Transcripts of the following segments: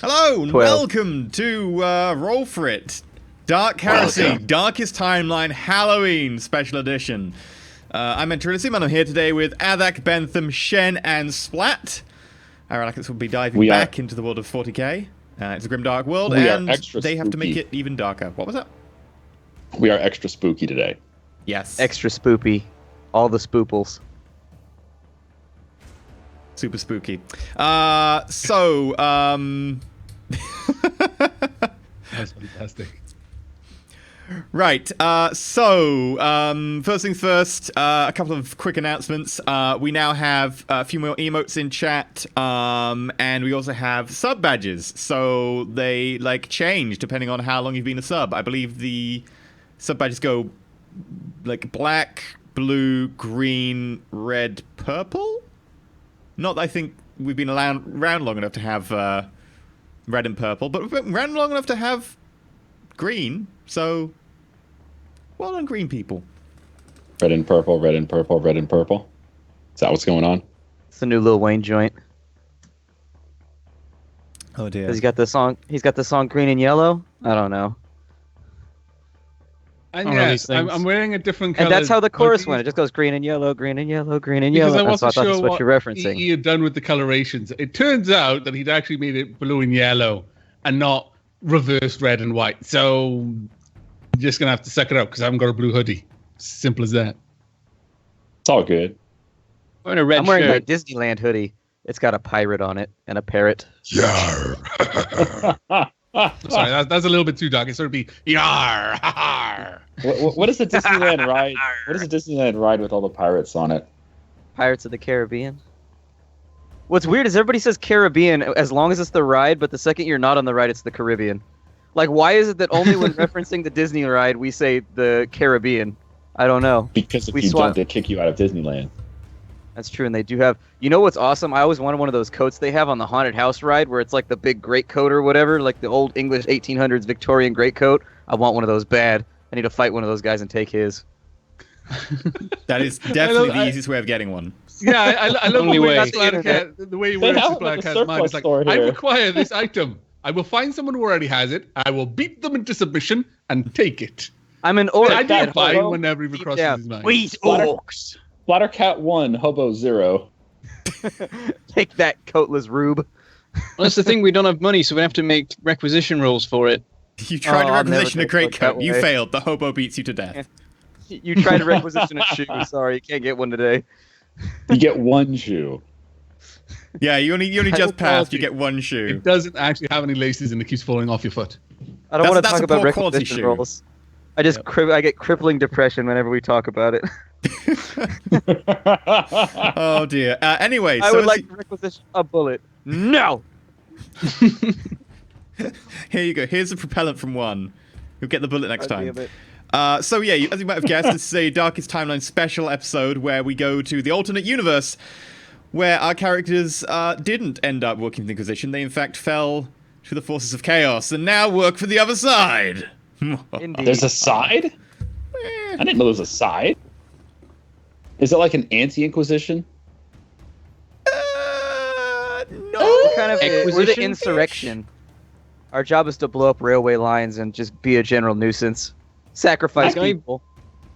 Hello, and 12. welcome to Roll4It, Dark Heresy, Darkest Timeline, Halloween Special Edition. I'm Heresy, and I'm here today with Adak, Bentham, Shen, and Splat. Our Alakis will be diving back into the world of 40k. It's a grim, dark world, and they have to make it even darker. What was that? We are extra spooky today. Yes. Extra spoopy. All the spooples. Super spooky. That's fantastic. Right, first things first, a couple of quick announcements. We now have a few more emotes in chat, and we also have sub badges, so they, change depending on how long you've been a sub. I believe the sub badges go, black, blue, green, red, purple? Not that I think we've been around long enough to have, red and purple, but we've been around long enough to have green, so well done, green people. Red and purple, red and purple, red and purple. Is that what's going on? It's the new Lil Wayne joint. Oh dear. He's got the song Green and Yellow? I don't know. And yes, I'm wearing a different color. And that's how the chorus went. It just goes green and yellow, green and yellow, green and yellow. Because I wasn't that's sure what you're referencing. he had done with the colorations. It turns out that he'd actually made it blue and yellow and not reversed red and white. So I'm just going to have to suck it up because I haven't got a blue hoodie. Simple as that. It's all good. I'm wearing my Disneyland hoodie. It's got a pirate on it and a parrot. Yar. Sorry, that's a little bit too dark. It sort of be yar. What is the Disneyland ride? What is the Disneyland ride with all the pirates on it? Pirates of the Caribbean. What's weird is everybody says Caribbean as long as it's the ride, but the second you're not on the ride, it's the Caribbean. Why is it that only when referencing the Disney ride we say the Caribbean? I don't know. Because if you don't, they kick you out of Disneyland. That's true, and they do have... You know what's awesome? I always wanted one of those coats they have on the haunted house ride, where it's like the big greatcoat or whatever, like the old English 1800s Victorian greatcoat. I want one of those bad. I need to fight one of those guys and take his. That is definitely the easiest way of getting one. Yeah, I love the way the way Black has mine. It's like, I require this item. I will find someone who already has it. I will beat them into submission and take it. I'm an orc. I did buy whenever he crosses his mind. Wheat orcs. Splattercat 1, Hobo 0. Take that, coatless rube. Well, that's the thing. We don't have money, so we have to make requisition rolls for it. You tried to requisition a great coat. You failed. The hobo beats you to death. You tried to requisition a shoe. Sorry, you can't get one today. You get one shoe. Yeah, you only just passed. You get one shoe. It doesn't actually have any laces, and it keeps falling off your foot. I don't want to talk about requisition rolls. I get crippling depression whenever we talk about it. Oh dear. Anyway, I would like to requisition a bullet. No. Here you go. Here's the propellant from one. You'll get the bullet next time. As you might have guessed, this is a Darkest Timeline special episode where we go to the alternate universe where our characters didn't end up working for the Inquisition. They in fact fell to the forces of chaos and now work for the other side. Indeed. There's a side? I didn't know there was a side. Is it like an anti-Inquisition? No. We're the insurrection. Our job is to blow up railway lines and just be a general nuisance. Sacrifice people.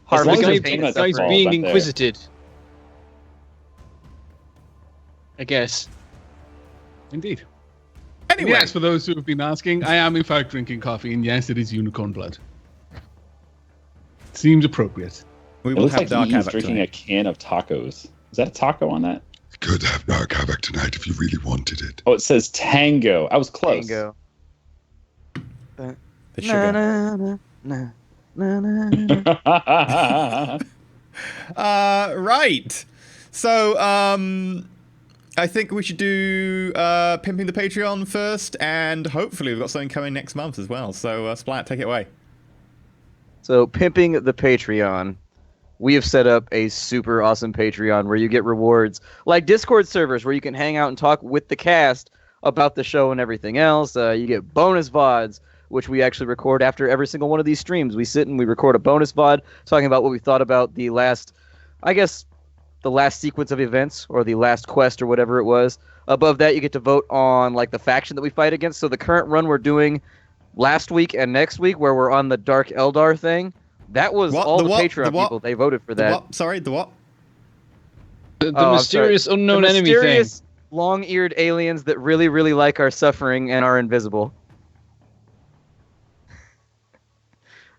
Harvest guys being inquisited. I guess. Indeed. Anyway. Yes, for those who have been asking, I am in fact drinking coffee, and yes, it is unicorn blood. Seems appropriate. We It will looks have like Dark he's Havoc drinking tonight. a can of tacos. Is that a taco on that? Could have Dark Havoc tonight if you really wanted it. Oh, it says Tango. I was close. Tango. The sugar. Right. So, I think we should do Pimping the Patreon first, and hopefully we've got something coming next month as well. So, Splat, take it away. So, Pimping the Patreon. We have set up a super awesome Patreon where you get rewards like Discord servers where you can hang out and talk with the cast about the show and everything else. You get bonus VODs, which we actually record after every single one of these streams. We sit and we record a bonus VOD talking about what we thought about the last, I guess, the last sequence of events or the last quest or whatever it was. Above that, you get to vote on like the faction that we fight against. So the current run we're doing last week and next week, where we're on the Dark Eldar thing, that was all the Patreon people. They voted for that. What? Sorry, the what? The mysterious unknown the enemy mysterious, thing. long-eared aliens that really, really like our suffering and are invisible.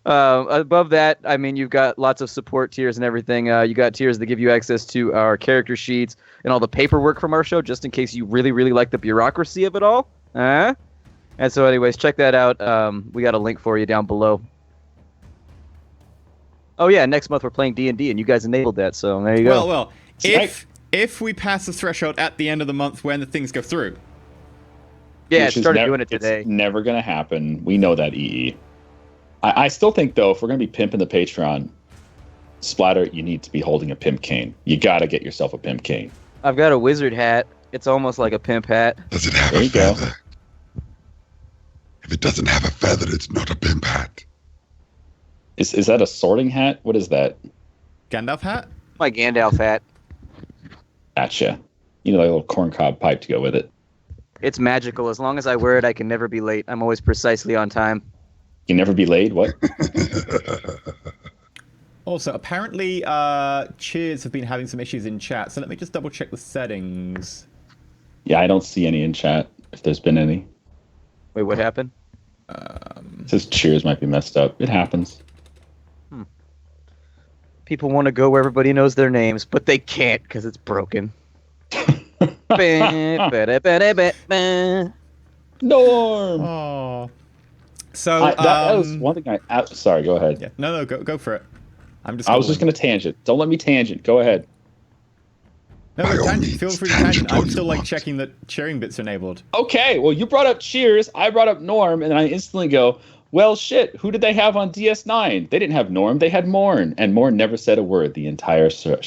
Above that, I mean, you've got lots of support tiers and everything. You got tiers that give you access to our character sheets and all the paperwork from our show, just in case you really, really like the bureaucracy of it all. And so, anyways, check that out. We got a link for you down below. Oh yeah, next month we're playing D&D, and you guys enabled that, so there you go. Well, if we pass the threshold at the end of the month when the things go through. Yeah, it started doing it today. It's never going to happen. We know that, EE. I still think, though, if we're going to be pimping the Patreon, Splatter, you need to be holding a pimp cane. You got to get yourself a pimp cane. I've got a wizard hat. It's almost like a pimp hat. Does it have There a you go. feather? If it doesn't have a feather, it's not a pimp hat. Is that a sorting hat? What is that? Gandalf hat? My Gandalf hat. Gotcha. You know, like a little corncob pipe to go with it. It's magical. As long as I wear it, I can never be late. I'm always precisely on time. You never be laid? What? Also, apparently, Cheers have been having some issues in chat, so let me just double check the settings. Yeah, I don't see any in chat, if there's been any. Wait, what happened? It says Cheers might be messed up. It happens. People want to go where everybody knows their names, but they can't because it's broken. Norm! Oh. So, that was one thing sorry, go ahead. Yeah, no, go for it. I was just going to tangent. Don't let me tangent. Go ahead. No, By all tangent. means, Feel free to tangent tangent. all I'm you still like want. checking that sharing bits are enabled. Okay, well, you brought up Cheers. I brought up Norm, and I instantly go, well, shit, who did they have on DS9? They didn't have Norm. They had Morn, and Morn never said a word the entire show.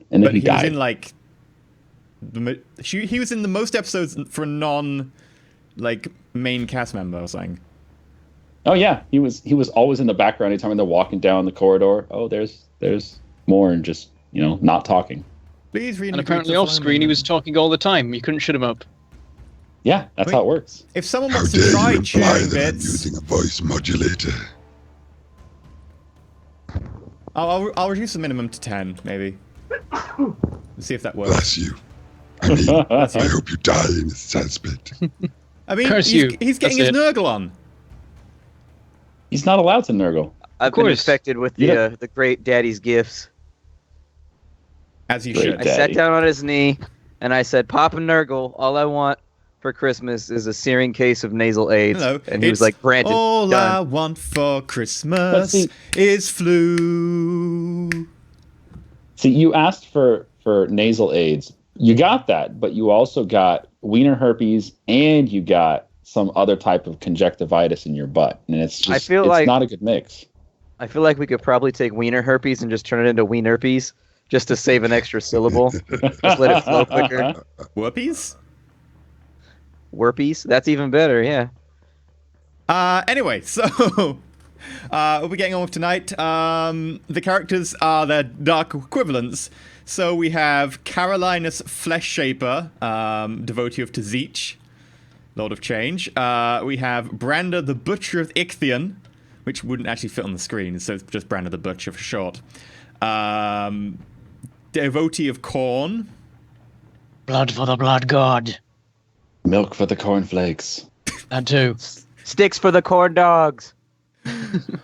And then But he he died. was in like he was in the most episodes for non like main cast member or something. Oh yeah, he was always in the background anytime they're walking down the corridor. Oh, there's Morn just not talking. Please read. And apparently off screen he was talking all the time. You couldn't shut him up. Yeah, that's how it works. If someone How wants dare to you try imply sharing that I'm bits, using a voice modulator? I'll reduce the minimum to 10, maybe. See if that works. Bless you. I mean, I hope you die in a cesspit. I mean, Curse he's you. getting That's his it. Nurgle on. He's not allowed to nurgle. I've been course. infected with Yeah. the great daddy's gifts. As you Great should. I Daddy. sat down on his knee and I said, Papa Nurgle, all I want for Christmas is a searing case of nasal AIDS. Hello. And he was It's like, granted, all done. I want for Let's Christmas see. is flu. See, you asked for nasal AIDS. You got that, but you also got wiener herpes and you got some other type of conjunctivitis in your butt. And it's just feel it's like- not a good mix. I feel like we could probably take wiener herpes and just turn it into wienerpes just to save an extra syllable. Just let it flow quicker. Whoopies? Werpies? That's even better, yeah. Anyway, so we'll be getting on with tonight. The characters are their dark equivalents. So we have Carolinus Fleshshaper, devotee of Tzich, Lord of Change. We have Brander the Butcher of Ichthion, which wouldn't actually fit on the screen, so it's just Brander the Butcher for short. Devotee of Corn. Blood for the blood god. Milk for the cornflakes. That too. Sticks for the corn dogs.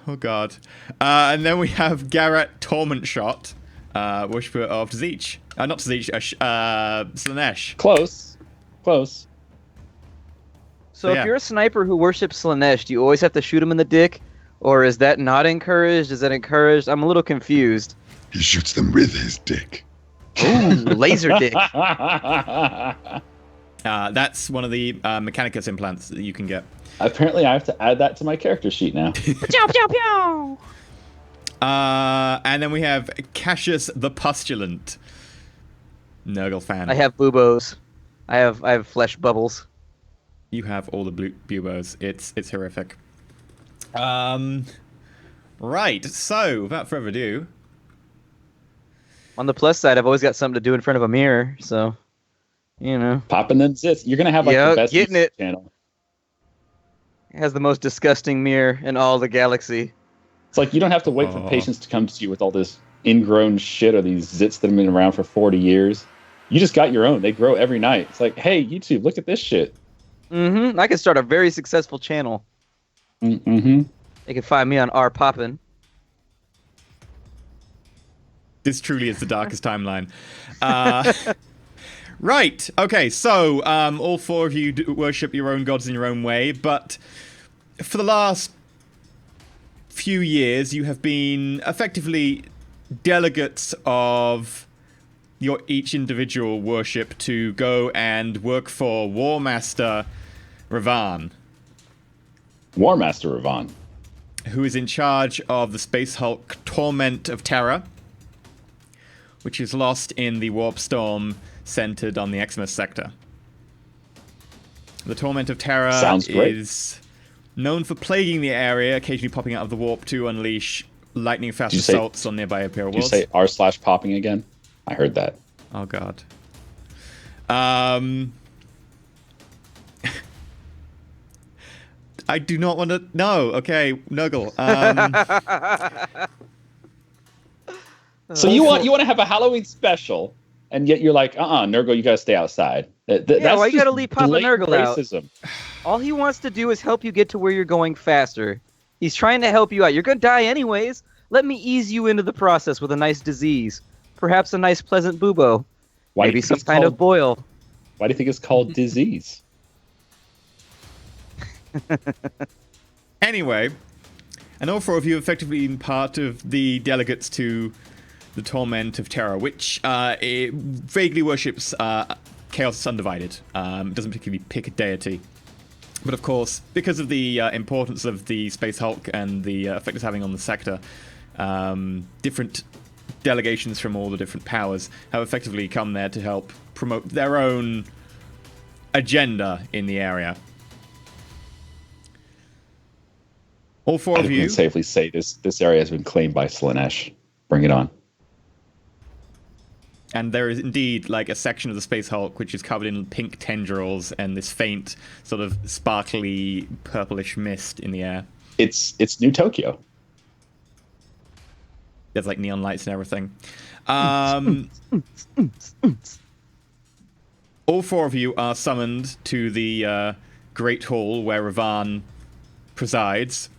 Oh god. And then we have Garrett Torment Shot, worshipper of Tzich. Not Tzich, Slanesh. Close. So Yeah. if you're a sniper who worships Slanesh, do you always have to shoot him in the dick? Or is that not encouraged? Is that encouraged? I'm a little confused. He shoots them with his dick. Ooh, laser dick. That's one of the Mechanicus implants that you can get. Apparently, I have to add that to my character sheet now. And then we have Cassius the Pustulant. Nurgle fan. I have boobos. I have flesh bubbles. You have all the buboes. It's horrific. Right, so without further ado, On the plus side, I've always got something to do in front of a mirror, so you know. Popping them zits. You're gonna have like Yeah, the best getting it. channel. It has the most disgusting mirror in all the galaxy. It's like you don't have to wait for patients to come to you with all this ingrown shit or these zits that have been around for 40 years. You just got your own. They grow every night. It's like, hey, YouTube, look at this shit. Mm-hmm. I could start a very successful channel. Mm-hmm. They can find me on R Poppin'. This truly is the darkest timeline. Right. Okay. So, all four of you worship your own gods in your own way, but for the last few years, you have been effectively delegates of your each individual worship to go and work for War Master Ravan, Warmaster Ravan, who is in charge of the Space Hulk Torment of Terror, which is lost in the warp storm centered on the Xmas sector. The Torment of Terror is known for plaguing the area, occasionally popping out of the warp to unleash lightning-fast assaults on nearby Imperial worlds. Did you say r/popping again? I heard that. Oh, God. I do not want to... No, okay, Nurgle. So you want to have a Halloween special, and yet you're like, Nurgle, you gotta stay outside. That's why you gotta leave Papa Nurgle racism. out? All he wants to do is help you get to where you're going faster. He's trying to help you out. You're gonna die anyways. Let me ease you into the process with a nice disease. Perhaps a nice pleasant bubo. Maybe some kind of boil. Why do you think it's called disease? Anyway, and all four of you have effectively been part of the delegates to the Torment of Terror, which it vaguely worships Chaos Undivided. It doesn't particularly pick a deity. But of course, because of the importance of the Space Hulk and the effect it's having on the sector, different delegations from all the different powers have effectively come there to help promote their own agenda in the area. All four of you can safely say this area has been claimed by Slaanesh. Bring it on. And there is indeed like a section of the Space Hulk which is covered in pink tendrils and this faint sort of sparkly purplish mist in the air. It's New Tokyo. There's like neon lights and everything. All four of you are summoned to the Great Hall where Ravan presides.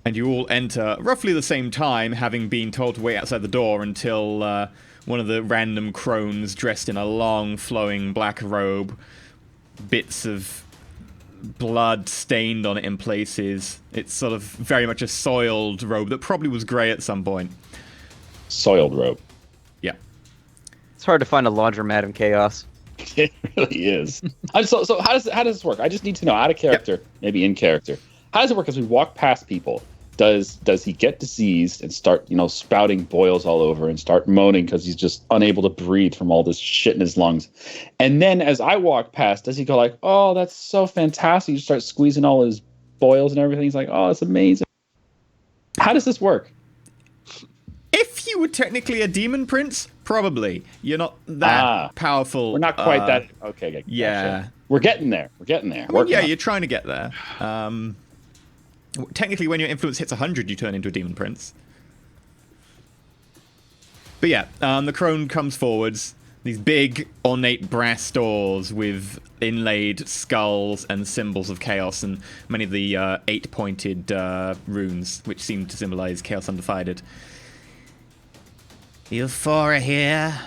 And you all enter roughly the same time, having been told to wait outside the door until one of the random crones dressed in a long, flowing black robe, bits of blood stained on it in places. It's sort of very much a soiled robe that probably was grey at some point. Soiled robe. Yeah. It's hard to find a laundromat in Chaos. It really is. So how does this work? I just need to know, out of character, maybe in character. How does it work as we walk past people? Does he get diseased and start, spouting boils all over and start moaning because he's just unable to breathe from all this shit in his lungs? And then as I walk past, does he go like, oh, that's so fantastic? You start squeezing all his boils and everything. He's like, oh, that's amazing. How does this work? If you were technically a demon prince, probably. You're not that powerful. We're not quite that. Okay. Yeah. Gotcha. We're getting there. You're trying to get there. Technically, when your influence hits 100, you turn into a demon prince. But yeah, the crone comes forwards. These big, ornate brass doors with inlaid skulls and symbols of chaos and many of the 8-pointed runes, which seem to symbolize Chaos Undivided. You four are here.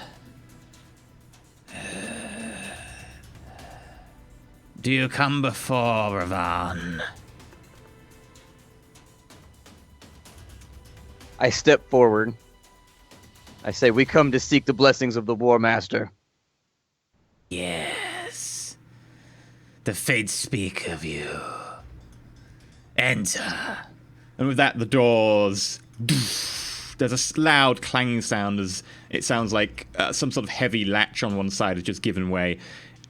Do you come before Ravan? I step forward. I say, we come to seek the blessings of the War Master. Yes. The Fates speak of you. Enter. And with that, the doors... There's a loud clanging sound as it sounds like some sort of heavy latch on one side has just given way.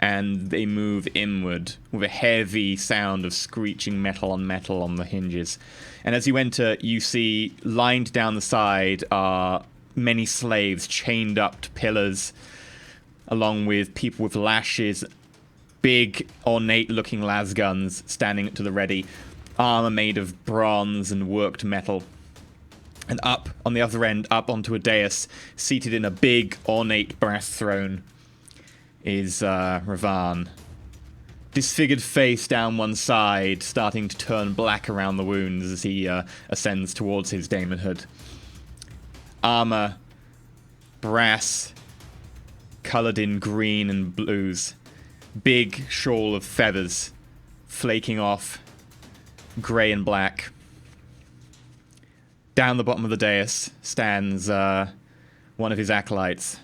and they move inward with a heavy sound of screeching metal on the hinges. And as you enter, you see lined down the side are many slaves chained up to pillars, along with people with lashes, big, ornate-looking las guns standing to the ready, armor made of bronze and worked metal. And up, on the other end, up onto a dais, seated in a big, ornate brass throne, is Ravan. Disfigured face down one side, starting to turn black around the wounds as he ascends towards his daemonhood. Armor, brass, colored in green and blues. Big shawl of feathers, flaking off, gray and black. Down the bottom of the dais stands one of his acolytes,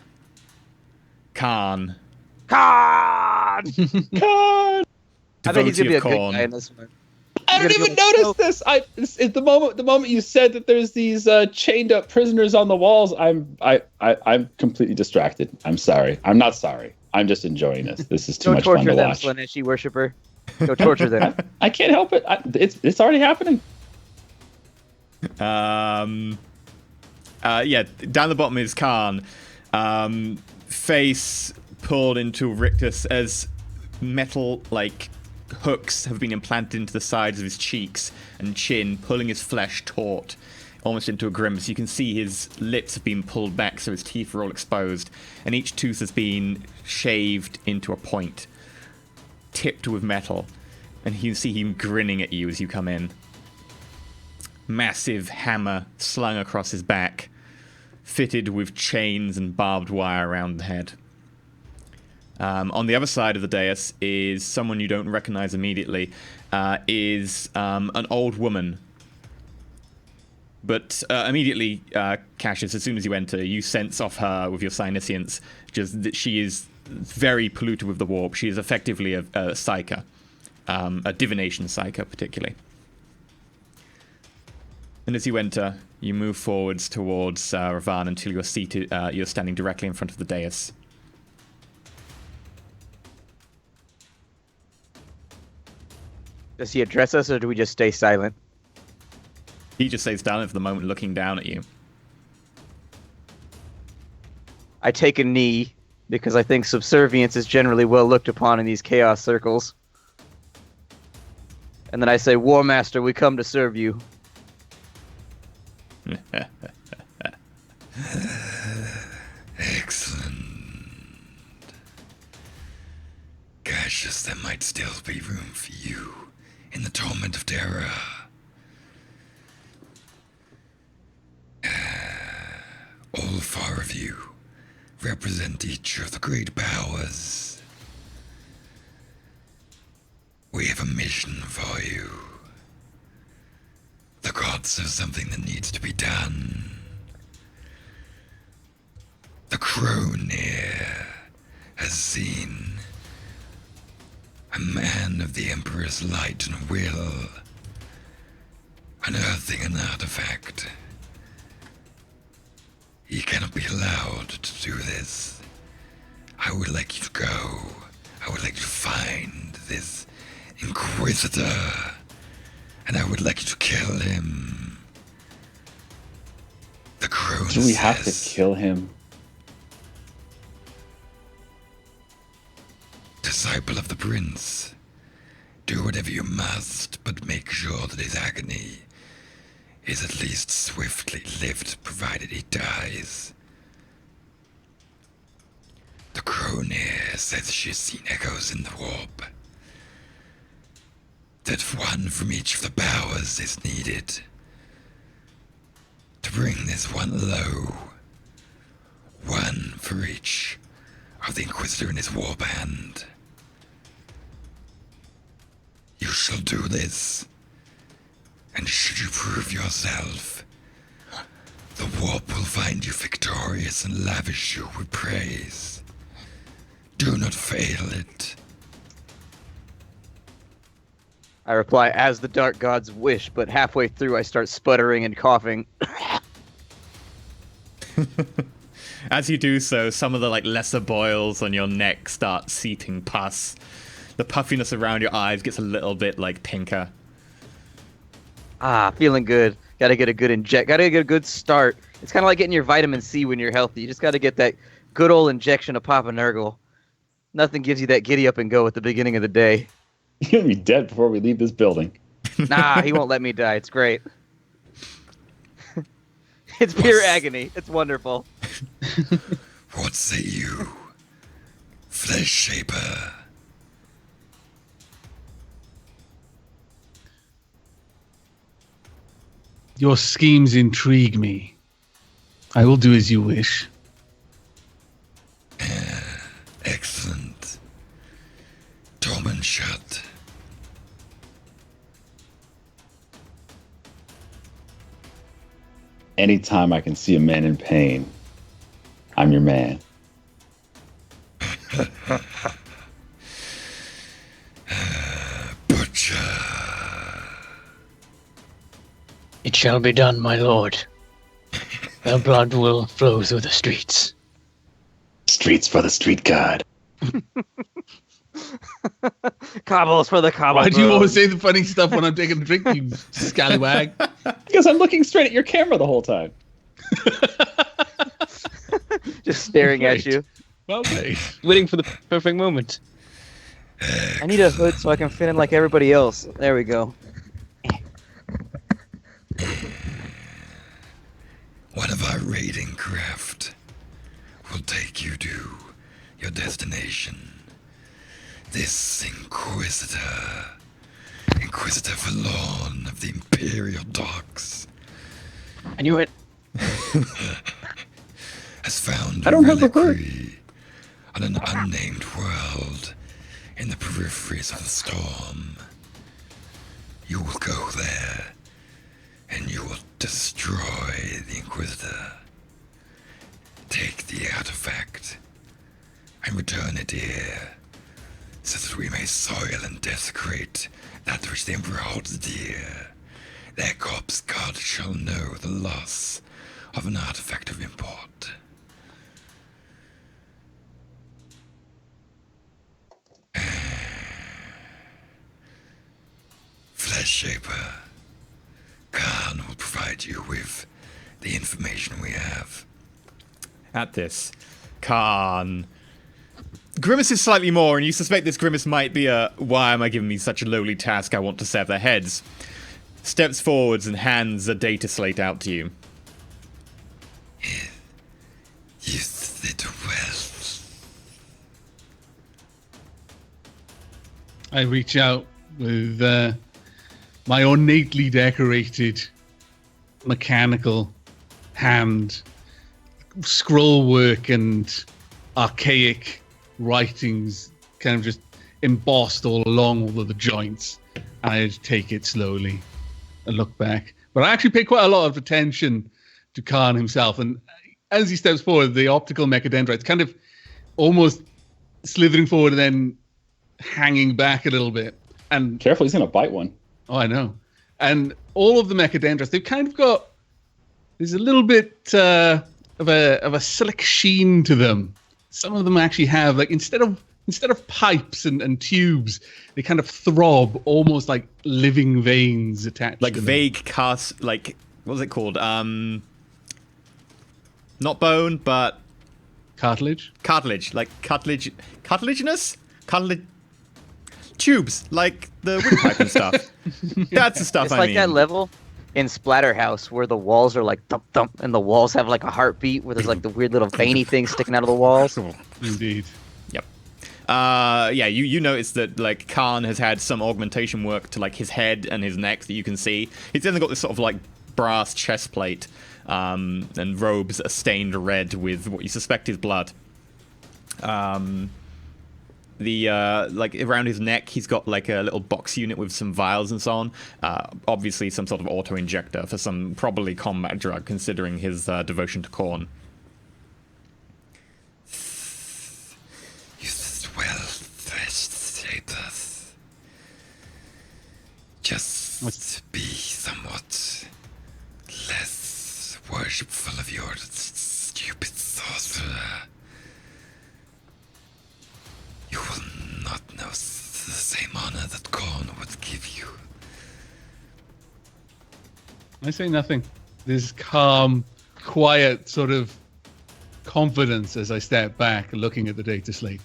Khan. Khan! God, I think he's gonna be a Devotee good of guy in this one. I don't even notice this. At the moment you said that there's these chained up prisoners on the walls, I'm completely distracted. I'm sorry. I'm not sorry. I'm just enjoying this. This is too much fun to Don't torture them, watch. Slaaneshi worshiper. Go torture them. I can't help it. It's already happening. Yeah, down the bottom is Khan. Face pulled into rictus as metal, hooks have been implanted into the sides of his cheeks and chin, pulling his flesh taut, almost into a grimace. You can see his lips have been pulled back so his teeth are all exposed, and each tooth has been shaved into a point, tipped with metal, and you can see him grinning at you as you come in. Massive hammer slung across his back, fitted with chains and barbed wire around the head. On the other side of the dais is someone you don't recognize immediately, is an old woman. But immediately, Cassius, as soon as you enter, you sense off her with your Psyniscience just that she is very polluted with the warp. She is effectively a psyker, a divination psyker particularly. And as you enter, you move forwards towards Ravan until you're seated. You're standing directly in front of the dais. Does he address us, or do we just stay silent? He just stays silent for the moment, looking down at you. I take a knee, because I think subservience is generally well looked upon in these chaos circles. And then I say, War Master, we come to serve you. Excellent. Cassius, there might still be room for you in the torment of terror. All four of you represent each of the great powers. We have a mission for you. The gods have something that needs to be done. The crone here has seen a man of the Emperor's light and will, unearthing an artifact. He cannot be allowed to do this. I would like you to go. I would like you to find this Inquisitor, and I would like you to kill him. The crone Do we have to says, kill him? Disciple of the prince, do whatever you must, but make sure that his agony is at least swiftly lived, provided he dies. The crone here says she's seen echoes in the warp. That one from each of the powers is needed to bring this one low. One for each of the Inquisitor in his war band. You shall do this, and should you prove yourself, the warp will find you victorious and lavish you with praise. Do not fail it. I reply, as the dark gods wish, but halfway through I start sputtering and coughing. As you do so, some of the like lesser boils on your neck start seeping pus. The puffiness around your eyes gets a little bit like pinker. Ah, feeling good. Gotta get a good gotta get a good start. It's kind of like getting your vitamin C when you're healthy. You just gotta get that good old injection of Papa Nurgle. Nothing gives you that giddy up and go at the beginning of the day. You're gonna be dead before we leave this building. Nah, he won't let me die. It's great. It's pure agony. It's wonderful. What say you, Flesh Shaper? Your schemes intrigue me. I will do as you wish. Excellent. Torment shut. Anytime I can see a man in pain, I'm your man. Butcher. It shall be done, my lord. The blood will flow through the streets. Streets for the street god. Cobbles for the cobble. Why do you always say the funny stuff when I'm taking a drink, you scallywag? Because I'm looking straight at your camera the whole time. Just staring at you. Well played. Waiting for the perfect moment. I need a hood so I can fit in like everybody else. There we go. One of our raiding craft will take you to your destination. This Inquisitor Forlorn of the Imperial Docks, I knew it. has found I a don't have a hood. reliquary on an unnamed world in the peripheries of the storm. You will go there, and you will destroy the Inquisitor. Take the artifact and return it here, so that we may soil and desecrate that which the Emperor holds dear. Their corpse god shall know the loss of an artifact of import. Flesh Shaper, Khan will provide you with the information we have. At this, Khan grimaces slightly more, and you suspect this grimace might be a "why am I giving me such a lowly task? I want to sever their heads." Steps forwards and hands a data slate out to you. You did well. I reach out with my ornately decorated mechanical hand, scroll work and archaic writings kind of just embossed all along all of the joints. I take it slowly and look back. But I actually pay quite a lot of attention to Khan himself. And as he steps forward, the optical mechadendrites kind of almost slithering forward and then hanging back a little bit. And Careful, he's going to bite one. oh, I know. And all of the mechadendrites, they've kind of got, there's a little bit of a silk sheen to them. Some of them actually have, like, instead of pipes and tubes, they kind of throb almost like living veins attached. Like to them. vague cast, like, what was it called? Not bone, but Cartilage. cartilage. Cartilaginous? Tubes, like the windpipe and stuff. That's the stuff It's I like mean. that level in Splatterhouse where the walls are like thump thump and the walls have like a heartbeat where there's like the weird little veiny thing sticking out of the walls. Indeed. Yep. Yeah, you notice that like Khan has had some augmentation work to like his head and his neck that you can see. He's then got this sort of like brass chest plate, and robes are stained red with what you suspect is blood. Like around his neck, he's got like a little box unit with some vials and so on. Obviously, some sort of auto injector for some probably combat drug, considering his devotion to Khorne. You did well, Flesh Shaper. Just be somewhat less worshipful of your stupid sorcery. I say nothing. This calm, quiet sort of confidence as I step back, looking at the data slate.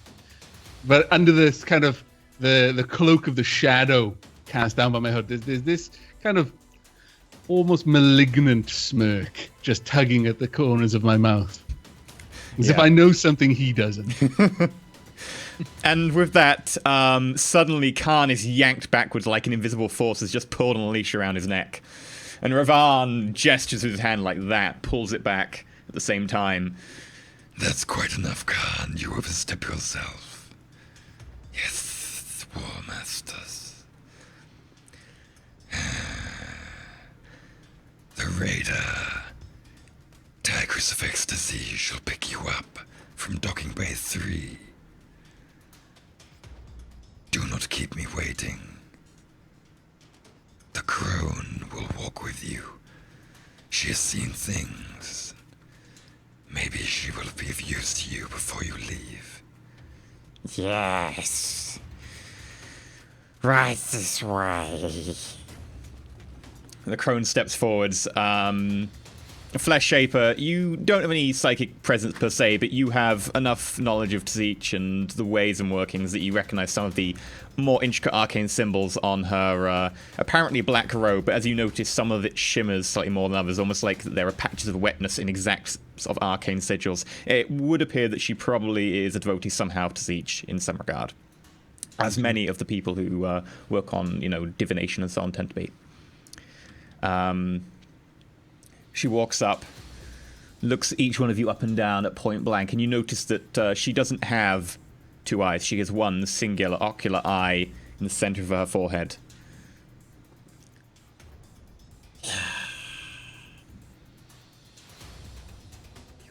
But under this kind of the cloak of the shadow cast down by my hood, there's this kind of almost malignant smirk just tugging at the corners of my mouth. As if I know something he doesn't. And with that, suddenly Khan is yanked backwards like an invisible force has just pulled on a leash around his neck. And Ravan gestures with his hand like that, pulls it back at the same time. That's quite enough, Khan. You overstep yourself. Yes, War Masters. The Raider, Tigress of Ecstasy, shall pick you up from Docking Bay 3. Do not keep me waiting. The crone will walk with you. She has seen things. Maybe she will be of use to you before you leave. Yes. Right this way. The crone steps forwards. Flesh Shaper, you don't have any psychic presence per se, but you have enough knowledge of Tzeentch and the ways and workings that you recognize some of the more intricate arcane symbols on her apparently black robe, but as you notice, some of it shimmers slightly more than others, almost like there are patches of wetness in exact sort of arcane sigils. It would appear that she probably is a devotee somehow to Tzeentch in some regard, as many of the people who work on, divination and so on tend to be. She walks up, looks at each one of you up and down at point blank, and you notice that she doesn't have two eyes. She has one singular ocular eye in the center of her forehead. You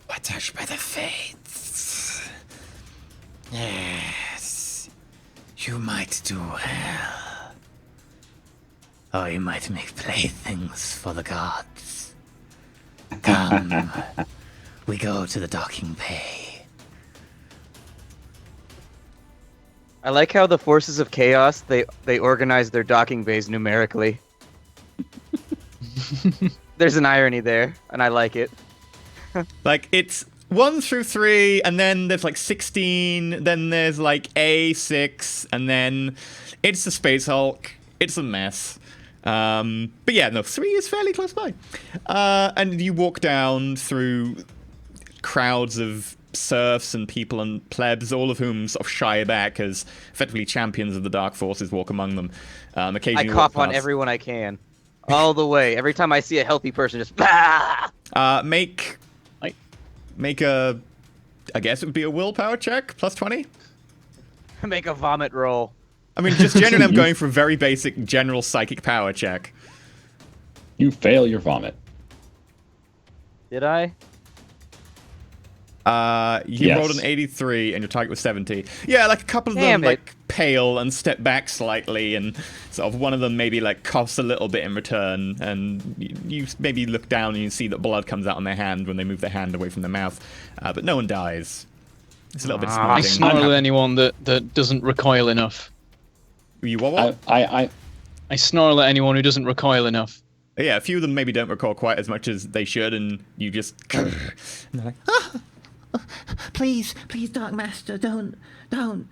are touched by the fates. Yes. You might do well. Or you might make playthings for the gods. Come, we go to the docking bay. I like how the forces of chaos, they organize their docking bays numerically. There's an irony there, and I like it. Like, it's 1 through 3, and then there's like 16, then there's like A6, and then it's the Space Hulk. It's a mess. But yeah, no, 3 is fairly close by. And you walk down through crowds of serfs and people and plebs, all of whom sort of shy back as effectively champions of the Dark Forces walk among them. Occasionally I cough on everyone I can. All the way. Every time I see a healthy person, just Make a, I guess it would be a willpower check, plus 20? make a vomit roll. I mean, just generally I'm going for a very basic general psychic power check. You fail your vomit. Did I? You Yes. rolled an 83 and your target was 70. Yeah, like a couple of Damn them it. like pale and step back slightly, and sort of one of them maybe like coughs a little bit in return, and you maybe look down and you see that blood comes out on their hand when they move their hand away from their mouth. But no one dies. It's a little bit I smarting. snarl at anyone that doesn't recoil enough. You what? I I snarl at anyone who doesn't recoil enough. Yeah, a few of them maybe don't recall quite as much as they should, and you just... and they're like, Please, Dark Master, don't.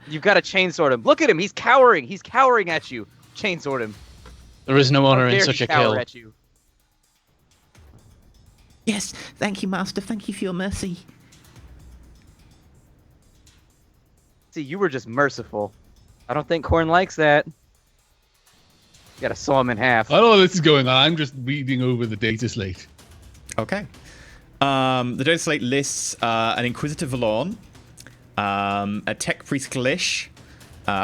You've got to chainsword him. Look at him. He's cowering. He's cowering at you. Chainsword him. There is no honor How in dare such he a cower kill. at you. Yes, thank you, Master. Thank you for your mercy. See, you were just merciful. I don't think Korn likes that. You gotta saw him in half. I don't know what this is going on. I'm just reading over the data slate. Okay. The data slate lists an Inquisitor Valorn, a Tech Priest Kalish,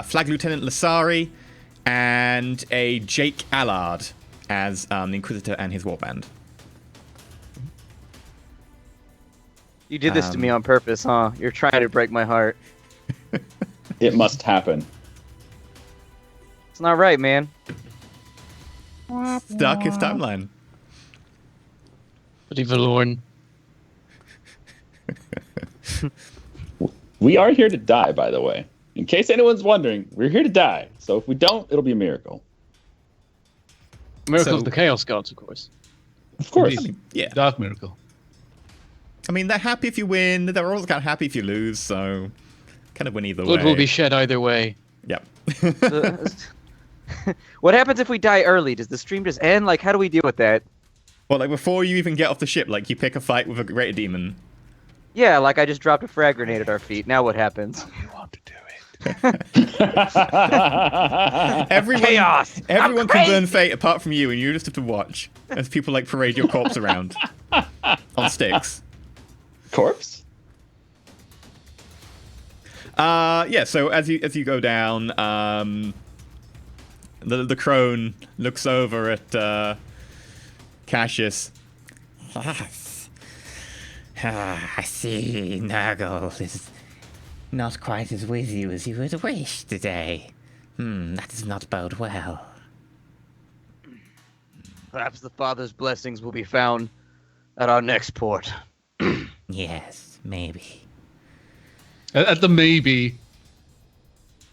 Flag Lieutenant Lasari, and a Jake Allard as the Inquisitor and his warband. You did this to me on purpose, huh? You're trying to break my heart. it must happen. It's not right, man. It's the darkest timeline. Bloody Valorn. We are here to die, by the way. In case anyone's wondering, we're here to die. So if we don't, it'll be a miracle. Miracle So- of the Chaos Gods, of course. Of course. Indeed. Yeah. Dark Miracle. I mean, they're happy if you win. They're also kind of happy if you lose. So, kind of win either Blood way. will be shed either way. Yep. What happens if we die early? Does the stream just end? Like, how do we deal with that? Well, like before you even get off the ship, like you pick a fight with a greater demon. Yeah, like I just dropped a frag grenade at our feet. Now what happens? You want to do it. Everyone, Chaos! Everyone I'm can burn crazy! fate apart from you, and you just have to watch as people like parade your corpse around on sticks. Corpse? Yeah. So as you go down, the crone looks over at Cassius. Yes. I see Nurgle is not quite as with you as you would wish today. That does not bode well. Perhaps the Father's blessings will be found at our next port. Yes, maybe. At the maybe,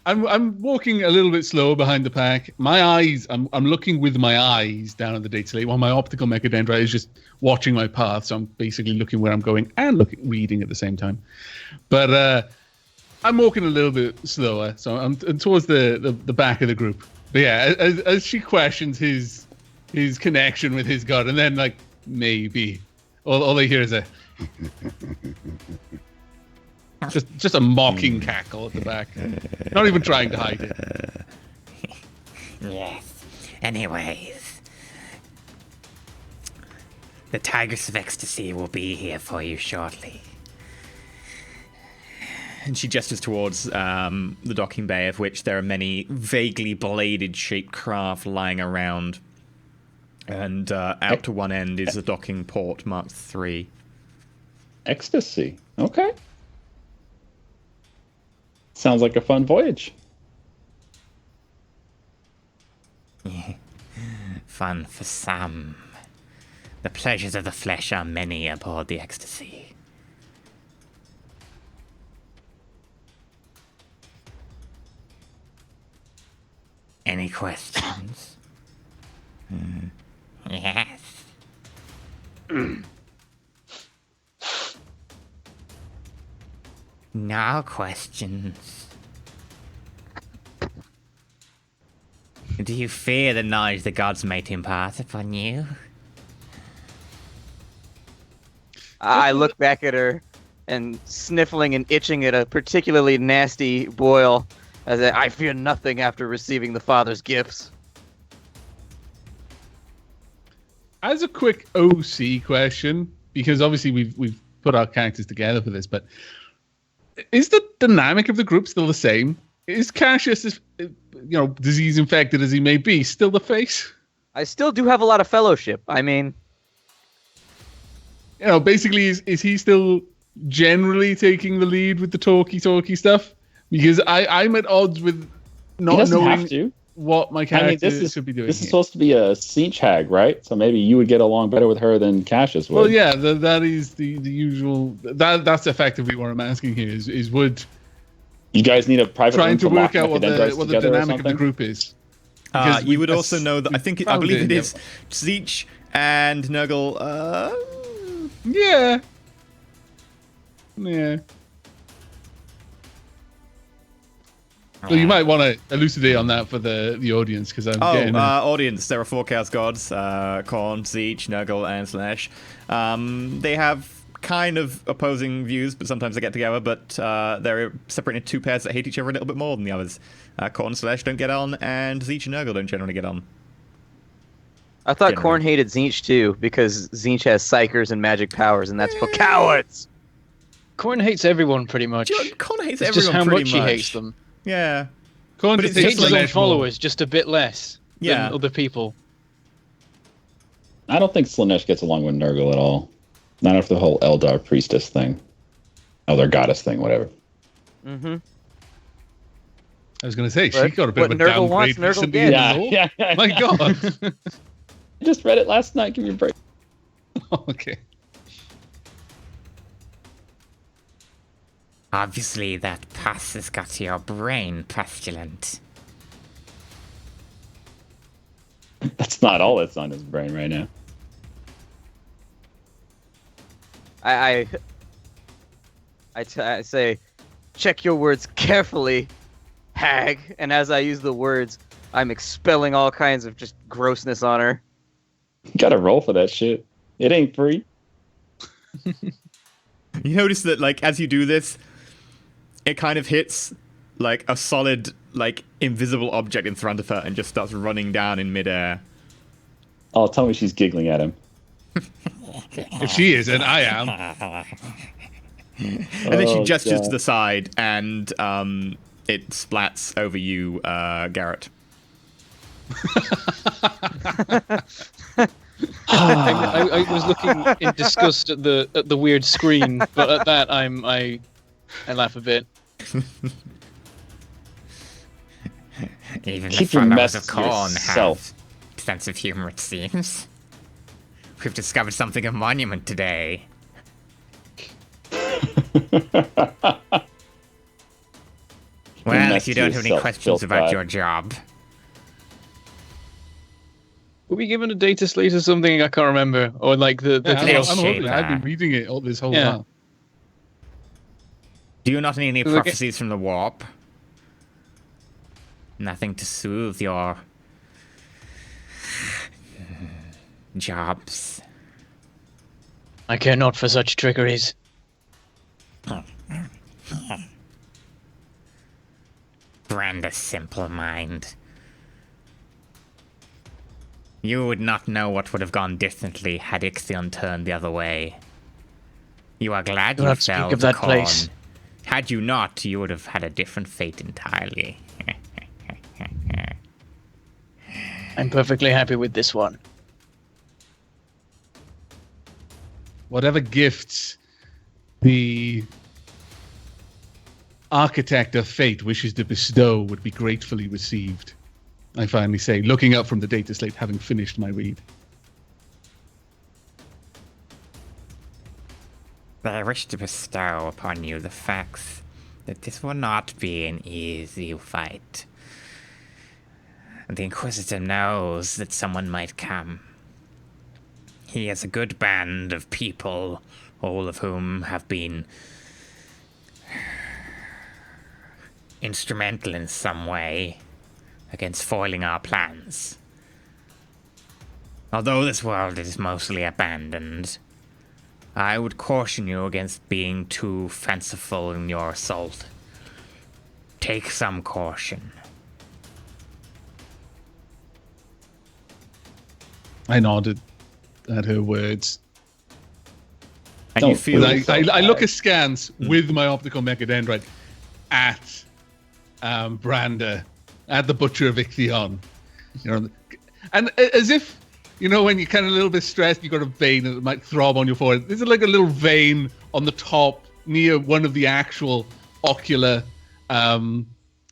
I'm walking a little bit slower behind the pack. My eyes, I'm looking with my eyes down at the data slate while my optical mechadendrite is just watching my path. So I'm basically looking where I'm going and reading at the same time. But I'm walking a little bit slower, so I'm towards the back of the group. But yeah, as she questions his connection with his god, and then like maybe all I hear is a just a mocking cackle at the back. Not even trying to hide it. Yes. Anyways, the Tigers of Ecstasy will be here for you shortly. And she gestures towards the docking bay, of which there are many vaguely bladed-shaped craft lying around. And out to one end is the docking port marked 3. Ecstasy. Okay. Sounds like a fun voyage. Fun for some. The pleasures of the flesh are many aboard the Ecstasy. Any questions? Yes. No questions. Do you fear the knowledge the gods might impart upon you? I look back at her and sniffling and itching at a particularly nasty boil. As I fear nothing after receiving the Father's gifts. As a quick OC question, because obviously we've put our characters together for this, but is the dynamic of the group still the same? Is Cassius, disease infected as he may be, still the face? I still do have a lot of fellowship. I mean, basically, is he still generally taking the lead with the talky stuff? Because I'm at odds with not knowing what my character should be doing. This is supposed to be a Siege hag, right? So maybe you would get along better with her than Cassius would. Well, yeah, that is the usual. That's effectively what I'm asking here. Is would you guys need a private trying to room work out what the together dynamic of the group is? You would also know that I believe it is Zeech and Nurgle. Yeah. So you might want to elucidate on that for the audience, because I'm getting... audience, there are 4 Chaos Gods, Khorne, Zeech, Nurgle, and Slanesh. They have kind of opposing views, but sometimes they get together, but they're separated into 2 pairs that hate each other a little bit more than the others. Khorne and Slanesh don't get on, and Zeech and Nurgle don't generally get on. I thought Khorne hated Zeech too, because Zeech has psychers and magic powers, and that's for cowards! Khorne hates everyone pretty much. Khorne hates It's everyone just how pretty much he hates them. Yeah. Khorne But just it's He hates his own Slanesh followers just a bit less Yeah. than other people. I don't think Slanesh gets along with Nurgle at all. Not after the whole Eldar priestess thing. Eldar goddess thing, whatever. Mm-hmm. I was going to say, she got a bit of a Nurgle downgrade wants, Nurgle recently. gets. Yeah. My God. I just read it last night. Give me a break. Okay. Obviously, that pus has got to your brain, Pestilent. That's not all that's on his brain right now. I say, check your words carefully, hag. And as I use the words, I'm expelling all kinds of just grossness on her. You gotta roll for that shit. It ain't free. You notice that, like, as you do this, it kind of hits, like, a solid, like, invisible object in front of her and just starts running down in midair. Oh, tell me she's giggling at him. If she is, and I am. And then she Oh, gestures God. to the side, and it splats over you, Garrett. I was looking in disgust at the weird screen, but at that I laugh a bit. Even Keep the your followers mess of to Korn yourself. have sense of humor, it seems. We've discovered something of monument today. Well, mess if you to don't have any yourself, questions Bill about Pratt. your job, Were we given a data slate or something? I can't remember. Or like the Yeah, chaos. I'm holding it. I've been Shaper. reading it all this whole Yeah. while. do you not need any Look at- prophecies from the warp? Nothing to soothe your jobs. I care not for such trickeries. Brand a simple mind. You would not know what would have gone differently had Ixion turned the other way. You are glad Do you not speak fell of to that Korn. place. Had you not, you would have had a different fate entirely. I'm perfectly happy with this one. Whatever gifts the architect of fate wishes to bestow would be gratefully received. I finally say, looking up from the data slate, having finished my read. I wish to bestow upon you the facts that this will not be an easy fight. The Inquisitor knows that someone might come. He has a good band of people, all of whom have been instrumental in some way against foiling our plans. Although this world is mostly abandoned, I would caution you against being too fanciful in your assault. Take some caution. I nodded at her words. And you Don't feel... I look askance with my optical mechadendrite at Brander, at the Butcher of Ichthion. You know, and as if, you know, when you're kind of a little bit stressed, you've got a vein that might throb on your forehead. There's like a little vein on the top near one of the actual ocular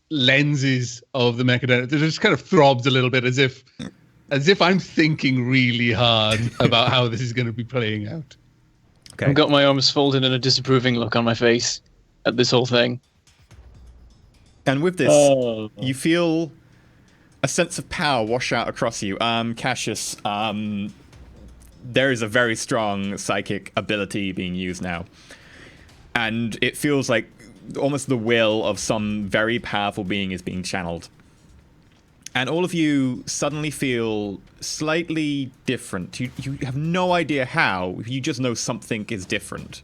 lenses of the mechadendrite. It just kind of throbs a little bit as if I'm thinking really hard about how this is going to be playing out. Okay. I've got my arms folded and a disapproving look on my face at this whole thing. And with this, Oh. you feel a sense of power wash out across you. Cassius, there is a very strong psychic ability being used now. And it feels like almost the will of some very powerful being is being channeled. And all of you suddenly feel slightly different. You have no idea how, you just know something is different.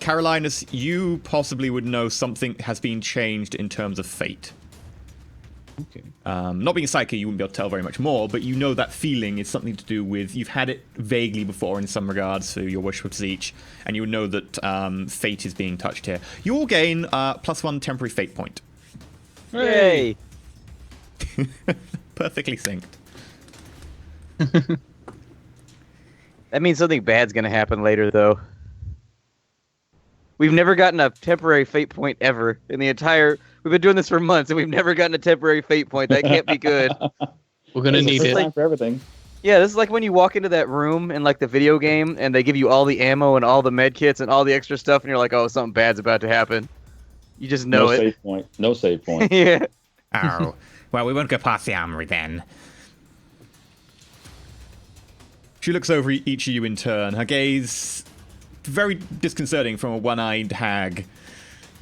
Carolinus, you possibly would know something has been changed in terms of fate. Okay. Not being a psychic, you wouldn't be able to tell very much more, but you know that feeling is something to do with... You've had it vaguely before in some regards through your wish for Tzeentch, and you would know that fate is being touched here. You will gain +1 temporary fate point. Yay! Perfectly synced. That means something bad's gonna happen later, though. We've never gotten a temporary fate point ever in the entire... We've been doing this for months, and we've never gotten a temporary fate point. That can't be good. We're gonna It's the need first it. time for everything. Yeah, this is like when you walk into that room in like the video game, and they give you all the ammo and all the med kits and all the extra stuff, and you're like, oh, something bad's about to happen. You just know No it. save point. No save point. Yeah. Oh, well, we won't go past the armory then. She looks over each of you in turn. Her gaze, very disconcerting from a one-eyed hag.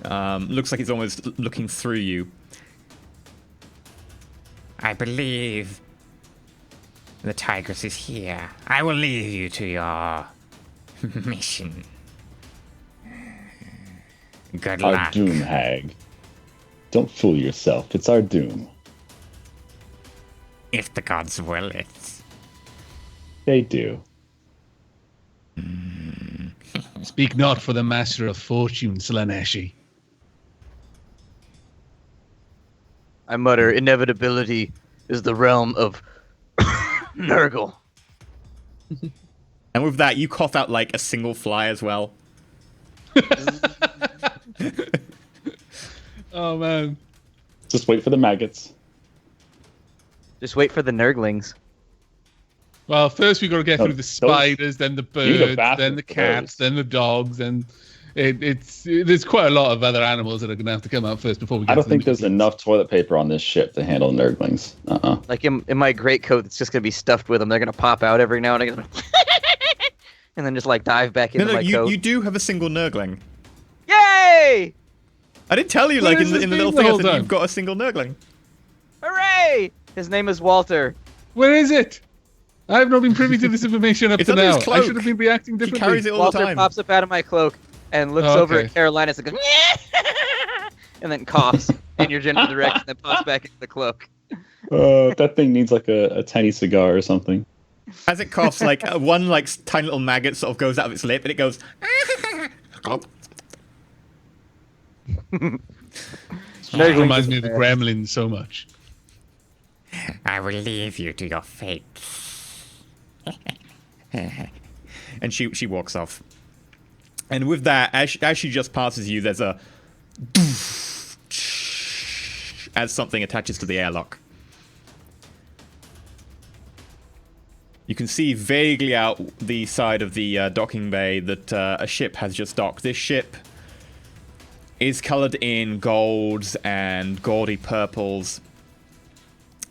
Looks like it's almost looking through you. I believe the tigress is here. I will leave you to your mission. Good Our luck. doom, hag. Don't fool yourself. It's our doom. If the gods will it. They do. Speak not for the master of fortune, Slaneshi. I mutter, inevitability is the realm of Nurgle. And with that, you cough out like a single fly as well. Oh, man. Just wait for the maggots. Just wait for the Nurglings. Well, first we got to get No, through the those- spiders, then the need a birds, bath then the for cats, those. then the dogs, and there's quite a lot of other animals that are going to have to come out first before we get I don't to think the there's enough toilet paper on this ship to handle Nurglings. Like in my greatcoat, it's just gonna be stuffed with them. They're gonna pop out every now and again, and then just like dive back into my coat. You do have a single Nurgling. Yay! I did tell you, Where like, is in this the little thing the thing, I whole said time? you've got a single Nurgling. Hooray! His name is Walter. Where is it? I have not been privy to this information up It's to under his now. I cloak. should have been reacting He differently. carries it all Walter the time. pops up out of my cloak and looks Oh, over okay. at Carolina and goes, and then coughs in your general direction, then pops back into the cloak. That thing needs like a tiny cigar or something. As it coughs, like one like tiny little maggot sort of goes out of its lip, and it goes. It reminds me of the Gremlins so much. I will leave you to your fate. And she walks off. And with that, as she just passes you, there's a as something attaches to the airlock. You can see vaguely out the side of the docking bay that a ship has just docked. This ship is colored in golds and gaudy purples.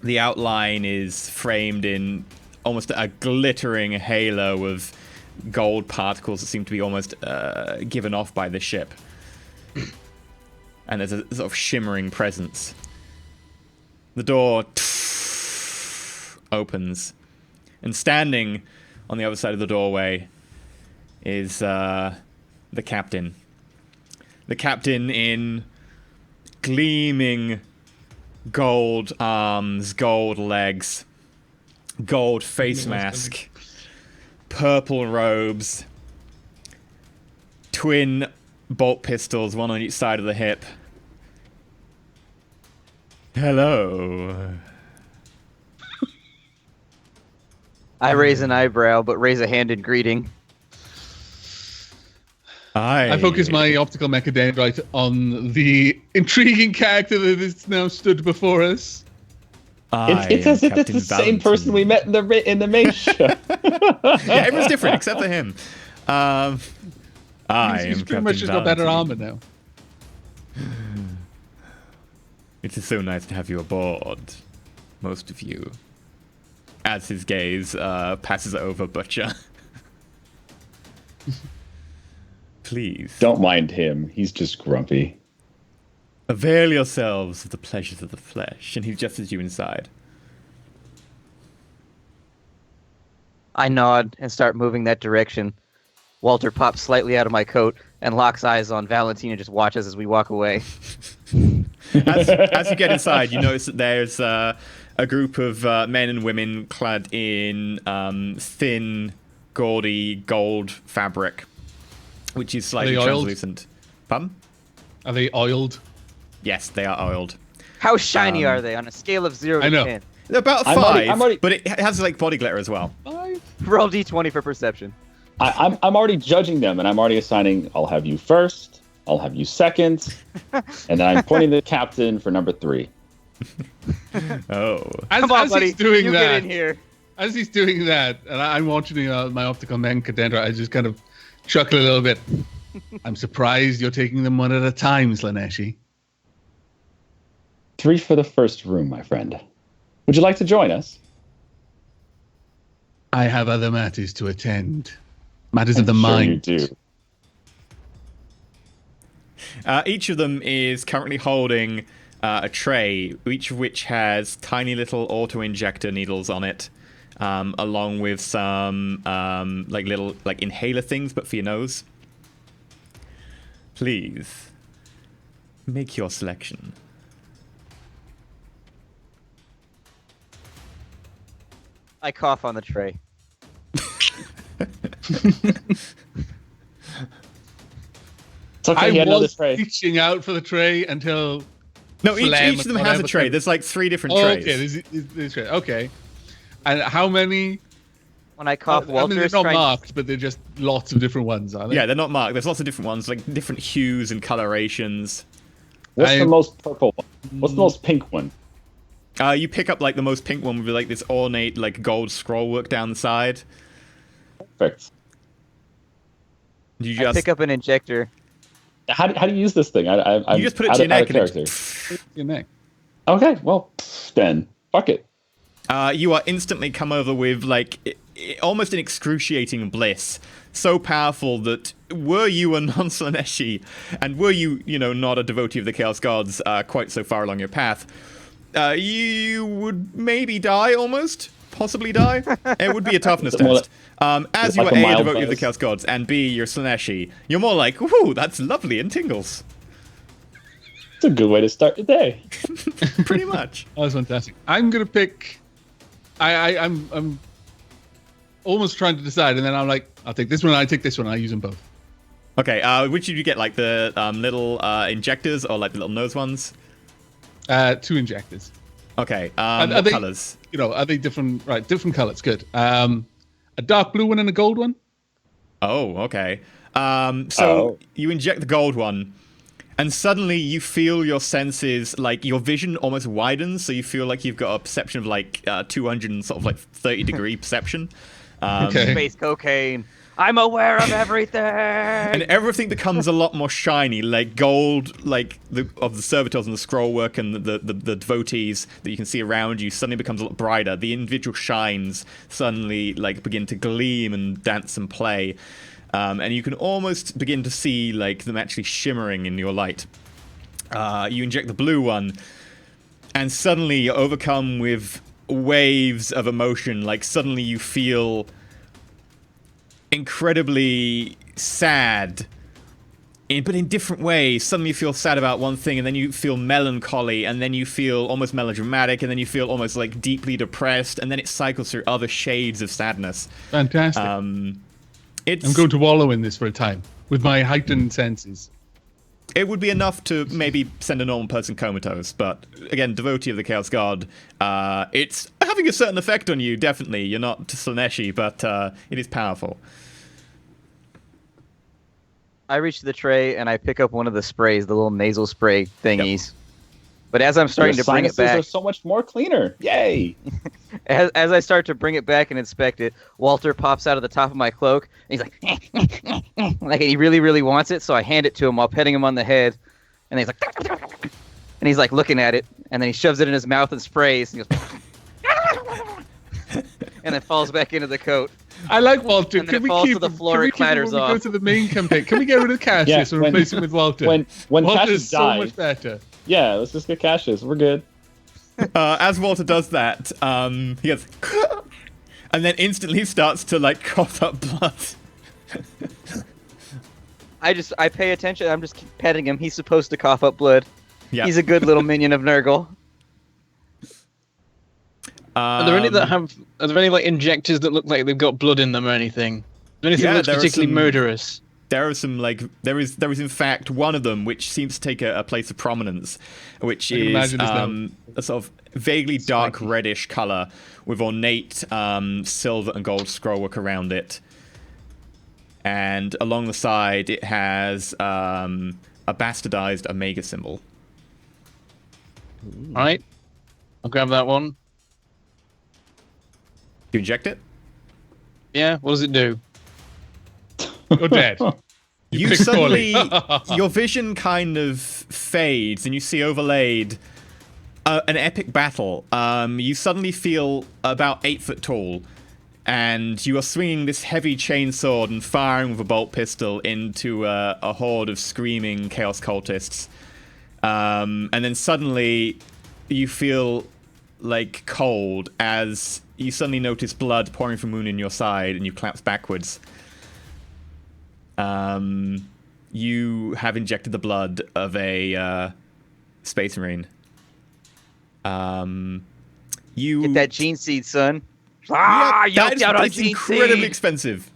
The outline is framed in almost a glittering halo of gold particles that seem to be almost given off by the ship. And there's a sort of shimmering presence. The door opens. And standing on the other side of the doorway is the captain. The captain in gleaming gold arms, gold legs, gold face mask, purple robes, twin bolt pistols, one on each side of the hip. Hello. I raise an eyebrow, but raise a hand in greeting. I focus my optical mechadendrite on the intriguing character that is now stood before us. It's as if it's the same person we met in the main show. Yeah, everyone's different except for him. I He's am pretty much just got better armor now. It is so nice to have you aboard, most of you. As his gaze passes over Butcher. Please. Don't mind him. He's just grumpy. Avail yourselves of the pleasures of the flesh. And he gestures you inside. I nod and start moving that direction. Walter pops slightly out of my coat and locks eyes on Valentine and just watches as we walk away. As you get inside, you notice that there's a group of men and women clad in thin, gaudy gold fabric, which is slightly Are they oiled? translucent. Pardon? Are they oiled? Yes, they are oiled. How shiny are they on a scale of 0 to I know. 10? They're about a I'm 5, already- but it has like body glitter as well. Roll d20 for perception. I'm already judging them, and I'm already assigning. I'll have you first. I'll have you second, and then I'm pointing to the captain for number 3. Oh. Come on, As buddy. he's doing you that, get in here. as he's doing that, and I'm watching my optical mechadendrite, I just kind of chuckle a little bit. I'm surprised you're taking them one at a time, Slaneshi. 3 for the first room, my friend. Would you like to join us? I have other matters to attend. Matters of the Sure mind. you do. Each of them is currently holding a tray, each of which has tiny little auto-injector needles on it, along with some little inhaler things, but for your nose. Please, make your selection. I cough on the tray. It's okay. I He had another was tray. reaching out for the tray until. No, phlegm each of them and has a whatever tray. came- There's like 3 different Oh, trays. okay, there's tray. Okay. And how many? When I cough, I Walter mean, they're is not trying. marked, but they're just lots of different ones, are they? Yeah, they're not marked. There's lots of different ones, like different hues and colorations. What's I- the most purple one? What's the most pink one? You pick up like the most pink one with like this ornate like gold scroll work down the side. Perfect. You I just pick up an injector. How do you use this thing? I'm you just put it out to your of- neck out and of it, character. Your neck. Okay, well, then fuck it. you are instantly come over with like almost an excruciating bliss, so powerful that were you a non-Slaneshi, and were you not a devotee of the Chaos Gods quite so far along your path, you would maybe die almost, possibly die. It would be a toughness More test. As you like are a A, mild devotee of the buzz? Chaos Gods, and B, you're Slaneshi, you're more like, whoo, that's lovely and tingles. It's a good way to start the day. Pretty much. That was fantastic. I'm gonna pick. I'm almost trying to decide, and then I'm like, I'll take this one. I take this one. I use them both. Okay, which did you get? Like the little injectors or like the little nose ones? 2 injectors. Okay, Are what they- colors? Are they different? Right, different colors. Good. A dark blue one and a gold one. Oh, okay. So Oh. you inject the gold one, and suddenly you feel your senses, like your vision almost widens, so you feel like you've got a perception of like 200 and sort of like 30-degree perception. Okay. Space cocaine. I'm aware of everything. And everything becomes a lot more shiny, like gold, like of the servitors and the scroll work and the devotees that you can see around you suddenly becomes a lot brighter. The individual shines suddenly like begin to gleam and dance and play, and you can almost begin to see like them actually shimmering in your light. You inject the blue one, and suddenly you're overcome with waves of emotion. Like suddenly you feel incredibly sad, but in different ways. Suddenly you feel sad about one thing, and then you feel melancholy, and then you feel almost melodramatic, and then you feel almost like deeply depressed, and then it cycles through other shades of sadness. Fantastic. It's I'm going to wallow in this for a time with my heightened senses. It would be enough to maybe send a normal person comatose, but again, devotee of the Chaos God, it's having a certain effect on you, definitely. You're not Slaneshi, but it is powerful. I reach the tray and I pick up one of the sprays, the little nasal spray thingies. But as I'm starting Your to bring it sinuses back, are so much more cleaner. Yay! as I start to bring it back and inspect it, Walter pops out of the top of my cloak. And he's like, like he really, really wants it. So I hand it to him while petting him on the head. And he's like, and he's like looking at it. And then he shoves it in his mouth and sprays. And he goes, and then falls back into the coat. I like Walter. And then Can it we falls keep to the him? floor, Can we it keep him clatters when we go off. to the main campaign? Can we get rid of Cassius and when- replace him with Walter? When Walter Cassius is so dies, much better. yeah, let's just get Cassius. We're good. As Walter does that, he goes, and then instantly starts to like cough up blood. I pay attention. I'm just petting him. He's supposed to cough up blood. Yeah. He's a good little minion of Nurgle. Are there any that have? Are there any like injectors that look like they've got blood in them or anything? Is there anything Yeah, that looks there are particularly some- murderous? There are some like there is in fact one of them which seems to take a place of prominence, which I can is imagine this now. a sort of vaguely dark Spiky. reddish color with ornate silver and gold scrollwork around it, and along the side it has a bastardized omega symbol. All right, I'll grab that one. You inject it. Yeah, what does it do? You're dead. You picked suddenly, poorly. your vision kind of fades, and you see overlaid an epic battle. You suddenly feel about 8 foot tall, and you are swinging this heavy chainsword and firing with a bolt pistol into a horde of screaming chaos cultists. And then suddenly you feel like cold as you suddenly notice blood pouring from a wound in your side, and you collapse backwards. You have injected the blood of a Space Marine. You Get that gene seed, son. Yep, Yoked out on it's gene incredibly seed. expensive.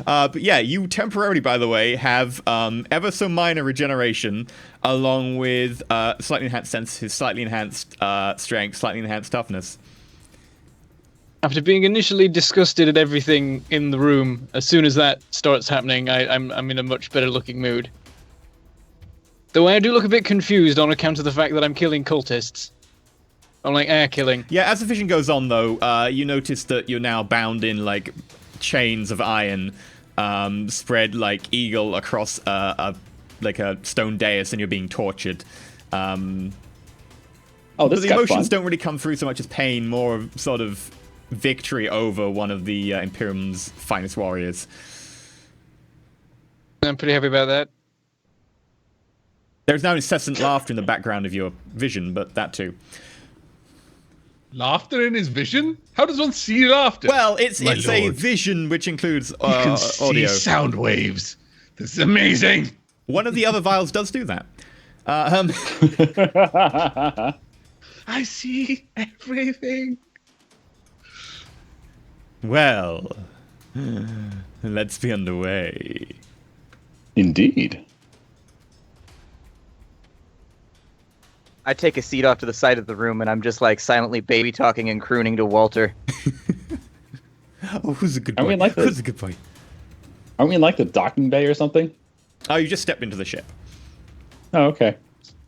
But yeah, you temporarily, by the way, have ever so minor regeneration, along with slightly enhanced senses, slightly enhanced strength, slightly enhanced toughness. After being initially disgusted at everything in the room, as soon as that starts happening, I'm in a much better looking mood. Though I do look a bit confused on account of the fact that I'm killing cultists. I'm like air killing. Yeah, as the vision goes on, though, you notice that you're now bound in like chains of iron, spread like eagle across a stone dais, and you're being tortured. But the emotions don't really come through so much as pain, more of sort of victory over one of the Imperium's finest warriors. I'm pretty happy about that. There's now incessant laughter in the background of your vision, but that too. Laughter in his vision? How does one see laughter? Well, it's My a lord. vision which includes You can see audio. sound waves. This is amazing. One of the other vials does do that. I see everything. Well, let's be underway. Indeed. I take a seat off to the side of the room, and I'm just like silently baby talking and crooning to Walter. Oh, who's a good boy? I mean, like who's a good boy? Aren't we in like the docking bay or something? Oh, you just stepped into the ship. Oh, okay.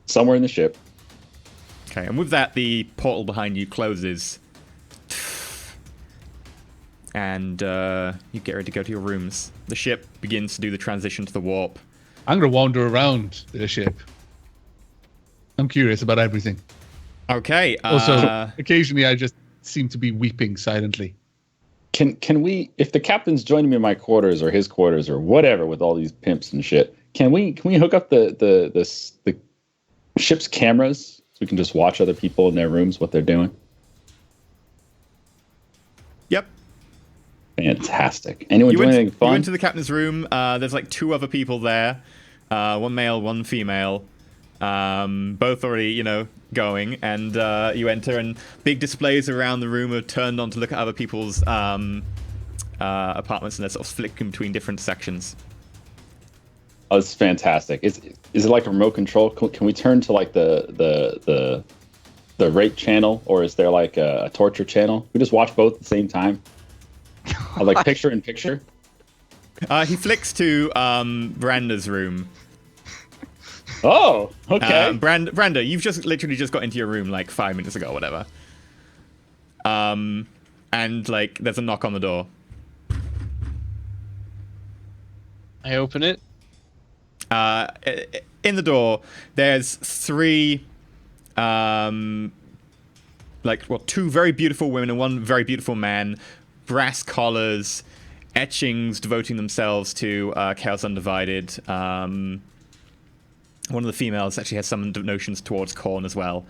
Somewhere in the ship. Okay, and with that, the portal behind you closes. And you get ready to go to your rooms. The ship begins to do the transition to the warp. I'm going to wander around the ship. I'm curious about everything. Okay. Also, occasionally I just seem to be weeping silently. Can we, if the captain's joining me in my quarters or his quarters or whatever with all these pimps and shit, can we hook up the ship's cameras so we can just watch other people in their rooms, what they're doing? Yep. Fantastic. Anyone doing anything fun? You went to the captain's room. There's like 2 other people there. One male, one female. Both already, going. And you enter, and big displays around the room are turned on to look at other people's apartments, and they're sort of flicking between different sections. Oh, it's fantastic. Is it like a remote control? Can we turn to like the rape channel, or is there like a torture channel? We just watch both at the same time. Like picture in picture. He flicks to Branda's room. Oh, okay. Branda, you've literally just got into your room like 5 minutes ago or whatever. And like there's a knock on the door. I open it. In the door, there's 3 2 very beautiful women and 1 very beautiful man, brass collars, etchings devoting themselves to Chaos Undivided. One of the females actually has some notions towards Khorne as well.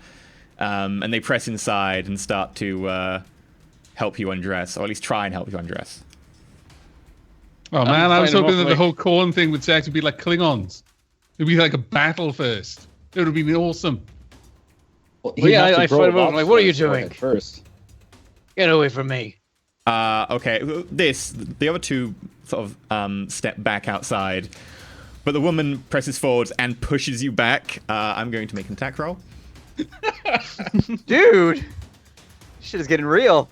And they press inside and start to help you undress, or at least try and help you undress. Oh man, I was fighting hoping off that the whole Khorne thing would actually be like Klingons. It'd be like a battle first. It would have been awesome. Well, yeah, I fight him up. Like, what are you doing? First. Get away from me. Okay, the other 2 sort of step back outside, but the woman presses forwards and pushes you back. I'm going to make an attack roll. Dude! Shit is getting real.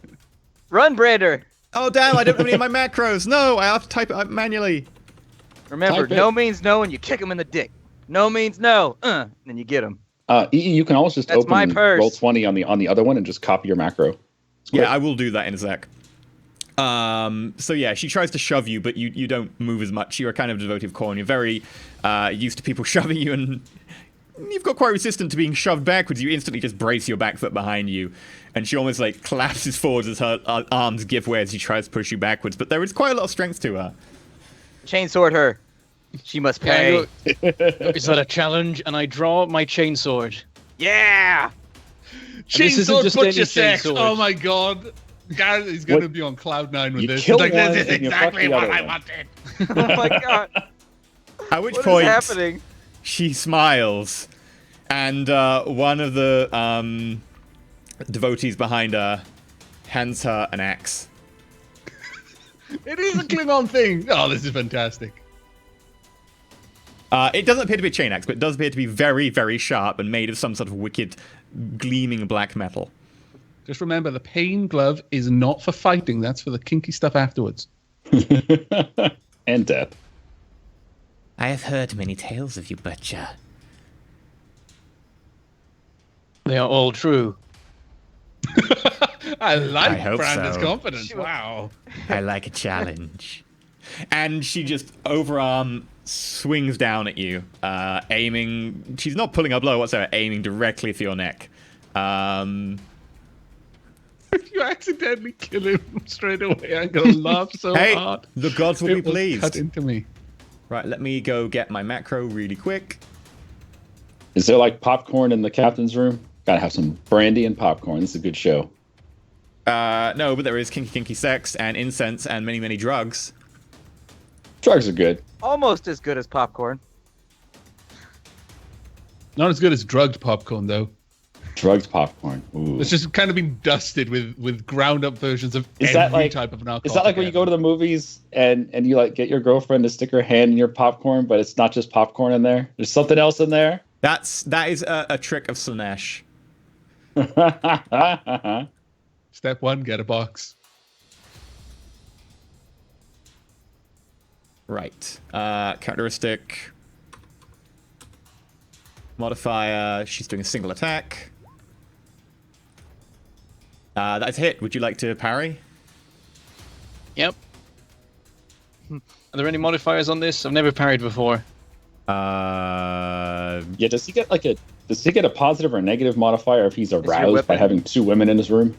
Run, Brander! Oh, damn, I don't have any of my macros. No, I have to type it out manually. Remember, Type it. no means no, and you kick him in the dick. No means no, and then you get him. You can always just That's my open purse. Roll20 on the other one and just copy your macro. Yeah, I will do that in a sec. So yeah, she tries to shove you, but you don't move as much. You're kind of devoted Khorne. You're very used to people shoving you and you've got quite resistant to being shoved backwards. You instantly just brace your back foot behind you, and she almost like collapses forwards as her arms give way as she tries to push you backwards. But there is quite a lot of strength to her. Chainsword her. She must pay. Is that a challenge? And I draw my chainsword. Yeah! Chainsaw butcher sex! chainsword. Oh my god. Gareth is going to be on cloud 9 with You this. kill He's like, one this is and you fuck exactly the what other I one. wanted. Oh my god. At which What point is happening? she smiles, and one of the devotees behind her hands her an axe. It is a Klingon thing. Oh, this is fantastic. It doesn't appear to be a chain axe, but it does appear to be very, very sharp and made of some sort of wicked, gleaming black metal. Just remember, the pain glove is not for fighting. That's for the kinky stuff afterwards. And death. I have heard many tales of you, Butcher. They are all true. I like I hope Brandon's so. confidence. Wow. I like a challenge. And she just overarm swings down at you, aiming. She's not pulling a blow whatsoever, aiming directly for your neck. If you accidentally kill him straight away, I'm going to laugh so Hey, hard. the gods will It be will pleased. cut into me. Right, let me go get my macro really quick. Is there like popcorn in the captain's room? Gotta have some brandy and popcorn. This is a good show. No, but there is kinky sex and incense and many, many drugs. Drugs are good. Almost as good as popcorn. Not as good as drugged popcorn, though. Drugged popcorn. Ooh. It's just kind of been dusted with ground up versions of Is every that like type of an alcohol. Is that like when you go to the movies and you like get your girlfriend to stick her hand in your popcorn, but it's not just popcorn in there? There's something else in there. That is a trick of Slanesh. Step 1, get a box. Right. Characteristic. Modifier. She's doing a single attack. That's a hit. Would you like to parry? Yep. Are there any modifiers on this? I've never parried before. Uh, Yeah, does he get a positive or negative modifier if he's your aroused by weapon- having two women in his room?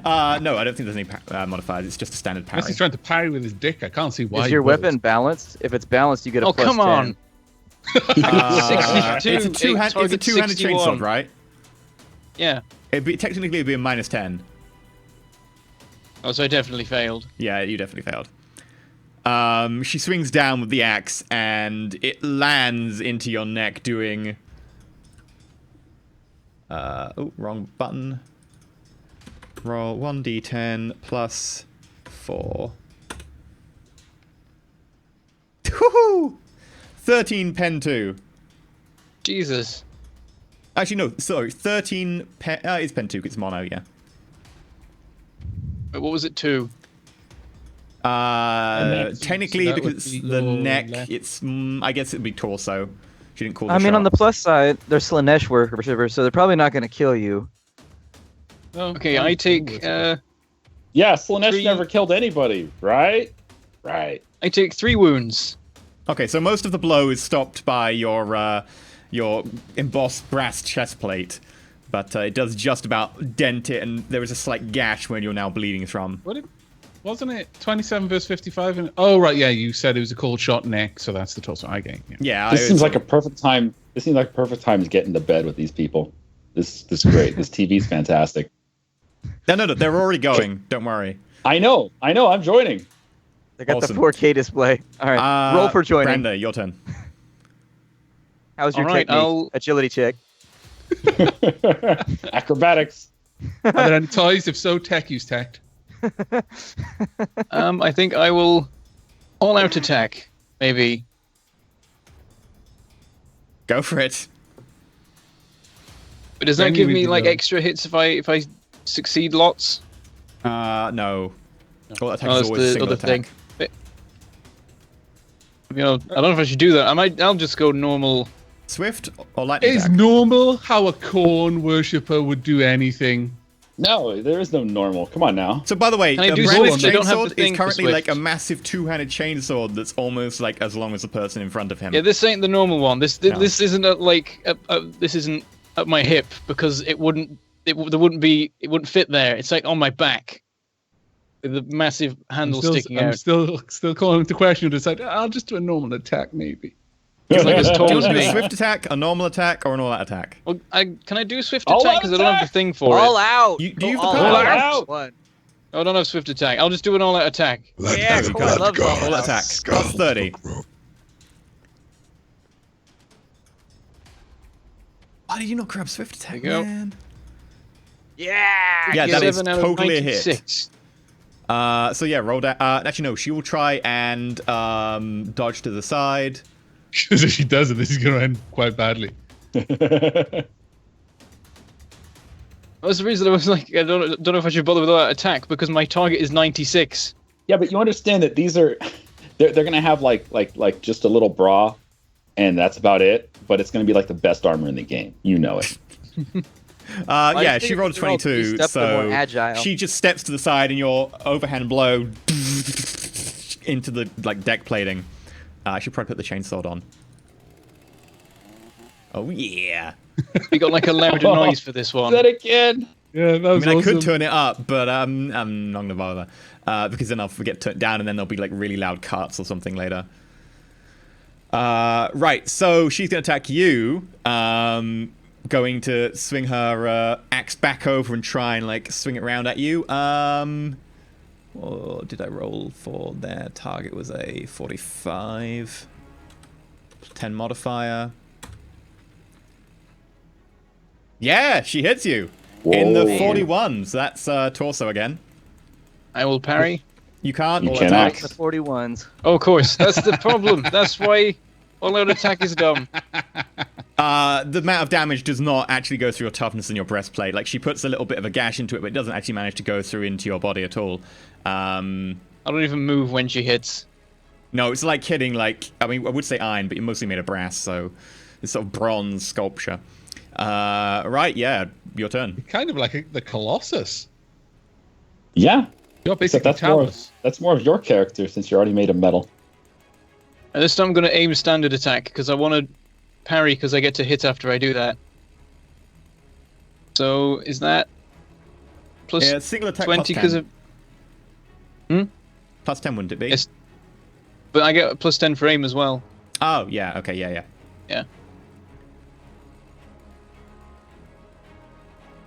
no, I don't think there's any modifiers. It's just a standard Unless parry. he's trying to parry with his dick, I can't see why. Is he your would. weapon balanced? If it's balanced, you get a Oh, plus come 10. on. 62, it's a two-handed target 61. chainsword, right? Yeah. Technically, it'd be a minus 10. Oh, so I definitely failed. Yeah, you definitely failed. She swings down with the axe, and it lands into your neck, doing... oh, wrong button. Roll 1d10 plus 4. Woohoo! 13 pen 2. Jesus. Actually, no, sorry, 13 pen... it's pen 2, it's mono, yeah. Wait, what was it, 2? Technically, so that would because be the your neck, left. it's... I guess it'd be torso. She didn't call the I mean, on the shot. plus side, they're Slanesh worshippers, so they're probably not going to kill you. Oh, Okay, I'm I cool take with it. Yeah, Slanesh 3. never killed anybody, right? Right. I take 3 wounds. Okay, so most of the blow is stopped by your embossed brass chest plate, but it does just about dent it, and there is a slight gash where you're now bleeding from. Wasn't it 27 versus 55? Oh, right, yeah, you said it was a cold shot neck, so that's the torso I gained. Yeah. Yeah, This seems like a perfect time. This seems like a perfect time to get into bed with these people. This is great. This TV's fantastic. No, they're already going. Don't worry. I know. I'm joining. They got Awesome. the 4K display. All right, roll for joining. Brenda, your turn. How's your All right, technique? Agility check. Acrobatics. Are there any toys? If so, tech use tact. I think I will all-out attack, maybe. Go for it. But does that Then you give would me be like low. extra hits if I succeed lots? No. Well, attack Oh, is that's always a the single other attack. thing. You know, I don't know if I should do that. I'll just go normal. Swift or lightning Is attack? normal how a corn worshipper would do anything? No, there is no normal. Come on now. So, by the way, Can I do Brandon's Swift? I don't have the chainsword thing is for currently like a Swift. massive two-handed chainsword that's almost like as long as the person in front of him. Yeah, this ain't the normal one. This isn't this isn't at my hip because it wouldn't fit there. It's like on my back, with the massive handle sticking I'm out. still calling into question. Decide I'll just do a normal attack maybe. It's like as Do tall you as want to do a me. swift attack, a normal attack, or an all-out attack? Well, can I do swift All attack out because I don't have the attack! thing for All it? out. Do you Go have the all power? out. One. Oh, I don't have swift attack. I'll just do an all-out attack. Let Yeah, the cool, I love gods all attack. scowl Plus 30. the group. Why did you not grab swift attack, There you go. man? Yeah. Yeah, that is 7 out of totally a hit. 96. So yeah, roll that. Actually, no, she will try and dodge to the side. Because if she doesn't, this is going to end quite badly. That's the reason I was like, I don't know if I should bother with all that attack because my target is 96. Yeah, but you understand that these are they're gonna have like just a little bra, and that's about it. But it's gonna be like the best armor in the game. You know it. Yeah, think she rolled a they're all 22, beefed up, they're more so agile. she just steps to the side, and your overhand blow into the deck plating. I should probably put the chainsaw on. Oh yeah. We got like a louder noise for this one. That again. Yeah, that I was mean, I awesome. could turn it up, but I'm not gonna bother because then I'll forget to turn it down, and then there'll be like really loud cuts or something later. Right, so she's gonna attack you. Going to swing her axe back over and try and like swing it around at you. What did I roll for? Their target was a 45. 10 modifier. Yeah, she hits you. In the Whoa. 41s. That's torso again. I will parry. You can't You all cannot. attack. The 41s. Oh, of course. That's the problem. That's why all-out attack is dumb. The amount of damage does not actually go through your toughness and your breastplate. Like, she puts a little bit of a gash into it, but it doesn't actually manage to go through into your body at all. I don't even move when she hits. No, it's like hitting, like, I mean, I would say iron, but you're mostly made of brass, so it's sort of bronze sculpture. Right, yeah, your turn. Kind of like the Colossus. Yeah. You're Except basically that's more of your character since you already made a medal. And this time I'm going to aim standard attack because I want to parry because I get to hit after I do that. So is that plus Yeah, single attack 20 plus 10. because of... Plus 10, wouldn't it be? Yes. But I get a plus 10 for aim as well. Oh, yeah, okay, yeah. Yeah.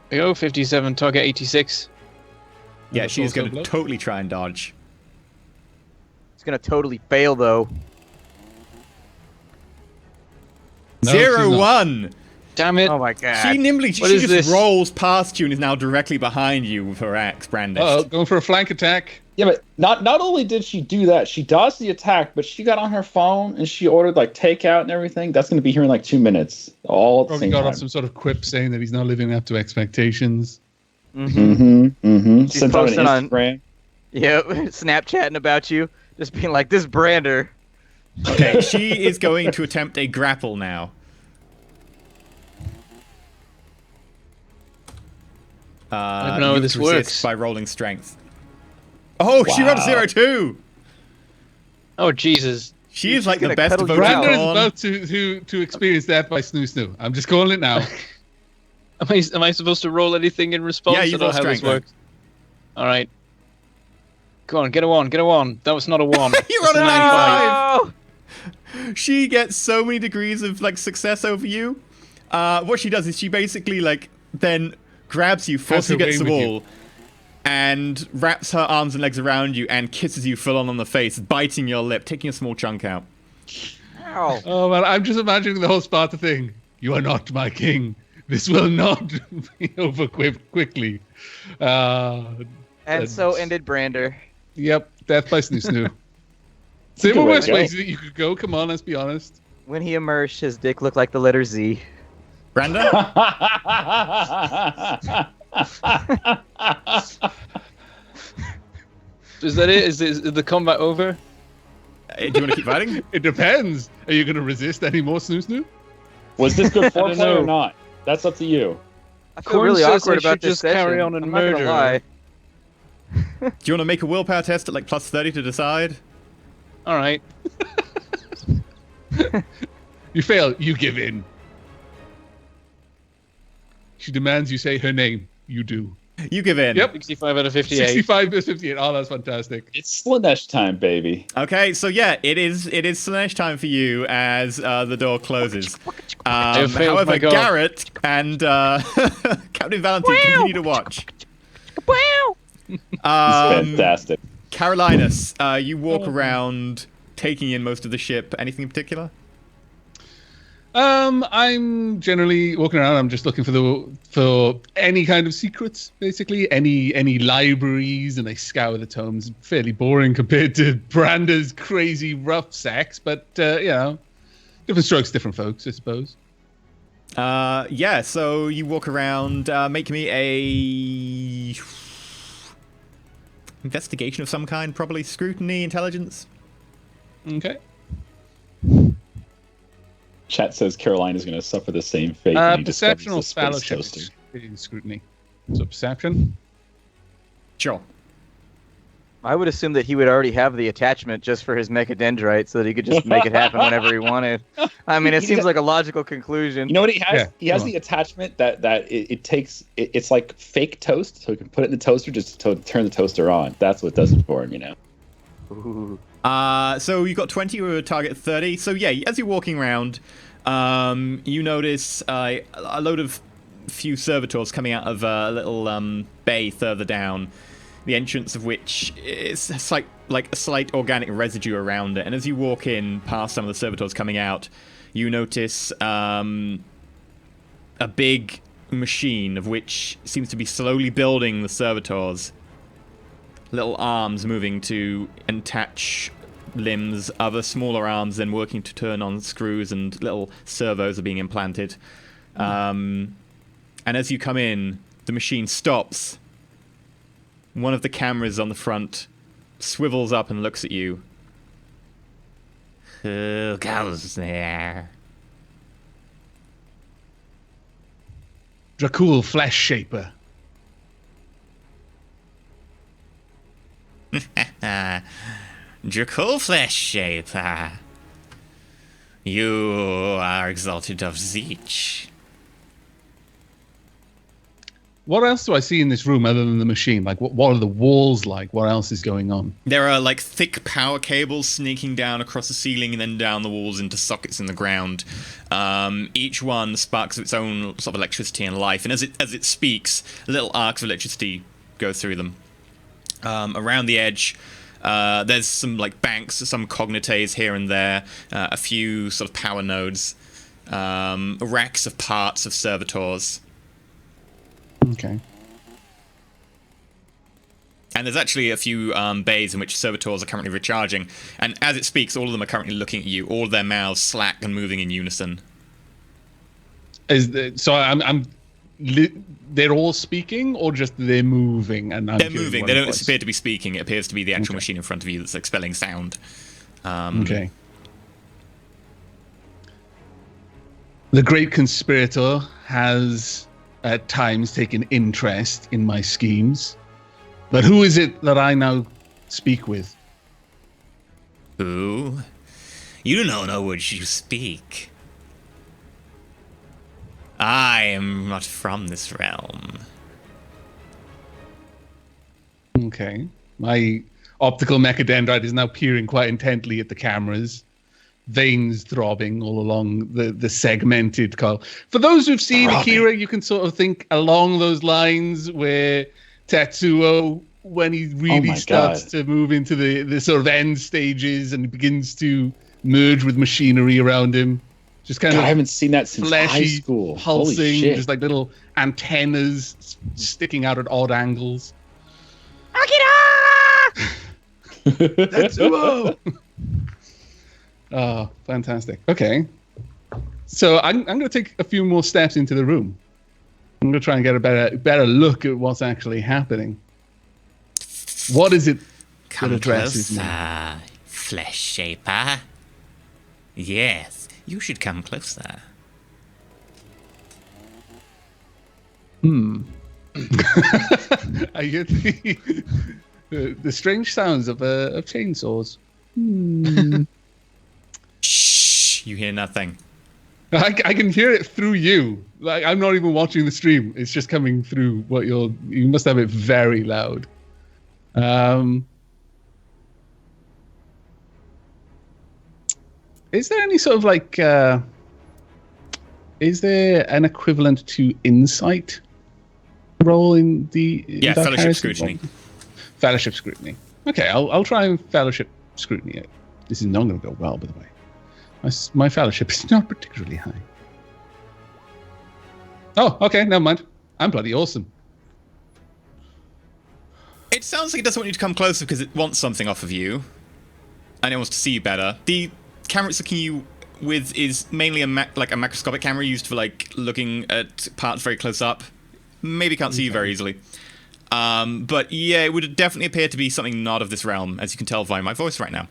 There you go, 57, target 86. Yeah, That's she's also going a blow. to totally try and dodge. It's gonna totally fail though. No, she's 0-1! Damn it. Oh my god. She nimbly, What she is just this? rolls past you and is now directly behind you with her axe brandished. Oh, going for a flank attack. Yeah, but not only did she do that, she dodged the attack, but she got on her phone and she ordered like takeout and everything. That's going to be here in like 2 minutes, all at the Probably same got time. off some sort of quip saying that he's not living up to expectations. Mm-hmm. She's Sent out posting on- an Instagram. Yep. Snapchatting about you, just being like, this Brander. Okay, she is going to attempt a grapple now. I don't know how you this resist works. by rolling strength. Oh, she rolled Wow. 0-2! Oh, Jesus. She is like the gonna best cuddle of you voting out. Brander is Dawn. about to experience that by Snoo Snoo. I'm just calling it now. Am I supposed to roll anything in response? Yeah, you I don't roll know how this strength, works. All right. Go on, get a 1, get a 1. That was not a 1. You That's rolled a 95. Oh! She gets so many degrees of like success over you. What she does is she basically like then grabs you, forces you her against the way with wall, and wraps her arms and legs around you and kisses you full on the face, biting your lip, taking a small chunk out. Ow. Oh man, I'm just imagining the whole Sparta thing. You are not my king. This will not be over quickly. And so ended Brander. Yep, death by Snoo Snoo. a There good were way worse to go. ways that you could go. Come on, let's be honest. When he emerged, his dick looked like the letter Z. Branda? Is that it? Is the combat over? Do you want to keep fighting? It depends. Are you going to resist any more Snoo Snoo? Was this good don't foreplay or know. not? That's up to you. I feel really says I awkward about should this just carry session. on and I'm not gonna murder her. lie. Do you want to make a willpower test at like plus 30 to decide? All right. You fail, you give in. She demands you say her name. You do. You give in. Yep. 65 out of 58. 65 to 58. Oh, that's fantastic. It's Slanesh time, baby. Okay, so yeah, it is Slanesh time for you as the door closes. have failed However, my goal. Garrett and Captain Valentine continue to watch. It's fantastic. Carolinus, you walk around taking in most of the ship. Anything in particular? I'm generally walking around. I'm just looking for any kind of secrets, basically. Any libraries, and I scour the tomes. Fairly boring compared to Branda's crazy rough sex, but you know, different strokes, different folks, I suppose. Yeah. So you walk around. Make me a investigation of some kind, probably scrutiny, intelligence. Okay. Chat says Carolina's going to suffer the same fate. when he discovers Perception or the space fellowship toaster. in scrutiny. So perception. Sure. I would assume that he would already have the attachment just for his mechadendrite so that he could just make it happen whenever he wanted. I mean, it seems like a logical conclusion. You know what he has? Yeah, he has come the attachment that it takes. It's like fake toast, so he can put it in the toaster just to turn the toaster on. That's what does it for him, you know. Ooh. So you got 20 with a target 30. So yeah, as you're walking around, you notice a load of few servitors coming out of a little bay further down, the entrance of which is like a slight organic residue around it. And as you walk in past some of the servitors coming out, you notice a big machine of which seems to be slowly building the servitors. Little arms moving to attach limbs, other smaller arms then working to turn on screws, and little servos are being implanted. And as you come in, the machine stops. One of the cameras on the front swivels up and looks at you. Who goes there? Dracul Flesh Shaper. Dracul Flesh Shaper. You are exalted of Zeech. What else do I see in this room other than the machine? Like, what are the walls like? What else is going on? There are like thick power cables snaking down across the ceiling and then down the walls into sockets in the ground. Each one sparks its own sort of electricity and life, and as it speaks, little arcs of electricity go through them. Around the edge, there's some like banks, some cognites here and there, a few sort of power nodes, racks of parts of servitors. Okay. And there's actually a few bays in which servitors are currently recharging. And as it speaks, all of them are currently looking at you, all of their mouths slack and moving in unison. They're all speaking, or just they're moving? And They're moving. They don't appear to be speaking. It appears to be the actual machine in front of you that's expelling sound. Okay. The great conspirator has at times taken interest in my schemes. But who is it that I now speak with? Who? You don't know what you speak. I am not from this realm. Okay. My optical mechadendrite is now peering quite intently at the cameras, veins throbbing all along the segmented column. For those who've seen Akira, you can sort of think along those lines where Tetsuo, when he really starts to move into the sort of end stages and begins to merge with machinery around him. Just kind of I haven't seen that since high fleshy, school. Holy pulsing, shit. just like little antennas sticking out at odd angles. Tetsuo! Oh, fantastic. Okay. So I'm going to take a few more steps into the room. I'm going to try and get a better look at what's actually happening. What is it Come that addresses me? closer, Flesh Shaper. Yes, you should come closer. I hear the strange sounds of chainsaws. Shh, you hear nothing. I can hear it through you. Like, I'm not even watching the stream. It's just coming through what you must have it very loud. Is there any sort of like is there an equivalent to insight roll in the Fellowship Heresy? scrutiny. Fellowship scrutiny. Okay, I'll try and fellowship scrutiny it. This is not going to go well, by the way. My fellowship is not particularly high. Oh, okay, never mind. I'm bloody awesome. It sounds like it doesn't want you to come closer because it wants something off of you, and it wants to see you better. The camera it's looking you with is mainly a macroscopic camera used for like looking at parts very close up. Maybe can't see you very easily. But yeah, it would definitely appear to be something not of this realm, as you can tell via my voice right now.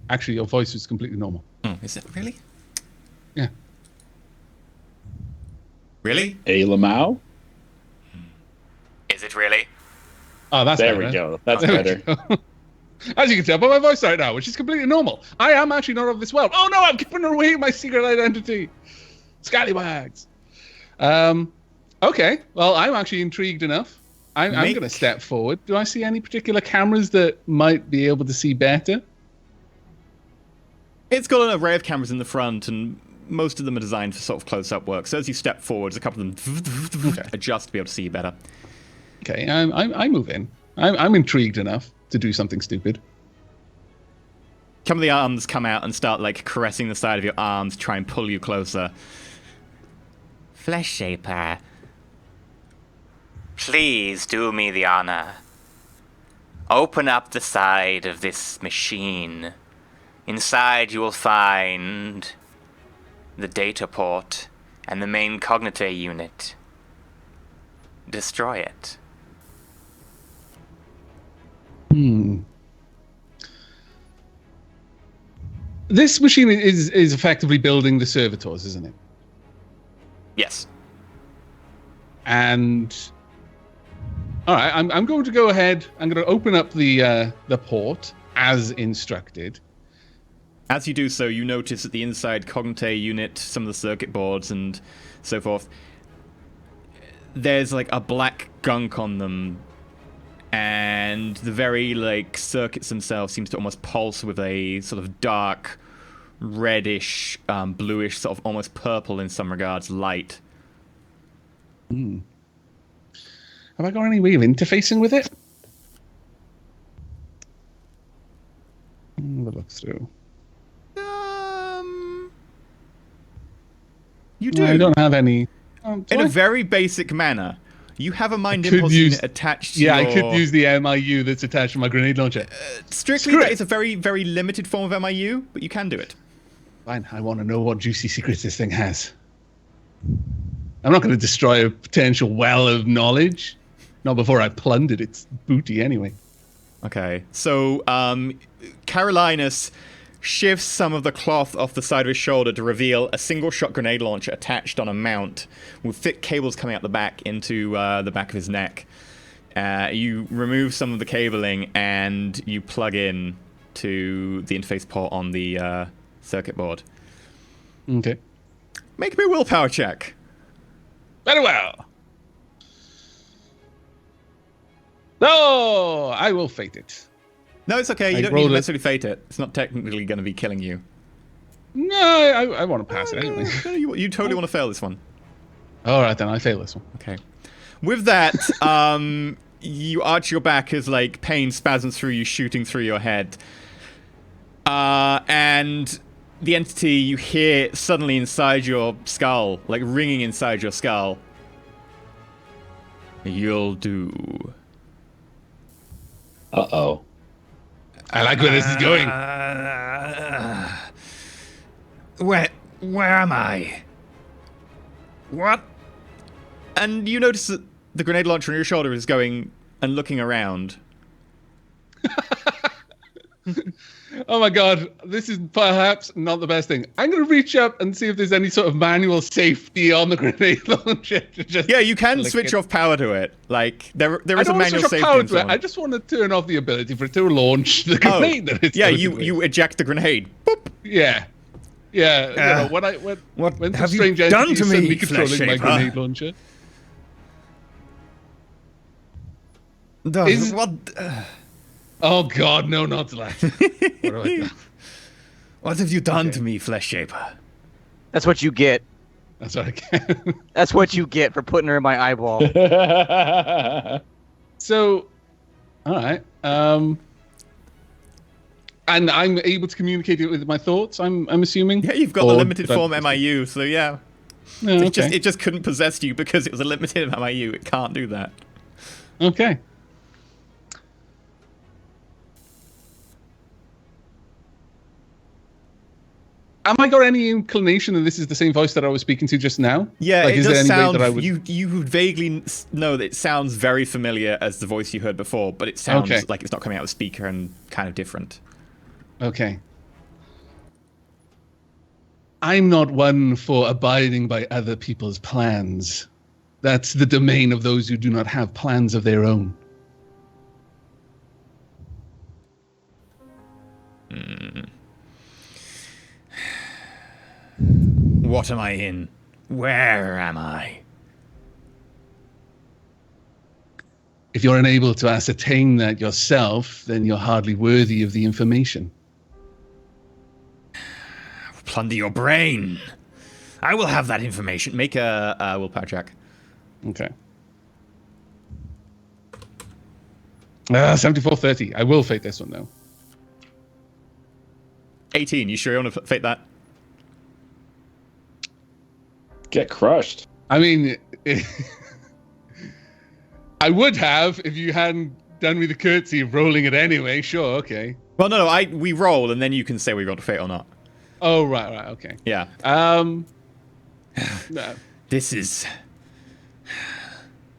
Actually, your voice is completely normal. Oh, is it really? Yeah. Really? A Lamau? Is it really? Oh, that's There better. we go. That's There we better. go. As you can tell by my voice right now, which is completely normal. I am actually not of this world. Oh no, I'm giving away my secret identity. Scallywags. Okay, well, I'm actually intrigued enough. I'm going to step forward. Do I see any particular cameras that might be able to see better? It's got an array of cameras in the front, and most of them are designed for sort of close-up work. So as you step forwards, a couple of them adjust to be able to see you better. Okay, I move in. I'm intrigued enough to do something stupid. Some of the arms come out and start like caressing the side of your arms, try and pull you closer. Flesh Shaper, please do me the honor. Open up the side of this machine. Inside you will find the data port and the main cognite unit. Destroy it. This machine is effectively building the servitors, isn't it? Yes. And all right, I'm going to go ahead. I'm going to open up the port as instructed. As you do so, you notice that the inside cognite unit, some of the circuit boards and so forth, there's like a black gunk on them, and the very like circuits themselves seems to almost pulse with a sort of dark, reddish, bluish, sort of almost purple in some regards, light. Have I got any way of interfacing with it? Have a look through. You do. I don't have any. In a very basic manner, you have a mind could impulse use- unit attached to Yeah, your... I could use the MIU that's attached to my grenade launcher. Strictly, Screw that it. is a very, very limited form of MIU, but you can do it. Fine, I want to know what juicy secrets this thing has. I'm not going to destroy a potential well of knowledge. Not before I plundered its booty, anyway. Okay, so Carolinus shifts some of the cloth off the side of his shoulder to reveal a single-shot grenade launcher attached on a mount with thick cables coming out the back into the back of his neck. You remove some of the cabling and you plug in to the interface port on the circuit board. Okay. Make me a willpower check. Very well. No, I will fate it. No, it's okay. You I don't need to rolled it. necessarily fate it. It's not technically going to be killing you. No, I want to pass it anyway. No, you totally want to fail this one. All right, then I fail this one. Okay. With that, you arch your back as like pain spasms through you, shooting through your head. And the entity you hear suddenly inside your skull, like ringing inside your skull. You'll do. Uh-oh. I like where this is going. Where am I? What? And you notice that the grenade launcher on your shoulder is going and looking around. Oh my god, this is perhaps not the best thing. I'm going to reach up and see if there's any sort of manual safety on the grenade launcher. Yeah, you can switch off power to it. Like there is a manual safety. I just want to turn off the ability for it to launch the grenade. That it's you eject the grenade. Boop. Yeah. Yeah. When have strange you done entities to send me, controlling Flesh my Shaper? grenade launcher. Oh god, no, not that. What have I done? What have you done to me, Flesh Shaper? That's what you get. That's what I can. That's what you get for putting her in my eyeball. So, all right. And I'm able to communicate it with my thoughts. I'm assuming. Yeah, you've got the limited form MIU, so yeah. No, okay. It just couldn't possess you because it was a limited MIU. It can't do that. Okay. Am I got any inclination that this is the same voice that I was speaking to just now? Yeah, like, it does sound. That I would... You would vaguely know that it sounds very familiar as the voice you heard before, but it sounds like it's not coming out of the speaker and kind of different. Okay. I'm not one for abiding by other people's plans. That's the domain of those who do not have plans of their own. What am I in? Where am I? If you're unable to ascertain that yourself, then you're hardly worthy of the information. Plunder your brain. I will have that information. Make a willpower check. Okay. 74-30. I will fate this one, though. 18. You sure you want to fate that? Get crushed. I mean, I would have if you hadn't done me the courtesy of rolling it anyway. Sure, okay. Well, no. We roll, and then you can say we rolled a fate or not. Oh, right, okay. Yeah. No. This is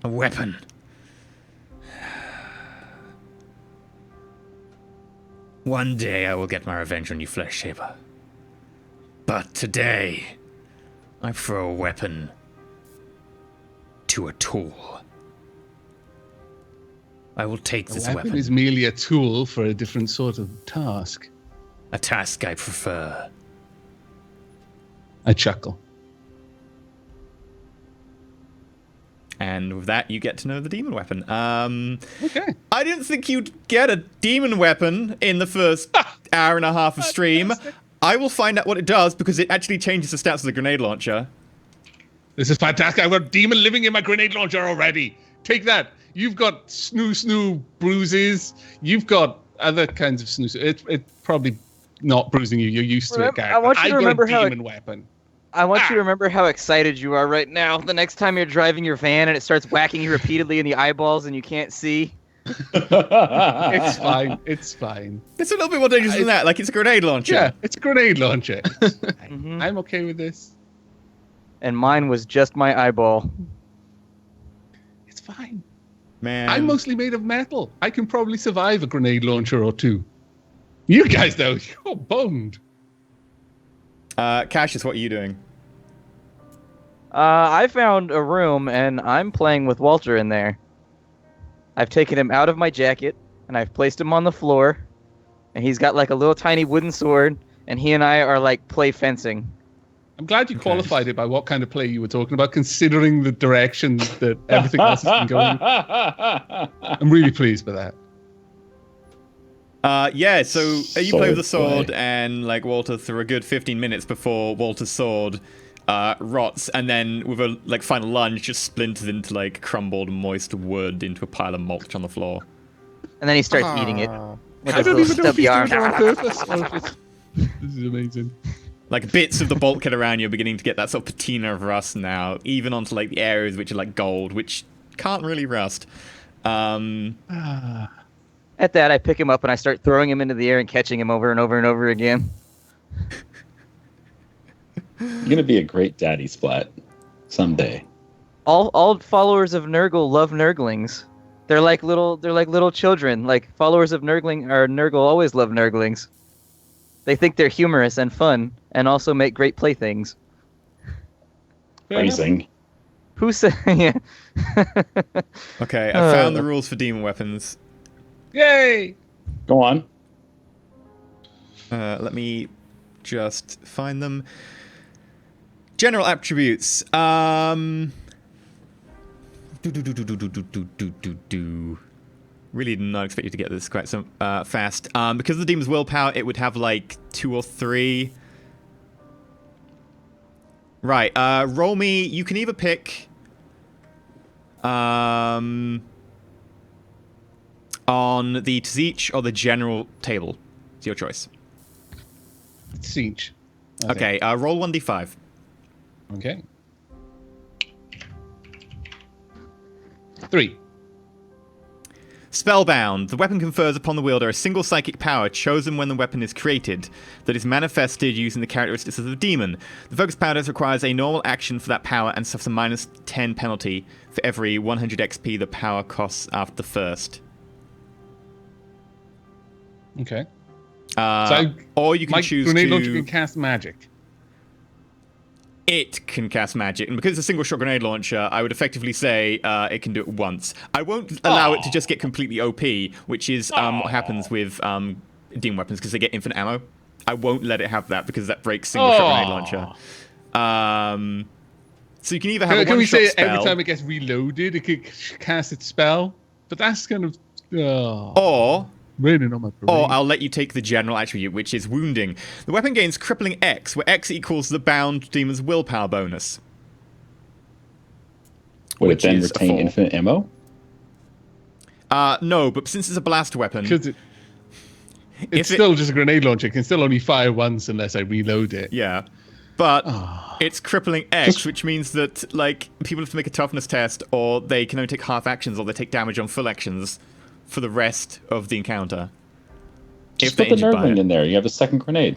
a weapon. One day I will get my revenge on you, Flesh Shaper. But today, I prefer a weapon to a tool. I will take this weapon. weapon. Is merely a tool for a different sort of task. A task I prefer. I chuckle. And with that, you get to know the demon weapon. Okay. I didn't think you'd get a demon weapon in the first hour and a half of stream. I will find out what it does because it actually changes the stats of the grenade launcher. This is fantastic. I've got a demon living in my grenade launcher already. Take that. You've got snoo bruises. You've got other kinds of snoo. It's probably not bruising you. You're used to it, guy. I want you to remember how demon weapon. I want you to remember how excited you are right now. The next time you're driving your van and it starts whacking you repeatedly in the eyeballs and you can't see. It's fine. It's fine. It's a little bit more dangerous than that. Like, it's a grenade launcher. Yeah, it's a grenade launcher. I'm okay with this. And mine was just my eyeball. It's fine. Man. I'm mostly made of metal. I can probably survive a grenade launcher or two. You guys, though, you're boned. Cassius, what are you doing? I found a room and I'm playing with Walter in there. I've taken him out of my jacket and I've placed him on the floor. And he's got like a little tiny wooden sword. And he and I are like play fencing. I'm glad you qualified it by what kind of play you were talking about, considering the direction that everything else has been going. I'm really pleased with that. Yeah, so you play with the Sword sword, play. and like Walter through a good 15 minutes before Walter's sword rots, and then with a like final lunge, just splinters into like crumbled, moist wood into a pile of mulch on the floor. And then he starts eating it. With I his don't little even know if he's stubby doing arm. it on purpose. Or if it's... This is amazing. Like bits of the bulkhead around you are beginning to get that sort of patina of rust now, even onto like the areas which are like gold, which can't really rust. At that, I pick him up and I start throwing him into the air and catching him over and over and over again. You're gonna be a great daddy splat someday. All followers of Nurgle love Nurglings. They're like little children. Like followers of Nurgle always love Nurglings. They think they're humorous and fun, and also make great playthings. Phrasing. Who said? Yeah. Okay, I found the rules for demon weapons. Yay! Go on. Let me just find them. General attributes. Really did not expect you to get this quite so fast. Because of the demon's willpower, it would have like 2 or 3. Right. Roll me. You can either pick on the Tzich or the general table. It's your choice. Siege. Okay. Roll 1d5. Okay. 3. Spellbound. The weapon confers upon the wielder a single psychic power chosen when the weapon is created that is manifested using the characteristics of the demon. The focus power requires a normal action for that power and suffers a -10 penalty for every 100 XP the power costs after the first. Okay. Or you can my choose grenade to... launcher can cast magic. It can cast magic, and because it's a single-shot grenade launcher, I would effectively say it can do it once. I won't allow it to just get completely OP, which is what happens with demon weapons, because they get infinite ammo. I won't let it have that, because that breaks single-shot grenade launcher. So you can either have a Can we one-shot say spell... every time it gets reloaded, it can cast its spell? But that's kind of... Or raining on my parade. Or I'll let you take the general attribute, which is wounding. The weapon gains crippling X, where X equals the bound demon's willpower bonus. Would it which then is a retain 4. infinite ammo? No, but since it's a blast weapon... Because it's still just a grenade launcher. It can still only fire once unless I reload it. Yeah. But it's crippling X, which means that like people have to make a toughness test, or they can only take half actions, or they take damage on full actions for the rest of the encounter. Just put the nerdling in there. You have a second grenade.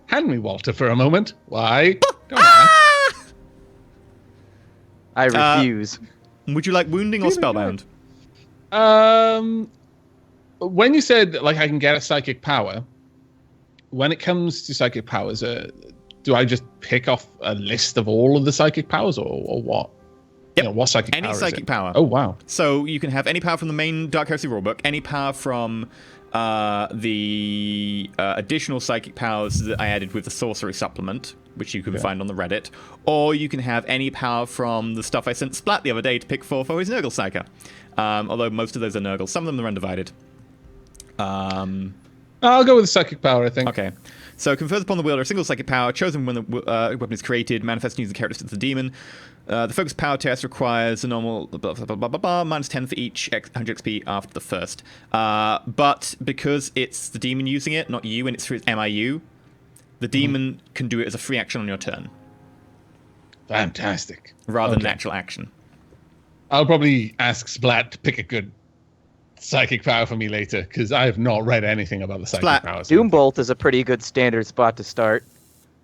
Hand me Walter for a moment. Why? Don't ask. I refuse. Would you like wounding or spellbound? When you said like I can get a psychic power, when it comes to psychic powers, do I just pick off a list of all of the psychic powers, or what? Yep. You know, what psychic power? Any psychic power. Oh wow! So you can have any power from the main Dark Heresy rulebook, any power from the additional psychic powers that I added with the sorcery supplement, which you can find on the Reddit, or you can have any power from the stuff I sent Splat the other day to pick for his Nurgle Psyker. Although most of those are Nurgle, some of them are undivided. I'll go with psychic power, I think. Okay. So, confers upon the wielder a single psychic power, chosen when the weapon is created, manifesting using the characteristics of the demon. The focus power test requires a normal -10 for each 100 XP after the first. But because it's the demon using it, not you, and it's for its MIU, the demon can do it as a free action on your turn. Fantastic. Rather than natural action. I'll probably ask Splat to pick a good psychic power for me later, because I have not read anything about the psychic powers. Doombolt is a pretty good standard spot to start.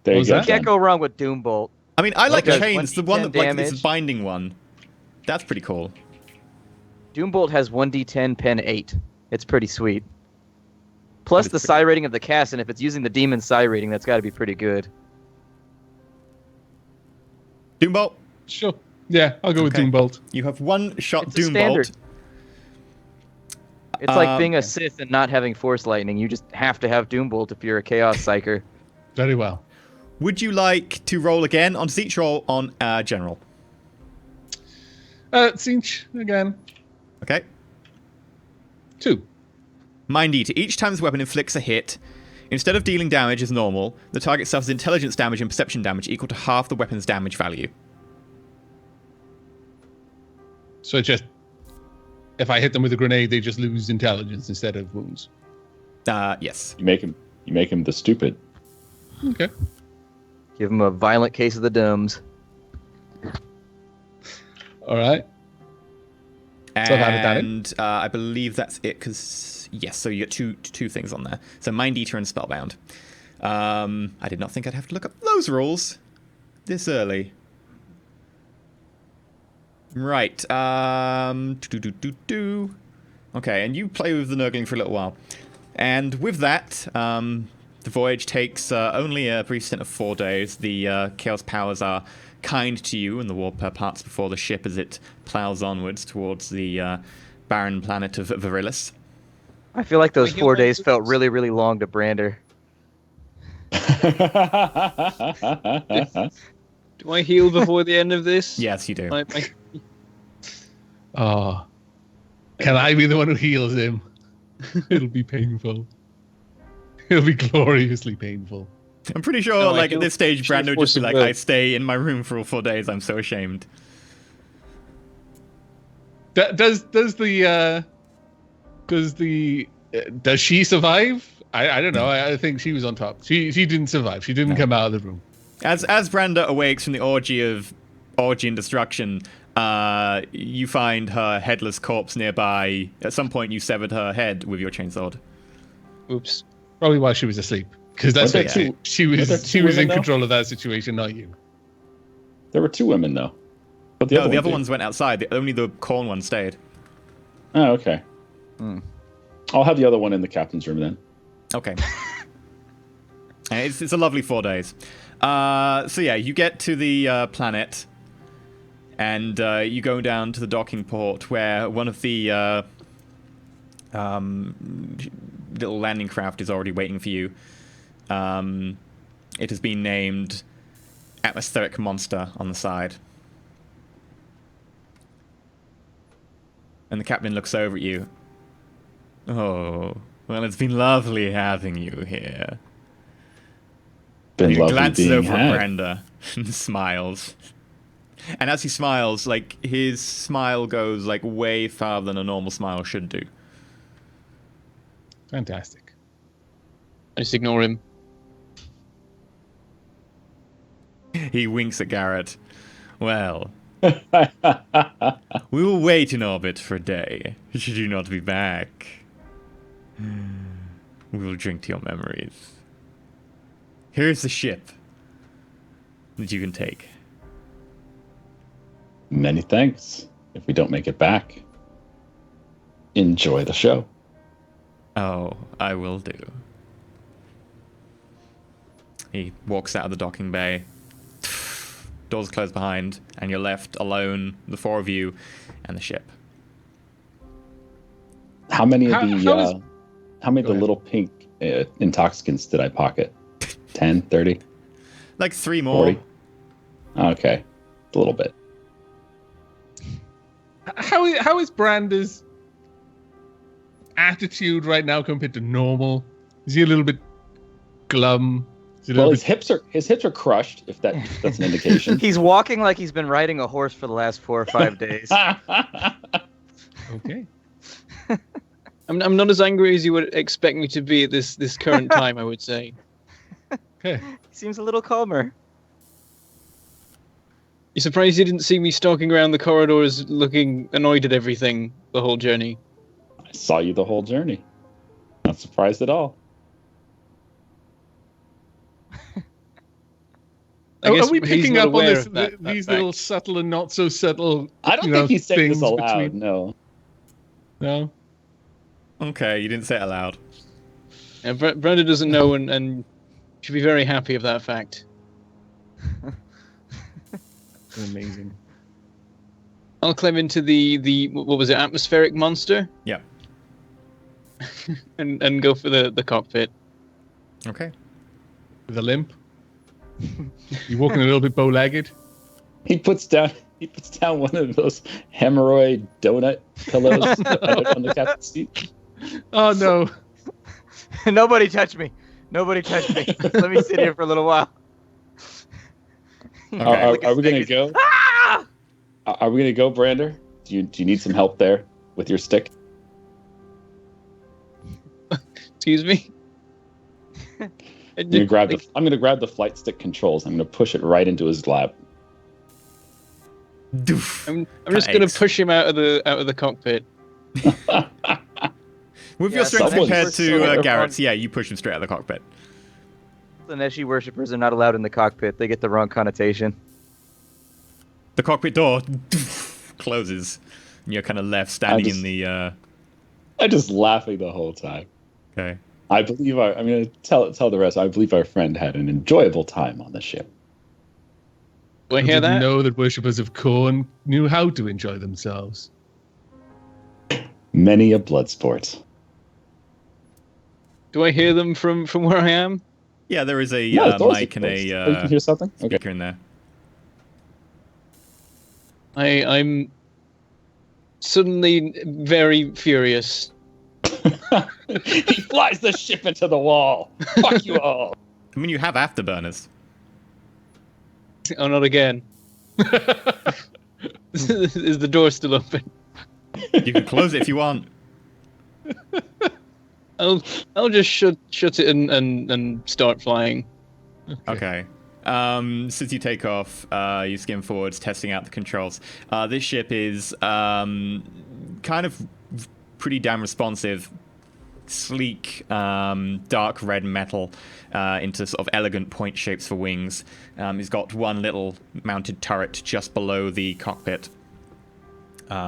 There you go. You can't go wrong with Doombolt. I mean, I like Does Chains, the one that like damage. this binding one. That's pretty cool. Doombolt has 1d10 pen 8. It's pretty sweet. Plus the psi rating of the cast, and if it's using the demon psi rating, that's got to be pretty good. Doombolt? Sure. Yeah, I'll go with Okay. Doombolt. You have one shot It's a Doombolt. standard. It's like being a Sith and not having Force Lightning. You just have to have Doombolt if you're a Chaos Psyker. Very well. Would you like to roll again on Siege or on General? Cinch again. Okay. 2. Mind Eater. Each time this weapon inflicts a hit, instead of dealing damage as normal, the target suffers intelligence damage and perception damage equal to half the weapon's damage value. So just if I hit them with a grenade, they just lose intelligence instead of wounds. Yes. You make him the stupid. Okay. Give him a violent case of the dumbs. All right. So I've added that in. And I believe that's it, because, yes, so you get two things on there. So Mind Eater and Spellbound. I did not think I'd have to look up those rules this early. Right. Okay, and you play with the Nurgling for a little while. And with that, the voyage takes only a brief stint of 4 days. The Chaos Powers are kind to you, and the warp parts before the ship as it plows onwards towards the barren planet of Virilis. I feel like those Wait, 4 heal days my felt wounds. really, really long to Brander. Do I heal before the end of this? Yes, you do. Oh. Can I be the one who heals him? It'll be painful. It'll be gloriously painful. I'm pretty sure, No, I like, at heal- this stage, usually Brando would force just be of like, will. I stay in my room for all 4 days. I'm so ashamed. Does she survive? I don't know. I think she was on top. She didn't survive. She didn't come out of the room. As Branda awakes from the orgy and destruction, you find her headless corpse nearby. At some point, you severed her head with your chainsword. Oops. Probably while she was asleep, because that's Were what there she were there was. two She was in women, though? control of that situation, not you. There were 2 women though. But No, the other one did. ones went outside. Only the corn one stayed. Oh, okay. Hmm. I'll have the other one in the captain's room then. Okay. It's a lovely 4 days. So yeah, you get to the planet, and you go down to the docking port where one of the little landing craft is already waiting for you. It has been named Atmospheric Monster on the side. And the captain looks over at you. Oh, well, it's been lovely having you here. Been And he lovely glances being over had. at Branda and smiles. And as he smiles, like, his smile goes, like, way farther than a normal smile should do. Fantastic. I just ignore him. He winks at Garrett. Well, we will wait in orbit for a day, should you not be back. We will drink to your memories. Here's the ship that you can take. Many thanks. If we don't make it back, enjoy the show. Oh, I will do. He walks out of the docking bay. Doors close behind, and you're left alone, the 4 of you, and the ship. How many of How the does- how many of Go the ahead. little pink intoxicants did I pocket? 10, 30, Like 3 more. 40? Okay. A little bit. How is Branda's attitude right now compared to normal? Is he a little bit glum? Is he a Well, little his hips are crushed. If that's an indication. He's walking like he's been riding a horse for the last 4 or 5 days. okay? I'm not as angry as you would expect me to be at this current time, I would say. Okay. Seems a little calmer. You're surprised you didn't see me stalking around the corridors looking annoyed at everything the whole journey. I saw you the whole journey. Not surprised at all. I guess Are we he's picking not up on aware this, of that these fact. little subtle and not so subtle? I don't you know, think he's saying this things aloud. between- No. No. Okay, you didn't say it aloud. And Brenda doesn't know and should be very happy of that fact. Amazing. I'll climb into the what was it, atmospheric monster, Yeah. and go for the cockpit. Okay. With a limp. You walking a little bit bow-legged. He puts down one of those hemorrhoid donut pillows on the captain's seat. Oh no. Nobody touch me. Nobody touch me. Let me sit here for a little while. Okay. Are Look at we gonna Snickers. go? Ah! Are we gonna go, Brander? Do you need some help there with your stick? Excuse me. I'm gonna grab the flight stick controls. I'm gonna push it right into his lab. Doof. I'm just gonna Aches. push him out of the cockpit. With Yeah, your strength someone's compared so to fun. Garrett's, yeah, you push him straight out of the cockpit. The Neshi worshippers are not allowed in the cockpit. They get the wrong connotation. The cockpit door doof, closes, and you're kind of left standing in the. I'm just laughing the whole time. Okay. I believe I'm going to tell the rest. I believe our friend had an enjoyable time on the ship. Do I I hear didn't that? know that worshippers of corn knew how to enjoy themselves. Many a blood sport. Do I hear them from where I am? Yeah, there is a No, the doors are mic and closed. a Oh, you can hear something? Okay. speaker in there. I'm suddenly very furious. He flies the ship into the wall. Fuck you all. I mean, you have afterburners. Oh, not again. Is the door still open? You can close it if you want. I'll just shut it and start flying. Okay. Since you take off, you skim forwards, testing out the controls. This ship is kind of pretty damn responsive. Sleek, dark red metal into sort of elegant point shapes for wings. It's got one little mounted turret just below the cockpit,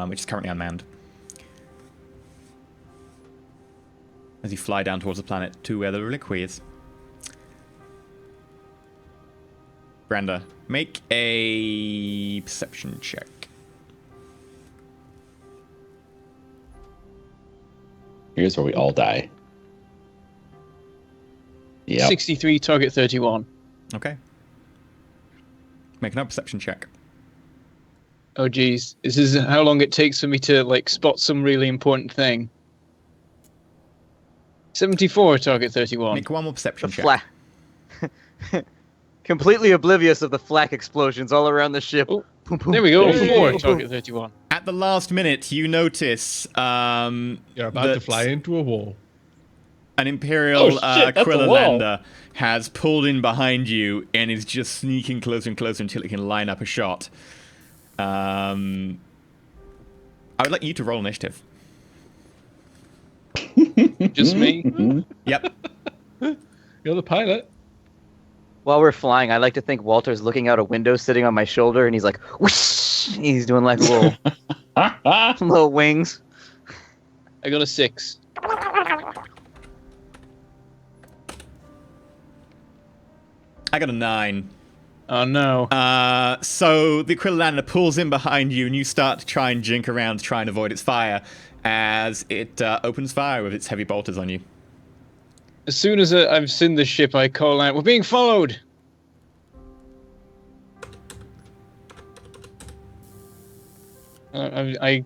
which is currently unmanned. As you fly down towards the planet to where the reliquary is. Brenda, make a perception check. Here's where we all die. Yeah. 63, target 31. Okay. Make another perception check. Oh, geez. This is how long it takes for me to, like, spot some really important thing. 74, target 31. Make one more perception The check. flak. Completely oblivious of the flak explosions all around the ship. Oh, Boom, boom. There we go, Hey. 4, target 31. At the last minute, you notice You're about to that fly into a wall. an Imperial Oh, shit, that's a wall. Quillalander has pulled in behind you and is just sneaking closer and closer until it can line up a shot. I would like you to roll initiative. Just me? Yep. You're the pilot. While we're flying, I like to think Walter's looking out a window, sitting on my shoulder, and he's like, whoosh! He's doing like little wings. I got a 6. I got a 9. Oh, no. So the Quillalander pulls in behind you and you start to try and jink around to try and avoid its fire as it opens fire with its heavy bolters on you. As soon as I've seen the ship, I call out, "We're being followed!" I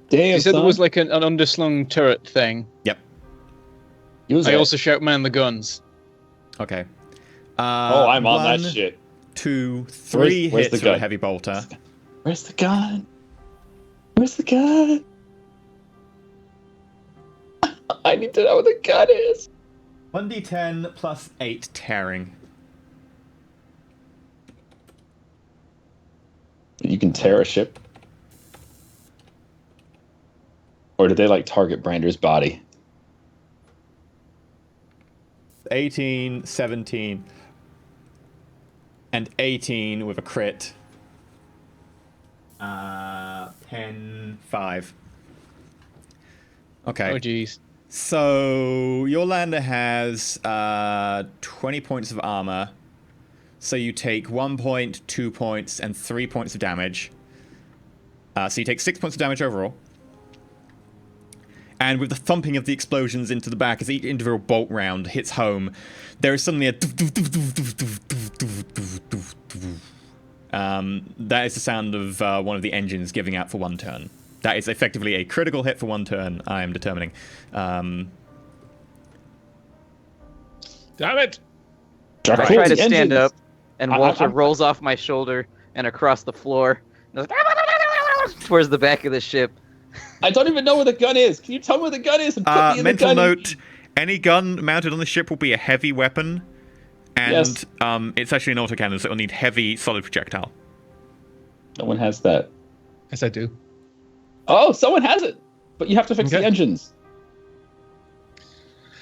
Damn, you said son. there was like an underslung turret thing. Yep. Use I it. also shout, "Man the guns!" Okay. Oh, I'm on that 1, shit. 2, 3 Where's hits the with a gun? heavy bolter. Where's the gun? Where's the gun? I need to know where the gun is. 1d10 plus 8 tearing. You can tear a ship. Or did they like target Brander's body? 18, 17, and 18 with a crit. 10, 5. Okay. Oh, jeez. So your lander has 20 points of armor. So you take 1 point, 2 points, and 3 points of damage. So you take 6 points of damage overall. And with the thumping of the explosions into the back as each individual bolt round hits home, there is suddenly a that is the sound of one of the engines giving out for 1 turn. That is effectively a critical hit for 1 turn, I am determining. Damn it! I Right. try to The stand engines. up, and Walter I'm- rolls off my shoulder and across the floor, and towards the back of the ship. I don't even know where the gun is. Can you tell me where the gun is and put me in the Mental gun? note, any gun mounted on the ship will be a heavy weapon. And Yes. it's actually an autocannon, so it will need heavy, solid projectile. No one has that. Yes, I do. Oh, someone has it. But you have to fix the Okay. engines.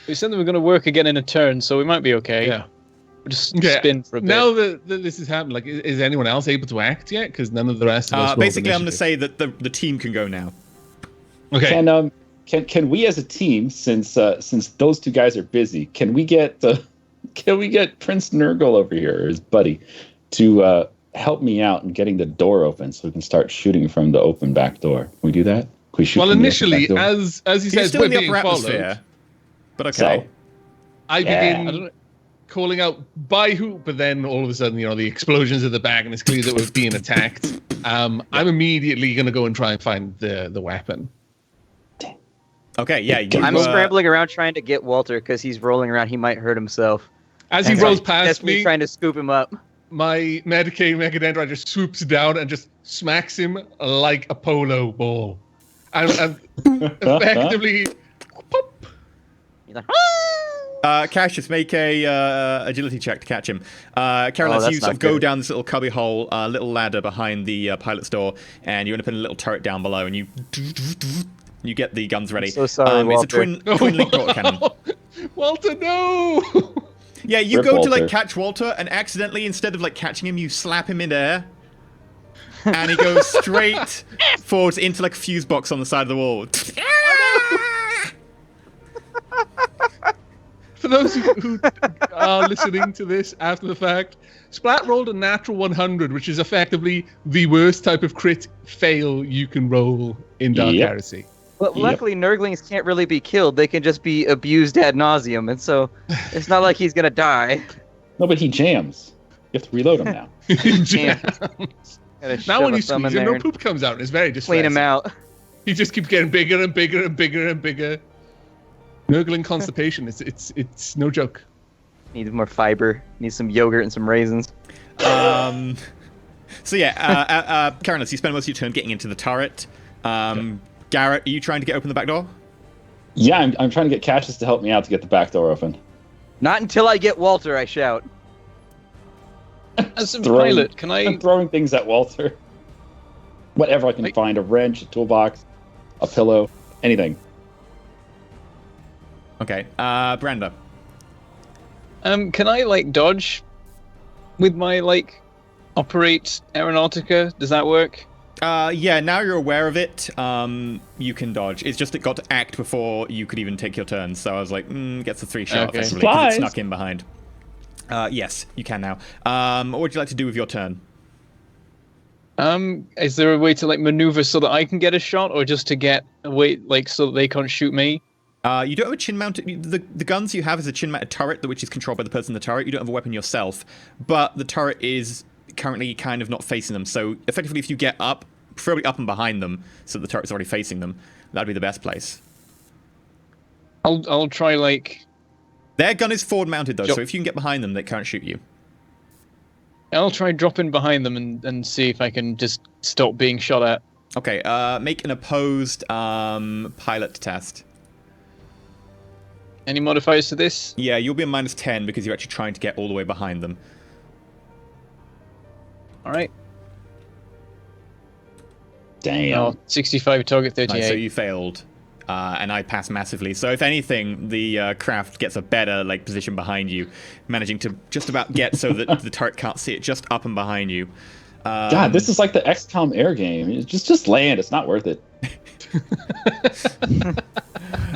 We said that we're going to work again in a turn, so we might be okay. Yeah. We'll just Okay. spin for a bit. Now that this has happened, like, is anyone else able to act yet? Because none of the rest of us. rolled Basically, I'm going to initiative. say that the team can go now. Okay. Can Can we as a team, since those two guys are busy, can we get Prince Nurgle over here, or his buddy, to help me out in getting the door open so we can start shooting from the open back door? Can we do that? Can we shoot Well, from the open initially, back door? as he You're says, still we're in the being upper followed. atmosphere. But okay. So, I Yeah. begin calling out by who, but then all of a sudden, the explosions at the back, and it's clear that we're being attacked. I'm immediately going to go and try and find the weapon. Okay, yeah. I'm scrambling around trying to get Walter because he's rolling around. He might hurt himself. As he And rolls I'm past desperately me, trying to scoop him up. my Medicaid Megadendrite just swoops down and just smacks him like a polo ball. And effectively, pop. He's like, Cassius, make a agility check to catch him. Karen, that's you sort not of go good. down this little cubby hole, little ladder behind the pilot's door, and you end up in a little turret down below, and you get the guns ready. so sorry, It's a Walter. twin link cannon. Walter, no! Yeah, you Rip go to Walter. like catch Walter, and accidentally, instead of like catching him, you slap him in air, and he goes straight forwards into like a fuse box on the side of the wall. For those who are listening to this after the fact, Splat rolled a natural 100, which is effectively the worst type of crit fail you can roll in Dark Yep. Heresy. But Yep. luckily, Nurglings can't really be killed. They can just be abused ad nauseum, and so it's not like he's gonna die. no, but he jams. You have to reload him now. Gotta Now shove when a you thumb squeeze in him, there no and poop comes out, and it's very clean distressing. him out. He just keeps getting bigger and bigger and bigger and bigger. Nurgling constipation, it's no joke. Needs more fiber. Needs some yogurt and some raisins. So yeah, Karen, you spend most of your turn getting into the turret. Garrett, are you trying to get open the back door? Yeah, I'm trying to get Cassius to help me out to get the back door open. Not until I get Walter, I shout. As a Throwing- pilot, can I? I'm throwing things at Walter. Whatever I can Like- find, a wrench, a toolbox, a pillow, anything. Okay, Brenda. Can I like dodge with my like operate aeronautica? Does that work? Yeah, now you're aware of it, you can dodge. It's just it got to act before you could even take your turn, so I was like, gets a 3 shot Okay. effectively, 'cause Supplies. it snuck in behind. Yes, you can now. What would you like to do with your turn? Is there a way to like maneuver so that I can get a shot, or just to get away like so that they can't shoot me? You don't have a chin-mounted... The guns you have is a chin-mounted turret, which is controlled by the person in the turret. You don't have a weapon yourself, but the turret is currently kind of not facing them, so effectively if you get up, preferably up and behind them, so the turret's already facing them, that'd be the best place. I'll try like Their gun is forward-mounted, though, Jump. so if you can get behind them, they can't shoot you. I'll try dropping behind them and see if I can just stop being shot at. Okay, make an opposed pilot test. Any modifiers to this? Yeah, you'll be a -10 because you're actually trying to get all the way behind them. All right. Damn. Oh, 65 target 38. Right, so you failed, and I passed massively. So if anything, the craft gets a better position behind you, managing to just about get so that the turret can't see it, just up and behind you. God, this is like the XCOM air game. Just land. It's not worth it.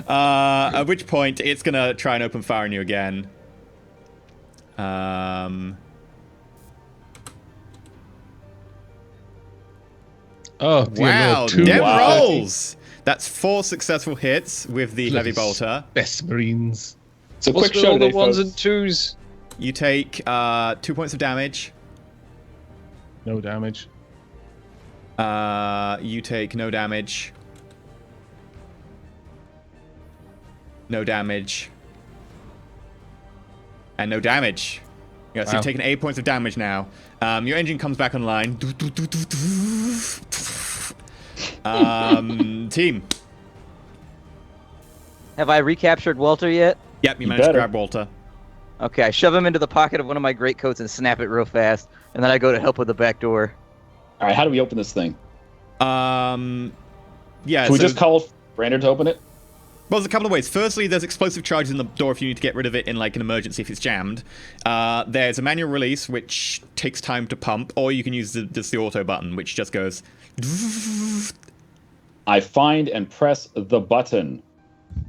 At which point it's gonna try and open fire on you again. Oh, dear Wow, Lord, 2 dem Wow. rolls. That's 4 successful hits with the heavy bolter. Best Marines. So What's quick with show all the today, ones folks. and twos? You take 2 points of damage. No damage. You take no damage. No damage. And no damage. Yeah, so Wow. you've taken 8 points of damage now. Your engine comes back online. Team. Have I recaptured Walter yet? Yep, you You managed to better. grab Walter. Okay, I shove him into the pocket of one of my greatcoats and snap it real fast, and then I go to help with the back door. All right, how do we open this thing? Yeah, Can we so- just call Brandon to open it? Well, there's a couple of ways. Firstly, there's explosive charges in the door if you need to get rid of it in an emergency if it's jammed. There's a manual release, which takes time to pump, or you can use the auto button, which just goes... I find and press the button.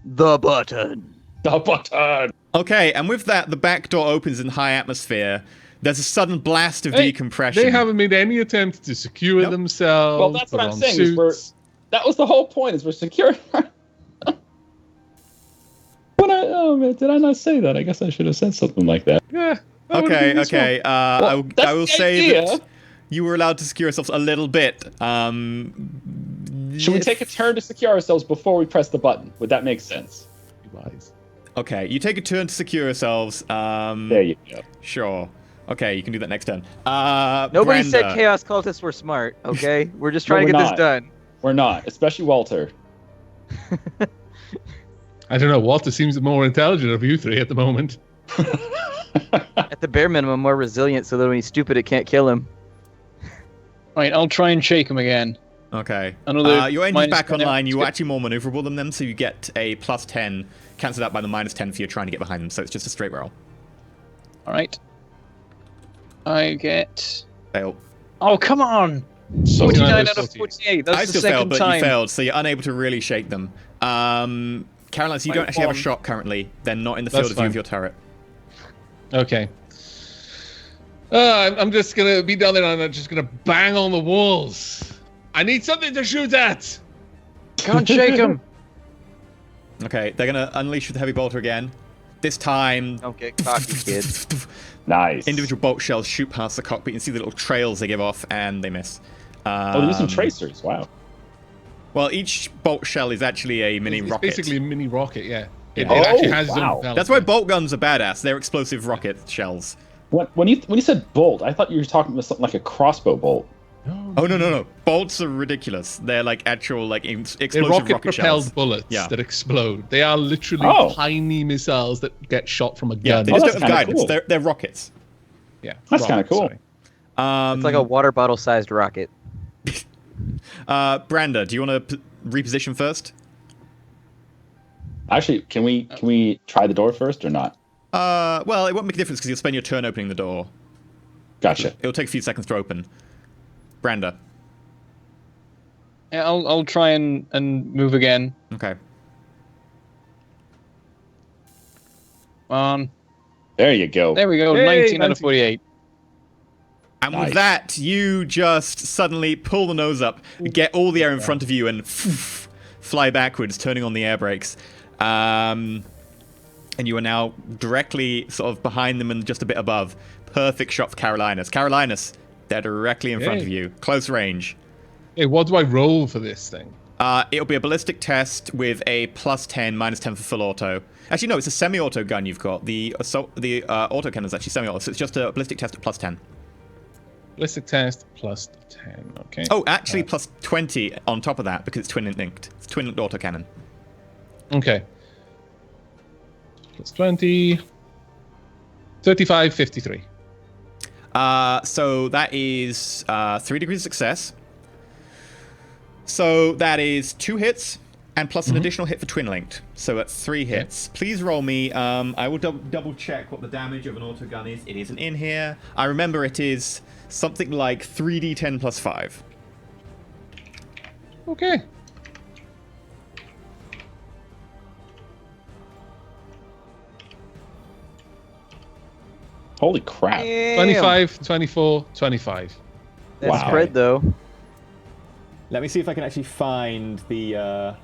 The button. The button. Okay, and with that, the back door opens in high atmosphere. There's a sudden blast of decompression. They haven't made any attempt to secure themselves. Well, that's what put I'm on saying. Is that was the whole point. Is we're securing. Did I not say that? I guess I should have said something like that. Yeah. Okay. I will say idea. that you were allowed to secure yourselves a little bit. Should we take a turn to secure ourselves before we press the button? Would that make sense? Okay, you take a turn to secure yourselves. There you go. Sure. Okay, you can do that next turn. Nobody Brenda. said Chaos Cultists were smart, okay? We're just trying to get this done. We're not, especially Walter. I don't know. Walter seems more intelligent of you three at the moment. At the bare minimum, more resilient so that when he's stupid, it can't kill him. Right, I'll try and shake him again. Okay. Another Your engine's back 10 online. You're actually more maneuverable than them, so you get a +10, cancelled out by the -10 for you trying to get behind them, so it's just a straight roll. Alright. I get... Fail. Oh, come on! So 49 I out of 48. That's I the still failed, second but time. you failed, so you're unable to really shake them. Caroline, so you don't actually have a shot currently. They're not in the field That's of view fine. of your turret. Okay. I'm just gonna be down there and I'm just gonna bang on the walls. I need something to shoot at. Can't shake him. Okay, they're gonna unleash with the heavy bolter again. This time, Don't get cocky, kid. Nice. individual bolt shells shoot past the cockpit. You can see the little trails they give off, and they miss. Oh, they're using tracers. Wow. Well, each bolt shell is actually a mini It's rocket. basically a mini rocket, yeah. It Oh, actually has its own wow. propellant. That's why bolt guns are badass. They're explosive rocket shells. When you said bolt, I thought you were talking about something like a crossbow bolt. Oh no! Bolts are ridiculous. They're like actual like They're explosive rocket rocket-propelled shells. bullets Yeah. that explode. They are literally tiny missiles that get shot from a Yeah, gun. they Oh, just that's don't have kinda guidance. cool. They're rockets. Yeah, That's kinda rockets, cool. sorry. It's like a water bottle-sized rocket. Branda, do you want to reposition first? Actually, can we try the door first or not? Well, it won't make a difference because you'll spend your turn opening the door. Gotcha. It'll take a few seconds to open. Branda. Yeah, I'll try and move again. Okay. There you go. There we go. Hey, 19 out of 19. 48. And Nice. with that, you just suddenly pull the nose up, get all the air in front of you, and fly backwards, turning on the air brakes. And you are now directly sort of behind them and just a bit above. Perfect shot for Carolinus. Carolinus, they're directly in front Yay. of you. Close range. Hey, what do I roll for this thing? It'll be a ballistic test with a +10, -10 for full auto. Actually, no, it's a semi-auto gun you've got. The autocannon is actually semi-auto, so it's just a ballistic test at +10. Ballistic test plus 10. Okay. Oh, actually, +20 on top of that because it's twin-linked. It's twin-linked autocannon. Okay. Plus 20. 35, 53. So that is 3 degrees of success. So that is 2 hits and plus an additional hit for twin linked. So that's 3 hits. Please roll me. I will double check what the damage of an auto gun is. It isn't in here. I remember it is something like 3d10 plus 5. Okay. Holy crap. Damn. 25, 24, 25. That Wow. spread, though. Let me see if I can actually find the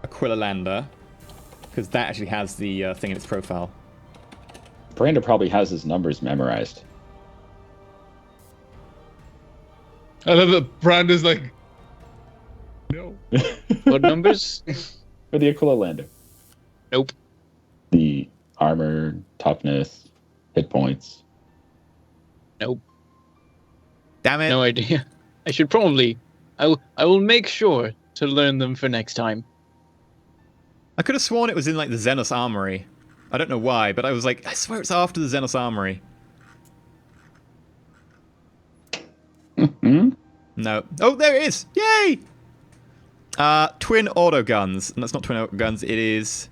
Aquila Lander, because that actually has the thing in its profile. Branda probably has his numbers memorized. I love that Branda's like, no. What numbers? For the Aquila Lander. Nope. The armor, toughness, hit points. Nope. Damn it. No idea. I should probably. I will make sure to learn them for next time. I could have sworn it was in like the Xenos Armory. I don't know why, but I was like, I swear it's after the Xenos Armory. Hmm? No. Oh, there it is! Yay! Twin auto guns. And that's not twin auto guns, it is...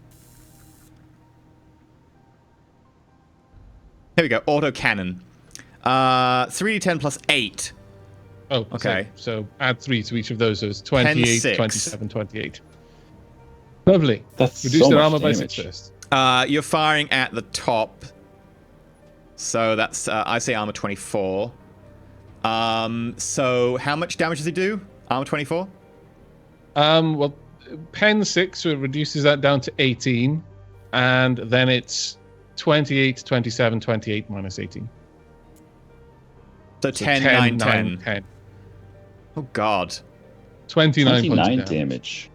Here we go, auto cannon. 3d10 plus 8. Oh, Okay. So add 3 to each of those. So it's 28, 6. 27, 28. Lovely. That's Reduce so their much armor by damage. 6 first. You're firing at the top. So that's, I say armor 24. So how much damage does it do? Armor 24? Well, pen 6, so it reduces that down to 18. And then it's 28, 27, 28 minus 18. So 10, 9, 10. 10. Oh, God. 29 points 29 of damage.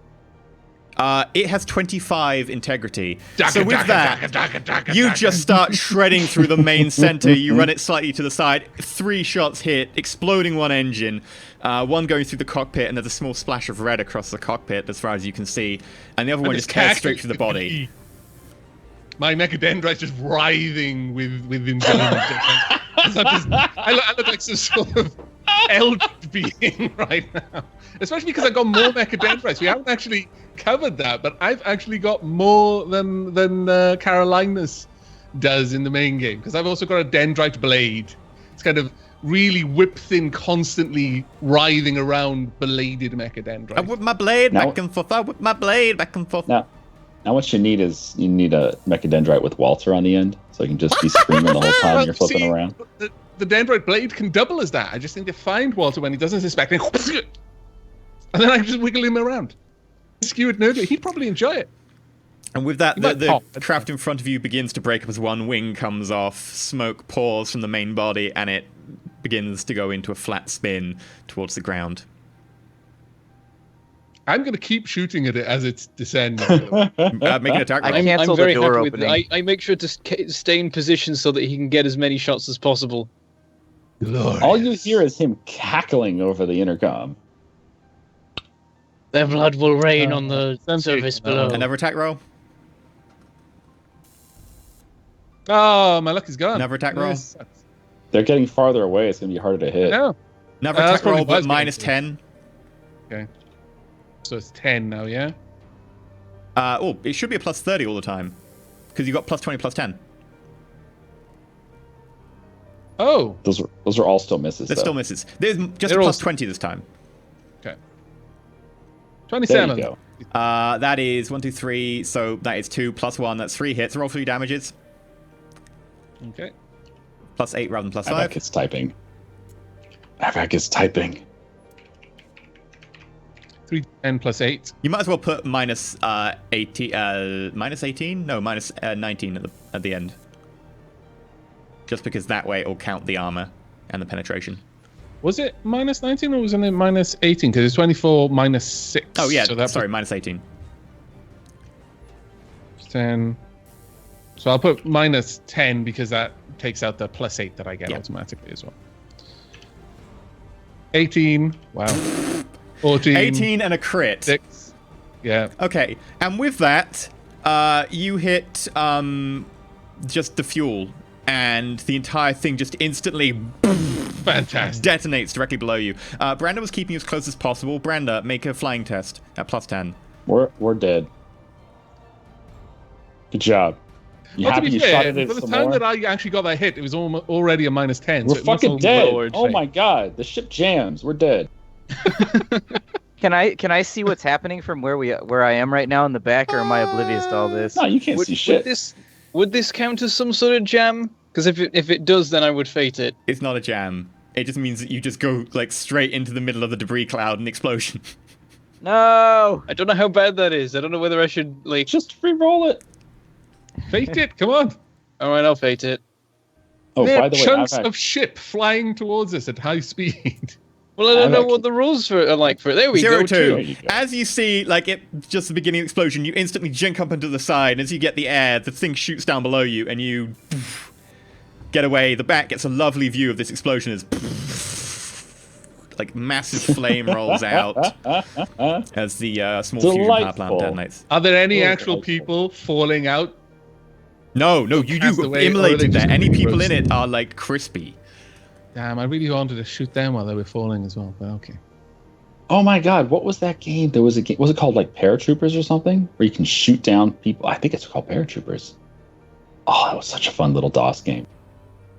It has 25 integrity. Daka, So with daka, that, daka, daka, daka, you daka. just start shredding through the main center. You run it slightly to the side. 3 shots hit, exploding one engine. One going through the cockpit, and there's a small splash of red across the cockpit as far as you can see. And the other one just tears straight through the body. My mechadendrite's just writhing with enjoyment. I look like some sort of eldritch being right now. Especially because I've got more mechadendrites. We haven't actually covered that, but I've actually got more than Carolinus does in the main game. Because I've also got a dendrite blade. It's kind of really whip thin, constantly writhing around bladed mechadendrites. I whip my blade Now- back and forth. I whip my blade back and forth. Now what you need is you need a mechadendrite with Walter on the end, so you can just be screaming the whole time you're flipping See, around. The dendrite blade can double as that. I just need to find Walter when he doesn't suspect, and then I just wiggle him around. Skewered nerdly. He'd probably enjoy it. And with that, You might the pop. craft in front of you begins to break up as one wing comes off. Smoke pours from the main body, and it begins to go into a flat spin towards the ground. I'm going to keep shooting at it as it's descending. Make an attack I roll. cancel I'm the very door happy with opening. I make sure to stay in position so that he can get as many shots as possible. All you hear is him cackling over the intercom. Their blood will rain on the Sounds surface good. below. Another attack roll. Oh, my luck is gone. Another attack roll. Yes. They're getting farther away. It's going to be harder to hit. No. Another That's attack roll, probably what I but was gonna minus do. 10. Okay. So it's 10 now, yeah? It should be a plus 30 all the time. Because you got plus 20, plus 10. Oh. Those are all still misses. That though. still misses. There's just They're a all plus 20 this time. Okay. There 27. you go. That is 1, 2, 3. So that is 2 plus 1. That's 3 hits. Roll 3 damages. Okay. Plus 8 rather than plus Avac 5. is typing. Avac is typing. 3, 10 plus 8. You might as well put minus 80, minus 18? No, minus 19 at the end. Just because that way it'll count the armor and the penetration. Was it minus 19 or was it minus 18? Because it's 24 minus 6. Oh yeah, So that sorry, minus 18. 10. So I'll put minus 10 because that takes out the plus 8 that I get Yeah. automatically as well. 18. Wow. 14. 18 and a crit. 6. Yeah. Okay, and with that, you hit just the fuel, and the entire thing just instantly Fantastic. detonates directly below you. Branda was keeping you as close as possible. Branda, make a flying test at plus 10. We're dead. Good job. You Well, to happy be you fair, shot at it by the some time more? that I actually got that hit, it was already a minus 10. We're so it must fucking have dead. lowered Oh things. my god, the ship jams. We're dead. Can I see what's happening from where I am right now in the back, or am I oblivious to all this? No, you can't see shit. Would this count as some sort of jam? Because if it does, then I would fate it. It's not a jam. It just means that you just go like straight into the middle of the debris cloud and explosion. No. I don't know how bad that is. I don't know whether I should like. Just re-roll it. Fate it, come on. All right, I'll fate it. Oh, There by are the way, chunks Avac, of ship flying towards us at high speed. Well, I don't know Avac- what the rules for are like for it. There we Zero go. two. There you go. As you see, like it just the beginning of the explosion, you instantly jink up into the side, and as you get the air, the thing shoots down below you, and you get away. The back gets a lovely view of this explosion as like massive flame rolls out as the small fusion power plant Delightful. detonates. Are there any Oh, actual delightful. people falling out? No, you Cast away, or are immolated they there. just Any people in roasted? it are like crispy. Damn, I really wanted to shoot them while they were falling as well, but okay. Oh my god, what was that game? There was a game. Was it called like Paratroopers or something? Where you can shoot down people? I think it's called Paratroopers. Oh, that was such a fun little DOS game.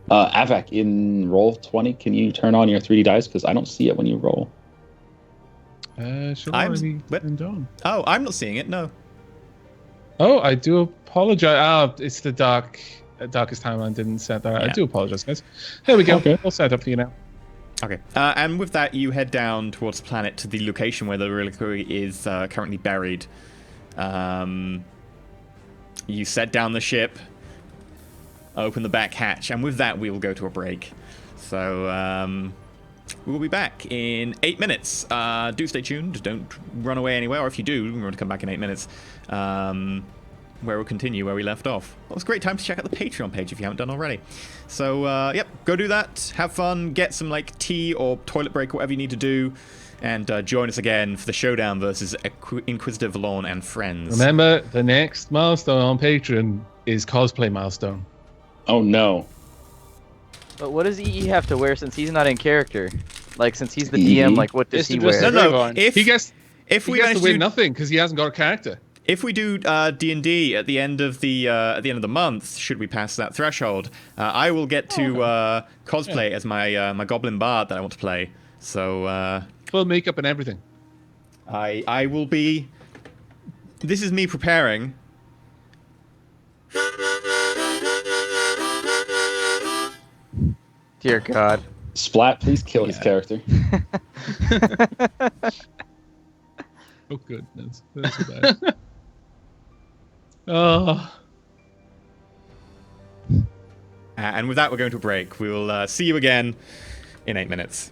Avak, in Roll20, can you turn on your 3D dice? Because I don't see it when you roll. Should I'm- already but- turned on. Oh, I'm not seeing it. No. Oh, I do apologize. It's the darkest timeline didn't set that. I Yeah. do apologize, guys. There we go. Okay. I'll set it up for you now. Okay. And with that, you head down towards the planet to the location where the reliquary is currently buried. You set down the ship, open the back hatch, and with that, we will go to a break. So we will be back in 8 minutes. Do stay tuned. Don't run away anywhere. Or if you do, remember to come back in 8 minutes. Where we'll continue where we left off. Well, it's a great time to check out the Patreon page if you haven't done already. So, yep, go do that. Have fun. Get some, like, tea or toilet break, whatever you need to do. And join us again for the showdown versus Inquisitive Lawn and friends. Remember, the next milestone on Patreon is cosplay milestone. Oh, no. But what does EE have to wear since he's not in character? Like, since he's the EE? DM, like, what does It's he to dress wear? No, no. Everyone. If He gets we to manage win to nothing because he hasn't got a character. If we do D&D at the end of the month, should we pass that threshold, I will get to cosplay as my Goblin Bard that I want to play. So Full makeup and everything. I will be. This is me preparing. Dear God. Splat, please kill his character. Oh goodness, that's so bad. Oh. And with that, we're going to a break. We will see you again in 8 minutes.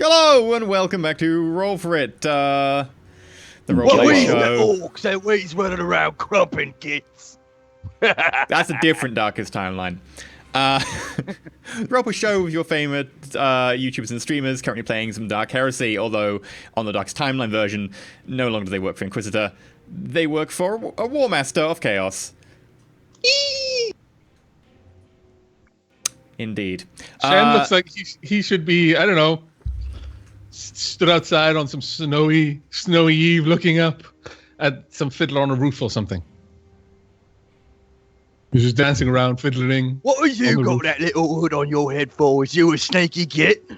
Hello and welcome back to Roll4It, the role What play is show. orcs that he's running around crumping kids. That's a different Darkest timeline. Roll4It show with your favorite YouTubers and streamers currently playing some Dark Heresy, although on the Darkest timeline version, no longer do they work for Inquisitor. They work for a War Master of Chaos. Indeed. Shen looks like he should be, I don't know, stood outside on some snowy eve looking up at some fiddler on a roof or something. He's just dancing around, fiddling. What have you got that little hood on your head for? Is you a sneaky git?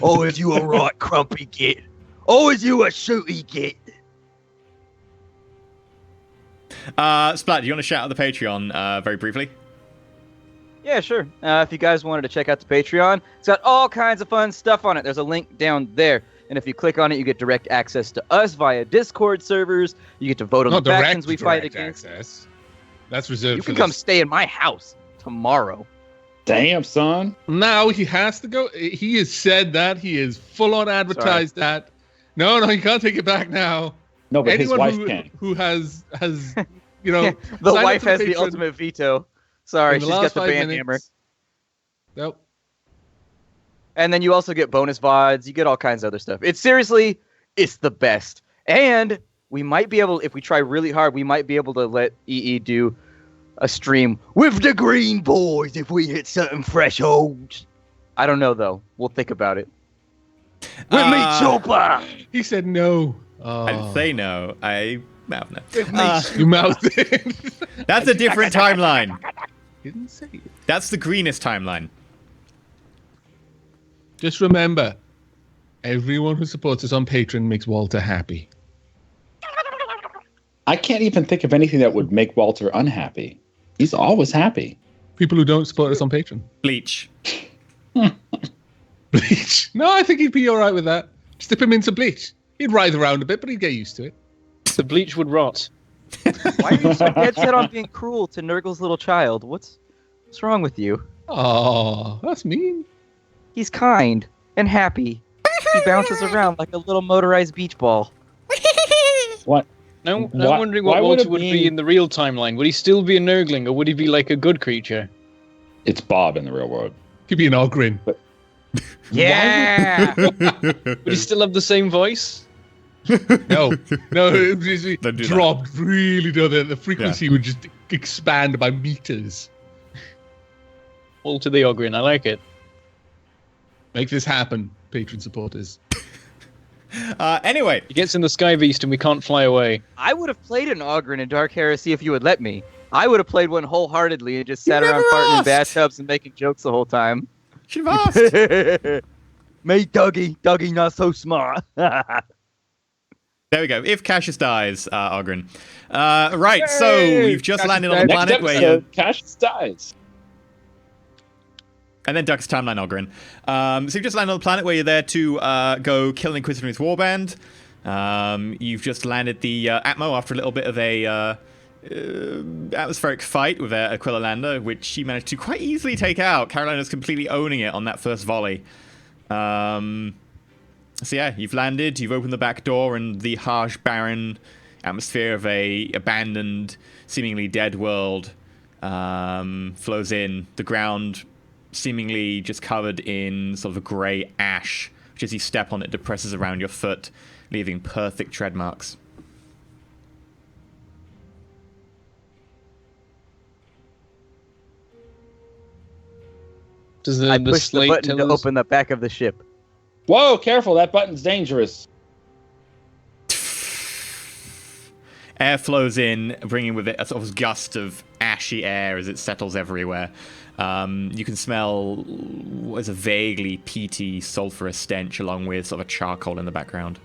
Or is you a right crumpy git? Or is you a shooty git? Splat, do you want to shout out the Patreon very briefly? Yeah, sure. If you guys wanted to check out the Patreon, it's got all kinds of fun stuff on it. There's a link down there. And if you click on it, you get direct access to us via Discord servers. You get to vote on Not the factions we fight direct against. access. That's reserved You for can come this. stay in my house tomorrow. Damn, son. Now he has to go. He has said that. He has full on advertised that. No, you can't take it back now. No, but his Anyone wife who, can. who has you know, The signed up wife to has the Patreon ultimate veto. Sorry, in she's last got the 5 band minutes. hammer. Nope. And then you also get bonus VODs. You get all kinds of other stuff. It's the best. And we might be able, if we try really hard, we might be able to let EE do a stream With the green boys if we hit certain thresholds. I don't know, though. We'll think about it. With me, Chopper! He said no. I didn't say no. I have no. With me, You mouthed it. That's a different timeline. Didn't say it. That's the greenest timeline. Just remember, everyone who supports us on Patreon makes Walter happy. I can't even think of anything that would make Walter unhappy. He's always happy. People who don't support us on Patreon. Bleach. Bleach. No, I think he'd be all right with that. Just dip him in some bleach. He'd writhe around a bit, but he'd get used to it. The bleach would rot. Why are you so dead set on being cruel to Nurgle's little child? What's wrong with you? Oh, that's mean. He's kind and happy. He bounces around like a little motorized beach ball. What? Now, I'm Why- wondering why what would Walter it would be- be in the real timeline. Would he still be a Nurgling, or would he be like a good creature? It's Bob in the real world. He'd be an Ogrin. Yeah! Would he still have the same voice? No, it just Don't do that. dropped really low. The frequency would just expand by meters. Walter the Ogrin, I like it. Make this happen, Patreon supporters. Anyway, He gets in the Sky Beast and we can't fly away. I would have played an Ogren in Dark Heresy if you would let me. I would have played one wholeheartedly and just sat around never farting in asked. bathtubs and making jokes the whole time. should have asked. me, Dougie. Dougie not so smart. There we go. If Cassius dies, Ogren. Right, so Yay! you've just Cassius landed on died. the Next planet where you episode, Cassius dies. and then Duck's timeline, Ogren. So you've just landed on the planet where you're there to go kill an Inquisitor and his warband. You've just landed the Atmo after a little bit of a atmospheric fight with Aquila Lander, which you managed to quite easily take out. Carolina's completely owning it on that first volley. So yeah, you've landed, you've opened the back door, and the harsh, barren atmosphere of a abandoned, seemingly dead world flows in. The ground seemingly just covered in sort of a grey ash, which as you step on it depresses around your foot, leaving perfect tread marks. Does I the pushed the slate button tell to us? open the back of the ship. Whoa, careful. That button's dangerous. Air flows in, bringing with it a sort of gust of ashy air as it settles everywhere. You can smell what is a vaguely peaty, sulfurous stench, along with sort of a charcoal in the background.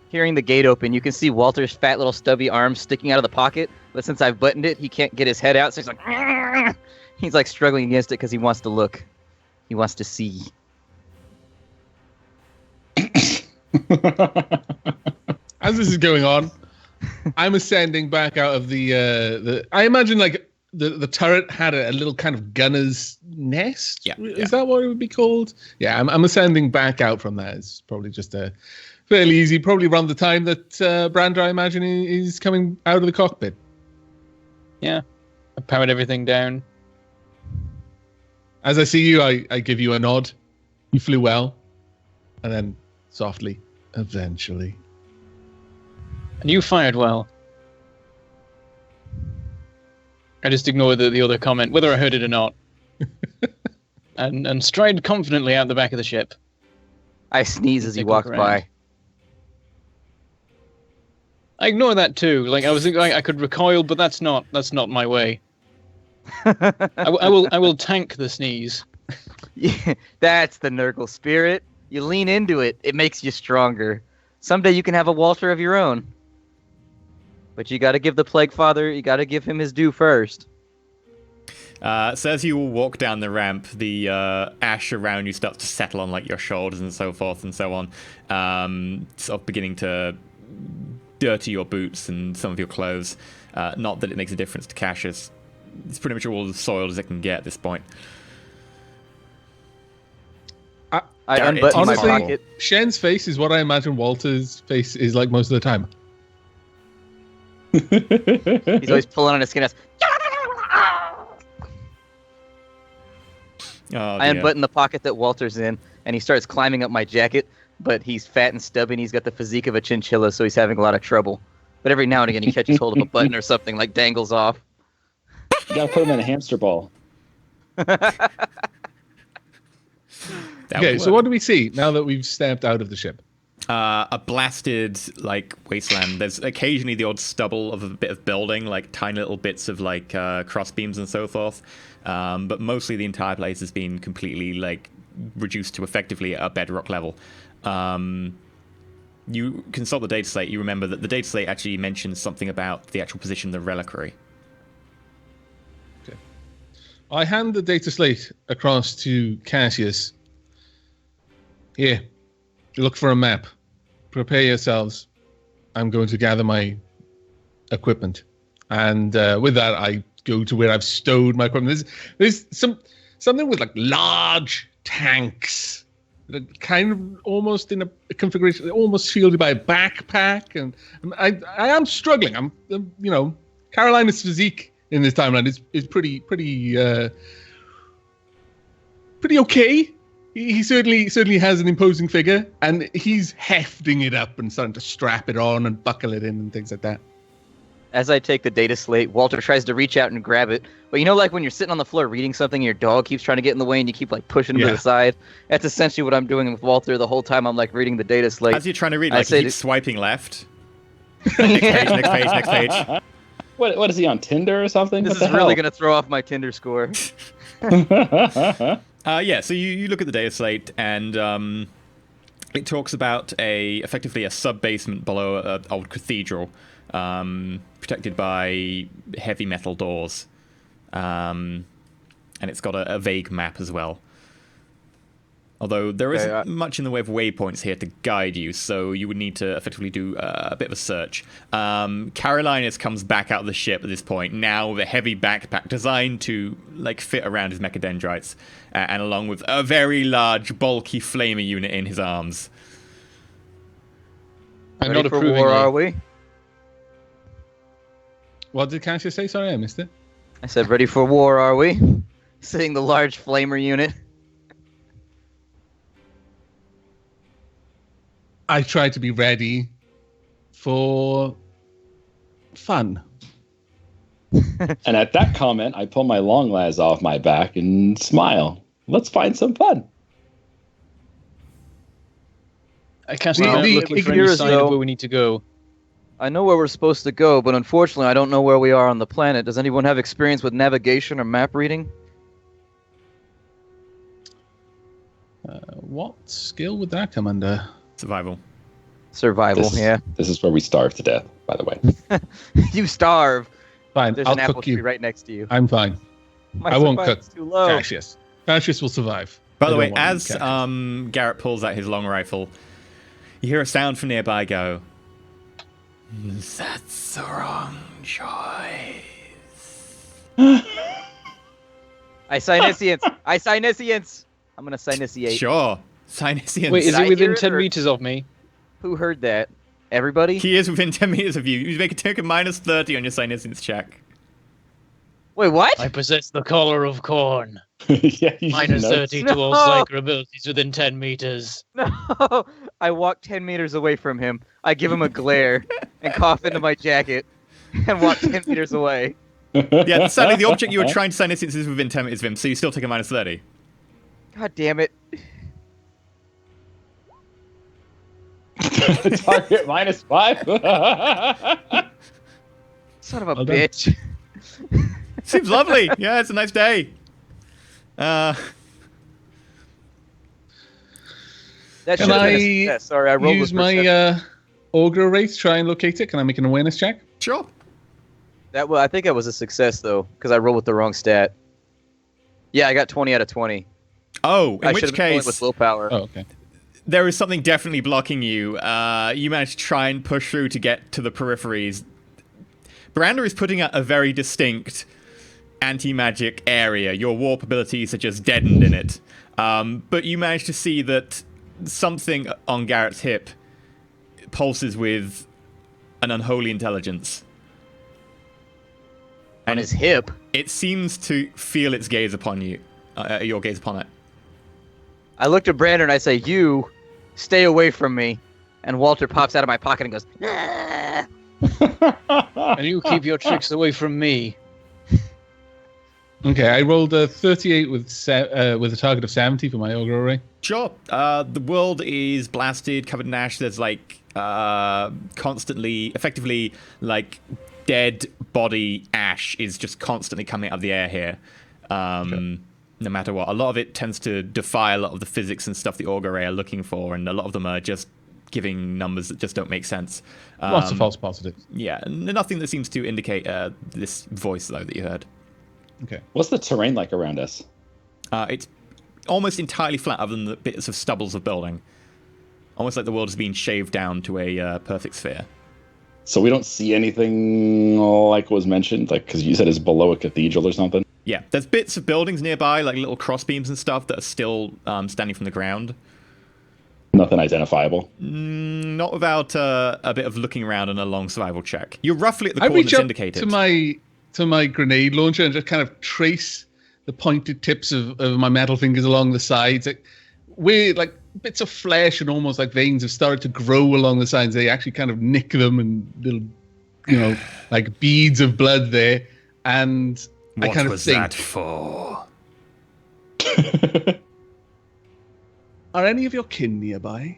Hearing the gate open, you can see Walter's fat little stubby arms sticking out of the pocket. But since I've buttoned it, he can't get his head out, so he's like, "Argh!" He's like struggling against it because he wants to look. He wants to see. As this is going on, I'm ascending back out of the. I imagine like the turret had a little kind of gunner's nest. Yeah, Is that what it would be called? Yeah, I'm ascending back out from that. It's probably just a fairly easy. Probably around the time that Brander, I imagine, is coming out of the cockpit. Yeah, I powered everything down. As I see you, I give you a nod. You flew well, and then softly, eventually. And you fired well. I just ignored the other comment, whether I heard it or not. and stride confidently out the back of the ship. I sneeze as he Take a look walks around. by. I ignore that too. Like I was thinking, I could recoil, but that's not my way. I will tank the sneeze. Yeah, that's the Nurgle spirit. You lean into it, it makes you stronger. Someday you can have a Walter of your own. But you gotta give the Plague Father, you gotta give him his due first. So as you all walk down the ramp, the ash around you starts to settle on like your shoulders and so forth and so on, sort of beginning to dirty your boots and some of your clothes. Not that it makes a difference to Cassius. It's pretty much all as soiled as it can get at this point. I Darn it, unbutton my honestly, pocket. Shen's face is what I imagine Walter's face is like most of the time. He's always pulling on his skin. Oh, I dear. unbutton the pocket that Walter's in, and he starts climbing up my jacket, but he's fat and stubby, and he's got the physique of a chinchilla, so he's having a lot of trouble. But every now and again, he catches hold of a button or something, like dangles off. You gotta put him in a hamster ball. That Okay, would so work. what do we see now that we've stepped out of the ship? A blasted like wasteland. There's occasionally the odd stubble of a bit of building, like tiny little bits of like cross beams and so forth. But mostly the entire place has been completely like reduced to effectively a bedrock level. You consult the data slate. You remember that the data slate actually mentions something about the actual position of the reliquary. I hand the data slate across to Cassius. Here, look for a map. Prepare yourselves. I'm going to gather my equipment. And with that, I go to where I've stowed my equipment. There's something with like large tanks. That kind of almost in a configuration, almost shielded by a backpack. And I am struggling. I'm Carolina's physique in this timeline is pretty okay. He certainly has an imposing figure, and he's hefting it up and starting to strap it on and buckle it in and things like that. As I take the data slate, Walter tries to reach out and grab it. But you know, like when you're sitting on the floor reading something and your dog keeps trying to get in the way and you keep like pushing him to Yeah. the side? That's essentially what I'm doing with Walter the whole time I'm like reading the data slate. As you're trying to read, I like say you keep to- swiping left. Next page. What is he on Tinder or something? This What is the really hell? going to throw off my Tinder score. Yeah, so you look at the data slate, and it talks about effectively a sub-basement below an old cathedral, protected by heavy metal doors. And it's got a vague map as well. Although there isn't much in the way of waypoints here to guide you, so you would need to effectively do a bit of a search. Carolinus comes back out of the ship at this point, now with a heavy backpack designed to like fit around his mechadendrites, and along with a very large, bulky flamer unit in his arms. I'm Ready not for approving. war, are we? What did Cassius say? Sorry, I missed it. I said, ready for war, are we? Seeing the large flamer unit. I try to be ready for fun. And at that comment, I pull my long las off my back and smile. Let's find some fun. I cast The- it out the- looking for any years sign ago- of where we need to go. I know where we're supposed to go, but unfortunately I don't know where we are on the planet. Does anyone have experience with navigation or map reading? What skill would that come under? Survival. Survival, yeah. This is where we starve to death, by the way. You starve. Fine, There's I'll an apple cook tree you. right next to you. I'm fine. My I won't survival's cook. too low. Cassius. Cassius will survive. By I the don't way, want as Cassius. Garrett pulls out his long rifle, you hear a sound from nearby go, "That's the wrong choice." I Synescience. I Synescience. I'm gonna Synesiate. Sure. Synescience. Wait, is Did I he within hear it, 10 or- meters of me? Who heard that? Everybody? He is within 10 meters of you. You take a minus 30 on your Synescience check. Wait, what? I possess the collar of corn. Yeah, you Minus know. 30 to all No. psychic abilities within 10 meters. No. I walk 10 meters away from him. I give him a glare and cough into my jacket and walk 10 meters away. Yeah, sadly, the object you were trying to Synescience is within 10 meters of him, so you still take a minus 30. God damn it. Target -5. Son of a Well done. bitch. Seems lovely. Yeah, it's a nice day. That Can should have been a I success. Sorry, I rolled use with perception. my Ogre rate to try and locate it? Can I make an awareness check? Sure. I think that was a success, though, because I rolled with the wrong stat. Yeah, I got 20 out of 20. Oh, in I which should have been rolling case, with willpower. Oh, okay. there is something definitely blocking you. You managed to try and push through to get to the peripheries. Brander is putting out a very distinct anti-magic area. Your warp abilities are just deadened in it. But you managed to see that something on Garrett's hip pulses with an unholy intelligence. On his hip. It seems to feel its gaze upon you. Your gaze upon it. I looked at Brandon and I say, "You, stay away from me." And Walter pops out of my pocket and goes, "Ah." And you keep your tricks away from me. Okay, I rolled a 38 with a target of 70 for my Ogre array. Sure. The world is blasted, covered in ash. There's like constantly, effectively, like dead body ash is just constantly coming out of the air here. No matter what. A lot of it tends to defy a lot of the physics and stuff the Augur Array are looking for, and a lot of them are just giving numbers that just don't make sense. Lots of false positives. Yeah, nothing that seems to indicate this voice, though, that you heard. Okay. What's the terrain like around us? It's almost entirely flat, other than the bits of stubbles of building. Almost like the world has been shaved down to a perfect sphere. So we don't see anything like was mentioned, like because you said it's below a cathedral or something. Yeah, there's bits of buildings nearby, like little crossbeams and stuff, that are still standing from the ground. Nothing identifiable. Not without a bit of looking around and a long survival check. You're roughly at the I coordinates reach up indicated. to my grenade launcher and just kind of trace the pointed tips of my metal fingers along the sides. Where like bits of flesh and almost like veins have started to grow along the sides. They actually kind of nick them and little, like beads of blood there. And I What kind of was think, that for? are any of your kin nearby?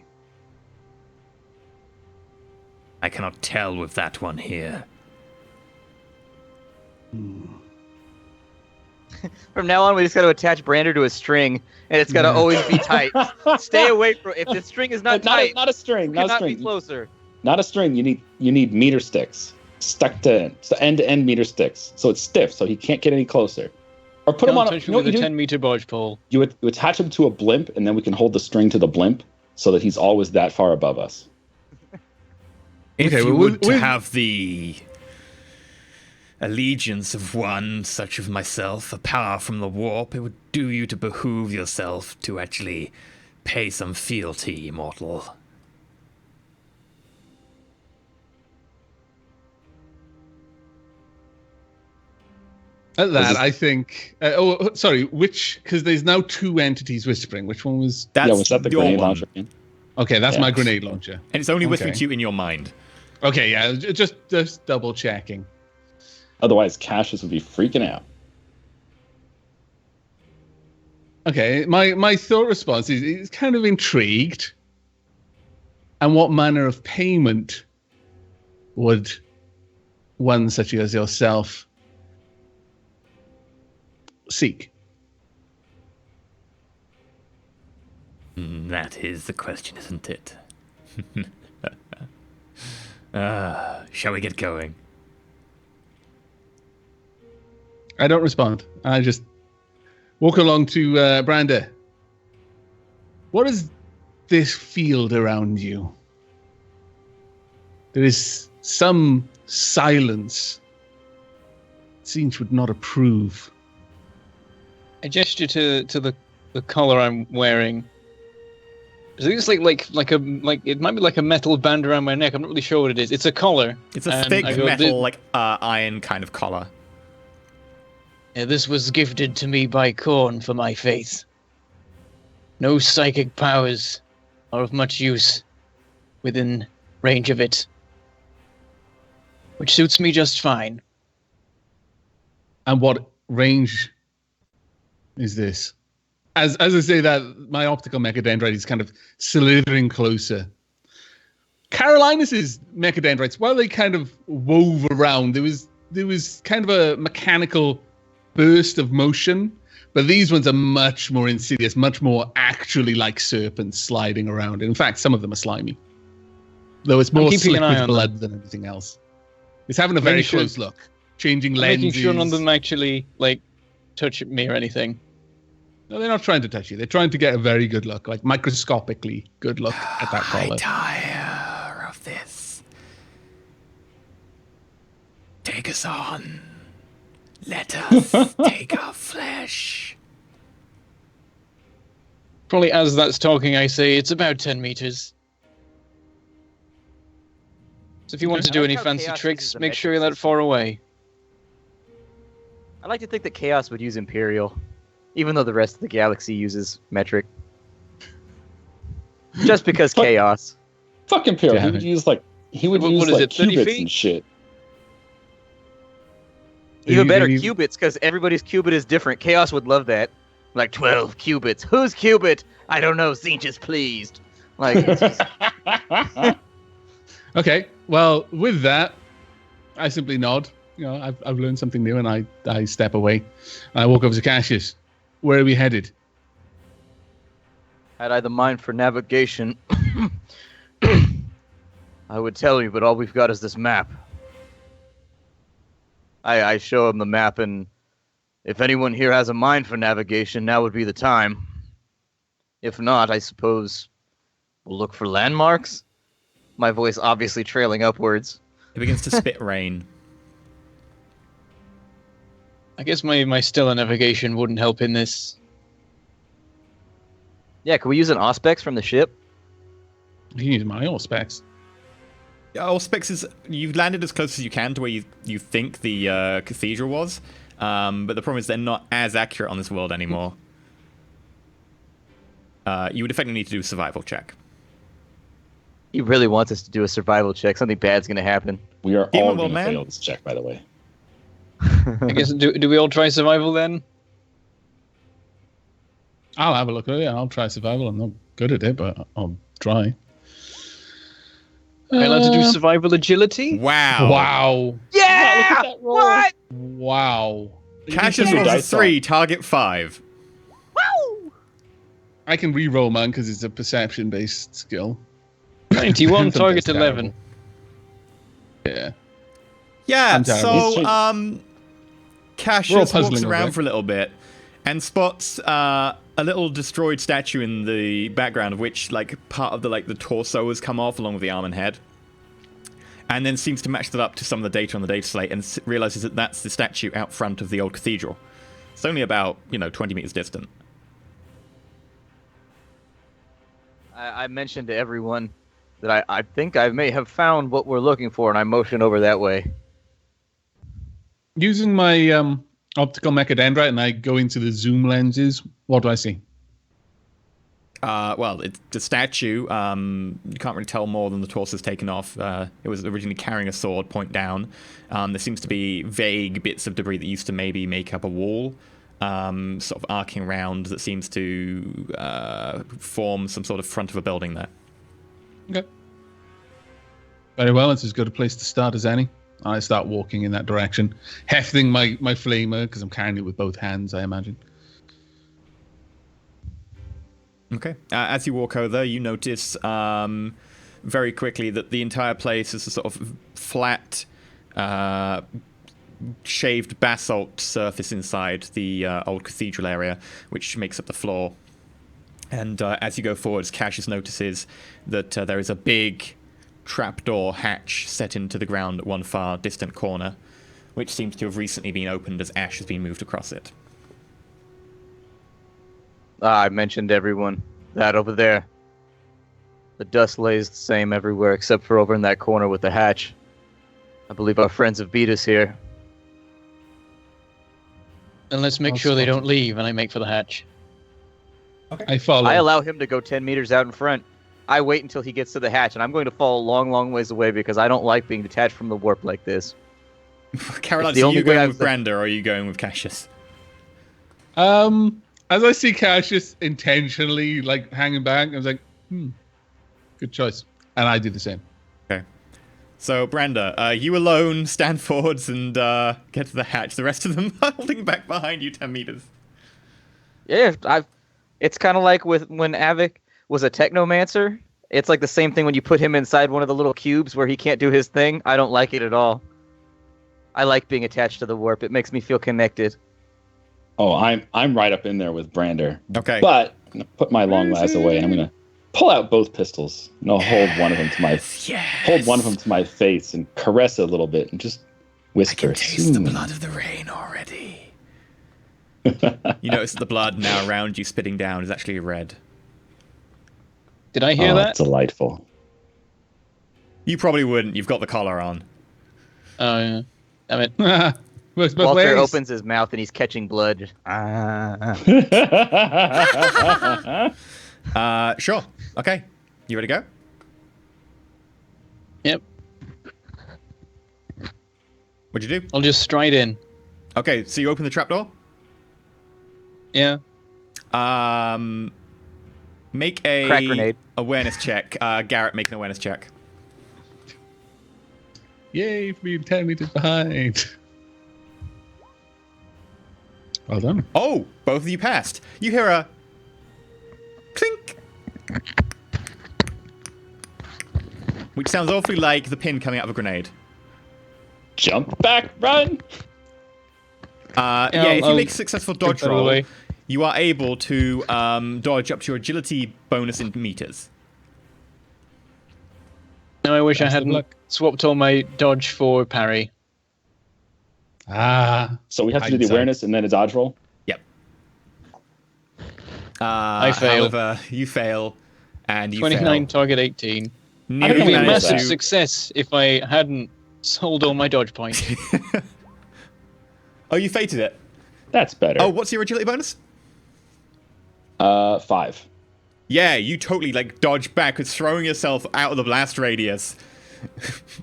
I cannot tell with that one here. From now on, we just got to attach Brander to a string, and it's got to always be tight. Stay away from. If the string is not tight, not a string. we Not a cannot be string. closer. Not a string. You need meter sticks stuck to end-to-end meter sticks, so it's stiff, so he can't get any closer. Or put him Don't on. touch You me know what with you a do? 10-meter barge pole. You attach him to a blimp, and then we can hold the string to the blimp, so that he's always that far above us. If Okay, you well, would with- have the allegiance of one such as myself, a power from the warp, it would do you to behoove yourself to actually pay some fealty, mortal. At that, this- I think. Sorry. Which? Because there's now two entities whispering. Which one was? That's Was that the your grenade one. launcher? again? Okay, that's Yeah. my grenade launcher. And it's only whispering Okay. to you in your mind. Okay, yeah, just double checking. Otherwise, Cassius would be freaking out. Okay, my thought response is kind of intrigued. And what manner of payment would one such as yourself seek? That is the question, isn't it? Shall we get going? I don't respond. I just walk along to Brander. What is this field around you? There is some silence. It seems would not approve. I gesture to the collar I'm wearing. I think it's like it might be like a metal band around my neck. I'm not really sure what it is. It's a collar. It's a and thick I go, metal, like iron kind of collar. Yeah, this was gifted to me by Khorne for my faith. No psychic powers are of much use within range of it, which suits me just fine. And what range is this? As I say that, my optical mechadendrite is kind of slithering closer. Carolinus's mechadendrites, while they kind of wove around, there was kind of a mechanical burst of motion, but these ones are much more insidious, much more actually like serpents sliding around. In fact, some of them are slimy, though it's more slick with blood than anything else. It's having a very close look, changing lenses. Making sure none of them actually like touch me or anything. No, they're not trying to touch you. They're trying to get a very good look, like microscopically good look at that collar. I tire of this. Take us on. Let us take our flesh. Probably as that's talking, I say it's about 10 meters. So if you want to do any fancy tricks, make sure you're that far away. I like to think that Chaos would use Imperial, even though the rest of the galaxy uses metric. Just because Chaos. Fuck Imperial. He would use like cubits feet? and shit. Even better, cubits, because everybody's cubit is different. Chaos would love that. Like 12 cubits. Whose cubit? I don't know. Zinch is pleased. Like. It's just... Okay. Well, with that, I simply nod. You know, I've learned something new, and I step away. I walk over to Cassius. Where are we headed? Had I the mind for navigation, I would tell you, but all we've got is this map. I show him the map, and if anyone here has a mind for navigation, now would be the time. If not, I suppose we'll look for landmarks. My voice obviously trailing upwards. It begins to spit rain. I guess my stellar navigation wouldn't help in this. Yeah, can we use an Auspex from the ship? You can use my Auspex. Auspex is... You've landed as close as you can to where you think the cathedral was. But the problem is they're not as accurate on this world anymore. You would effectively need to do a survival check. He really wants us to do a survival check. Something bad's going to happen. We are all going to fail this check, by the way. I guess, do we all try survival then? I'll have a look at it. I'll try survival. I'm not good at it, but I'll try. Am I allowed to do survival agility? Wow. Wow. Yeah! What? Wow. Cassius rolls a 3, target 5. Woo! I can re-roll mine because it's a perception-based skill. 91, target 11. Yeah. Yeah, so Cassius walks around for a little bit and spots a little destroyed statue in the background, of which like part of the torso has come off along with the arm and head, and then seems to match that up to some of the data on the data slate and realizes that that's the statue out front of the old cathedral. It's only about 20 meters distant. I mentioned to everyone that I think I may have found what we're looking for, and I motion over that way. Using my optical mechadendrite, and I go into the zoom lenses, what do I see? Well, it's the statue. You can't really tell more than the torso's taken off. It was originally carrying a sword, point down. There seems to be vague bits of debris that used to maybe make up a wall, sort of arcing around that seems to form some sort of front of a building there. Okay. Very well, it's as good a place to start as any. I start walking in that direction, hefting my flamer, because I'm carrying it with both hands, I imagine. Okay. As you walk over, you notice very quickly that the entire place is a sort of flat, shaved basalt surface inside the old cathedral area, which makes up the floor. And as you go forwards, Cassius notices that there is a big trapdoor hatch set into the ground at one far distant corner, which seems to have recently been opened as ash has been moved across it. I mentioned everyone. That over there. The dust lays the same everywhere except for over in that corner with the hatch. I believe our friends have beat us here. Then let's make sure they don't leave, and I make for the hatch. I follow. I allow him to go 10 meters out in front. I wait until he gets to the hatch, and I'm going to fall a long, long ways away because I don't like being detached from the warp like this. Caroline, the are only you way going I've with done- Branda or are you going with Cassius? As I see Cassius intentionally like hanging back, I was like, good choice. And I do the same. Okay. So, Branda, you alone stand forwards and get to the hatch. The rest of them are holding back behind you 10 meters. Yeah, it's kind of like when Avik was a technomancer. It's like the same thing when you put him inside one of the little cubes where he can't do his thing. I don't like it at all. I like being attached to the warp. It makes me feel connected. Oh, I'm right up in there with Brander. Okay. But I'm gonna put my long knives away and I'm gonna pull out both pistols and I'll hold one of them to my face and caress it a little bit and just whisper. I can taste the blood of the rain already. You notice that the blood now around you spitting down is actually red. Did I hear that? Delightful. You probably wouldn't. You've got the collar on. Oh, yeah. Damn it. Works both Walter ways. opens his mouth and he's catching blood. Sure. Okay. You ready to go? Yep. What'd you do? I'll just stride in. Okay, so you open the trapdoor? Yeah. Make a Crack grenade. awareness check. Garrett, make an awareness check. Yay, for being 10 meters behind. Well done. Oh, both of you passed. You hear a clink, which sounds awfully like the pin coming out of a grenade. Jump back, run! If you I'll make a successful dodge out of the roll, way. you are able to dodge up to your agility bonus in meters. Now I wish I Best of hadn't luck. swapped all my dodge for parry. So we have to do the Hindsight. awareness and then a dodge roll? Yep. I fail. However, you fail, and you 29, fail. target 18. Nearly It would be a managed massive to- success if I hadn't sold all my dodge points. Oh, you fated it. That's better. Oh, what's your agility bonus? 5. Yeah, you totally dodge backwards, throwing yourself out of the blast radius.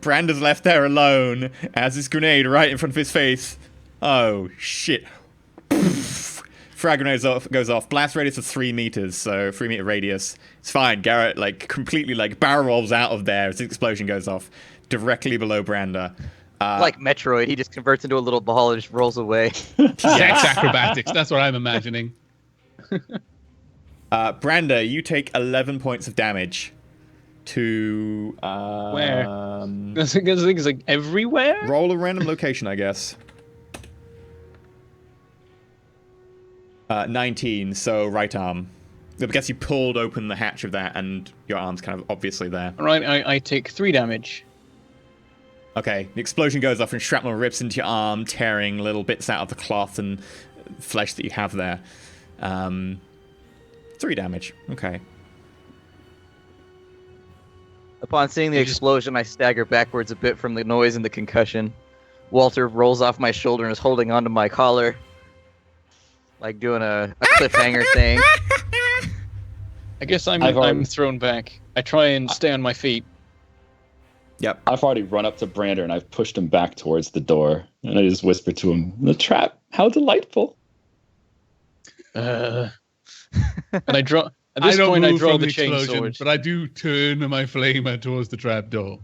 Brander's left there alone, as this grenade right in front of his face. Oh shit! Frag grenade goes off. Blast radius of 3 meters, so 3 meter radius. It's fine. Garrett completely barrel rolls out of there as the explosion goes off, directly below Brander. Like Metroid, he just converts into a little ball and just rolls away. Sex acrobatics. That's what I'm imagining. Brander, you take 11 points of damage. To Where? This thing's everywhere? roll a random location, I guess. 19, so right arm. I guess you pulled open the hatch of that, and your arm's kind of obviously there. Alright, I take 3 damage. Okay, the explosion goes off, and shrapnel rips into your arm, tearing little bits out of the cloth and flesh that you have there. 3 damage. Okay. Upon seeing the explosion, I stagger backwards a bit from the noise and the concussion. Walter rolls off my shoulder and is holding onto my collar, like doing a cliffhanger thing. I guess I'm I've already- thrown back. I try and stay on my feet. Yep. I've already run up to Brander and I've pushed him back towards the door. And I just whisper to him, "The trap, how delightful." And I draw. At this I don't point, I move draw from the explosion, chainsword. but I do turn my flamer towards the trapdoor.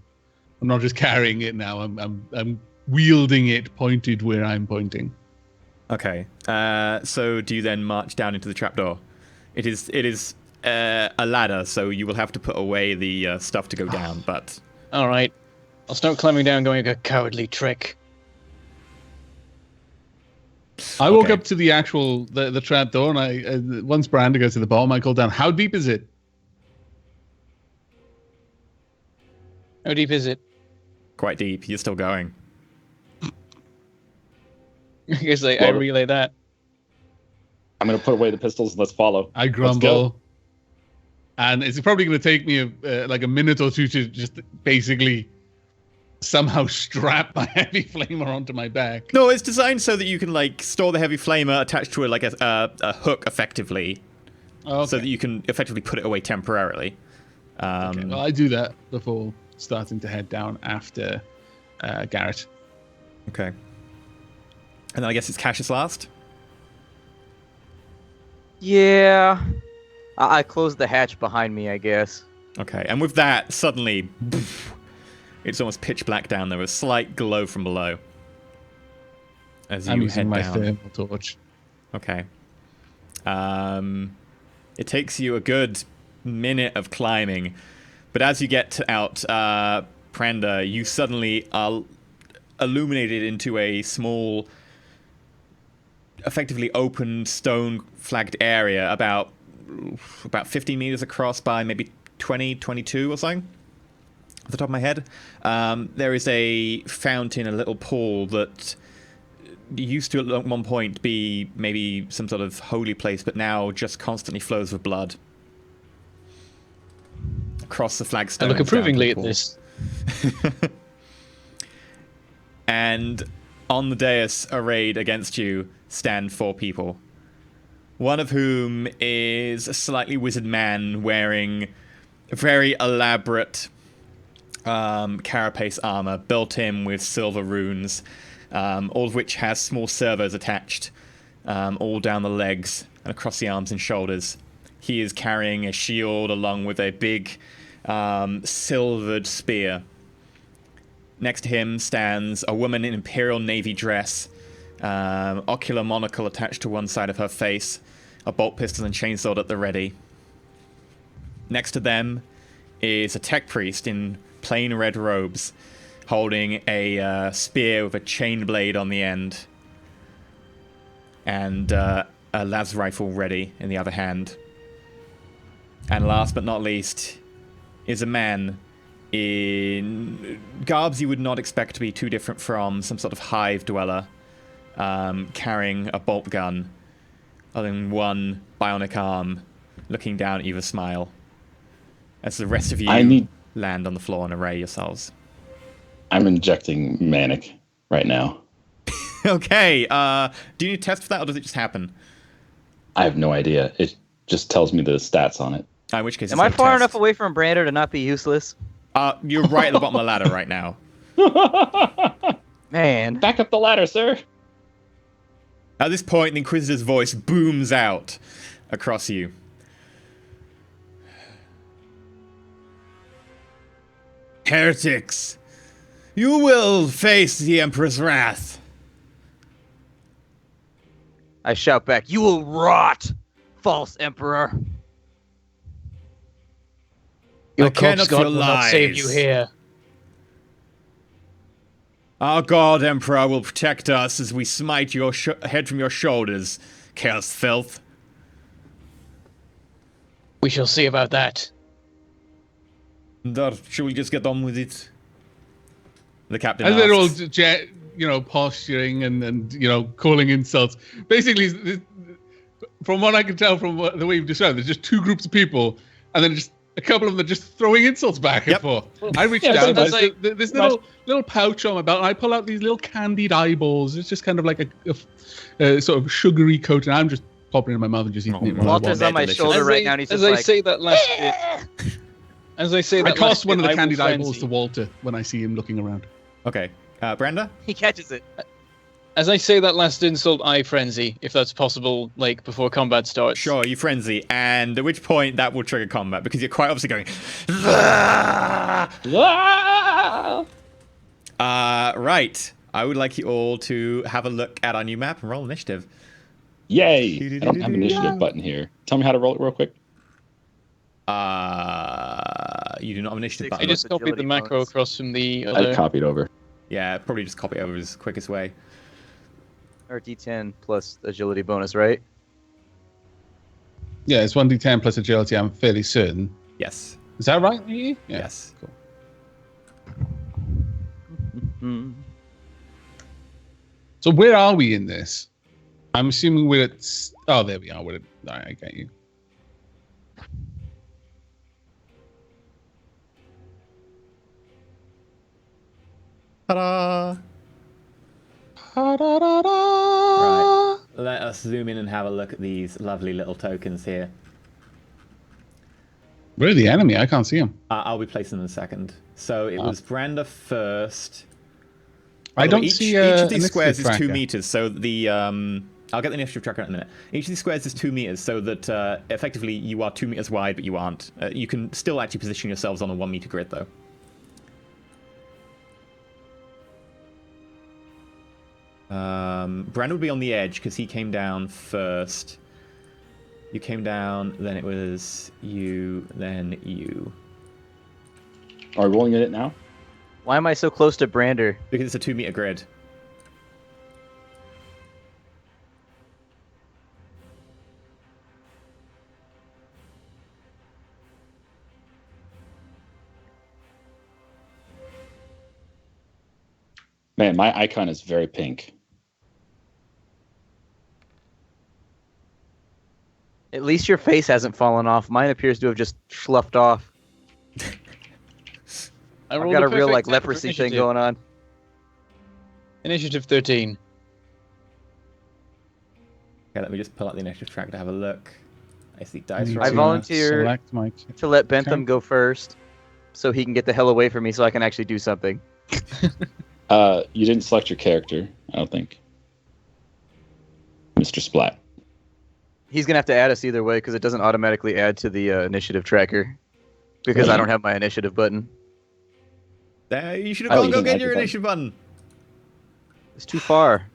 I'm not just carrying it now. I'm wielding it pointed where I'm pointing. Okay. So do you then march down into the trapdoor? It is a ladder, so you will have to put away the stuff to go down. But All right, I'll start climbing down, going a cowardly trick. I walk Okay. up to the actual the trapdoor, and I once Brander goes to the bottom, I call down. How deep is it? How deep is it? quite deep. You're still going. I guess I Well- relay that. I'm gonna put away the pistols and let's follow. I Let's go. grumble. And it's probably going to take me like a minute or two to just basically somehow strap my heavy flamer onto my back. No, it's designed so that you can like store the heavy flamer attached to a hook effectively, Okay. so that you can effectively put it away temporarily. Okay, well, I do that before starting to head down after Garrett. Okay. And then I guess it's Cassius last. Yeah. I closed the hatch behind me, I guess. Okay, and with that, suddenly, it's almost pitch black down there, with a slight glow from below. As you I'm head using my down. thermal torch. Okay. It takes you a good minute of climbing, but as you get out, Pranda, you suddenly are illuminated into a small, effectively open stone-flagged area about 50 meters across by maybe 20, 22 or something. Off the top of my head, there is a fountain, a little pool that used to at one point be maybe some sort of holy place, but now just constantly flows with blood across the flagstone. I look approvingly at this. And on the dais, arrayed against you, stand 4 people. One of whom is a slightly wizard man wearing a very elaborate carapace armor built in with silver runes, all of which has small servos attached, all down the legs and across the arms and shoulders. He is carrying a shield along with a big silvered spear. Next to him stands a woman in Imperial Navy dress, ocular monocle attached to one side of her face, a bolt pistol and chainsword at the ready. Next to them is a tech priest in plain red robes, holding a spear with a chain blade on the end, and a las rifle ready in the other hand. And last but not least is a man in garbs you would not expect to be too different from some sort of hive dweller, carrying a bolt gun, holding one bionic arm, looking down at you with a smile, as the rest of you land on the floor and array yourselves. I'm injecting manic right now. Okay, do you need to test for that, or does it just happen? I have no idea. It just tells me the stats on it. In which case, Am I far enough away from Brando to not be useless? You're right at the bottom of the ladder right now. Man. Back up the ladder, sir. At this point, the Inquisitor's voice booms out across you. Heretics, you will face the Emperor's wrath. I shout back, you will rot, false emperor. Your cannot corpse god feel will not save lies. you here. Our God Emperor will protect us as we smite your head from your shoulders, chaos filth. We shall see about that. Should we just get on with it? The captain As they're all, asks. posturing and calling insults. Basically, from what I can tell from the way you've described, there's just 2 groups of people, and then just a couple of them are just throwing insults back and forth. I reach down, so there's this little pouch on my belt, and I pull out these little candied eyeballs. It's just kind of like a sort of sugary coat, and I'm just popping it in my mouth and just eating it. Walter's on my delicious. shoulder right now, and he's just like... say that last bit, as I say that I toss last one of bit, the I will candied eyeballs frenzy. to Walter when I see him looking around. Okay, Brenda? He catches it. As I say that last insult, I frenzy, if that's possible, like before combat starts. Sure, you frenzy, and at which point that will trigger combat, because you're quite obviously going... Right. I would like you all to have a look at our new map and roll initiative. Yay! I don't have an initiative button here. Tell me how to roll it real quick. You do not have an initiative I I button. just copied the Agility macro bonus. across from the I other... copied over. Yeah, probably just copy it over is the quickest way. Or D10 plus agility bonus, right? Yeah, it's 1d10 plus agility, I'm fairly certain. Yes. Is that right? Yeah. Yes. Cool. Hmm. So where are we in this? I'm assuming we're at... Oh, there we are. All right, I get you. Ta-da! Right. Let us zoom in and have a look at these lovely little tokens here. Where are the enemy? I can't see them. I'll be placing them in a second. So it was Branda first. I don't each, see each of these initiative squares is 2 tracker. meters. So the I'll get the initiative tracker in a minute. Each of these squares is 2 meters, so that effectively you are 2 meters wide, but you aren't. You can still actually position yourselves on a 1 meter grid, though. Brandon would be on the edge because he came down first. You came down, then it was you, then you. Are we rolling it now? Why am I so close to Brander? Because it's a 2 meter grid. Man, my icon is very pink. At least your face hasn't fallen off. Mine appears to have just sloughed off. I've got a real like leprosy thing going on. Initiative 13. Okay, let me just pull out the initiative track to have a look. I see dice. I volunteer Select my... to let Bentham go first, so he can get the hell away from me, so I can actually do something. You didn't select your character, I don't think. Mr. Splat. He's gonna have to add us either way because it doesn't automatically add to the initiative tracker because I don't have my initiative button. You should have gone you go can get add your your initiative button. It's too far.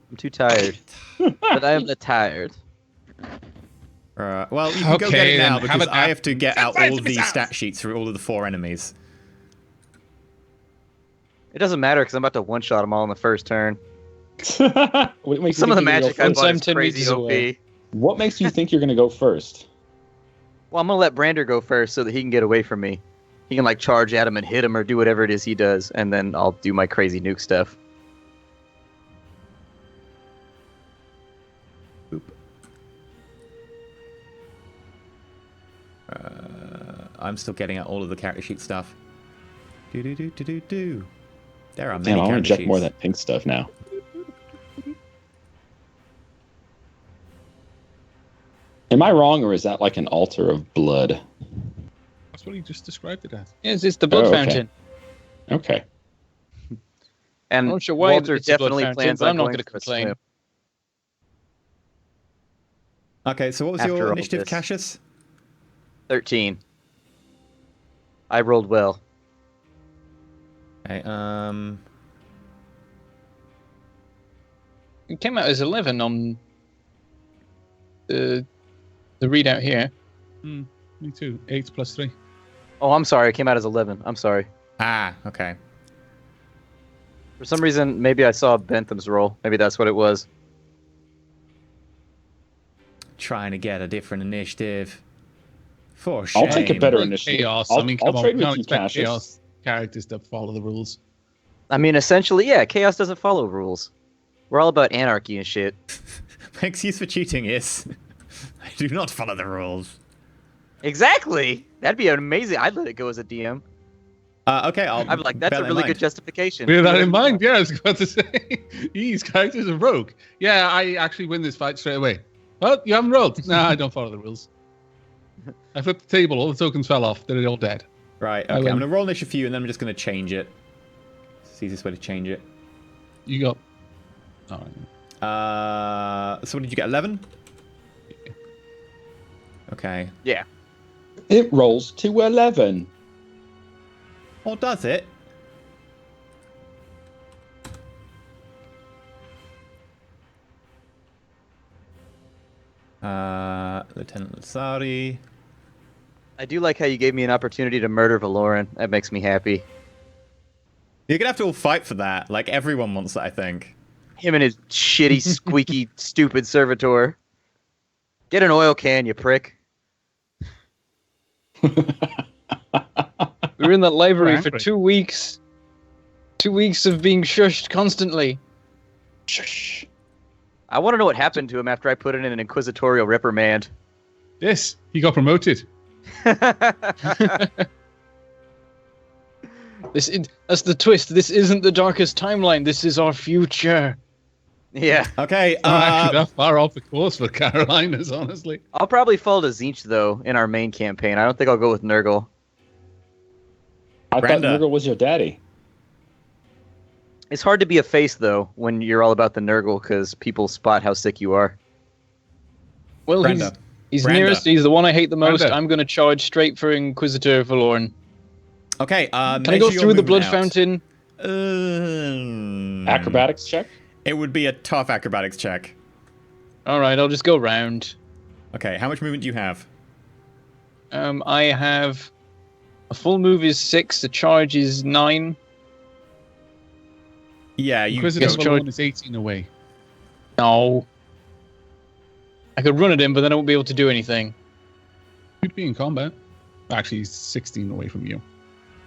I'm too tired. But I am the tired. Well, you can go get Okay, it now then have because it I now. have to get Set out fire all to of this the house. stat sheets for all of the 4 enemies. It doesn't matter because I'm about to one-shot them all in the first turn. What makes Some you of the think you're gonna magic go I first? bought I'm is 10 crazy meters OP. away. What makes you think you're going to go first? Well, I'm gonna let Brander go first so that he can get away from me. He can like charge at him and hit him or do whatever it is he does, and then I'll do my crazy nuke stuff. I'm still getting out all of the character sheet stuff. Do. There are many Damn, I want to character inject sheets. more of that pink stuff now. Am I wrong, or is that like an altar of blood? That's what he just described it as. Yes, it's the blood Oh, okay. fountain. Okay. And I'm not sure why Walter it's a blood definitely fountain, plans but on I'm not going going to for a complain. swim. Okay, so what was After all your of initiative, this. Cassius? 13. I rolled well. Okay, It came out as 11 on the readout here. Me too. 8 plus 3. Oh, I'm sorry. It came out as 11. I'm sorry. okay. For some reason, maybe I saw Bentham's roll. Maybe that's what it was. Trying to get a different initiative. For shame. I'll take a better initiative. Chaos. I'll, I mean, I'll come on. trade We can't with you, expect Cassius. chaos characters to follow the rules. I mean, essentially, yeah, chaos doesn't follow rules. We're all about anarchy and shit. My excuse for cheating is I do not follow the rules. Exactly. That'd be amazing. I'd let it go as a DM. Okay, I'll. I'm like, that's bear a that in really mind. good justification. Bear that in mind. Yeah, I was about to say. These characters are rogue. Yeah, I actually win this fight straight away. Well, you haven't rolled. Nah, I don't follow the rules. I flipped the table. All the tokens fell off. They're all dead. Right. I Okay, I'm win. gonna roll initiative for you, and then I'm just gonna change it. It's the easiest way to change it. You got... Oh, So what did you get? 11. Okay. Yeah. It rolls to 11. Or does it? Lieutenant Lasari. I do like how you gave me an opportunity to murder Valoran. That makes me happy. You're gonna have to all fight for that. Like everyone wants that, I think. Him and his shitty, squeaky, stupid servitor. Get an oil can, you prick. We were in that library for Angry. 2 weeks. 2 weeks of being shushed constantly. Shush. I want to know what happened to him after I put in an inquisitorial reprimand. Yes, he got promoted. That's the twist. This isn't the darkest timeline. This is our future. Yeah. Okay. Not actually that far off the course for Carolinas, honestly. I'll probably fall to Zinch, though, in our main campaign. I don't think I'll go with Nurgle. I Brenda. thought Nurgle was your daddy. It's hard to be a face, though, when you're all about the Nurgle, because people spot how sick you are. Well, Brenda. he's Brenda. nearest. He's the one I hate the most. Brenda. I'm going to charge straight for Inquisitor Valorn. Okay. Can I go through the blood fountain? Acrobatics check. It would be a tough acrobatics check. All right, I'll just go round. Okay. How much movement do you have? I have a full move is 6. A charge is 9. Yeah. You. Inquisitor Yes, Valorn George. is 18 away. No. I could run at him, but then I won't be able to do anything. You'd be in combat. Actually, he's 16 away from you.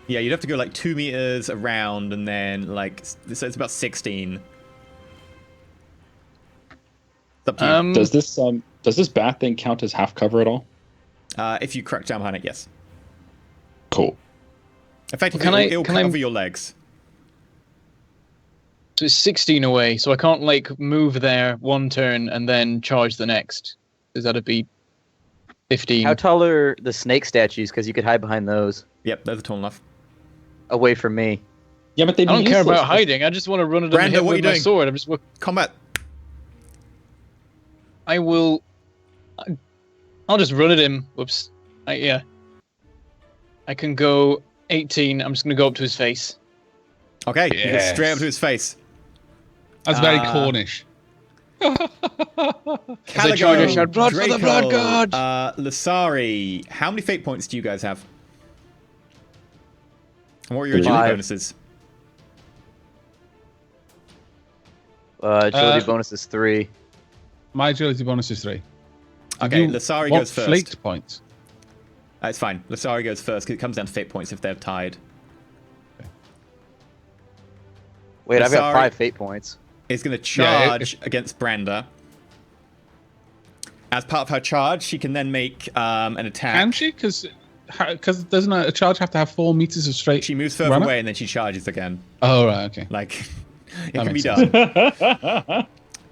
Yeah. You'd have to go like 2 meters around, and then like so it's about 16. It's up to you. Does this bat thing count as half cover at all? If you crouch down behind it, yes. Cool. Effectively, Can it'll I- cover your legs. So it's 16 away, so I can't like move there one turn and then charge the next. Because that'd be 15. How tall are the snake statues? Because you could hide behind those. Yep, those are tall enough. Away from me. Yeah, but they I don't care about hiding. I just want to run at him and Brando, hit him what are with you my doing? sword. I'm just. Combat. I will. I'll just run at him. Whoops. Yeah. I can go 18. I'm just gonna go up to his face. Okay, you go Yes. straight up to his face. That's very Cornish. As I charge, I shout, "Blood for the blood god!" Lasari, how many fate points do you guys have? And what are your agility 5. bonuses? Agility bonus is 3. My agility bonus is 3. Okay, You Lasari want goes first. Fate points. It's fine. Lasari goes first because it comes down to fate points if they're tied. Wait, I've got Sorry. 5 fate points. Is going to Yeah, charge against Branda. As part of her charge, she can then make an attack. Can she? Because doesn't a charge have to have 4 meters of straight? She moves further runner? away and then she charges again. Oh, right, okay. Like, it That can be makes done. sense.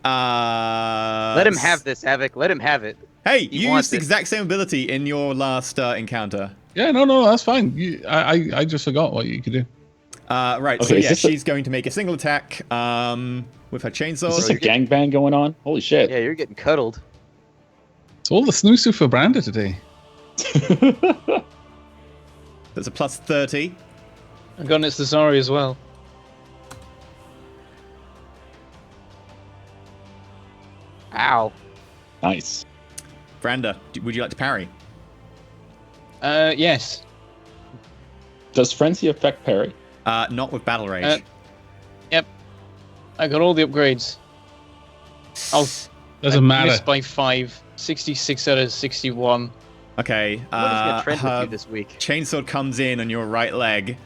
Let him have this, Havoc. Let him have it. Hey, He you wants used the it. exact same ability in your last encounter. Yeah, no, that's fine. I just forgot what you could do. Right, so Okay, is yeah, this a- she's going to make a single attack with her chainsaw. Is this a gangbang going on? Holy shit. Yeah, you're getting cuddled. It's all the snoosu for Branda today. There's a plus 30. I've gotten it's the Zari as well. Ow. Nice. Branda, would you like to parry? Yes. Does frenzy affect parry? Not with battle rage. Yep. I got all the upgrades. Doesn't I matter. missed by 5. 66 out of 61. Okay. What has been a trend with her you this week? chainsword comes in on your right leg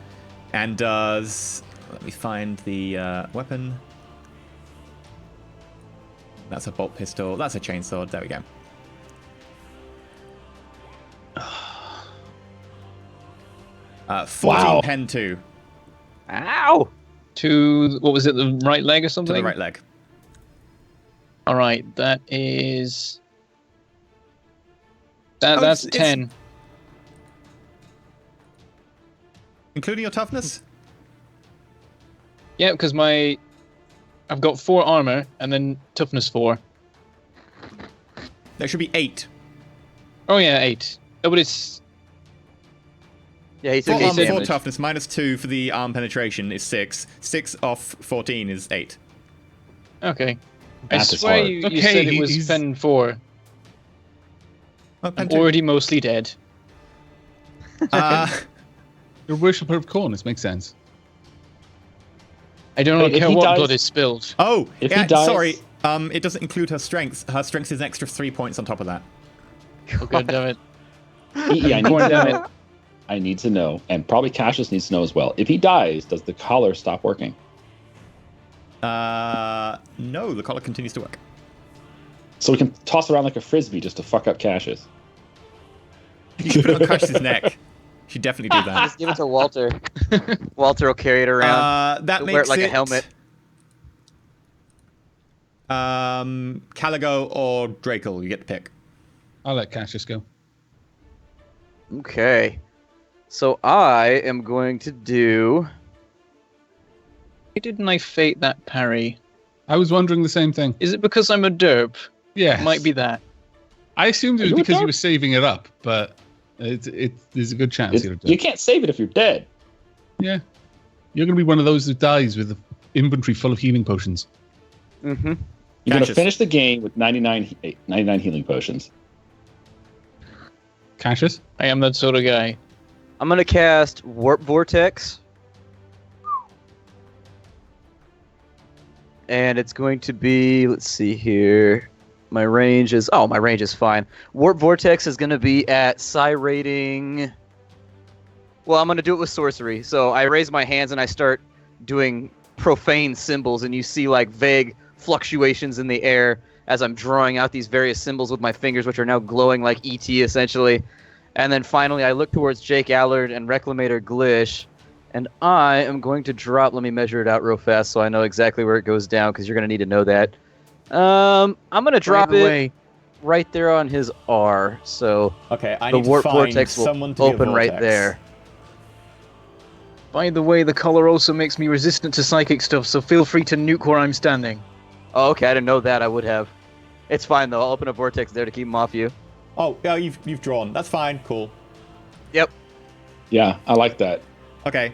and does... Let me find the weapon. That's a bolt pistol. That's a chainsword. There we go. Uh, 14 Wow. pen 2 Ow! To, what was it, the right leg or to something? the right leg. Alright, that is... Oh, That's it's- 10. Including your toughness? Yeah, because I've got 4 armor and then toughness 4. There should be 8. Oh yeah, 8. Oh, but it's... Yeah, he Full took 8 armor, 4 damage. toughness, minus 2 for the arm penetration is 6. 6 off 14 is 8. Okay. Math I is swear hard. you Okay, said it was he's- pen 4. Oh, pen I'm 2. already mostly dead. Your worshipper of corners makes sense. I don't Wait, if care he what dies- blood is spilled. Oh, If yeah, he dies- sorry. It doesn't include her strength. Her strength is an extra 3 points on top of that. Oh, God damn it. I need to know, and probably Cassius needs to know as well. If he dies, does the collar stop working? No, the collar continues to work. So we can toss around like a frisbee just to fuck up Cassius. You should put it on Cassius's neck. Should definitely do that. Just give it to Walter. Walter will carry it around. That He'll makes wear it like a helmet. Caligo or Drakel, you get to pick. I'll let Cassius go. Okay. So I am going to do... Why didn't I fate that parry? I was wondering the same thing. Is it because I'm a derp? Yeah. It might be that. I assumed it was Are you a because you derp? were saving it up, but there's a good chance you're a You derp. can't save it if you're dead. Yeah. You're going to be one of those who dies with an inventory full of healing potions. Mm-hmm. You're going to Cassius. finish the game with 99 healing potions. Cassius? I am that sort of guy. I'm going to cast Warp Vortex. And it's going to be, let's see here. My range is fine. Warp Vortex is going to be at psi rating. Well, I'm going to do it with sorcery. So I raise my hands and I start doing profane symbols, and you see like vague fluctuations in the air as I'm drawing out these various symbols with my fingers, which are now glowing like ET essentially. And then finally I look towards Jake Allard and Reclamator Glish, and I am going to drop, let me measure it out real fast so I know exactly where it goes down, because you're going to need to know that. I'm going to drop it right there on his R, so Okay, I the need to Warp find Vortex will someone to be a open right vortex. there. By the way, the color also makes me resistant to psychic stuff, so feel free to nuke where I'm standing. Oh, okay, I didn't know that. I would have. It's fine, though. I'll open a Vortex there to keep him off you. Oh, yeah, you've drawn. That's fine. Cool. Yep. Yeah, I like that. Okay,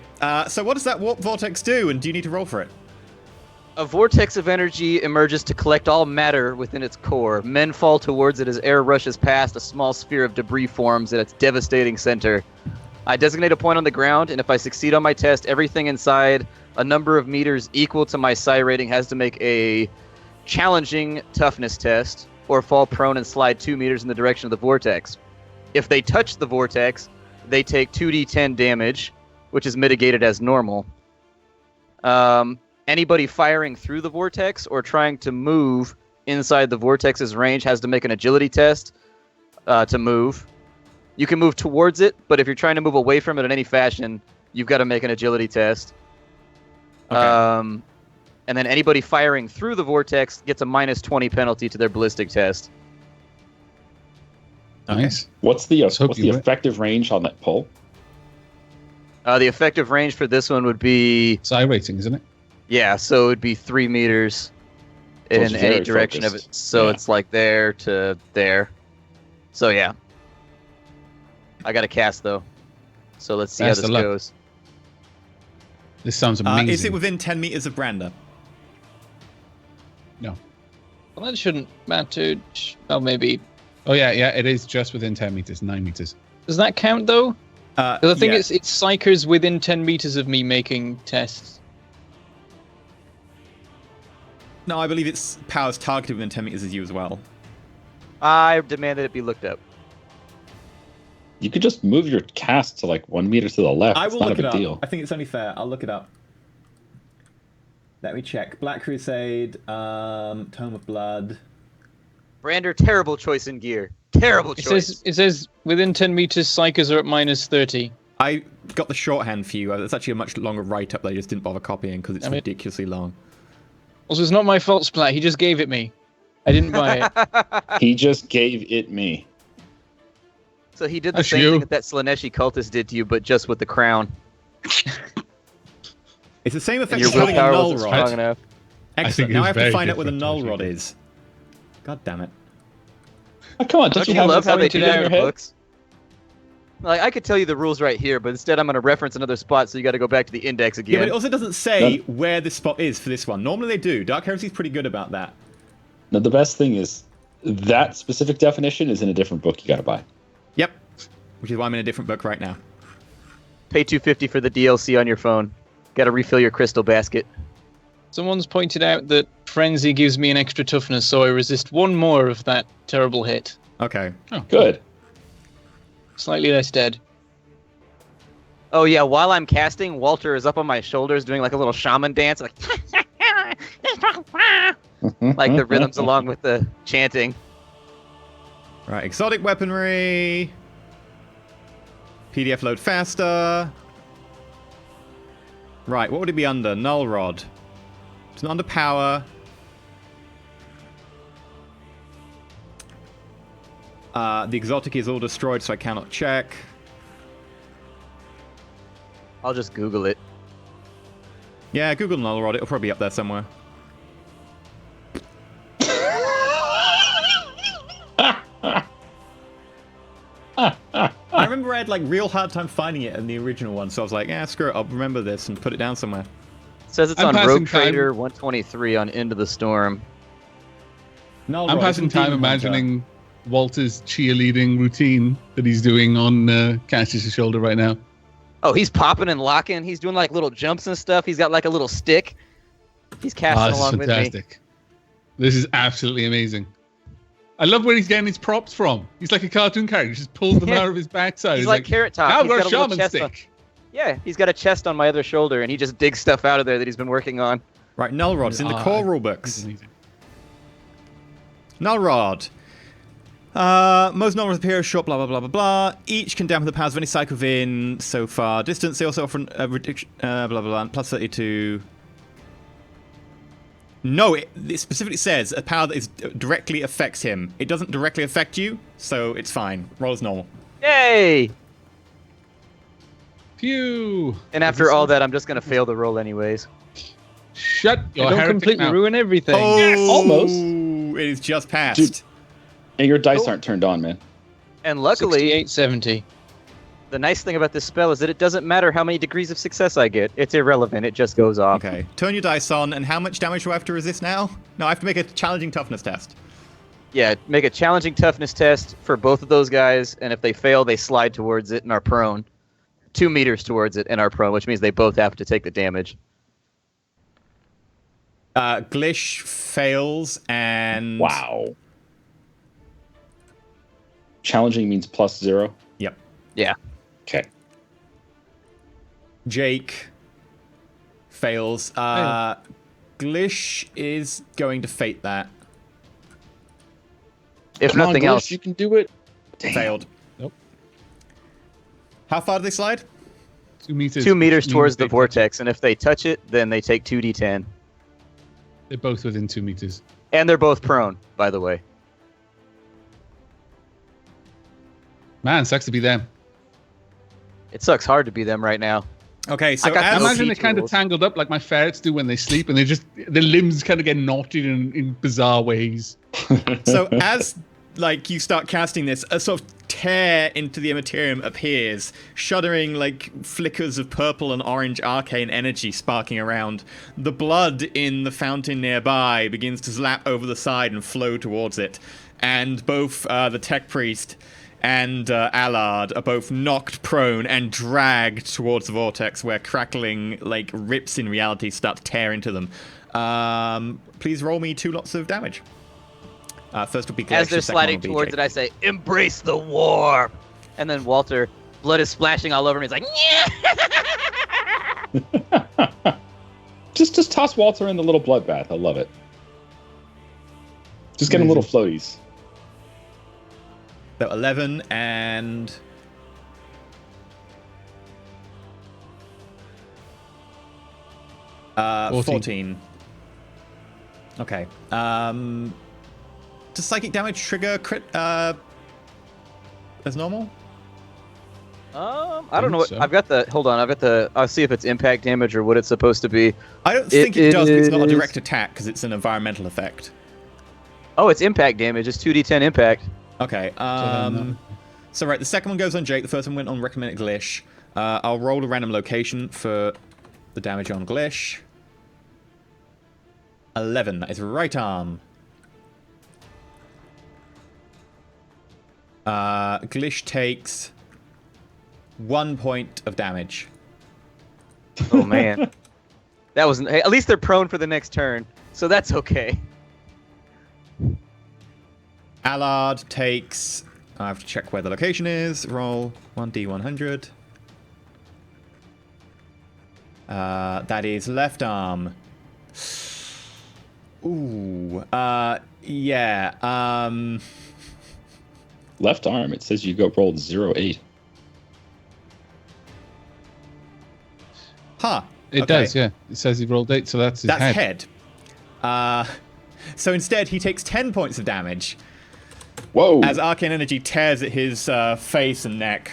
so what does that warp vortex do, and do you need to roll for it? A vortex of energy emerges to collect all matter within its core. Men fall towards it as air rushes past. A small sphere of debris forms at its devastating center. I designate a point on the ground, and if I succeed on my test, everything inside a number of meters equal to my psi rating has to make a challenging toughness test, or fall prone and slide 2 meters in the direction of the vortex. If they touch the vortex, they take 2d10 damage, which is mitigated as normal. Anybody firing through the vortex or trying to move inside the vortex's range has to make an agility test to move. You can move towards it, but if you're trying to move away from it in any fashion, you've got to make an agility test. Okay. And then anybody firing through the vortex gets a minus 20 penalty to their ballistic test. Nice. What's the hope you win. effective range on that pull? The effective range for this one would be, Psi rating, isn't it? yeah, so it would be 3 meters in it's any very direction of focused. it. So Yeah. it's like there to there. So yeah. I got to cast though. So let's see Best how this of luck. goes. This sounds amazing. Is it within 10 meters of Branda? No. Well, that shouldn't matter. Oh, maybe. Oh, yeah, it is just within 10 meters, 9 meters. Does that count, though? Because I think Yeah. it's psychers within 10 meters of me making tests. No, I believe its powers targeted within 10 meters of you as well. I demand that it be looked up. You could just move your cast to like 1 meter to the left. I It's will not a look it big up. deal. I think it's only fair. I'll look it up. Let me check. Black Crusade, Tome of Blood. Brander, terrible choice in gear. Terrible It choice. says within 10 meters, psychers are at minus 30. I got the shorthand for you. It's actually a much longer write-up that I just didn't bother copying because it's I mean- ridiculously long. Also, it's not my fault, Splat. He just gave it me. I didn't buy it. He just gave it me. So he did the That's same you. thing that Slaneshi cultist did to you, but just with the crown. It's the same effect And your as having a willpower null wasn't rod. strong enough. Excellent. think it Now I was have to very find out where the different, null actually. rod is. God damn it. Oh, come on, Don't don't you have love this how they pointed do out that in in your the head? books? Like, I could tell you the rules right here, but instead I'm going to reference another spot, so you got to go back to the index Yeah, again. but it also doesn't say where this spot is for this one. Normally they do. Dark Heresy's pretty good about that. No, the best thing is that specific definition is in a different book you gotta buy. Yep. Which is why I'm in a different book right now. Pay $250 for the DLC on your phone. Got to refill your crystal basket. Someone's pointed out that Frenzy gives me an extra toughness, so I resist one more of that terrible hit. Okay. Good. Slightly less dead. Oh yeah, while I'm casting, Walter is up on my shoulders doing like a little shaman dance. Like, Like the rhythms along with the chanting. Right, exotic weaponry. PDF load faster. Right, what would it be under? Null Rod. It's not under power. The exotic is all destroyed, so I cannot check. I'll just Google it. Yeah, Google Null Rod. It'll probably be up there somewhere. I remember I had like real hard time finding it in the original one, so I was like, yeah, screw it, I'll remember this and put it down somewhere. It says it's I'm on passing Rogue time- Trader 123 on Into the Storm. Null I'm Rod, passing it's time Demon Hunter. imagining Walter's cheerleading routine that he's doing on Cassius' shoulder right now. Oh, he's popping and locking. He's doing like little jumps and stuff. He's got like a little stick. He's casting This is along with me. fantastic. This is absolutely amazing. I love where he's getting his props from. He's like a cartoon character. He just pulls them Yeah. out of his backside. He's like Carrot Top. Now I've He's got a got a little shaman chest on- stick. Yeah, he's got a chest on my other shoulder, and he just digs stuff out of there that he's been working on. Right, Null Rod's in the core rulebooks. Amazing. Null Rod. Most Null Rods appear short, blah, blah, blah, blah, blah. Each can dampen the powers of any cycle within so far distance. They also offer a reduction, blah, blah, blah, plus 32. No, it specifically says a power that is directly affects him. It doesn't directly affect you, so it's fine. Roll as normal. Yay! Phew. And after all that, I'm just gonna fail the roll anyways. Shut your Don't heretic completely mouth. ruin everything. Almost. It is just passed. Dude. And your dice aren't turned on, man. And luckily, 6870. the nice thing about this spell is that it doesn't matter how many degrees of success I get. It's irrelevant. It just goes off. Okay, turn your dice on, and how much damage do I have to resist now? No, I have to make a challenging toughness test. Yeah, make a challenging toughness test for both of those guys, and if they fail, they slide towards it and are prone. 2 meters towards it and are prone, which means they both have to take the damage. Glish fails, and... Wow. Challenging means +0. Yep. Yeah. Okay. Jake fails. Glish is going to fate that. If Come on, nothing Glish, else, you can do it. Damn. Failed. Nope. How far do they slide? 2 meters. 2 meters means towards the they- vortex, and if they touch it, then they take 2d10. They're both within 2 meters. And they're both prone, by the way. Man, sucks to be them. It sucks hard to be them right now. Okay, so I got as... the Imagine OP they're kind of tools. tangled up like my ferrets do when they sleep, and their limbs kind of get knotted in bizarre ways. So as like you start casting this, a sort of tear into the Immaterium appears, shuddering like flickers of purple and orange arcane energy sparking around. The blood in the fountain nearby begins to slap over the side and flow towards it. And both the tech priest and Allard are both knocked prone and dragged towards the vortex, where crackling like rips in reality start to tear into them. Please roll me 2 lots of damage. First will be Glish, As they're the second one sliding will be towards Jake. it, I say, "Embrace the warp." And then Walter, blood is splashing all over me. He's like, "Yeah." Just toss Walter in the little bloodbath. I love it. Just get him little floaties. So 11 and... Uh, 14. Okay. Does psychic damage trigger crit as normal? I don't know what so. I've got the. Hold on, I've got the. I'll see if it's impact damage or what it's supposed to be. I don't think it does, but it's not a is- direct attack because it's an environmental effect. Oh, it's impact damage. It's 2d10 impact. Okay. So right, the second one goes on Jake. The first one went on recommended Glish. I'll roll a random location for the damage on Glish. 11. That is right arm. Glish takes 1 point of damage. Oh man, that wasn't. Hey, at least they're prone for the next turn, so that's okay. Allard takes... I have to check where the location is. Roll 1d100. That is left arm. Ooh. Yeah. Left arm. It says you go rolled 0-8. Huh. It Okay. does, yeah. It says he rolled 8, so that's his That's head. head. So instead, he takes 10 points of damage Whoa! as arcane energy tears at his face and neck,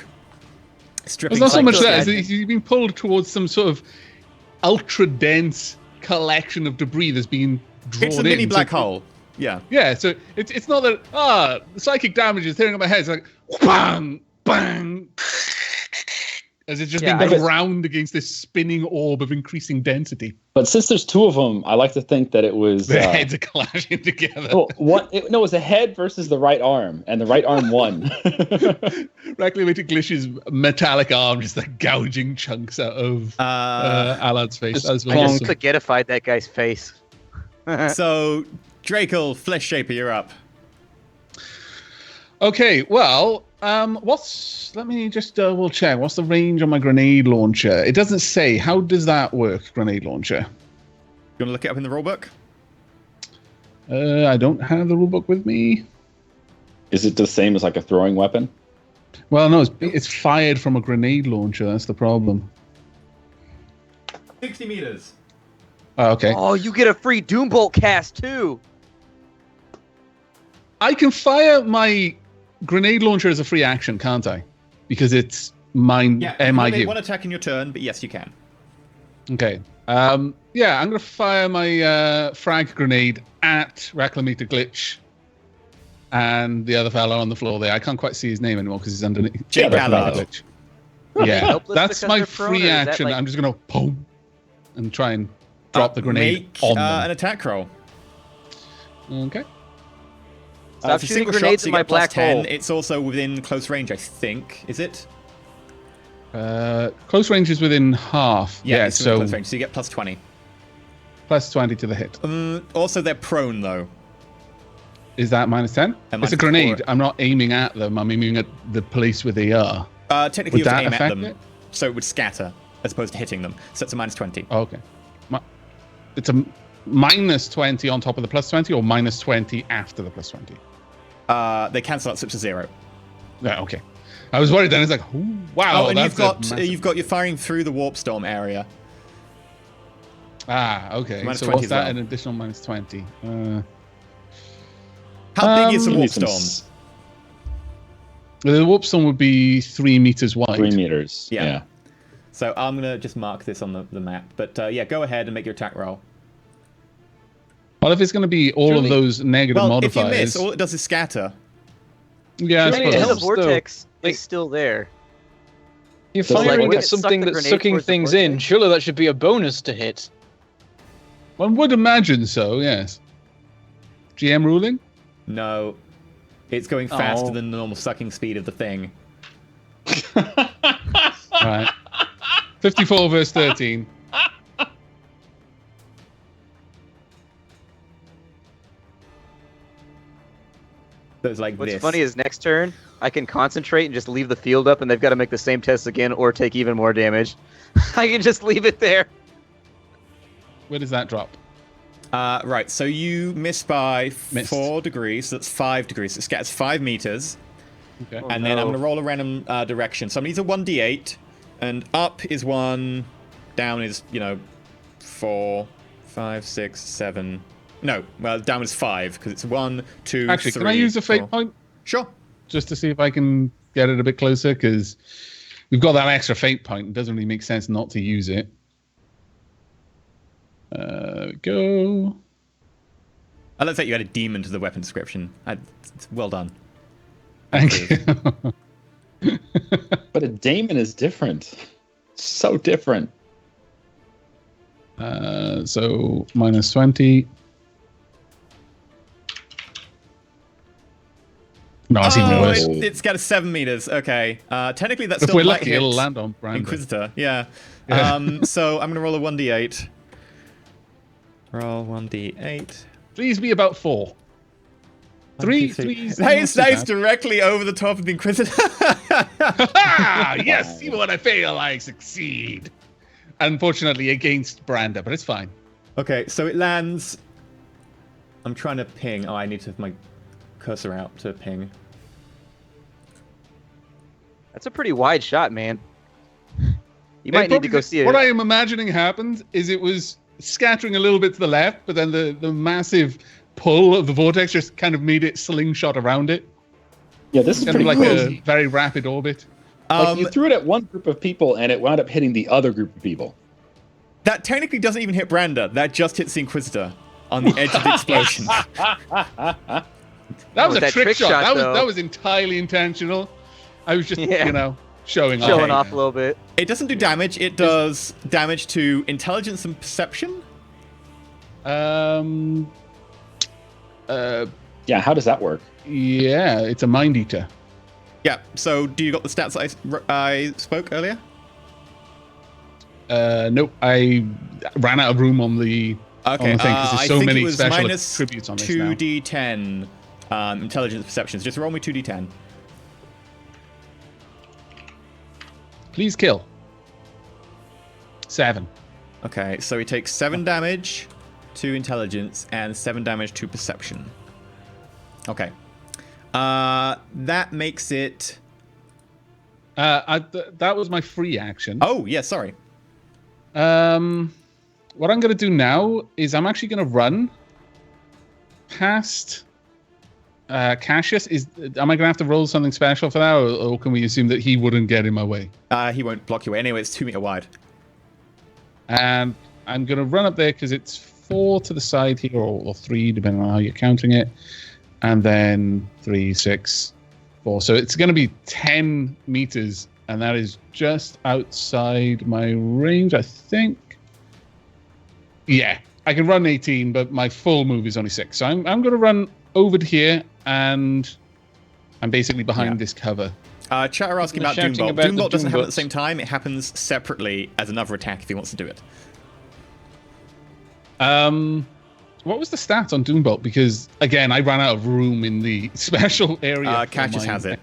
stripping. It's not so much cycles- that, as he's been pulled towards some sort of ultra dense collection of debris that's been drawn It's a in. mini black So- hole. Yeah. Yeah, so it's not that the psychic damage is tearing up my head. It's like bang, bang, as it's just Yeah, being I just- ground against this spinning orb of increasing density. But since there's two of them, I like to think that it was. The heads are clashing together. Well, it was a head versus the right arm, and the right arm won. Reclamated Glish's metallic arm just like gouging chunks out of Alad's face. That was I really just awesome. spaghettified that guy's face. So, Drakel, Flesh Shaper, you're up. Okay, well, let me just double check. What's the range on my grenade launcher? It doesn't say. How does that work, grenade launcher? You want to look it up in the rulebook? I don't have the rulebook with me. Is it the same as like a throwing weapon? Well, no, it's fired from a grenade launcher. That's the problem. 60 meters. Oh, okay. Oh, you get a free Doombolt cast too. I can fire my grenade launcher as a free action, can't I? Because it's mine, Yeah, you can make MIU. one attack in your turn, but yes, you can. Okay. Yeah, I'm going to fire my frag grenade at Reclamated Glitch and the other fellow on the floor there. I can't quite see his name anymore because he's underneath. Jake Allard. Glitch. Yeah, helpless that's because my they're prone, free or is that, action. like- I'm just going to boom and try and drop the grenade Make on an them. attack roll. Okay. Stop it's a shooting single shot, grenades so in you my get plus black 10. hole. It's also within close range, I think. Is it? Close range is within half. Yeah, it's within so close range, so you get plus 20. plus 20 to the hit. Also, they're prone, though. Is that minus 10? And It's a minus grenade. 4. I'm not aiming at them. I'm aiming at the police with AR. Technically, Would you have to that aim at affect them, it? so it would scatter, as opposed to hitting them. So it's a minus 20. Oh, okay. It's a minus 20 on top of the plus 20 or minus 20 after the plus 20? They cancel out, so it's a 0. Yeah, okay. I was worried then. It's like, ooh, wow. Oh, and that's you're firing through the warp storm area. Okay. Minus So 20 what's as that? well. An additional minus 20. How big is the Give me warp some storm? The warp storm would be 3 meters wide. 3 meters. Yeah. Yeah. So I'm gonna just mark this on the map. But yeah, go ahead and make your attack roll. Well, if it's going to be all Surely- of those negative Well, if modifiers. you miss, all it does is scatter. Yeah, I Surely it suppose. The helps, though. vortex Like- is still there. You're So, like, firing when at it sucked something the that's grenade sucking towards the things in. vortex. Surely that should be a bonus to hit. One would imagine so, yes. GM ruling? No, it's going faster Oh. than the normal sucking speed of the thing. Right. 54 verse 13. So it's like What's this. funny is next turn, I can concentrate and just leave the field up, and they've got to make the same test again or take even more damage. I can just leave it there. Where does that drop? Right, so you miss by Missed. 4 degrees, so that's 5 degrees. It scatters 5 meters, Okay. Oh, and then I'm no. going to roll a random direction. So I'm going to use a 1d8, and up is 1, down is, 4, 5, 6, 7. No, well, down is 5, because it's 1, 2, Actually, 3, can I use a fate 4. point Sure. just to see if I can get it a bit closer? Because we've got that extra fate point. It doesn't really make sense not to use it. There we go. I love that you added demon to the weapon description. It's well done. Thank you. But a daemon is different. So different. So minus 20. No, it's even worse. It's got a 7 meters. Okay. Technically, that's If still we're might lucky, hit it'll land on Brandon. Inquisitor. Yeah. Yeah. So I'm going to roll a 1d8. Roll 1d8. Please be about 4. 3, 3. Nice directly over the top of the Inquisitor. Ah, yes, even when I fail, I succeed. Unfortunately, against Branda, but it's fine. Okay, so it lands I'm trying to ping. Oh, I need to have my cursor out to ping. That's a pretty wide shot, man. You might need to go see it. What I am imagining happened is it was scattering a little bit to the left, but then the massive pull of the vortex just kind of made it slingshot around it. Yeah, this is Kind of pretty like crazy. a very rapid orbit. Like you threw it at one group of people, and it wound up hitting the other group of people. That technically doesn't even hit Brander. That just hits the Inquisitor on the edge of the explosion. That was With a that trick shot. though. That was entirely intentional. I was just, Yeah. showing Showing off. off a little bit. It doesn't do damage. It does damage to intelligence and perception. Yeah, how does that work? Yeah, it's a mind eater. Yeah. So, do you got the stats I spoke earlier? Nope, I ran out of room on the Okay. thing because there's I so think many it was special minus attributes on this now. 2d10 intelligence perceptions. Just roll me 2d10. Please kill. 7. Okay. So he takes 7 damage to intelligence and 7 damage to perception. Okay. That makes it. That was my free action. Oh, yeah. Sorry. What I'm going to do now is I'm actually going to run past Cassius. Am I going to have to roll something special for that, or can we assume that he wouldn't get in my way? He won't block your way. Anyway, it's 2 meter wide. And I'm going to run up there because it's 4 to the side here, or 3, depending on how you're counting it. And then 3, 6, 4. So it's going to be 10 meters, and that is just outside my range, I think. Yeah, I can run 18, but my full move is only 6. So I'm going to run over to here, and I'm basically behind this cover. Chat are asking They're about shouting Doombolt. about the Doombolt doesn't happen at the Doombots. same time. It happens separately as another attack if he wants to do it. What was the stat on Doombolt? Because, again, I ran out of room in the special area. Cassius has it.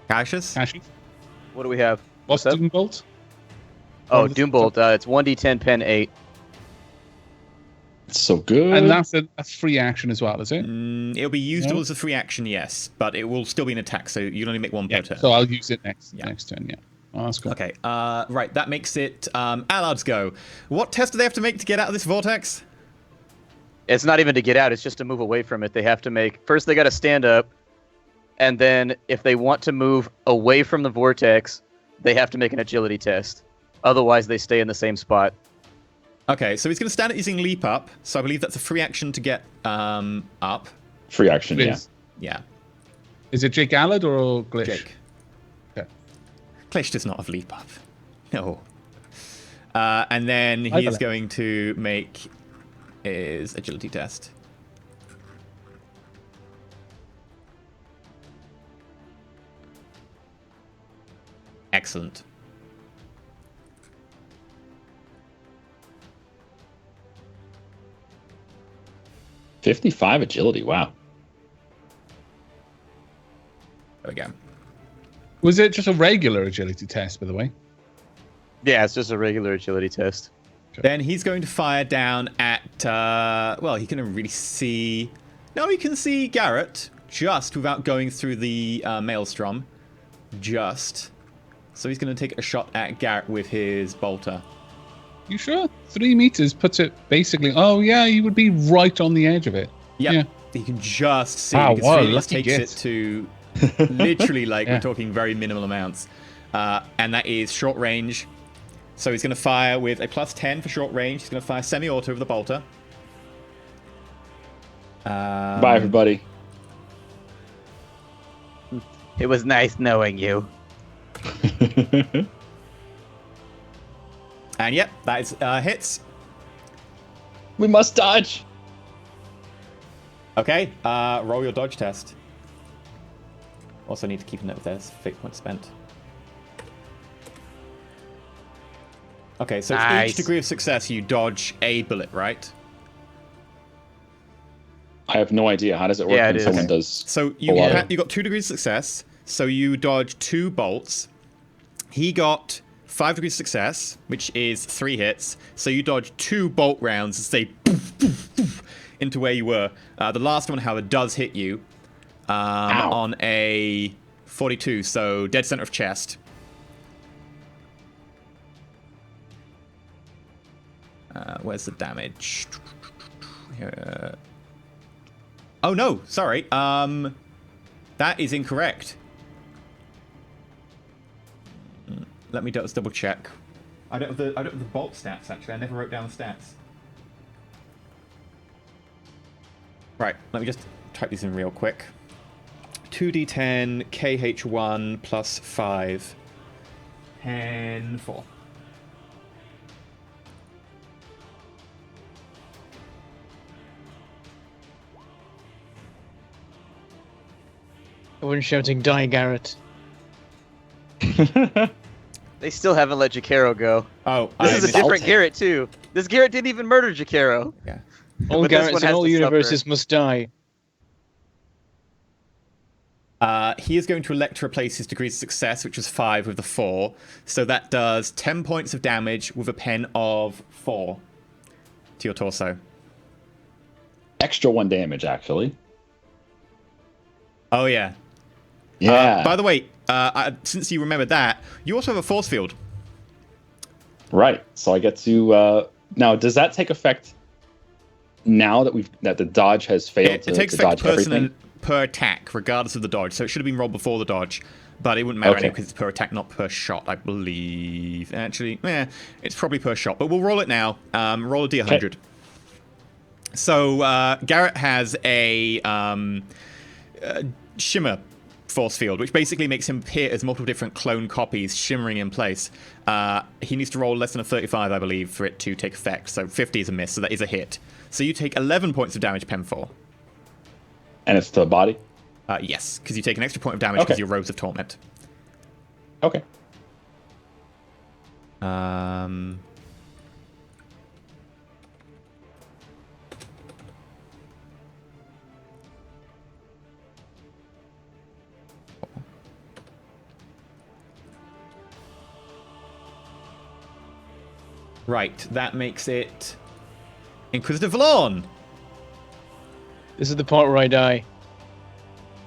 Cassius? Cassius? What do we have? What's up? Doombolt? Oh, Doombolt. It's 1d10 pen 8. It's so good. And that's a free action as well, is it? It'll be usable Yeah. as a free action, yes, but it will still be an attack, so you can only make one per Yeah, turn. so I'll use it next Yeah. turn, yeah. Oh, that's cool. Okay, right, that makes it Allard's go. What test do they have to make to get out of this vortex? It's not even to get out. It's just to move away from it. They have to make... First, they got to stand up. And then, if they want to move away from the vortex, they have to make an agility test. Otherwise, they stay in the same spot. Okay, so he's going to stand it using leap up, so I believe that's a free action to get up. Free action, yeah. Yeah, Is it Jake Allard or Glitch? Jake. Okay. Glitch does not have leap up. No. And then he is going to make his agility test. Excellent. $55 agility, wow. There we go. Was it just a regular agility test, by the way? Yeah, it's just a regular agility test. Then he's going to fire down at, well, he can really see... No, he can see Garrett, just without going through the maelstrom. Just. So he's going to take a shot at Garrett with his bolter. You sure? 3 meters puts it basically... Oh, yeah, you would be right on the edge of it. Yep. Yeah. You can just see, Wow, because what a 3 lucky takes get. it to literally, like, Yeah. we're talking very minimal amounts. And that is short range. So he's going to fire with a +10 for short range. He's going to fire semi-auto with the bolter. Bye, everybody. It was nice knowing you. And yep, that is hits. We must dodge. Okay, roll your dodge test. Also need to keep a note of their fate points spent. Okay, so for Nice. each degree of success, you dodge a bullet, right? I have no idea. How does it work Yeah, when it is. someone Okay. does... So you a lot you got 2 degrees of success, so you dodge 2 bolts. He got 5 degrees of success, which is 3 hits. So you dodge 2 bolt rounds and stay poof, poof, poof, into where you were. The last one, however, does hit you on a 42, so dead center of chest. Where's the damage? Here. Oh no, sorry. That is incorrect. Let me just double check. I don't have the bolt stats actually. I never wrote down the stats. Right, let me just type these in real quick. 2d10 KH1 plus 5. 10 4. Everyone's shouting, "Die, Garrett!" They still haven't let Jakaro go. Oh, This is a different Garrett too. This Garrett didn't even murder Jakaro. Yeah. All But this Garretts one in has all to universes must die. He is going to elect to replace his degrees of success, which was 5, with the 4. So that does 10 points of damage with a pen of 4 to your torso. Extra 1 damage, actually. Oh, yeah. Yeah. By the way, since you remembered that, you also have a force field. Right. So I get to now. Does that take effect now that the dodge has failed It takes to dodge effect everything? per attack, regardless of the dodge. So it should have been rolled before the dodge, but it wouldn't matter Okay. anyway because it's per attack, not per shot, I believe. Actually, it's probably per shot, but we'll roll it now. Roll a d100. Okay. So Garrett has a shimmer force field, which basically makes him appear as multiple different clone copies shimmering in place. He needs to roll less than a 35, I believe, for it to take effect. So 50 is a miss, so that is a hit. So you take 11 points of damage, Pen 4. And it's to the body? Yes, because you take an extra point of damage because Okay. you're Rose of Torment. Okay. Right, that makes it Inquisitive Lawn. This is the part where I die.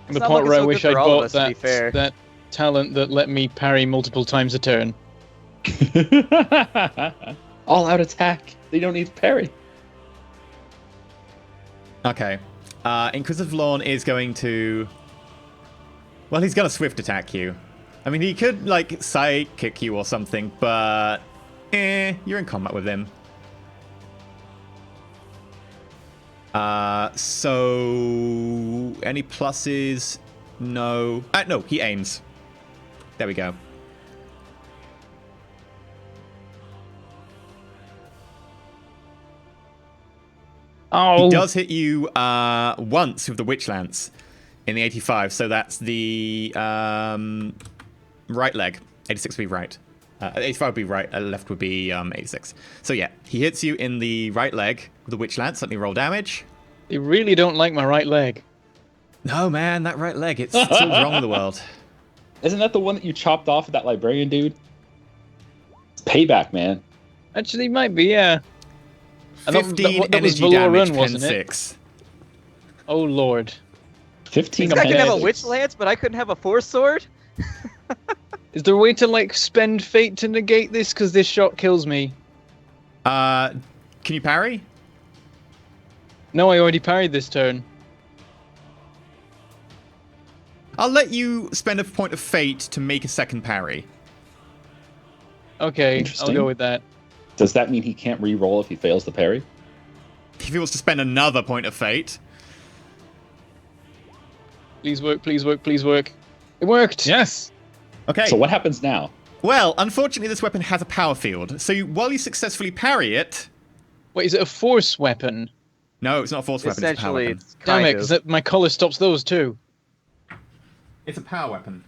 And the not part looking where I so wish good I'd for all of bought us, to be fair. that talent that let me parry multiple times a turn. All out attack. They don't need parry. Okay. Inquisitive Lawn is going to... Well, he's going to swift attack you. I mean, he could, like, side kick you or something, but... you're in combat with him. So... Any pluses? No. No, he aims. There we go. Oh, He does hit you once with the Witch Lance in the 85, so that's the right leg. 86 would be right. 85 would be right, left would be 86. So yeah, he hits you in the right leg with the Witch Lance. Let me roll damage. they really don't like my right leg. No, man, that right leg, it's all wrong with the world. Isn't that the one that you chopped off of that librarian dude? It's payback, man. Actually, might be, yeah. And that- 15 that was energy below damage, run, pen wasn't it? 6. Oh, Lord. 15 I could have a damage. witch lance, but I couldn't have a force sword. Is there a way to, like, spend fate to negate this? Because this shot kills me. Can you parry? No, I already parried this turn. I'll let you spend a point of fate to make a second parry. Okay, I'll Interesting. go with that. Does that mean he can't re-roll if he fails the parry? If he wants to spend another point of fate. Please work, please work, please work. It worked! Yes. Okay. So what happens now? Well, unfortunately, this weapon has a power field. So while you successfully parry it... Wait, is it a force weapon? No, it's not a force weapon, it's a power Essentially, weapon. it's Damn kind it, of. because my collar stops those too. It's a power weapon.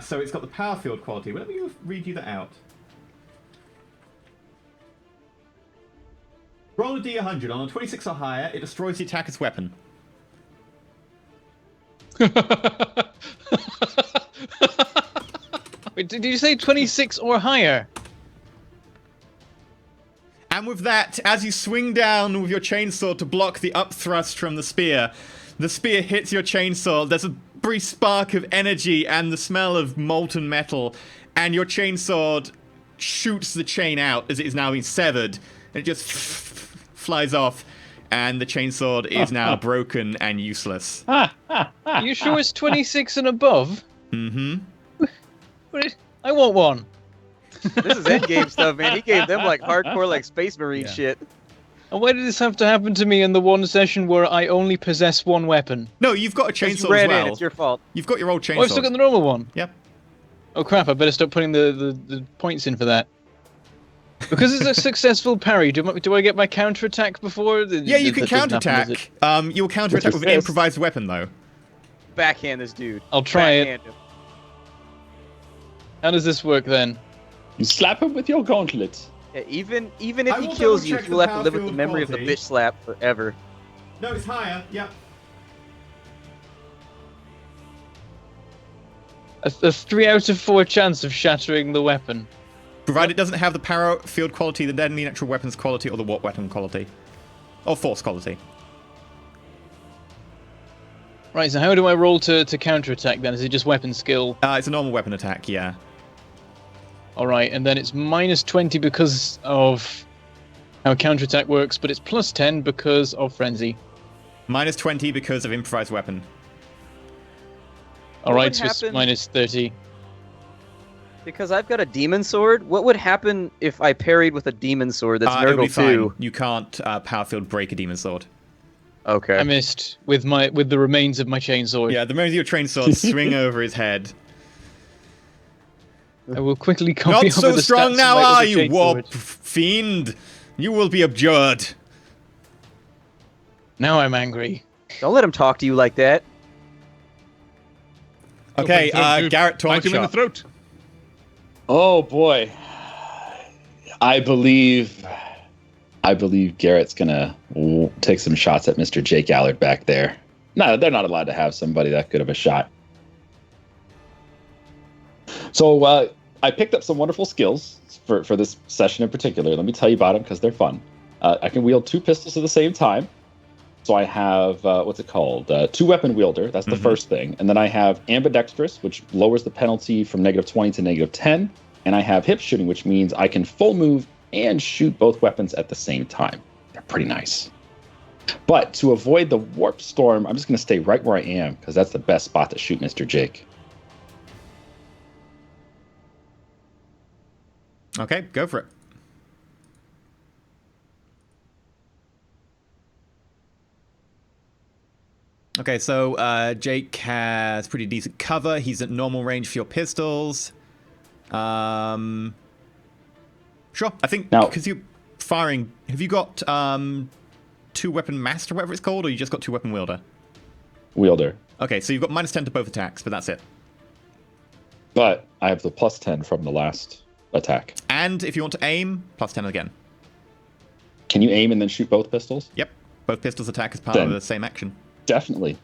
So it's got the power field quality. Well, let me read you that out. Roll a d100. On a 26 or higher, it destroys the attacker's weapon. Wait, did you say 26 or higher? And with that, as you swing down with your chainsaw to block the upthrust from the spear hits your chainsaw. There's a brief spark of energy and the smell of molten metal, and your chainsaw shoots the chain out as it is now being severed. It just flies off, and the chainsaw is now broken and useless. Are you sure it's 26 and above? Mm-hmm. I want one. This is endgame stuff, man. He gave them like hardcore, like Space Marine shit. And why did this have to happen to me in the one session where I only possess one weapon? No, you've got a Because chainsaw you ran as well. in, it's your fault. You've got your old chainsaw. Oh, I've still got the normal one. Yep. Oh crap! I better start putting the points in for that. Because it's a successful parry. Do I get my counterattack before? Yeah, you can counterattack. You'll counterattack with an fist. improvised weapon, though. Backhand this dude. I'll try it. Backhand him. How does this work then? You slap him with your gauntlet. Yeah, even if I he will kills you, double-check you'll the have to live with the battlefield memory of the quality. bitch slap forever. No, it's higher. Yep. A 3 out of 4 chance of shattering the weapon. Provided it doesn't have the power field quality, the deadly natural weapons quality, or the warp weapon quality. Or force quality. Right, so how do I roll to counterattack then? Is it just weapon skill? It's a normal weapon attack, yeah. Alright, and then it's minus 20 because of how counterattack works, but it's plus 10 because of frenzy. Minus 20 because of improvised weapon. What Alright, would so it's happen- minus 30. Because I've got a demon sword. What would happen if I parried with a demon sword that's It'll be Nurgle fine. 2? You can't power field break a demon sword. Okay. I missed with the remains of my chainsaw. Yeah, the moment your train sword swing over his head. I will quickly copy Not over so the strong stats now, of my are other you, chainsword. warp fiend? You will be abjured. Now I'm angry. Don't let him talk to you like that. Okay, Go for the throat, dude. Garrett Bite him in the Tornshot. throat. Oh boy. I believe Garrett's gonna take some shots at Mr. Jake Allard back there. No, they're not allowed to have somebody that good of a shot. So I picked up some wonderful skills for this session in particular. Let me tell you about them because they're fun. I can wield 2 pistols at the same time. So I have, what's it called? 2-weapon wielder. That's the first thing. And then I have ambidextrous, which lowers the penalty from -20 to -10. And I have hip shooting, which means I can full move and shoot both weapons at the same time. They're pretty nice. But to avoid the warp storm, I'm just going to stay right where I am because that's the best spot to shoot Mr. Jake. Okay, go for it. Okay, so Jake has pretty decent cover. He's at normal range for your pistols. Sure, I think Now- because you're firing, have you got 2-weapon master, whatever it's called, or you just got 2-weapon wielder? Wielder. Okay, so you've got -10 to both attacks, but that's it. But I have the +10 from the last attack. And if you want to aim, +10 again. Can you aim and then shoot both pistols? Yep, both pistols attack as part of Then- the same action. Definitely.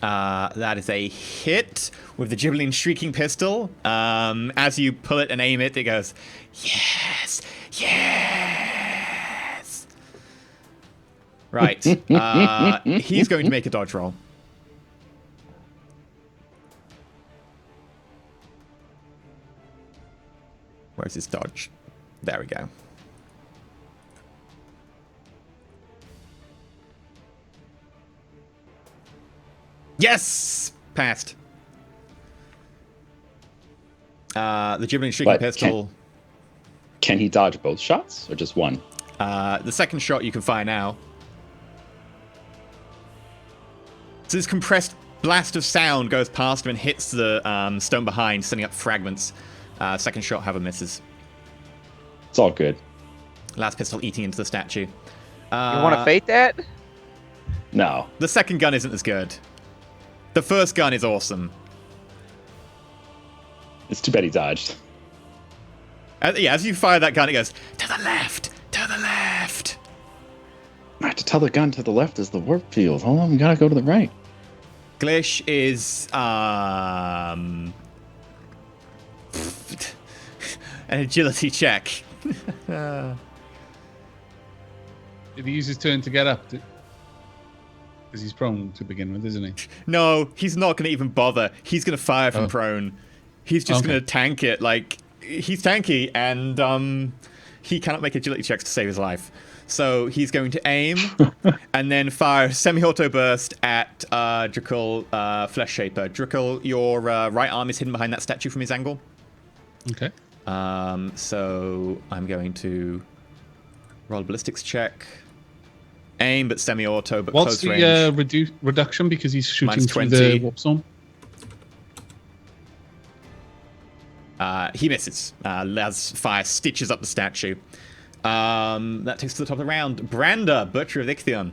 That is a hit with the Gibberling Shrieking Pistol. As you pull it and aim it, it goes, yes, yes. Right. He's going to make a dodge roll. Where's his dodge? There we go. Yes! Passed. The Gibberling Shrieking But Pistol. Can he dodge both shots or just one? The second shot you can fire now. So this compressed blast of sound goes past him and hits the stone behind, sending up fragments. Second shot, however, misses. It's all good. Last pistol eating into the statue. You want to fate that? No. The second gun isn't as good. The first gun is awesome. It's too bad he dodged. Yeah, as you fire that gun, it goes, to the left, to the left. I have to tell the gun to the left is the warp field. Hold on, we gotta go to the right. Glish is an agility check. Did he use his turn to get up? Because he's prone to begin with, isn't he? No, he's not going to even bother. He's going to fire from prone. He's just going to tank it. Like, he's tanky, and he cannot make agility checks to save his life. So he's going to aim and then fire semi-auto burst at Drakul Flesh Shaper. Drakul, your right arm is hidden behind that statue from his angle. Okay. So I'm going to roll a ballistics check. Aim, but semi-auto, but What's close range. the reduction because he's shooting Mine's through 20. the warp zone? He misses. As fire stitches up the statue. That takes us to the top of the round. Branda, Butcher of Ichthion.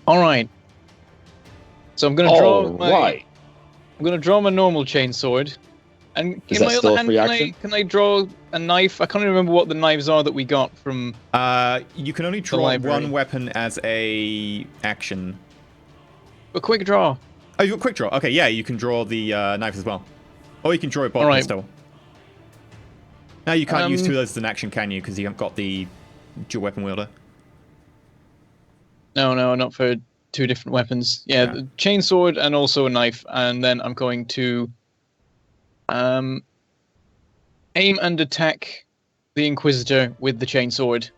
All right. So I'm gonna draw my. Right. I'm gonna draw my normal chainsword, and Is in that my still other a hand, free action? can I draw a knife? I can't even remember what the knives are that we got from. You can only draw library. one weapon as a action. A quick draw. Oh, you got quick draw. Okay, yeah, you can draw the knife as well. Or you can draw a bolt All right. pistol. Now you can't use two of those as an action, can you? Because you haven't got the dual weapon wielder. No, not for two different weapons. Yeah, the chainsword and also a knife, and then I'm going to aim and attack the Inquisitor with the chainsword.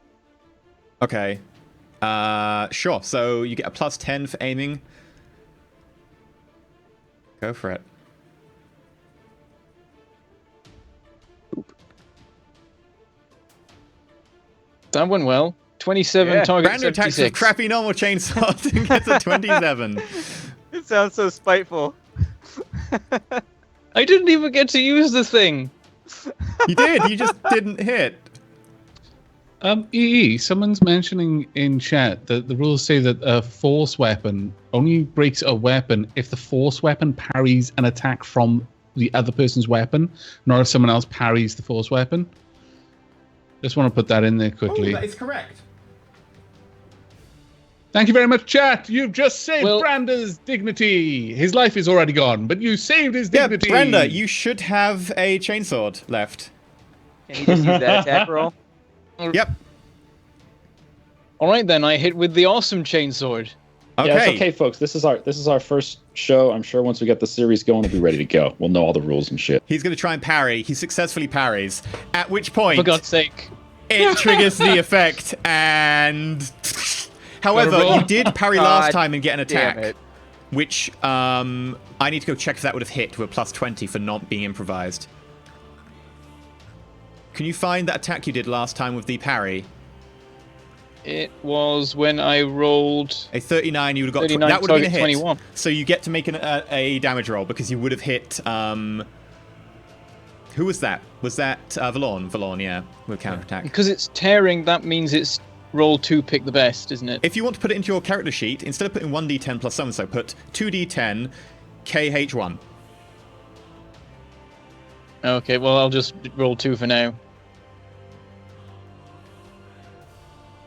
Okay. Sure. So you get a +10 for aiming. Go for it. That went well. 27 target Brandon attacks 76. with crappy normal chainsaw and gets a 27. It sounds so spiteful. I didn't even get to use the thing. You did. You just didn't hit. Someone's mentioning in chat that the rules say that a force weapon only breaks a weapon if the force weapon parries an attack from the other person's weapon, not if someone else parries the force weapon. Just want to put that in there quickly. Oh, that is correct. Thank you very much, chat. You've just saved Branda's dignity. His life is already gone, but you saved his dignity. Yeah, Brenda, you should have a chainsword left. Can you just use that attack roll? Yep. All right, then I hit with the awesome chainsword. Okay. Yeah, it's okay, folks. This is our first show. I'm sure once we get the series going, we'll be ready to go. We'll know all the rules and shit. He's going to try and parry. He successfully parries. At which point, For God's sake. it triggers the effect, and however, you did parry last time and get an attack, which I need to go check if that would have hit with a +20 for not being improvised. Can you find that attack you did last time with the parry? It was when I rolled A 39. You would have got 39, that would have been a target hit. 21. So you get to make a damage roll because you would have hit. Who was that? Was that Valorn? Valorn, yeah, with counterattack. Because it's tearing, that means it's roll 2, pick the best, isn't it? If you want to put it into your character sheet, instead of putting 1d10 plus so-and-so, put 2d10 KH1. Okay, well, I'll just roll 2 for now.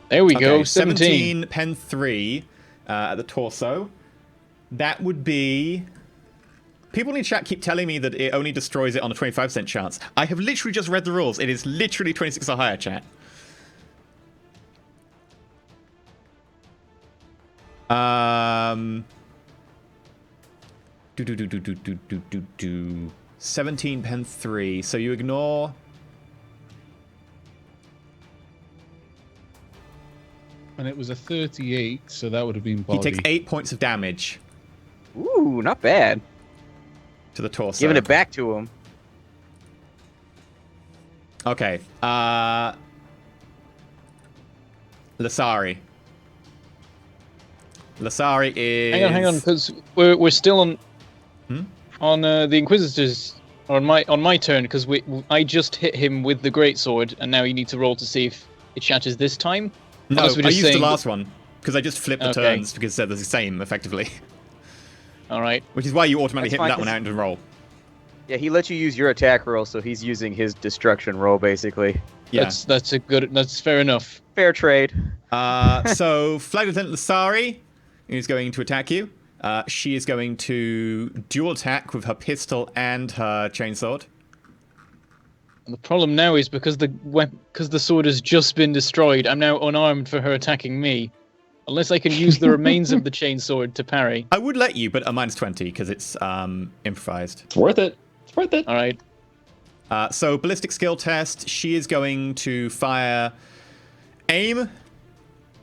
There we go, 17. pen 3 at the torso. That would be... People in chat keep telling me that it only destroys it on a 25% chance. I have literally just read the rules. It is literally 26 or higher, chat. 17 pen 3. So you ignore... And it was a 38, so that would have been body. He takes 8 points of damage Ooh, not bad. to the torso. Giving it back to him. Okay. Lasari. Lasari is... Hang on, because we're still on the Inquisitors, or on my turn, because I just hit him with the greatsword, and now you need to roll to see if it shatters this time. No, I Unless we're just used the saying- last one, because I just flipped the Okay. turns, because they're the same, effectively. All right. Which is why you automatically That's hit fine, that one out and roll. Yeah, he lets you use your attack roll, so he's using his destruction roll, basically. Yeah. That's fair enough. Fair trade. So Flag Lieutenant Lasari is going to attack you. She is going to dual attack with her pistol and her chainsword. And the problem now is because the sword has just been destroyed, I'm now unarmed for her attacking me. Unless I can use the remains of the chainsword to parry. I would let you, but a -20 because it's improvised. It's worth it. It's worth it. All right. So ballistic skill test. She is going to fire aim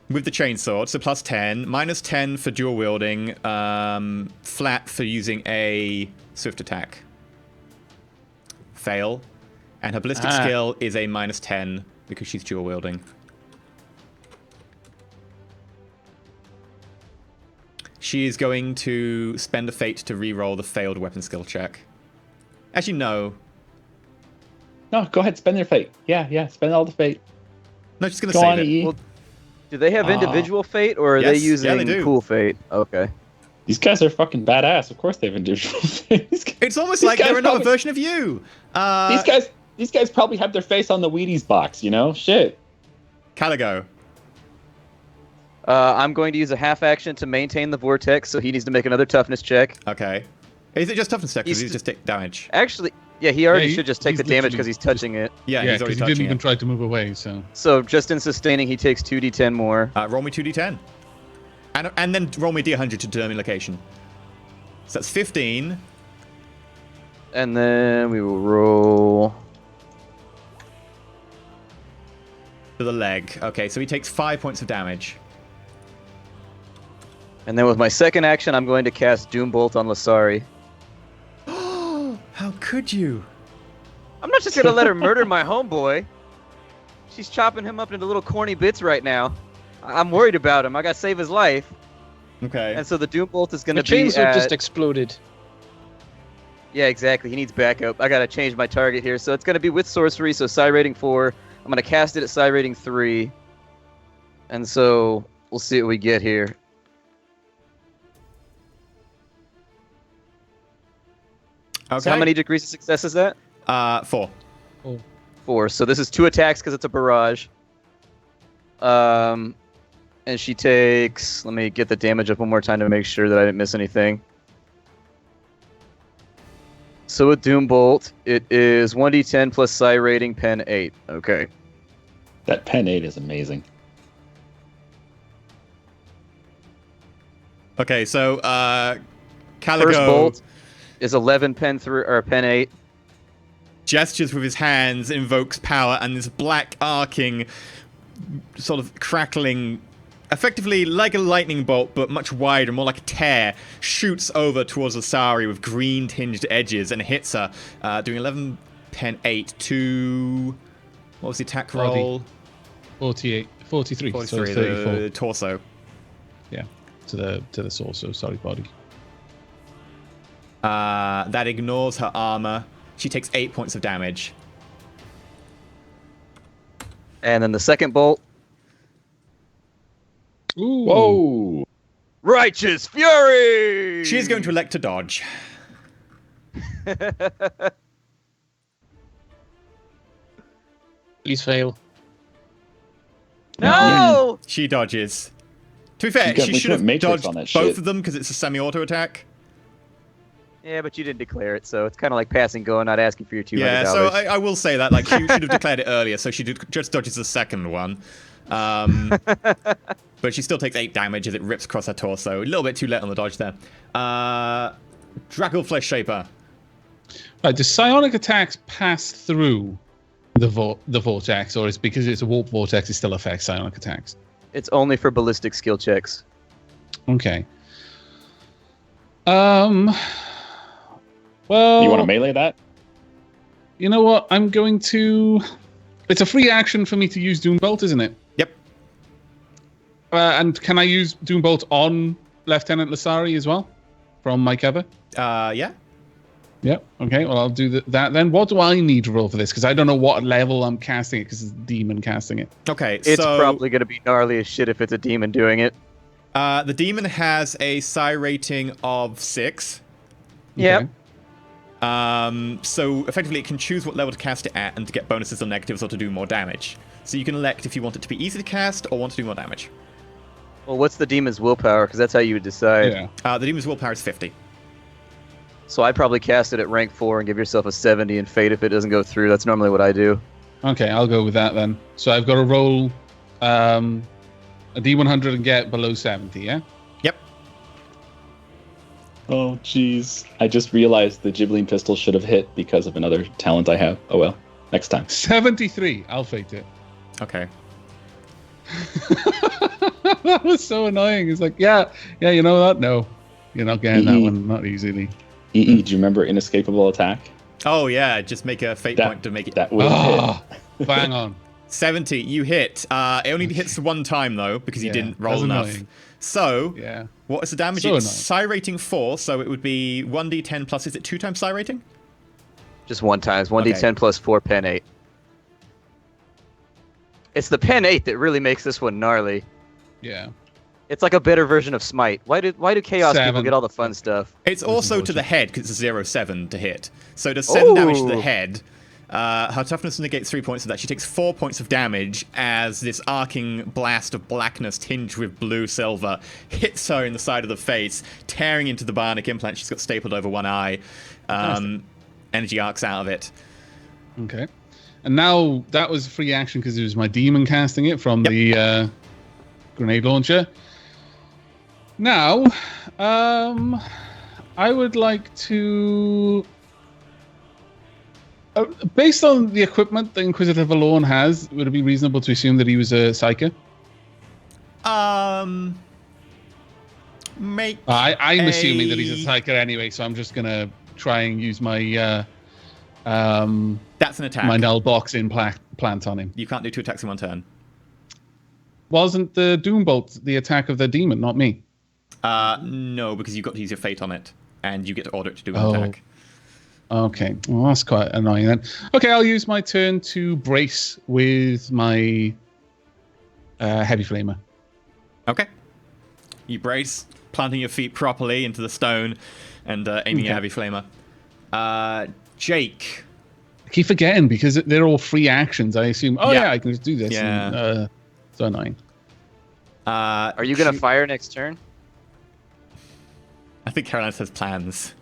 with the chainsword, so +10, -10 for dual wielding, flat for using a swift attack. Fail. And her ballistic skill is a -10 because she's dual wielding. She is going to spend a fate to re-roll the failed weapon skill check. Actually, no. No, go ahead. Spend their fate. Yeah. Spend all the fate. No, she's going to Go on, save it. E. Well, do they have individual fate, or are they Yes. using Yeah, they do. pool fate? Okay. These guys are fucking badass. Of course they have individual fate. It's almost These like guys they're another probably- version of you. These guys probably have their face on the Wheaties box, you know? Shit. Caligo. I'm going to use a half action to maintain the vortex, so he needs to make another toughness check. Okay. Is it just toughness check? Because He's- he's just take damage. Actually, yeah, he already Yeah, should just take he's the damage literally because he's touching it. Yeah, Yeah, he's already because he touching didn't even it. try to move away. So So just in sustaining, he takes 2d10 more. Roll me 2d10. And then roll me d100 to determine location. So that's 15. And then we will roll. For the leg. Okay, so he takes 5 points of damage. And then with my second action, I'm going to cast Doombolt on Lasari. How could you? I'm not just going to let her murder my homeboy. She's chopping him up into little corny bits right now. I'm worried about him. I got to save his life. Okay. And so the Doombolt is going The to be chainsword at... just exploded. Yeah, exactly. He needs backup. I got to change my target here. So it's going to be with sorcery, so Psi rating 4. I'm going to cast it at Psi rating 3. And so we'll see what we get here. Okay. So how many degrees of success is that? 4. 4. So this is 2 attacks because it's a barrage. And she takes... Let me get the damage up one more time to make sure that I didn't miss anything. So with Doombolt, it is 1d10 plus Psi rating, pen 8. Okay. That pen 8 is amazing. Okay, so Caligo First bolt is 11 pen 3 or pen 8. gestures with his hands, invokes power, and this black arcing, sort of crackling, effectively like a lightning bolt, but much wider, more like a tear, shoots over towards Asari with green tinged edges and hits her, doing 11 pen 8 to... What was the attack 40. roll? 43. 43, So 34. the torso. Yeah, to the torso. Sorry, body. That ignores her armor. She takes 8 points of damage. And then the second bolt. Ooh. Whoa! Righteous Fury! She is going to elect to dodge. Please fail. No! She dodges. To be fair, got- she we should have put Matrix dodged on that both shit. of them because it's a semi-auto attack. Yeah, but you didn't declare it, so it's kind of like passing go and not asking for your $200. Yeah, so I will say that, like, she should have declared it earlier, so she just dodges the second one. But she still takes 8 damage as it rips across her torso. A little bit too late on the dodge there. Dracul Flesh Shaper. Right, do psionic attacks pass through the vortex, or is because it's a warp vortex, it still affects psionic attacks? It's only for ballistic skill checks. Okay. Well, You want to melee that? You know what? I'm going to. It's a free action for me to use Doombolt, isn't it? Yep. And can I use Doombolt on Lieutenant Lasari as well from my cover? Yeah. Yep. Okay. Well, I'll do that then. What do I need to roll for this? Because I don't know what level I'm casting it. Because it's a demon casting it. Okay, It's so probably going to be gnarly as shit if it's a demon doing it. the demon has a psi rating of 6. Yep. Okay. So effectively it can choose what level to cast it at and to get bonuses or negatives or to do more damage. So you can elect if you want it to be easy to cast or want to do more damage. Well, what's the demon's willpower? Because that's how you would decide. Yeah. The demon's willpower is 50. So I'd probably cast it at rank 4 and give yourself a 70 and fade if it doesn't go through. That's normally what I do. Okay, I'll go with that then. So I've got to roll a D100 and get below 70, yeah? Yep. Oh, jeez. I just realized the Ghibli pistol should have hit because of another talent I have. Oh well, next time. 73. I'll fade it. Okay. That was so annoying. It's like, yeah, you know that? No. You're not getting that one, not easily. Do you remember Inescapable Attack? Oh, yeah, just make a fate point to make it. That will hit. Bang on. 70, you hit. It only hits one time, though, because you didn't roll that's enough. annoying. So, Yeah. what is the damage? So It's annoying. psi rating 4, so it would be 1d10 plus, is it 2 times psi rating? Just one times. 1d10 plus 4 pen 8. It's the pen 8 that really makes this one gnarly. Yeah. It's like a better version of Smite. Why do Chaos people 7. get all the fun stuff? It's also to the head, because it's a 0-7 to hit. So it does 7 damage to the Ooh. head. Her toughness negates 3 points of that. She takes 4 points of damage as this arcing blast of blackness tinged with blue silver hits her in the side of the face, tearing into the bionic implant she's got stapled over one eye. Energy arcs out of it. Okay. And now that was free action because it was my demon casting it from the grenade launcher. Now, I would like to... based on the equipment that Inquisitor Valorn has, would it be reasonable to assume that he was a Psyker? I'm assuming that he's a Psyker anyway, so I'm just going to try and use my... That's an attack. my null box in plant on him. You can't do 2 attacks in one turn. Wasn't the Doombolt the attack of the demon, not me? No, because you've got to use your fate on it, and you get to order it to do an attack. Okay, well that's quite annoying then. Okay, I'll use my turn to brace with my heavy flamer. Okay. You brace, planting your feet properly into the stone, and aiming your heavy flamer. Jake. I keep forgetting because they're all free actions. I assume, Yeah. I can just do this. Yeah. And, so annoying. Are you going to fire next turn? I think Caroline says plans.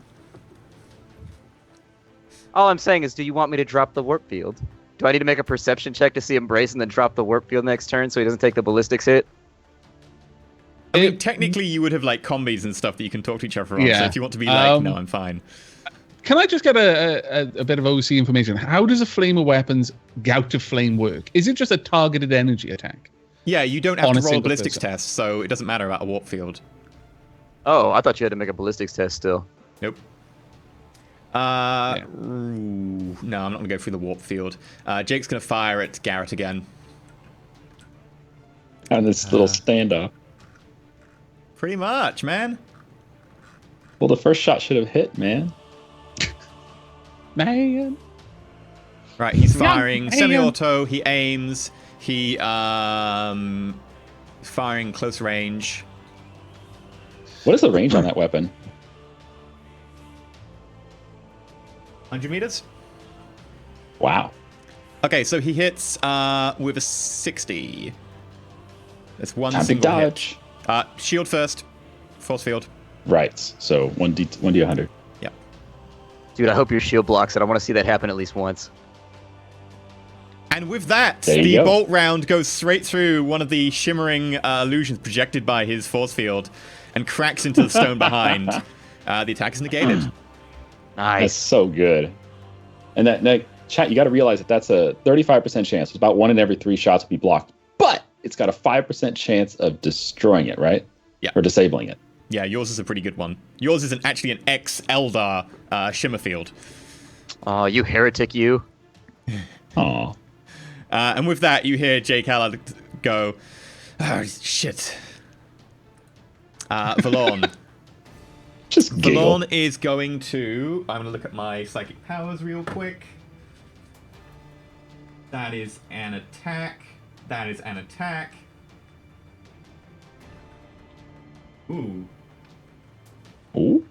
All I'm saying is, do you want me to drop the warp field? Do I need to make a perception check to see him brace and then drop the warp field next turn so he doesn't take the ballistics hit? I mean, technically, you would have like combis and stuff that you can talk to each other on. Yeah. So if you want to be like, no, I'm fine. Can I just get a bit of OC information? How does a flame of weapons gout of flame work? Is it just a targeted energy attack? Yeah, you don't have On to a roll a single ballistics person. test, so it doesn't matter about a warp field. Oh, I thought you had to make a ballistics test still. Nope. Ooh, no, I'm not gonna go through the warp field. Jake's gonna fire at Garrett again. And this little standoff. Pretty much, man. Well, the first shot should have hit, man. Man. Right, he's firing man. semi-auto. He aims. He firing close range. What is the range on that weapon? 100 meters. Wow. Okay, so he hits with a 60. That's one Time to single dodge. hit. Shield first. Force field. Right. So 1d 100. Yep. Dude, I hope your shield blocks it. I want to see that happen at least once. And with that, There you the go. bolt round goes straight through one of the shimmering illusions projected by his force field and cracks into the stone behind. The attack is negated. That's Nice. so good. And that chat, you got to realize that that's a 35% chance. It's about 1 in every 3 shots will be blocked, but it's got a 5% chance of destroying it, right? Yeah. Or disabling it. Yeah, yours is a pretty good one. Yours is actually an ex-Eldar shimmer field. Oh, you heretic, you. Aw. And with that, you hear Jake Allard go, oh, shit. Valorn. Just giggle. Valorn is going to... I'm going to look at my psychic powers real quick. That is an attack. That is an attack. Ooh. Ooh.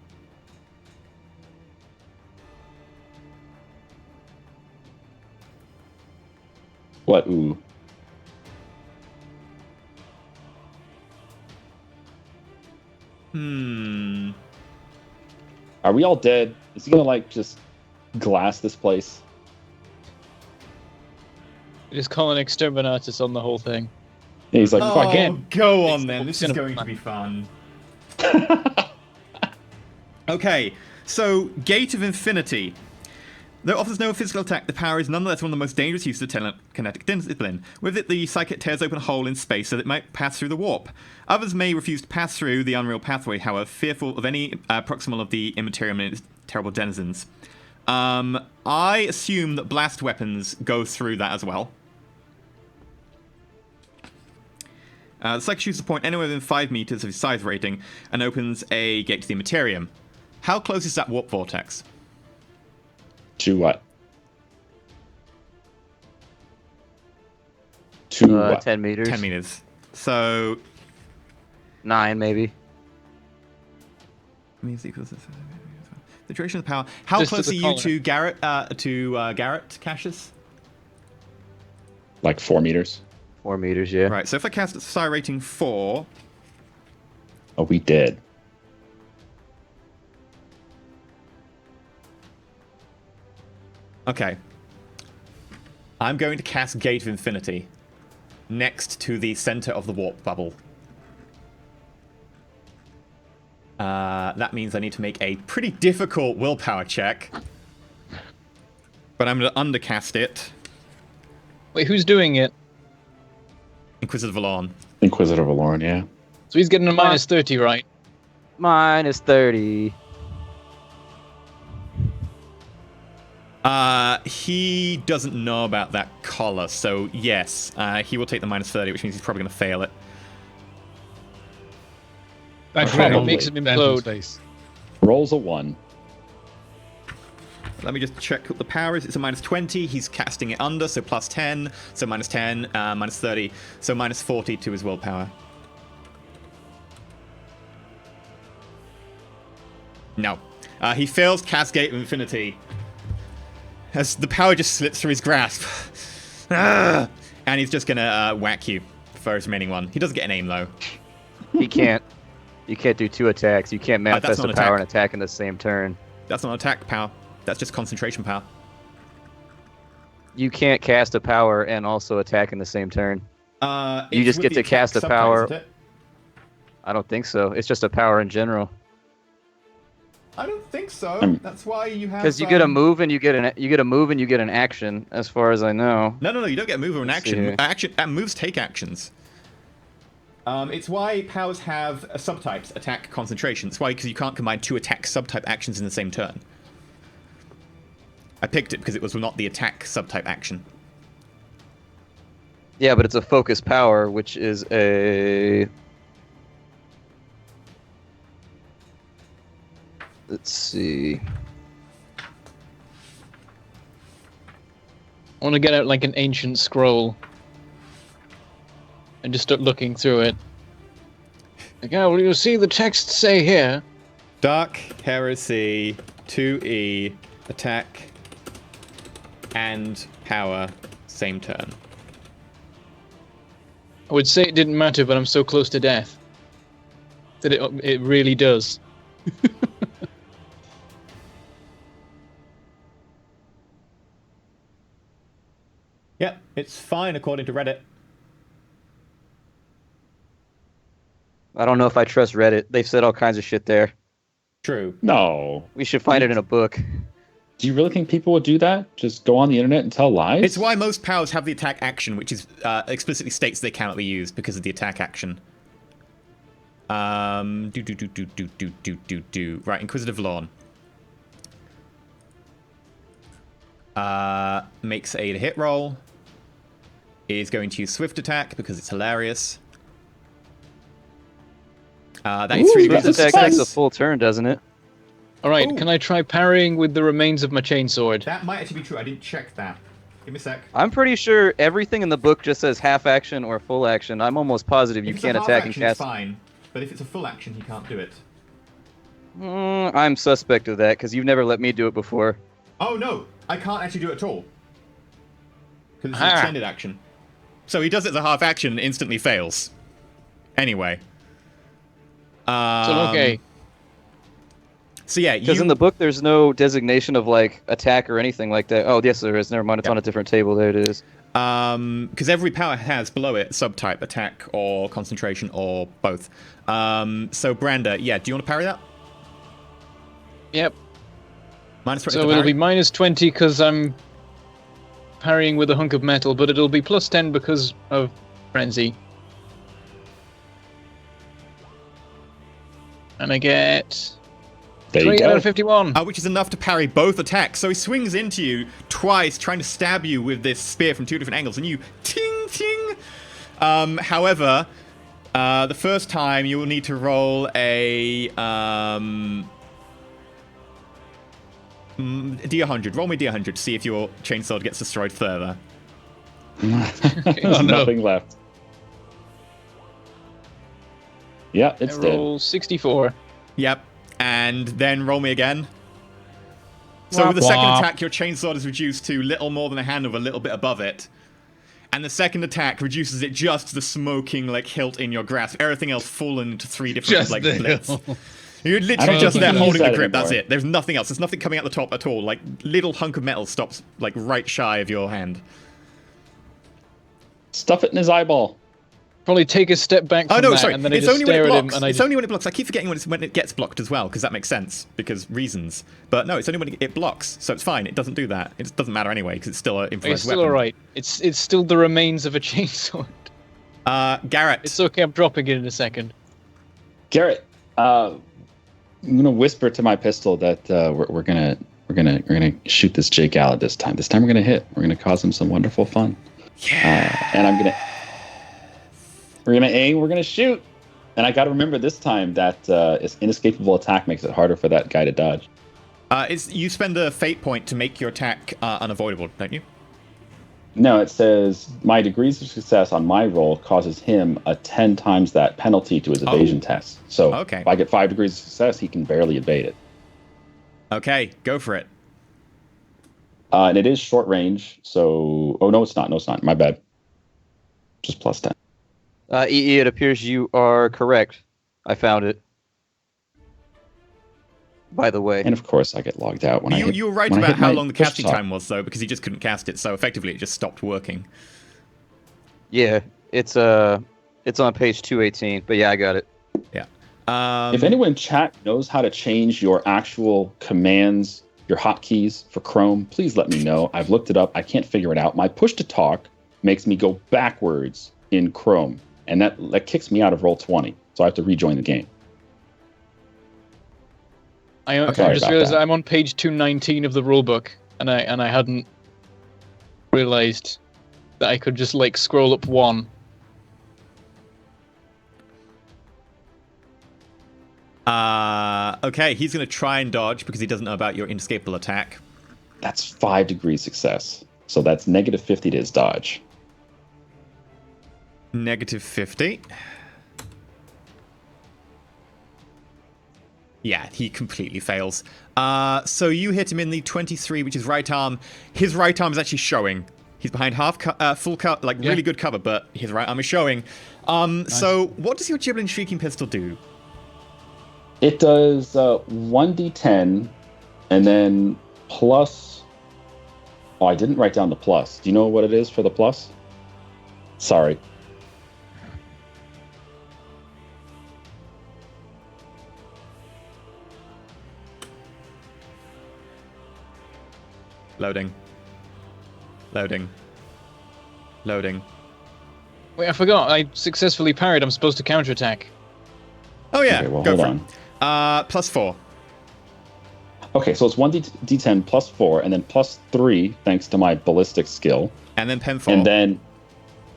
What? Ooh. Are we all dead? Is he gonna like just glass this place? Just call an exterminatus on the whole thing. And he's like, fuck it. Oh, go on then. This is going to be fun. Okay, so Gate of Infinity. Though it offers no physical attack, the power is nonetheless one of the most dangerous uses of telekinetic discipline. With it, the psychic tears open a hole in space so that it might pass through the warp. Others may refuse to pass through the unreal pathway, however, fearful of any proximal of the immaterium and its terrible denizens. I assume that blast weapons go through that as well. The psychic shoots a point anywhere within 5 meters of his size rating and opens a gate to the immaterium. How close is that warp vortex? To what? To what? 10 meters. 10 meters. So 9 maybe. means equals the duration of the power. How Just close to are the you to Garrett? Garrett Cassius? Like 4 meters. 4 meters, yeah. Right. So if I cast at psi rating 4, Oh, we did. okay. I'm going to cast Gate of Infinity next to the center of the warp bubble. That means I need to make a pretty difficult willpower check. But I'm going to undercast it. Wait, who's doing it? Inquisitive Valorn. Inquisitor Valorn, yeah. So he's getting a minus 30, right? Minus 30. He doesn't know about that collar, so yes, he will take the minus 30, which means he's probably going to fail it. That Okay. dread Makes him on Benton's implode. face. Rolls a 1. Let me just check what the power is. It's a minus 20. He's casting it under, so plus 10. So minus 10, minus 30. So minus 40 to his willpower. No. He fails cast Gate of Infinity. As the power just slips through his grasp. And he's just going to whack you for his remaining one. He doesn't get an aim, though. He can't. You can't do 2 attacks. You can't that's manifest not a an power attack. and attack in the same turn. That's not attack power. That's just concentration power. You can't cast a power and also attack in the same turn. You It's just with get the to attack cast a subtype, power. isn't it? I don't think so. It's just a power in general. I don't think so. That's why you have. Because you get a move and you get an action, as far as I know. No. You don't get a move or an Let's see action. here. Moves take actions. It's why powers have subtypes: attack, concentration. It's why because you can't combine 2 attack subtype actions in the same turn. I picked it because it was not the attack subtype action. Yeah, but it's a focus power, which is a. Let's see. I want to get out like an ancient scroll and just start looking through it. Like, oh, well, you'll see the text say here. Dark Heresy 2E attack and power same turn. I would say it didn't matter, but I'm so close to death that it really does. Yep, it's fine according to Reddit. I don't know if I trust Reddit. They've said all kinds of shit there. True. No. We should find it in a book. Do you really think people would do that? Just go on the internet and tell lies? It's why most powers have the attack action, which is explicitly states they cannot be used because of the attack action. Right, Inquisitive Lawn. Makes a hit roll. Is going to use Swift Attack because it's hilarious. That is 3 degrees of Swift attack takes a success. full turn, doesn't it? All right, Ooh. can I try parrying with the remains of my chainsword? That might actually be true. I didn't check that. Give me a sec. I'm pretty sure everything in the book just says half action or full action. I'm almost positive you If it's a can't half attack and action, it's cast. fine. But if it's a full action, he can't do it. I'm suspect of that because you've never let me do it before. Oh no, I can't actually do it at all. Because it's an Ah. extended action. So he does it as a half action and instantly fails. Anyway. Okay. So yeah, Because in the book, there's no designation of like attack or anything like that. Oh, yes, there is. Never mind. It's on a different table. There it is. Because every power has below it subtype, attack or concentration or both. So Brander, yeah, do you want to parry that? Yep. -20 So to it'll parry? be -20 because I'm parrying with a hunk of metal, but it'll be +10 because of frenzy. And I get There you 20 out go. of 51. Which is enough to parry both attacks. So he swings into you twice, trying to stab you with this spear from 2 different angles, and you ting ting. However, the first time you will need to roll a D100. Roll me D100 to see if your chainsword gets destroyed further. There's Oh, no. nothing left. Yeah, I it's dead. roll 64. Yep. And then roll me again. So with the second attack, your chainsword is reduced to little more than a hand with a little bit above it. And the second attack reduces it just to the smoking like hilt in your grasp. Everything else fallen into 3 different Just like the blits. hilt. You're I literally don't just think there he holding used the that grip. That's anymore. it. There's nothing else. There's nothing coming out the top at all. Like little hunk of metal stops like right shy of your hand. Stuff it in his eyeball. Probably take a step back from Oh no, that, sorry. and then I It's just only when it stare at him, blocks. and I It's just... only when it blocks. I keep forgetting when it gets blocked as well, because that makes sense because reasons. But no, it's only when it blocks, so it's fine. It doesn't do that. It doesn't matter anyway because it's still an infrared It's still weapon. alright. It's still the remains of a chainsaw. Garrett. It's okay, I'm dropping it in a second. Garrett, I'm gonna whisper to my pistol that we're gonna shoot this Jake Allard this time. This time we're gonna hit. We're gonna cause him some wonderful fun. And we're gonna shoot. And I gotta remember this time that its inescapable attack makes it harder for that guy to dodge. You spend a fate point to make your attack unavoidable, don't you? No, it says my degrees of success on my roll causes him a 10 times that penalty to his evasion test. So Okay. if I get 5 degrees of success, he can barely evade it. Okay, go for it. And it is short range, so... Oh, no, it's not. No, it's not. My bad. Just +10. EE, it appears you are correct. I found it. By the way. And of course, I get logged out when I hit... You were right when I about hit how my long the push casting top. time was, though, because he just couldn't cast it, so effectively it just stopped working. Yeah, it's on page 218. But yeah, I got it. Yeah. If anyone in chat knows how to change your actual commands, your hotkeys for Chrome, please let me know. I've looked it up. I can't figure it out. My push to talk makes me go backwards in Chrome, and that kicks me out of Roll20, so I have to rejoin the game. I Sorry just about realized that. I'm on page 219 of the rulebook, and I hadn't realized that I could just like scroll up 1. Okay, he's going to try and dodge because he doesn't know about your inescapable attack. That's 5 degrees success, so that's -50 to his dodge. -50. Yeah, he completely fails. So you hit him in the 23, which is right arm. His right arm is actually showing. He's behind full cover, like really good cover, but his right arm is showing. So what does your Gibbling Shrieking Pistol do? It does 1d10, and then plus... Oh, I didn't write down the plus. Do you know what it is for the plus? Sorry. Loading. Loading. Loading. Wait, I forgot. I successfully parried. I'm supposed to counterattack. Oh yeah, Okay, well, go hold for on. it. +4. Okay, so it's 1d10 +4, and then +3 thanks to my ballistic skill. And then pen 4. And then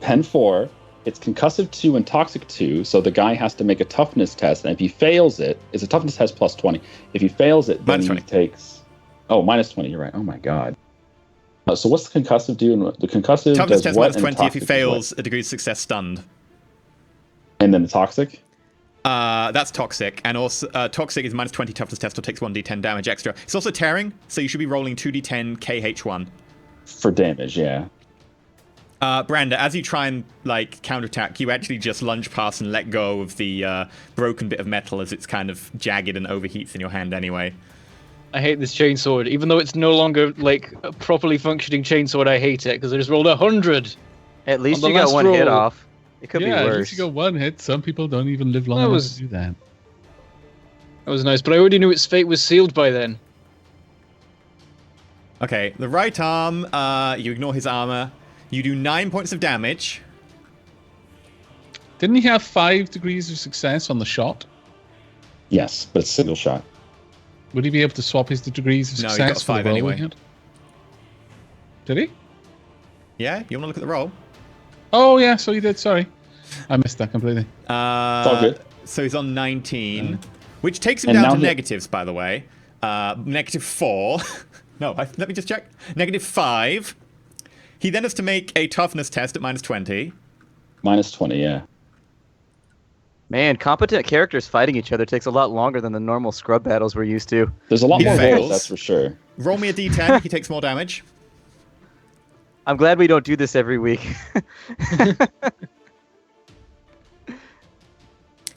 pen 4, it's concussive 2 and toxic 2, so the guy has to make a toughness test, and if he fails it, it's a toughness test +20. If he fails it, then Minus he 20. takes... Oh, -20, you're right. Oh my god. So what's the concussive do? And the concussive Toughness does test what? -20 and if he toxic does what? fails a degree of success stunned. And then the toxic? That's toxic, and also toxic is -20 toughness test or takes 1d10 damage extra. It's also tearing, so you should be rolling 2d10 KH1. For damage, yeah. Branda, as you try and like counterattack, you actually just lunge past and let go of the broken bit of metal as it's kind of jagged and overheats in your hand anyway. I hate this chainsword, even though it's no longer like a properly functioning chainsword. I hate it because I just rolled 100. At least On you the got last one hit roll. off. It could be At worse. least you got one hit. Some people don't even live long That enough was- to do that. That was nice, but I already knew its fate was sealed by then. Okay, the right arm, you ignore his armor. You do 9 points of damage. Didn't he have 5 degrees of success on the shot? Yes, but it's single shot. Would he be able to swap his degrees of No, he success got for the 5 roll he anyway. had? Did he? Yeah, you want to look at the roll? Oh, yeah, so he did. Sorry. I missed that completely. It's all good. So he's on 19, which takes him And down now to he- negatives, by the way. -4. No, let me just check. -5. He then has to make a toughness test at -20. -20, yeah. Man, competent characters fighting each other takes a lot longer than the normal scrub battles we're used to. There's a lot He more fails. rolls, that's for sure. Roll me a d10, he takes more damage. I'm glad we don't do this every week.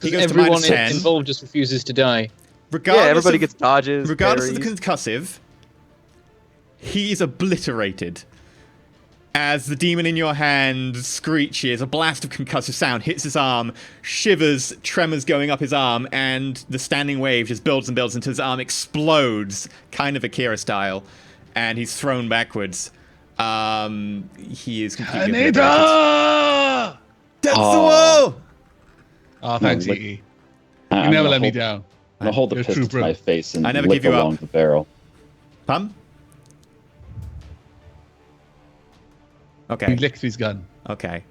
He goes to Everyone -10. involved just refuses to die. Regardless Yeah, everybody of, gets dodges. Regardless of the parries. concussive, he's obliterated. As the demon in your hand screeches, a blast of concussive sound hits his arm, shivers, tremors going up his arm, and the standing wave just builds and builds until his arm explodes, kind of Akira style, and he's thrown backwards. He is completely obliterated. Kaneda! That's the Oh. wall! Oh, thanks, like- EE. I'm You never gonna let me hold- down. I'm gonna hold the You're a pistol to trooper. my face and I never lick give you along up. the barrel. Pum? He Okay. licked his gun. Okay.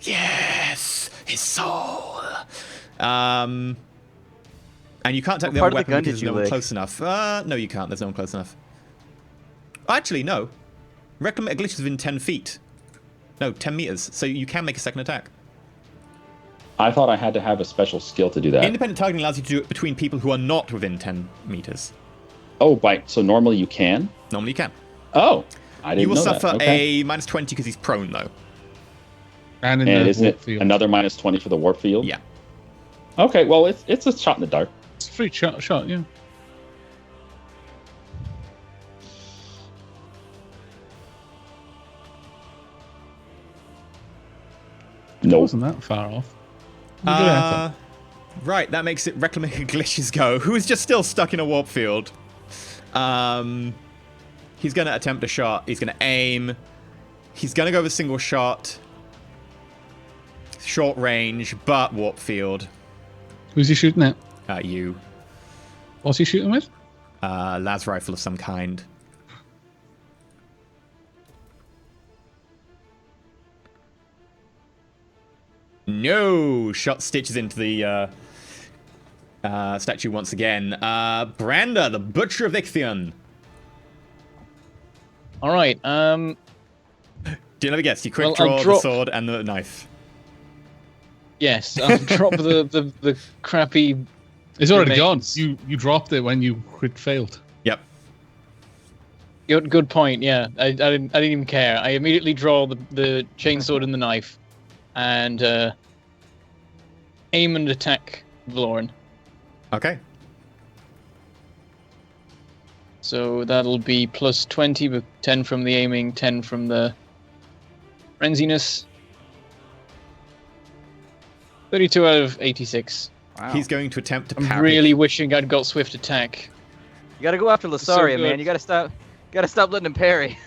Yes, his soul. And you can't take What the part other of the weapon gun because did there's you no one lick? close enough. No, you can't. There's no one close enough. Actually, no. Reclamate glitches within 10 feet. No, 10 meters. So you can make a second attack. I thought I had to have a special skill to do that. Independent targeting allows you to do it between people who are not within 10 meters. Oh, so normally you can? Normally you can. Oh, I didn't You will know suffer that. Okay. a -20 because he's prone, though. And in And the isn't warp it field. another -20 for the warp field? Yeah. Okay, well, it's a shot in the dark. It's a free shot, yeah. It No. wasn't that far off. Good effort. Right, that makes it reclamation glitches go. Who is just still stuck in a warp field. He's going to attempt a shot. He's going to aim. He's going to go with a single shot. Short range, but warp field. Who's he shooting at? You. What's he shooting with? Las rifle of some kind. No! Shot stitches into the statue once again. Branda, the Butcher of Ichthion. All right. Do you have a guess? You quick Well, I'll draw the drop- sword and the knife. Yes, I'll drop the crappy. It's already Remains. gone. You dropped it when you crit failed. Yep. Good point. Yeah, I didn't even care. I immediately draw the chainsword and the knife, and aim and attack Valoran. Okay. So that'll be plus 20, with 10 from the aiming, 10 from the frenziness. 32 out of 86. Wow. He's going to attempt to I'm parry. really wishing I'd got swift attack. You gotta go after Lasaria, good. man. You gotta stop letting him parry.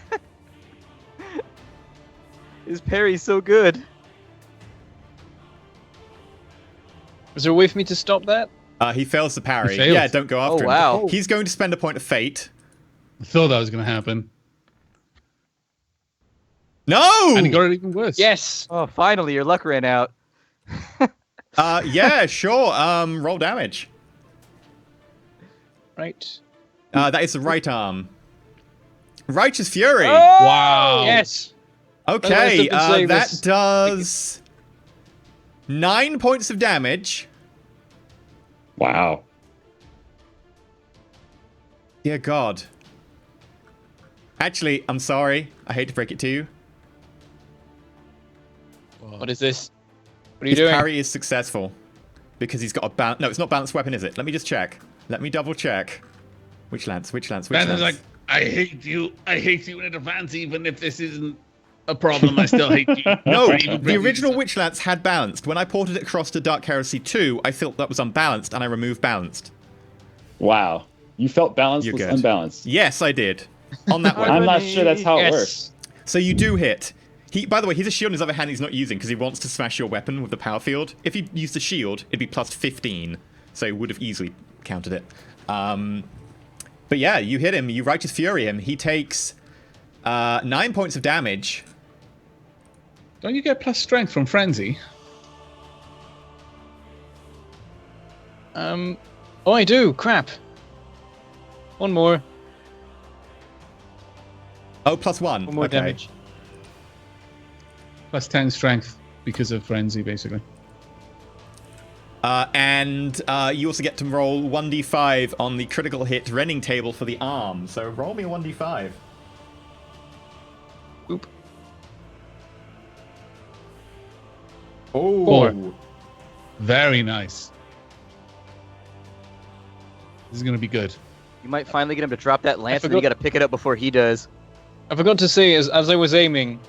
His parry's so good. Is there a way for me to stop that? He fails to parry. He fails. Yeah, don't go after him. wow. He's going to spend a point of fate. I thought that was going to happen. No! And he got it even worse. Yes. Oh, finally, your luck ran out. Yeah, sure. Roll damage. Right. That is the right arm. Righteous Fury. Oh! Wow. Yes. Okay, Otherwise, I've been saying that this. does 9 points of damage. Wow. Dear God. Actually, I'm sorry. I hate to break it to you. What is this? What are you His doing? parry is successful because he's got a balance. No, it's not balanced weapon, is it? Let me just check. Let me double check. Which lance? Ben is like, I hate you in advance, even if this isn't a problem. I still hate you. No, Even the if original you- Witch Lance had balanced. When I ported it across to Dark Heresy 2, I felt that was unbalanced, and I removed balanced. Wow. You felt balanced You're was good. unbalanced. Yes, I did. On that I'm one. not sure that's how it Yes. works. So you do hit. By the way, he has a shield in his other hand he's not using because he wants to smash your weapon with the power field. If he used the shield, it'd be plus 15. So he would have easily countered it. But yeah, you hit him. You Righteous Fury him. He takes 9 points of damage. Don't you get plus strength from Frenzy? Oh, I do. Crap. One more. Oh, plus 1. One more Okay. damage. Plus 10 strength because of Frenzy, basically. And you also get to roll 1d5 on the critical hit rending table for the arm. So roll me a 1d5. Oop. Oh. 4. Very nice. This is going to be good. You might finally get him to drop that lance, and forgot- you got to pick it up before he does. I forgot to say, as I was aiming,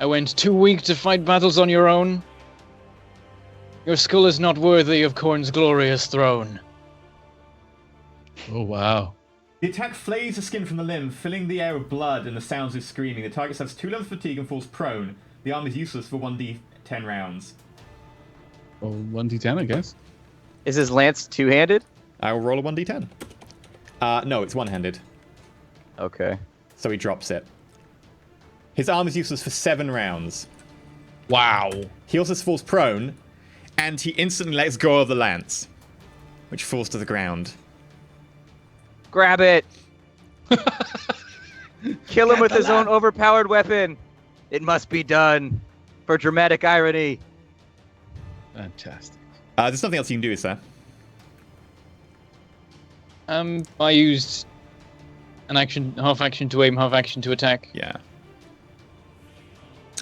I went too weak to fight battles on your own. Your skull is not worthy of Khorne's glorious throne. Oh, wow. The attack flays the skin from the limb, filling the air with blood and the sounds of screaming. The target suffers 2 levels of fatigue and falls prone. The arm is useless for 1d10 rounds. Well, 1d10, I guess. Is his lance two-handed? I will roll a 1d10. No, it's one-handed. Okay. So he drops it. His arm is useless for 7 rounds. Wow. He also falls prone, and he instantly lets go of the lance, which falls to the ground. Grab it! Kill him with his own overpowered weapon! It must be done. For dramatic irony. Fantastic. There's nothing else you can do, is there? I used an action, half action to aim, half action to attack. Yeah.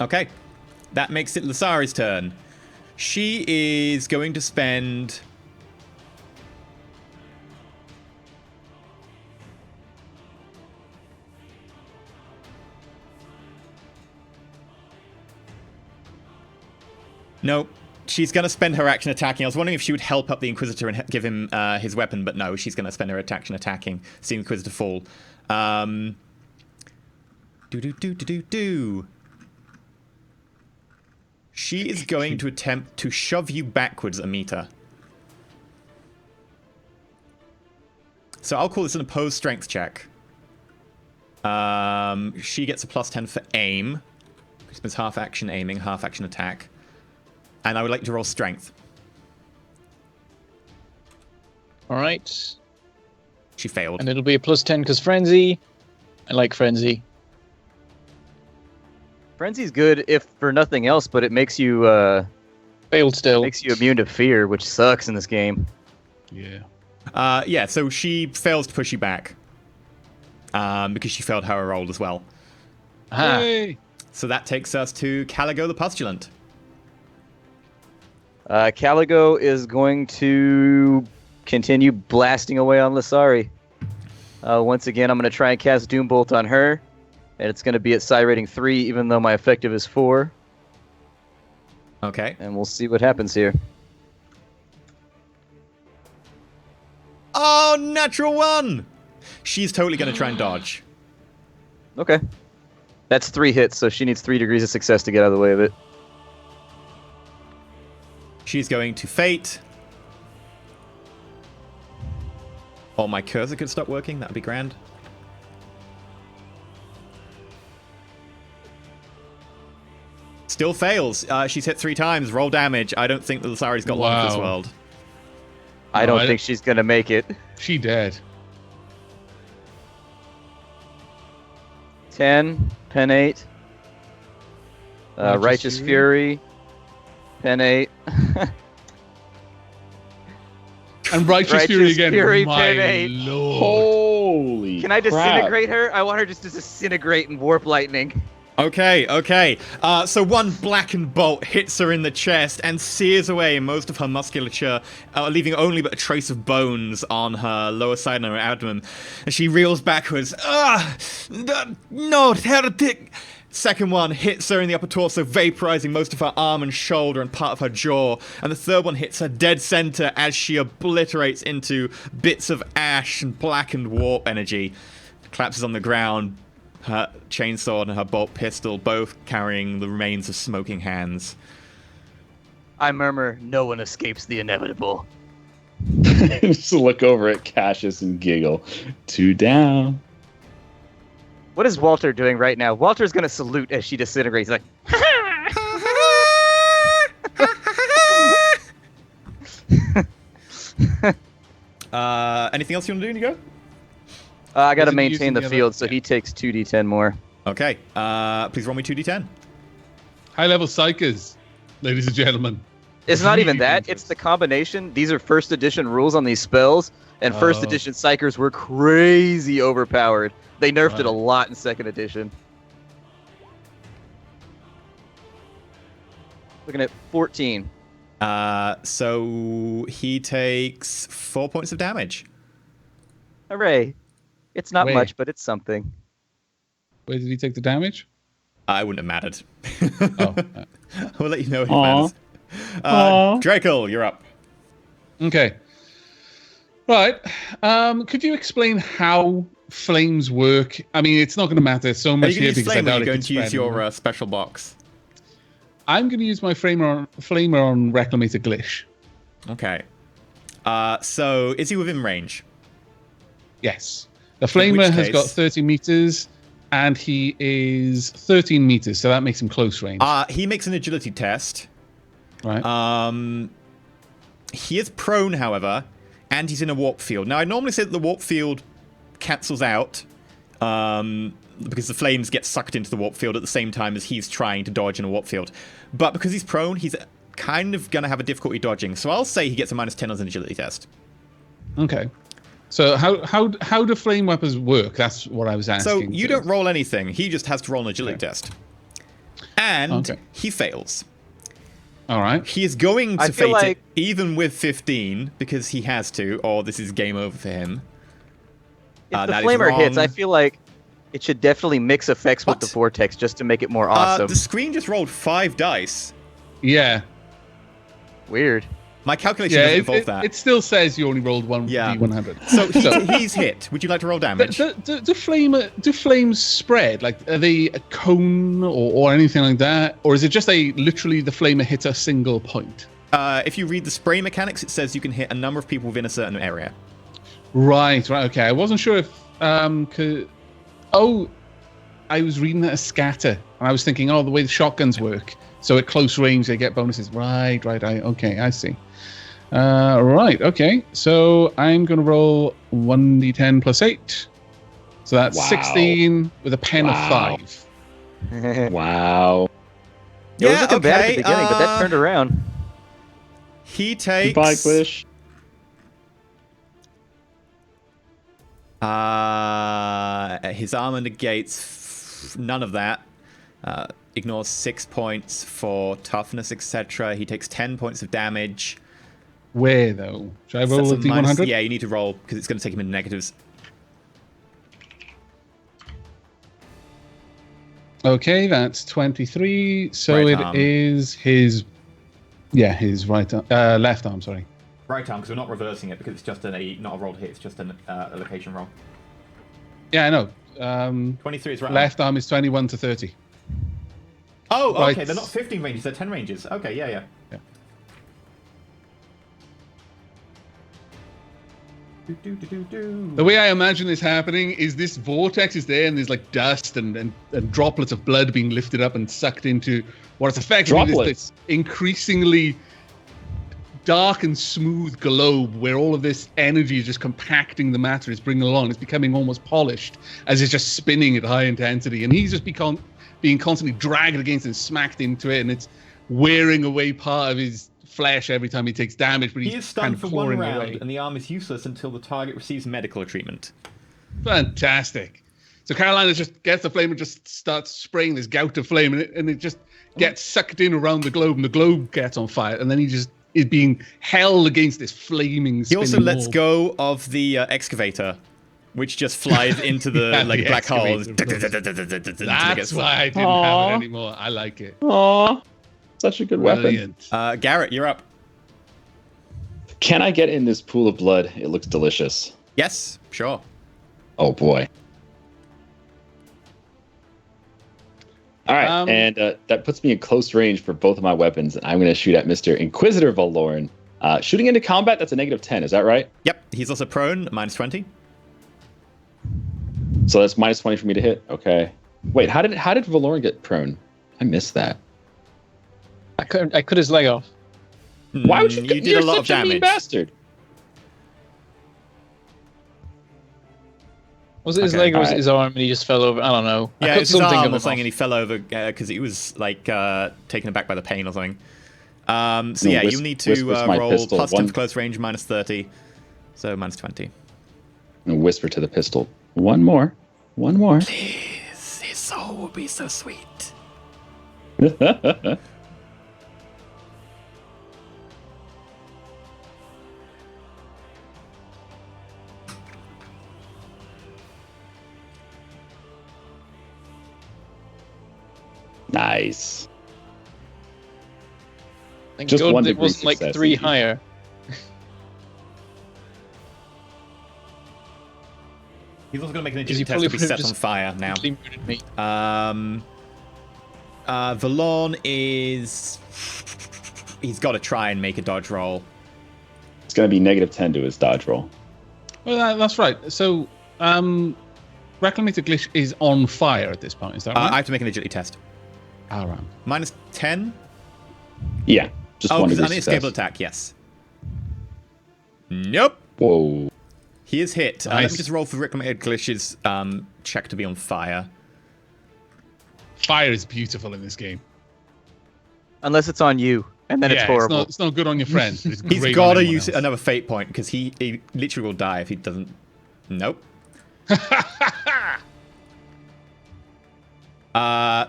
Okay. That makes it Lasari's turn. She is going to spend... Nope. She's going to spend her action attacking. I was wondering if she would help up the Inquisitor and give him his weapon, but no, she's going to spend her action attacking, seeing the Inquisitor fall. She is going to attempt to shove you backwards a meter. So I'll call this an opposed strength check. She gets a plus 10 for aim. She spends half action aiming, half action attack. And I would like to roll strength. Alright. She failed. And it'll be a plus 10 because Frenzy. I like Frenzy. Frenzy's good if for nothing else, but it makes you Failed still. immune to fear, which sucks in this game. Yeah. Yeah, so she fails to push you back. Because she failed her roll as well. Aha. Yay! So that takes us to Caligo the Postulant. Caligo is going to continue blasting away on Lasari. Once again, I'm going to try and cast Doombolt on her. And it's going to be at psi rating 3, even though my effective is 4. Okay. And we'll see what happens here. Oh, natural 1! She's totally going to try and dodge. Okay. That's 3 hits, so she needs 3 degrees of success to get out of the way of it. She's going to Fate. Oh, my cursor could stop working. That would be grand. Still fails. She's hit 3 times. Roll damage. I don't think that Lasari's got long for this Wow. world. I don't think she's going to make it. She dead. 10, pen 8. Righteous Righteous Fury, pen 8. And Righteous Righteous Fury again. Fury, My pen 8. lord. Holy Can I crap. disintegrate her? I want her just to disintegrate and warp lightning. Okay. So one blackened bolt hits her in the chest and sears away most of her musculature, leaving only but a trace of bones on her lower side and her abdomen. And she reels backwards. No, heretic! Second one hits her in the upper torso, vaporizing most of her arm and shoulder and part of her jaw. And the third one hits her dead center as she obliterates into bits of ash and blackened warp energy. Collapses on the ground. Her chainsaw and her bolt pistol both carrying the remains of smoking hands. I murmur, no one escapes the inevitable. Just look over at Cassius and giggle. 2 down. What is Walter doing right now? Walter's going to salute as she disintegrates. He's like, Anything else you want to do, Nico? I got to Wasn't maintain using the the field, other- so yeah. he takes 2d10 more. Okay. Please roll me 2d10. High-level psychers, ladies and gentlemen. It's not even Really that. dangerous. It's the combination. These are first edition rules on these spells, and first Oh. edition psychers were crazy overpowered. They nerfed it a Right. lot in second edition. Looking at 14. So he takes 4 points of damage. Hooray. It's not Wait. much, but it's something. Where did he take the damage? I wouldn't have mattered. Oh, I'll let you know if it Aw. matters. Aw. Draco, you're up. okay. Right. Could you explain how flames work? I mean, it's not going to matter so Are much you going here to use because I flame or are doubt you it going could to use spread your anywhere. special box? I'm going to use my flamer on Reclamator Glish. Okay. So is he within range? Yes. The flamer which has got case- 30 meters, and he is 13 meters, so that makes him close range. He makes an agility test. right. He is prone, however, and he's in a warp field. Now, I normally say that the warp field cancels out because the flames get sucked into the warp field at the same time as he's trying to dodge in a warp field. But because he's prone, he's kind of going to have a difficulty dodging. So I'll say he gets a -10 on an agility test. Okay. So how do flame weapons work? That's what I was asking. So you don't roll anything. He just has to roll an agility test. And Okay. he fails. All right. He is going I to feel fate like- it, even with 15, because he has to, or this is game over for him. If the that is flamer hits, wrong. I feel like it should definitely mix effects with What? the vortex just to make it more awesome. The screen just rolled 5 dice. Yeah. Weird. My calculation Yeah. doesn't It, involve it, that. it still says you only rolled one Yeah. d100. So he's hit. Would you like to roll damage? Do flames spread? Like, are they a cone or anything like that? Or is it just literally the flamer hits a single point? If you read the spray mechanics, it says you can hit a number of people within a certain area. Right, okay. I wasn't sure if I was reading that as scatter, and I was thinking, the way the shotguns work. So at close range they get bonuses. Right. Okay, I see. Right, okay. So I'm gonna roll 1d10 plus 8. So that's Wow. 16 with a pen Wow. of 5. It Wow. was looking bad at the beginning, but that turned around. He takes... Goodbye, Glish. His armor negates none of that. Ignores 6 points for toughness, etc. He takes 10 points of damage. Where though? Should I So roll that's a a minus- d100? Yeah, you need to roll because it's going to take him into negatives. Okay, that's 23. So Right it arm. is his right arm, left arm, sorry. Right arm, because we're not reversing it because it's just not a roll to hit. It's just a location roll. Yeah, I know. 23 is right. Left arm is 21 to 30. Oh, okay. Right. They're not 15 ranges. They're 10 ranges. Okay, yeah. Yeah. The way I imagine this happening is this vortex is there, and there's like dust and droplets of blood being lifted up and sucked into what's effectively Droplets. this increasingly dark and smooth globe where all of this energy is just compacting the matter, is bringing along. It's becoming almost polished as it's just spinning at high intensity, and he's just being constantly dragged against and smacked into it, and it's wearing away part of his flesh every time he takes damage, but He he's is stunned kind of for one pouring round, away. and the arm is useless until the target receives medical treatment. Fantastic. So Carolina just gets the flame and just starts spraying this gout of flame, and it just gets sucked in around the globe, and the globe gets on fire, and then he just is being held against this flaming. He also lets orb. go of the excavator, which just flies into the Yeah, like the black hole. That's why I didn't have it anymore. I like it. Aw, such a good weapon. Brilliant. Garrett, you're up. Can I get in this pool of blood? It looks delicious. Yes, sure. Oh boy. All right, and that puts me in close range for both of my weapons, and I'm going to shoot at Mr. Inquisitor Valorn. Shooting into combat, that's a -10, is that right? Yep, he's also prone, -20. So that's -20 for me to hit. Okay. Wait, how did Valorn get prone? I missed that. I cut his leg off. Why would you? You did You're a lot of such a mean damage. bastard. Was it his Okay, leg or was it alright. his arm and he just fell over? I don't know. I Yeah, cut it's his something arm on or him something, off. and he fell over because he was like taken aback by the pain or something. So No, yeah, you'll need to whispers my roll pistol, +10 one- for close range, -30, so -20. I'm gonna whisper to the pistol. One more. Please, his soul will be so sweet. Nice. Thank Just God one it degree wasn't like success, 3 easy. higher. He's also going to make an Because he agility test to probably be would've set on just fire now. Completely muted me. Valorn is... He's got to try and make a dodge roll. It's gonna be -10 to his dodge roll. Well, that's right. So, Reclamator Glitch is on fire at this point. Is that right? I have to make an agility test. All right. -10? Yeah, just Oh, one because degree unescapable success. attack, yes. Nope. Whoa. He is hit. Let Nice. me just roll for Reclamator Glitch's check to be on fire. Fire is beautiful in this game. Unless it's on you, and then it's horrible. It's not good on your friends. But it's He's great got on to anyone use else. another fate point because he literally will die if he doesn't. Nope.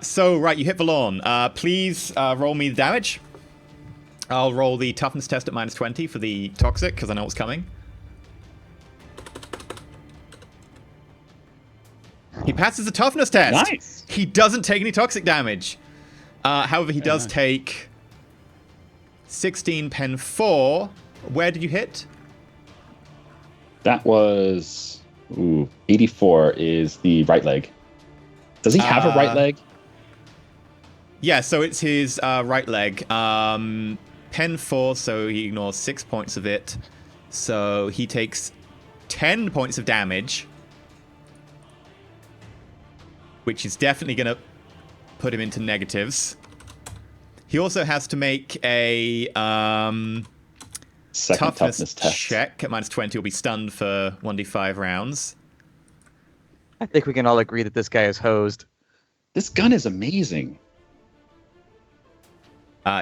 So, right, you hit Valorn. Please roll me the damage. I'll roll the toughness test at -20 for the toxic because I know what's coming. He passes the toughness test. Nice. He doesn't take any toxic damage. However, he does nice. take 16 pen 4. Where did you hit? That was 84 is the right leg. Does he have a right leg? Yeah, so it's his right leg. Pen 4, so he ignores 6 points of it. So he takes 10 points of damage, which is definitely going to put him into negatives. He also has to make a Second toughness test. check at -20. He'll be stunned for 1d5 rounds. I think we can all agree that this guy is hosed. This gun is amazing.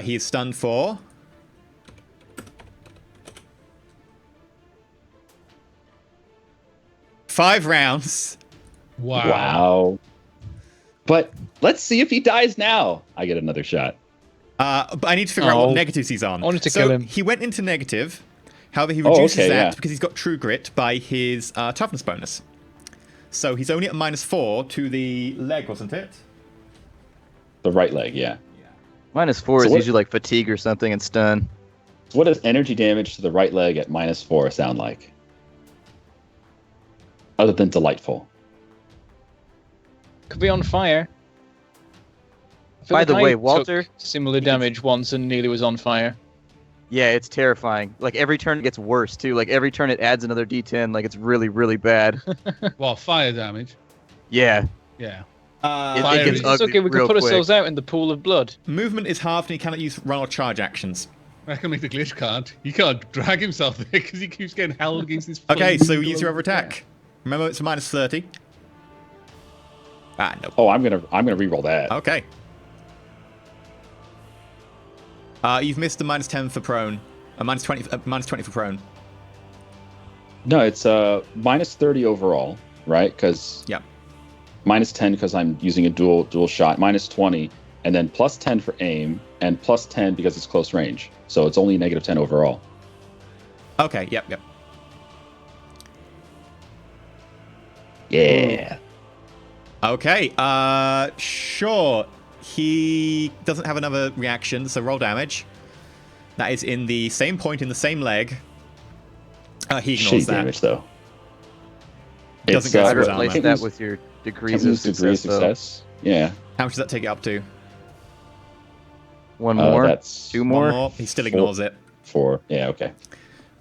He is stunned for 5 rounds. Wow. But let's see if he dies now. I get another shot. But I need to figure out what Oh. negatives he's on. I wanted to so kill him. He went into negative. However, he Oh, reduces okay, that yeah. because he's got True Grit by his toughness bonus. So he's only at -4 to the leg, wasn't it? The right leg, yeah. -4 So is what- usually like fatigue or something and stun. So what does energy damage to the right leg at -4 sound like? Other than delightful. Could be on fire. I feel By like the I way, took Walter, similar damage once and nearly was on fire. Yeah, it's terrifying. Like every turn it gets worse too. Like every turn it adds another D10. Like it's really, really bad. Well, fire damage. Yeah. Yeah. It Fire gets is- It's ugly okay, we can real put quick. ourselves out in the pool of blood. Movement is halved and he cannot use run or charge actions. Reclamator Glitch can't. He can't drag himself there because he keeps getting held against this. Okay, flaming so use your globe. other attack. Remember, it's a -30. No. Oh, I'm gonna reroll that. Okay. You've missed the -10 for prone. -20 for prone. No, it's -30 overall, right? Because Yeah. minus 10 because I'm using a dual shot, minus 20, and then plus 10 for aim, and plus 10 because it's close range. So it's only negative 10 overall. Okay, yep. Yeah. Okay, sure. He doesn't have another reaction, so roll damage. That is in the same point in the same leg. He ignores Shitty that. damage, though. Doesn't go I'd through his replace armor. that with your degrees of success. Yeah. How much does that take it up to? One more? That's 2 more? One more. He still ignores it. 4. Yeah, okay.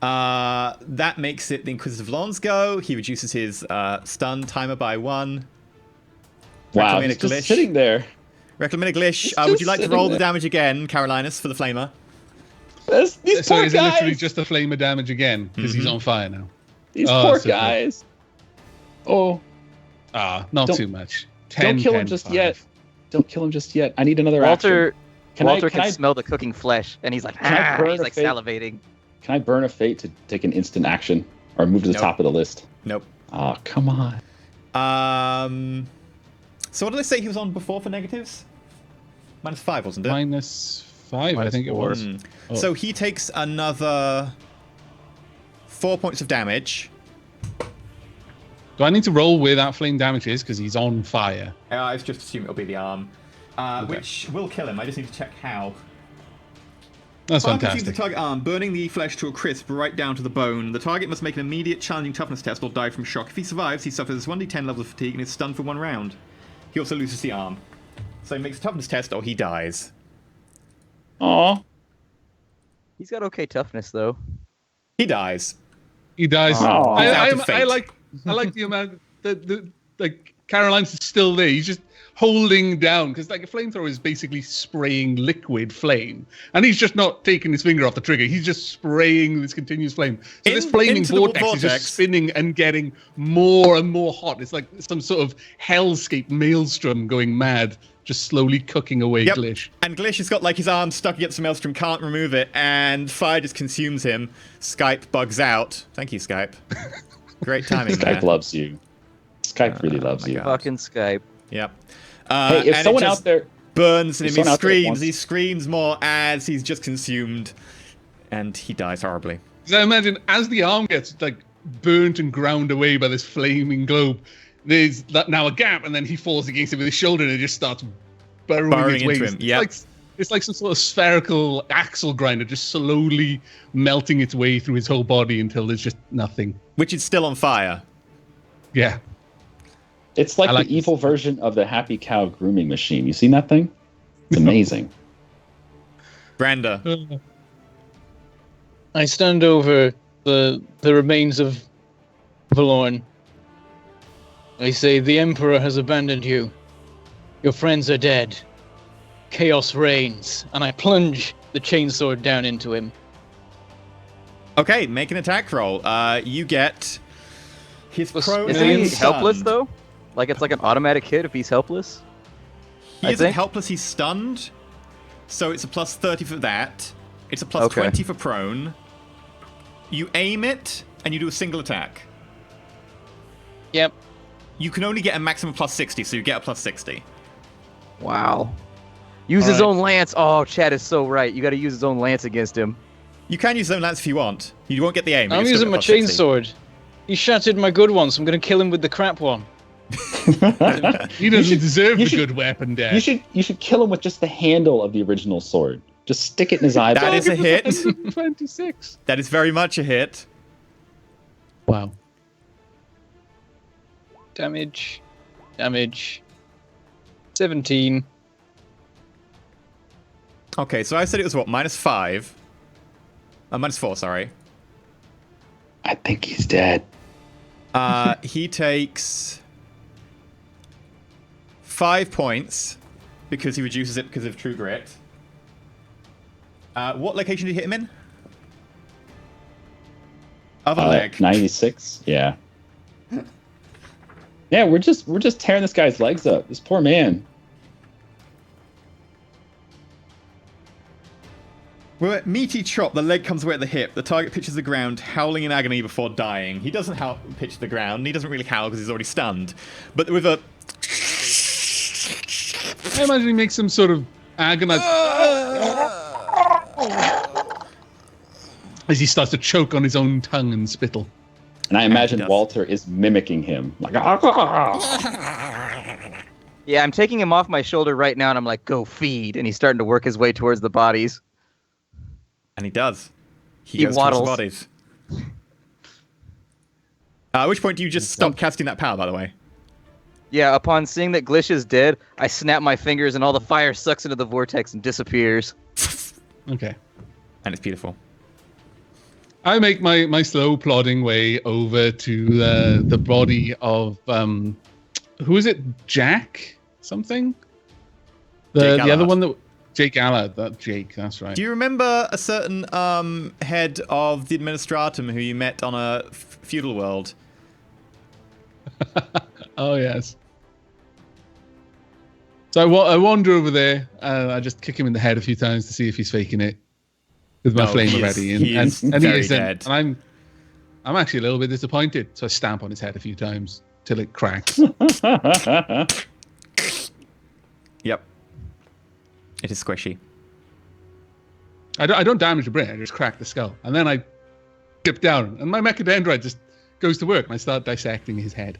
That makes it the Inquisitive Lawns go. He reduces his stun timer by 1. Wow, Reclamina he's just Glish. sitting there. Reclamina Glish, He's would just you like to sitting roll the there. damage again, Carolinus, for the Flamer? These So poor is it literally guys. just a flame of damage again because he's on fire now? These Oh, poor so good. guys. Oh, Not Don't- too much. don't 10, kill him 10, just 5. yet. Don't kill him just yet. I need another Walter action. Walter can can I smell the cooking flesh, and he's like, Can I burn he's a like fate? salivating. Can I burn a fate to take an instant action or move to the Nope. top of the list? Nope. Oh, come on. So what did I say he was on before for negatives? -5, wasn't it? -5, I Minus think it 4. was. Oh. So he takes another 4 points of damage. Do I need to roll where that flame damage is because he's on fire? I was just assuming it'll be the arm, which will kill him. I just need to check how. That's Fire consumes the fantastic. target arm, burning the flesh to a crisp right down to the bone. The target must make an immediate challenging toughness test or die from shock. If he survives, he suffers 1d10 levels of fatigue and is stunned for 1 round. He also loses the arm. So he makes a toughness test or he dies. Aw. He's got okay toughness, though. He dies. He dies. Oh. He's out I of fate. like the amount that like Caroline's still there. He's just holding down because like a flamethrower is basically spraying liquid flame, and he's just not taking his finger off the trigger. He's just spraying this continuous flame. So this flaming into the vortex is vortex. just spinning and getting more and more hot. It's like some sort of hellscape maelstrom going mad, just slowly cooking away Yep. Glish. And Glish has got like his arm stuck against the maelstrom, can't remove it, and fire just consumes him. Skype bugs out. Thank you, Skype. Great timing there. Skype loves you. Skype really loves my you. God. Fucking Skype. Yep. Hey, if and someone it just out there, burns him, if he someone out there screams. wants- He screams more as he's just consumed, and he dies horribly. So I imagine as the arm gets like burnt and ground away by this flaming globe, there's now a gap, and then he falls against it with his shoulder, and it just starts burrowing its way. into him, yep. It's like some sort of spherical axle grinder, just slowly melting its way through his whole body until there's just nothing. Which is still on fire. Yeah. it's like I like the evil version of the Happy Cow grooming machine. You seen that thing? It's amazing. Branda. I stand over the remains of Valorn. I say, the Emperor has abandoned you. Your friends are dead. Chaos reigns. And I plunge the chainsword down into him. Okay, make an attack roll. You get his Was- prone Is and he helpless, stunned. though? Like, it's like an automatic hit if he's helpless? He I isn't think? helpless, he's stunned. So it's a plus 30 for that. It's a plus Okay. 20 for prone. You aim it, and you do a single attack. Yep. You can only get a maximum plus 60, so you get a plus 60. Wow. Use his Alright. own lance. Oh, Chad is so right. You got to use his own lance against him. You can use zone lance if you want. You won't get the aim. but I'm you still using get my plus 60. chainsword. He shattered my good one, so I'm going to kill him with the crap one. He doesn't should- deserve you the should- good weapon, Dad. you should kill him with just the handle of the original sword. Just stick it in his eyeball. That is a hit. 126. That is very much a hit. Wow. Damage. 17. Okay, so I said it was what, -5? -4, sorry. I think he's dead. He takes 5 points because he reduces it because of True Grit. What location did you hit him in? Other leg. 96. Yeah. Yeah, we're just tearing this guy's legs up. This poor man. With a meaty chop, the leg comes away at the hip. The target pitches the ground, howling in agony before dying. He doesn't pitch the ground. He doesn't really howl because he's already stunned. But with a I imagine he makes some sort of agonized as he starts to choke on his own tongue and spittle. And I imagine does. Walter is mimicking him. Like, Yeah, I'm taking him off my shoulder right now, and I'm like, go feed. And he's starting to work his way towards the bodies. And he does. He He goes towards the waddles. bodies. At which point do you just stop casting that power, by the way? Yeah, upon seeing that Glish is dead, I snap my fingers, and all the fire sucks into the vortex and disappears. Okay. And it's beautiful. I make my slow plodding way over to the body of who is it? Jack something? The Jake other Allard. one that Jake Allard. That Jake. That's right. Do you remember a certain head of the Administratum who you met on a feudal world? Oh yes. So I wander over there. I just kick him in the head a few times to see if he's faking it with my No, flame he is- already, he is and he very isn't. dead. And I'm actually a little bit disappointed. So I stamp on his head a few times till it cracks. Yep. It is squishy. I don't damage the brain. I just crack the skull, and then I dip down, and my mechadendrite just goes to work, and I start dissecting his head,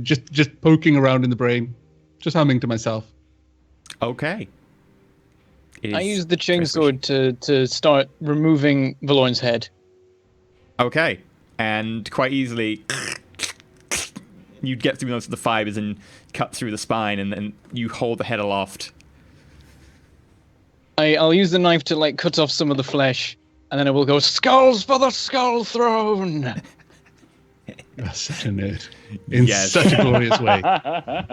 just poking around in the brain, just humming to myself. Okay. It I is use the very chainsword to start removing Valorn's head. Okay. And quite easily, you get through most of the fibers and cut through the spine, and then you hold the head aloft. I'll use the knife to like cut off some of the flesh, and then I will go, skulls for the skull throne! You're such a nerd. In Yes. such a glorious way.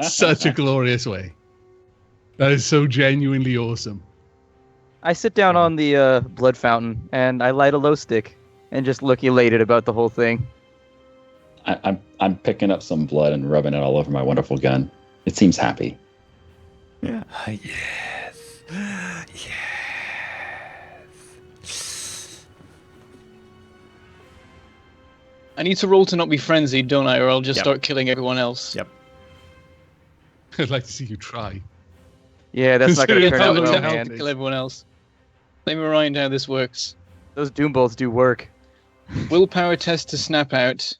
Such a glorious way. That is so genuinely awesome. I sit down on the blood fountain, and I light a glow stick, and just look elated about the whole thing. I'm picking up some blood and rubbing it all over my wonderful gun. It seems happy. Yeah. I need to roll to not be frenzied, don't I? Or I'll just Yep. start killing everyone else. Yep. I'd like to see you try. Yeah, that's not going to turn I'll out well, attempt man. to kill everyone else. Let me remind how this works. Those doom bolts do work. Willpower test to snap out.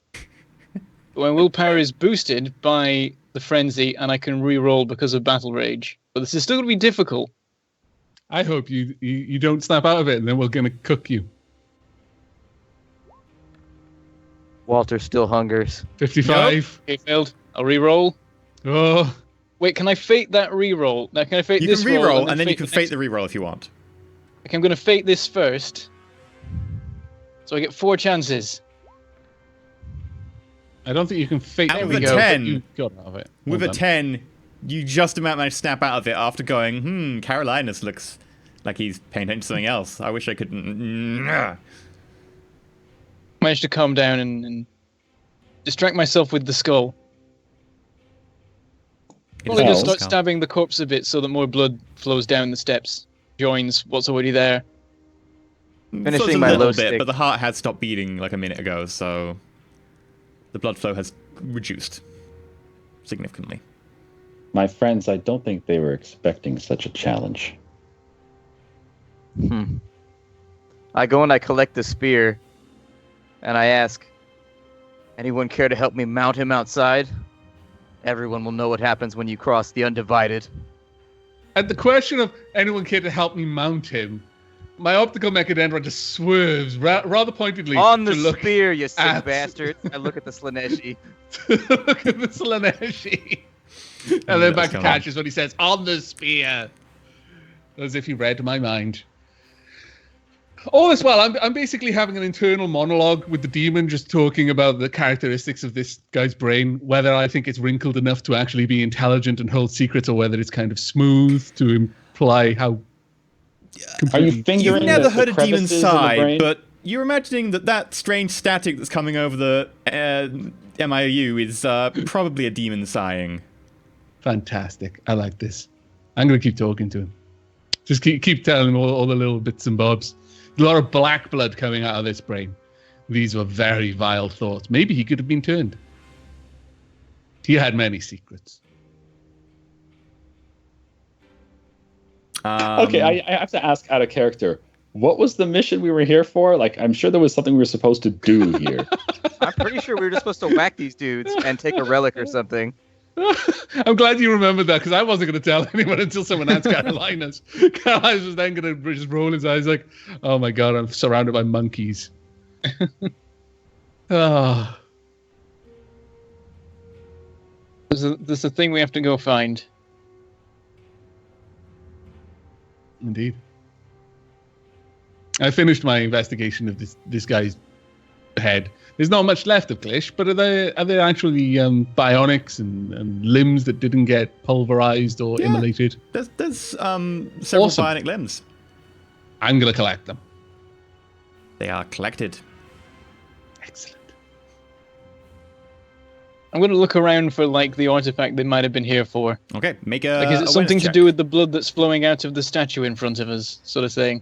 When willpower is boosted by the frenzy, and I can re-roll because of battle rage. But this is still going to be difficult. I hope you don't snap out of it, and then we're going to cook you. Walter still hungers. 55. Okay, failed. I'll re-roll. Oh, Wait, can I fate that re-roll? Now, can I fate You this can re-roll, roll and then you can the fate next- the re-roll if you want. Okay, I'm going to fate this first. So I get 4 chances. I don't think you can fake Out of it, a but 10. You got out of it. With Well a done. 10, you just about managed to snap out of it after going, Carolinus looks like he's paying attention to something else. I wish I could. Managed to calm down and distract myself with the skull. Probably Well, just start stabbing the corpse a bit so that more blood flows down the steps, joins what's already there. Finishing a my little low bit, stick. but the heart had stopped beating like a minute ago, so the blood flow has reduced significantly. My friends, I don't think they were expecting such a challenge. I go and I collect the spear, and I ask, anyone care to help me mount him outside? Everyone will know what happens when you cross the Undivided. At the question of anyone care to help me mount him, my optical mechadendron just swerves rather pointedly On the to look spear, you sick at- bastards. I look at the Slaneshi. look at the Slaneshi. And then back to come on. catches when he says, on the spear. As if he read my mind. All this while, I'm basically having an internal monologue with the demon, just talking about the characteristics of this guy's brain, whether I think it's wrinkled enough to actually be intelligent and hold secrets, or whether it's kind of smooth to imply how... Are you fingering You've never the heard a demon crevices in the sigh, brain? but you're imagining that strange static that's coming over the MIU is probably a demon sighing. Fantastic. I like this. I'm going to keep talking to him. Just keep telling him all the little bits and bobs. A lot of black blood coming out of this brain. These were very vile thoughts. Maybe he could have been turned. He had many secrets. Okay, I have to ask out of character. What was the mission we were here for? Like, I'm sure there was something we were supposed to do here. I'm pretty sure we were just supposed to whack these dudes and take a relic or something. I'm glad you remembered that because I wasn't going to tell anyone until someone asked Carolinas. Carolinas was then going to just roll his eyes like, oh my God, I'm surrounded by monkeys. Oh. There's a thing we have to go find. Indeed. I finished my investigation of this guy's head. There's not much left of Glish, but are there actually bionics and limbs that didn't get pulverized or immolated? There's several bionic limbs. I'm going to collect them. They are collected. Excellent. I'm going to look around for like the artifact they might have been here for. Okay, make a. Like, is it something to do with the blood that's flowing out of the statue in front of us, sort of thing?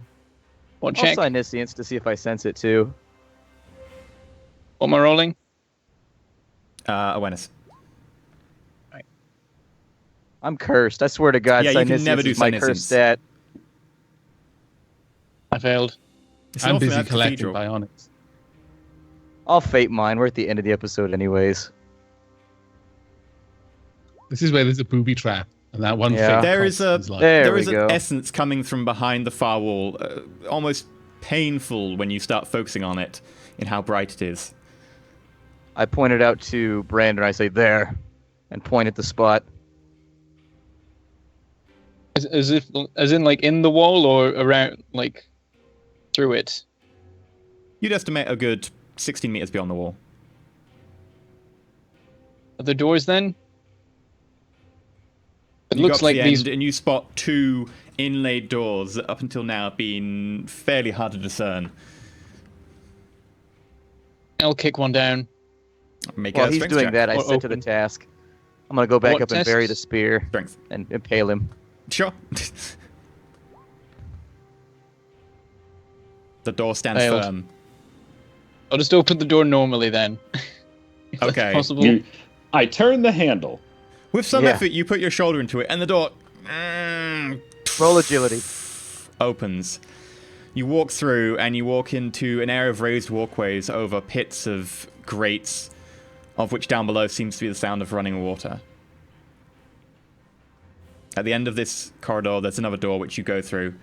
What check? I'll Niscience to see if I sense it too. What am I rolling? Awareness. Right. I'm cursed. I swear to God, Yeah, you can never do is my Psyniscience. cursed stat. I failed. It's I'm not from busy that collecting cathedral. bionics. I'll fate mine. We're at the end of the episode anyways. This is where there's a booby trap, and that one Yeah. thing There is costs his life. There There we is go. an essence coming from behind the far wall, almost painful when you start focusing on it, in how bright it is. I pointed out to Brandon. I say there, and point at the spot. As in like in the wall or around, like through it. You'd estimate a good 16 meters beyond the wall. Are the doors then? It You go looks up to like the these. end and you spot two inlaid doors that up until now have been fairly hard to discern. I'll kick one down. Make While a he's strength doing check. that, I Or set to the open. task. I'm gonna go back What up and bury test? the spear Strength. and impale him. Sure. The door stands Failed. firm. I'll just open the door normally then. If that's Okay. possible. I turn the handle. With some Yeah. effort, you put your shoulder into it, and the door Roll agility. opens. You walk through, and you walk into an area of raised walkways over pits of grates, of which down below seems to be the sound of running water. At the end of this corridor, there's another door which you go through,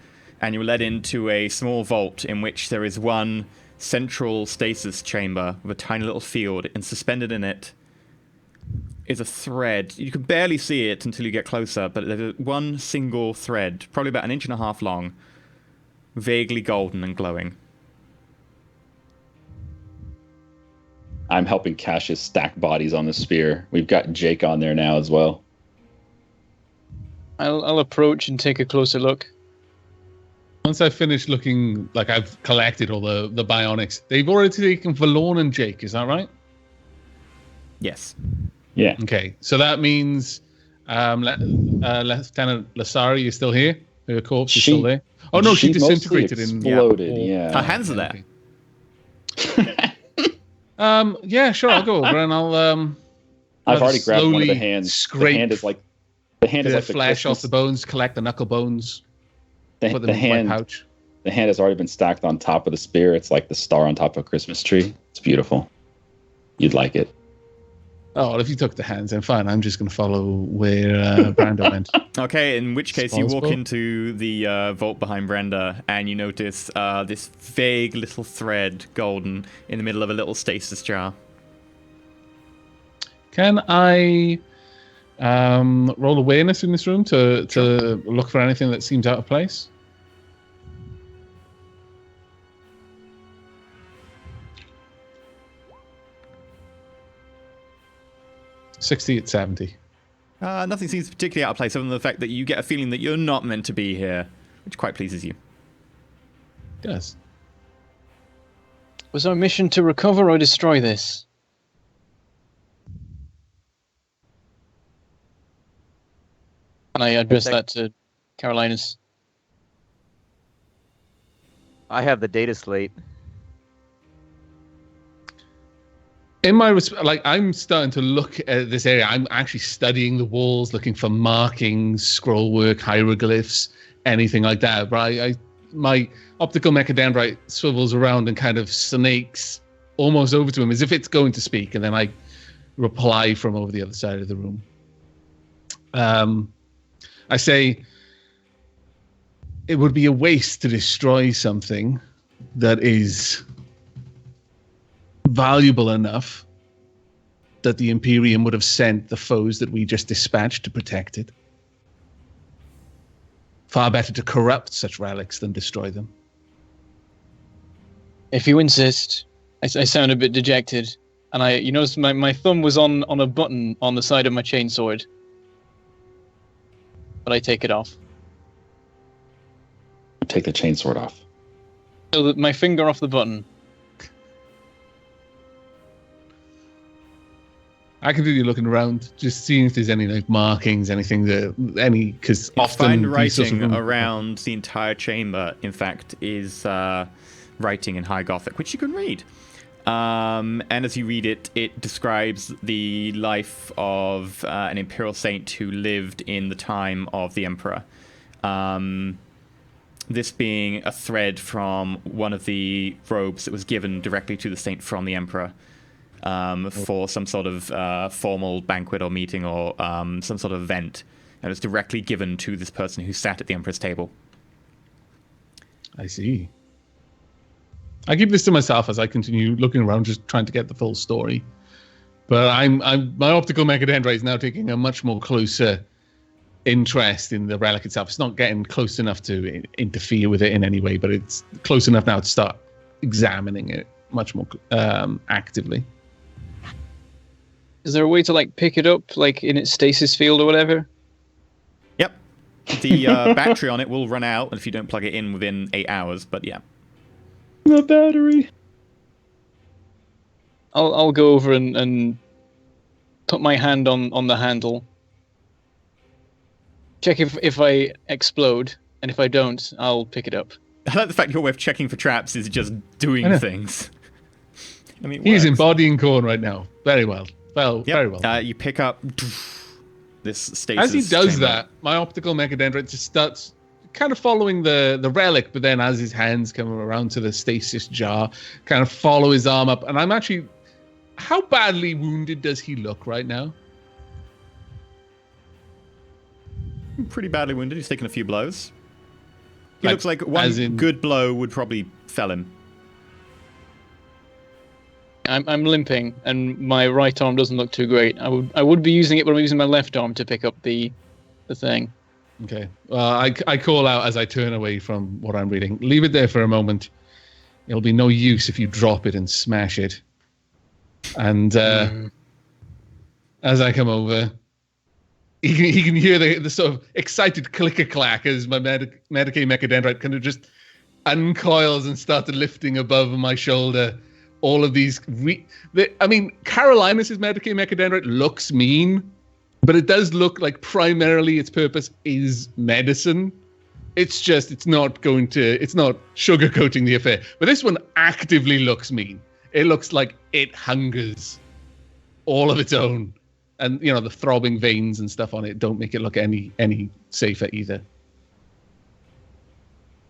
and you're led into a small vault in which there is one central stasis chamber with a tiny little field, and suspended in it is a thread. You can barely see it until you get closer, but there's one single thread, probably about 1.5 inches long, vaguely golden and glowing. I'm helping Cassius stack bodies on the spear. We've got Jake on there now as well. I'll approach and take a closer look. Once I've finished looking, like I've collected all the bionics, they've already taken Valorn and Jake, is that right? Yes. Yeah. Okay, so that means Lieutenant Lasari is still here? Her corpse is still there? Oh no, she mostly disintegrated in... exploded, yeah. Her hands are there. Yeah, sure, I'll go over and I'll... I've already grabbed one of the slowly hands. scrape the hand is like the flesh off Christmas- the bones, collect the knuckle bones, the, put them the in hand. my pouch. The hand has already been stacked on top of the spear. It's like the star on top of a Christmas tree. It's beautiful. You'd like it. Oh, well, if you took the hands, then fine. I'm just going to follow where Brando went. Okay, in which case you walk Responsible. into the vault behind Brenda, and you notice this vague little thread, golden, in the middle of a little stasis jar. Can I roll awareness in this room to look for anything that seems out of place? $60 at 70. Nothing seems particularly out of place, other than the fact that you get a feeling that you're not meant to be here, which quite pleases you. Yes. Was our mission to recover or destroy this? And I address that to Carolinas. I have the data slate. In my like, I'm starting to look at this area. I'm actually studying the walls, looking for markings, scroll work, hieroglyphs, anything like that. But my optical mechadendrite swivels around and kind of snakes almost over to him as if it's going to speak, and then I reply from over the other side of the room. I say, it would be a waste to destroy something that is valuable enough that the Imperium would have sent the foes that we just dispatched to protect it. Far better to corrupt such relics than destroy them. If you insist. I sound a bit dejected, and you notice my thumb was on a button on the side of my chainsword. But I take it off. Take the chainsword off. So that my finger off the button. I continue looking around, just seeing if there's any like markings, anything because You often find these writing sorts of around the entire chamber, in fact, is writing in High Gothic, which you can read. And as you read it, it describes the life of an Imperial Saint who lived in the time of the Emperor. This being a thread from one of the robes that was given directly to the Saint from the Emperor. For some sort of formal banquet or meeting or some sort of event. And it was directly given to this person who sat at the Emperor's table. I see. I keep this to myself as I continue looking around, just trying to get the full story. But my optical mechadendrite is now taking a much more closer interest in the relic itself. It's not getting close enough to interfere with it in any way, but it's close enough now to start examining it much more actively. Is there a way to pick it up, in its stasis field or whatever? Yep. The battery on it will run out if you don't plug it in within 8 hours, but yeah. The battery. I'll go over and put my hand on the handle. Check if I explode, and if I don't, I'll pick it up. I like the fact your way of checking for traps is just doing things. I mean, he's embodying Khorne right now. Very well. Very well. You pick up this stasis. As he does chamber. that, my optical mechadendrite just starts kind of following the relic, but then as his hands come around to the stasis jar, kind of follow his arm up. And I'm actually... How badly wounded does he look right now? Pretty badly wounded. He's taken a few blows. He looks like one good blow would probably fell him. I'm limping, and my right arm doesn't look too great. I would be using it, but I'm using my left arm to pick up the thing. Okay. I call out as I turn away from what I'm reading. Leave it there for a moment. It'll be no use if you drop it and smash it. And as I come over, he can hear the sort of excited clicker-clack as my Medicaid mechadendrite kind of just uncoils and starts lifting above my shoulder. All of these... Carolinus' Medicaid mechadendrite looks mean, but it does look like primarily its purpose is medicine. It's not sugarcoating the affair. But this one actively looks mean. It looks like it hungers all of its own. And, the throbbing veins and stuff on it don't make it look any safer either.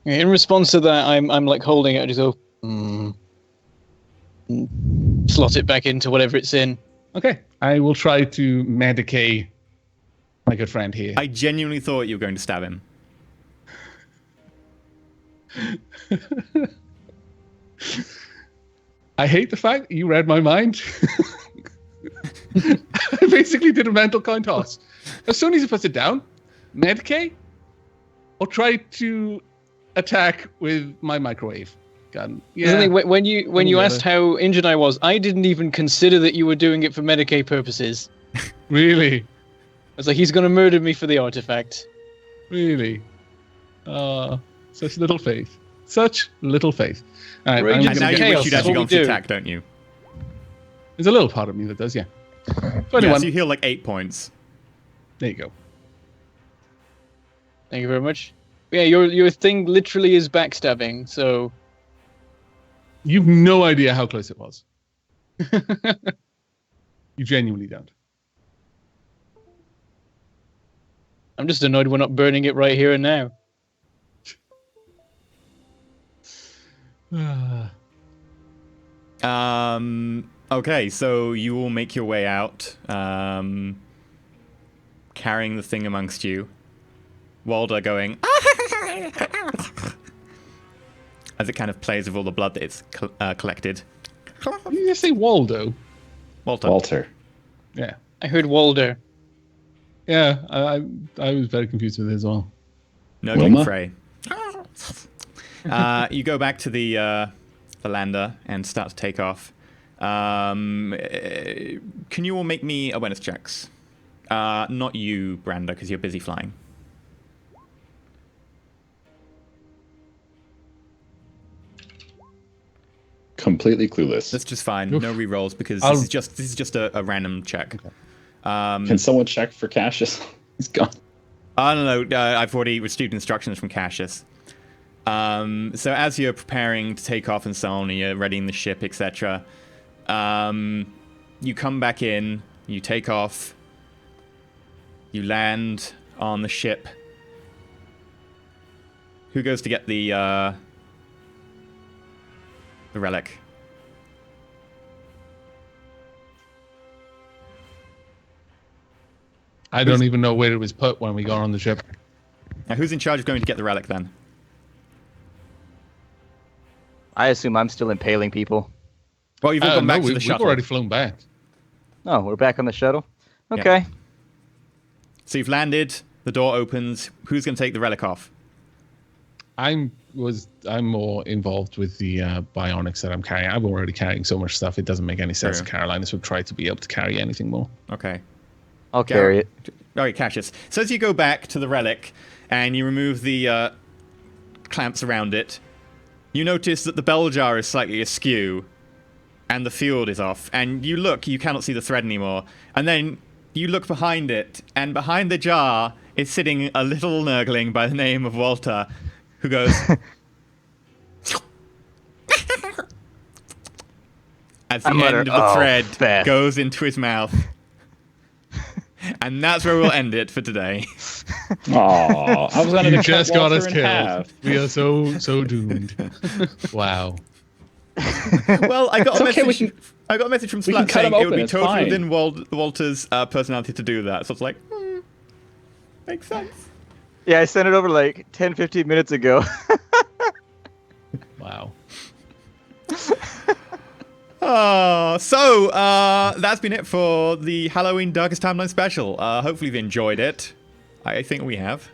In response to that, I'm holding it and just go, slot it back into whatever it's in. Okay. I will try to medicate my good friend here. I genuinely thought you were going to stab him. I hate the fact that you read my mind. I basically did a mental coin toss. As soon as he puts it down, medicate, or try to attack with my microwave gun. Yeah. When you asked how injured I was, I didn't even consider that you were doing it for Medicaid purposes. Really? I was like, he's going to murder me for the artifact. Really? Such little faith. Such little faith. All right, and now you wish you'd actually gone for attack, don't you? There's a little part of me that does, yeah. 21. Yeah, so you heal 8 points. There you go. Thank you very much. Yeah, your thing literally is backstabbing, so... You've no idea how close it was. You genuinely don't. I'm just annoyed we're not burning it right here and now. Okay, so you all make your way out, carrying the thing amongst you. Walder going as it kind of plays with all the blood that it's collected. Did you say Waldo? Walter. Yeah. I heard Walder. Yeah, I was very confused with it as well. No Wilma? Frey. You go back to the lander and start to take off. Can you all make me awareness checks? Not you, Branda, because you're busy flying. Completely clueless. That's just fine. Oof. No re-rolls because I'll- this is just a random check. Okay. Can someone check for Cassius? He's gone. I don't know. I've already received instructions from Cassius. So as you're preparing to take off and so on, and you're readying the ship, etc., you come back in, you take off, you land on the ship. Who goes to get the relic? I don't even know where it was put when we got on the ship. Now, who's in charge of going to get the relic then? I assume I'm still impaling people. Well, you've all gone back to the we've shuttle. already flown back. Oh, we're back on the shuttle? Okay. So you've landed, the door opens. Who's going to take the relic off? I'm more involved with the bionics that I'm carrying. I'm already carrying so much stuff. It doesn't make any sense. True. Carolinas would try to be able to carry anything more. Okay. I'll carry it. All right, Cassius. So as you go back to the relic and you remove the clamps around it, you notice that the bell jar is slightly askew and the field is off. And you look, you cannot see the thread anymore. And then you look behind it, and behind the jar is sitting a little nurgling by the name of Walter, who goes... as the I mutter, end of the "Oh, thread Beth." goes into his mouth. And that's where we'll end it for today. Aw, I was gonna You cut just got Walter us in killed. half. We are so doomed. Wow. Well, I got a It's okay, message. I got a message from we can Splat cut saying him it would open, be it's totally fine. within Walter's personality to do that. So it's like, makes sense. Yeah, I sent it over like 10, 15 minutes ago. Wow. So that's been it for the Halloween Darkest Timeline special. Hopefully you've enjoyed it. I think we have.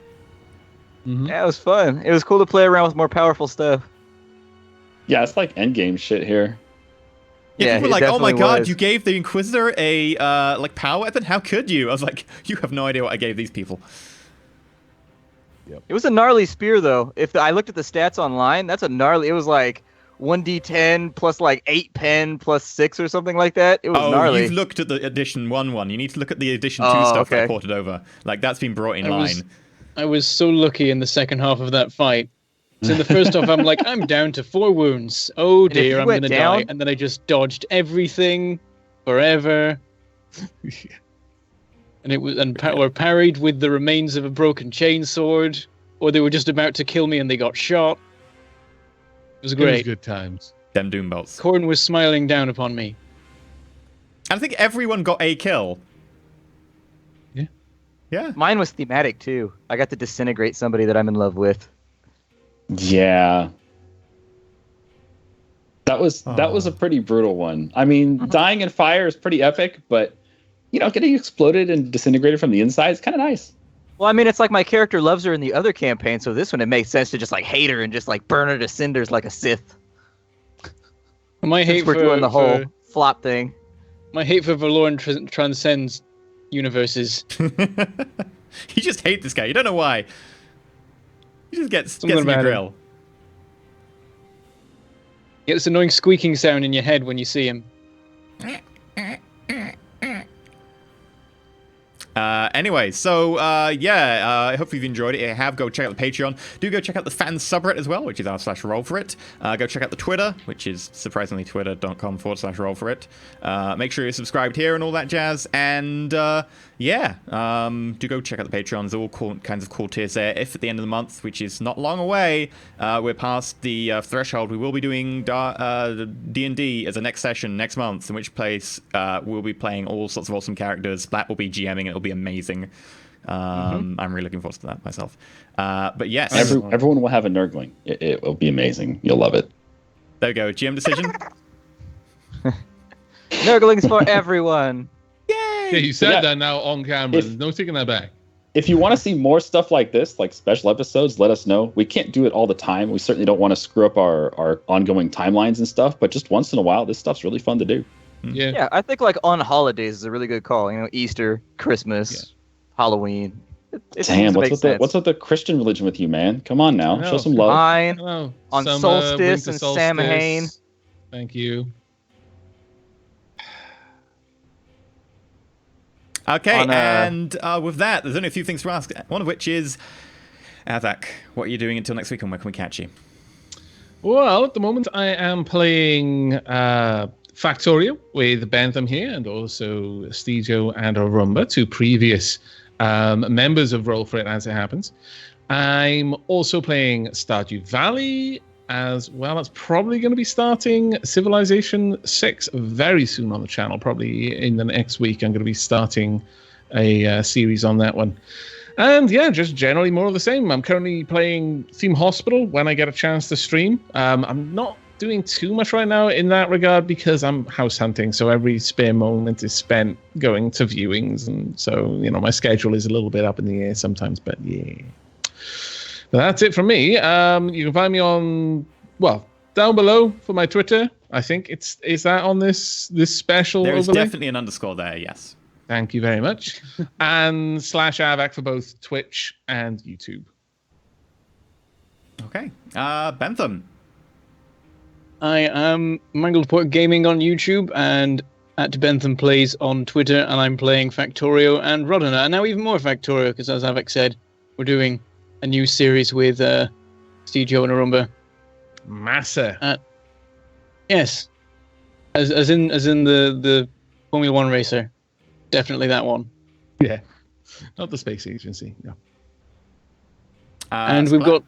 Yeah, it was fun. It was cool to play around with more powerful stuff. Yeah, it's like endgame shit here. Yeah, people it were like, "Oh my definitely god, was. you gave the Inquisitor a like power weapon? How could you?" I was like, "You have no idea what I gave these people." It was a gnarly spear, though. If I looked at the stats online, that's a gnarly. It was like 1d10 plus like 8 pen plus 6 or something like that. It was Oh, gnarly. you've looked at the edition 1. You need to look at the edition 2 Oh, stuff that I okay. ported over. Like that's been brought in line. I was so lucky in the second half of that fight. So in the first half, I'm like, I'm down to 4 wounds. Oh if dear, you I'm went gonna down- die. And then I just dodged everything forever. And it was or parried with the remains of a broken chainsword, or they were just about to kill me and they got shot. It was It was great. good times. Them doom bolts. Corn was smiling down upon me. And I think everyone got a kill. Yeah. Yeah. Mine was thematic, too. I got to disintegrate somebody that I'm in love with. Yeah. That was a pretty brutal one. I mean, dying in fire is pretty epic, but you know, getting exploded and disintegrated from the inside is kind of nice. Well, I mean, it's like my character loves her in the other campaign, so this one it makes sense to just like hate her and just like burn her to cinders like a Sith. My hate Since we're for doing the whole flop thing. my hate for Valorn transcends universes. You just hate this guy. You don't know why. He just gets Something in your about grill. You get this annoying squeaking sound in your head when you see him. Anyway, so hopefully you've enjoyed it. If you have, go check out the Patreon. Do go check out the fan subreddit as well, which is r/Roll4It. Go check out the Twitter, which is surprisingly twitter.com/Roll4It. Make sure you're subscribed here and all that jazz. And do go check out the Patreons. All kinds of cool tiers there. If at the end of the month, which is not long away, we're past the threshold, we will be doing D&D as a next session next month, in which place we'll be playing all sorts of awesome characters. Splat will be GMing, and it'll be amazing. I'm really looking forward to that myself. But yes. Everyone will have a Nurgling. It will be amazing. You'll love it. There we go. GM decision. Nurglings for everyone. Yay! Yeah, you said that now on camera. There's no taking that back. If you want to see more stuff like this, like special episodes, let us know. We can't do it all the time. We certainly don't want to screw up our ongoing timelines and stuff, but just once in a while, this stuff's really fun to do. Yeah, I think like on holidays is a really good call. You know, Easter, Christmas, Halloween. Damn, what's with the Christian religion with you, man? Come on now, show some love. Fine. On Summer, solstice and solstice. Samhain. Thank you. Okay, and with that, there's only a few things to ask. One of which is, Avak, what are you doing until next week, and where can we catch you? Well, at the moment, I am playing Factorio with Bentham here, and also Stijo and Arumba, two previous members of Roll4It as it happens. I'm also playing Stardew Valley as well. That's probably going to be starting Civilization 6 very soon on the channel. Probably in the next week, I'm going to be starting a series on that one. And yeah, just generally more of the same. I'm currently playing Theme Hospital when I get a chance to stream. I'm not doing too much right now in that regard because I'm house hunting, so every spare moment is spent going to viewings, and so my schedule is a little bit up in the air sometimes. But yeah. But that's it from me. You can find me on, down below for my Twitter. I think is that on this special There is overlay? definitely an underscore there, yes. Thank you very much. And /Avac for both Twitch and YouTube. Okay. Bentham. I am Mangleport Gaming on YouTube and at Bentham Plays on Twitter, and I'm playing Factorio and Rodina, and now even more Factorio, because as Avak said, we're doing a new series with Stijo and Arumba. Massa. Yes. As in the Formula 1 racer. Definitely that one. Yeah. Not the space agency, no. And we've got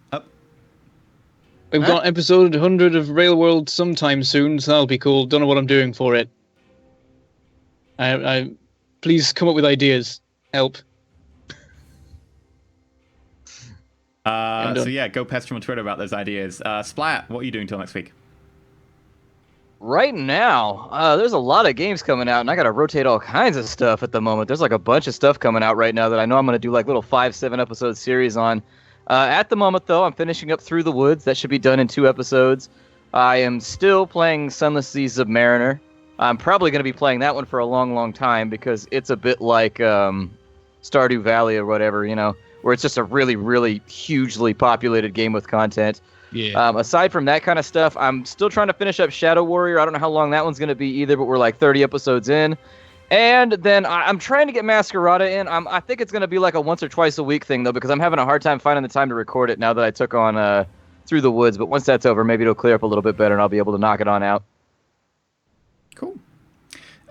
episode 100 of Railworld sometime soon, so that'll be cool. Don't know what I'm doing for it. I please come up with ideas. Help. Go pester him on Twitter about those ideas. Splat, what are you doing till next week? Right now, there's a lot of games coming out, and I got to rotate all kinds of stuff at the moment. There's like a bunch of stuff coming out right now that I know I'm going to do like little 5-7 episode series on. At the moment, though, I'm finishing up Through the Woods. That should be done in 2 episodes. I am still playing Sunless Seas of Mariner. I'm probably going to be playing that one for a long, long time because it's a bit like Stardew Valley or whatever, where it's just a really, really hugely populated game with content. Yeah. Aside from that kind of stuff, I'm still trying to finish up Shadow Warrior. I don't know how long that one's going to be either, but we're like 30 episodes in. And then I'm trying to get Masquerada in. I think it's going to be like a once or twice a week thing, though, because I'm having a hard time finding the time to record it now that I took on Through the Woods. But once that's over, maybe it'll clear up a little bit better and I'll be able to knock it on out. Cool.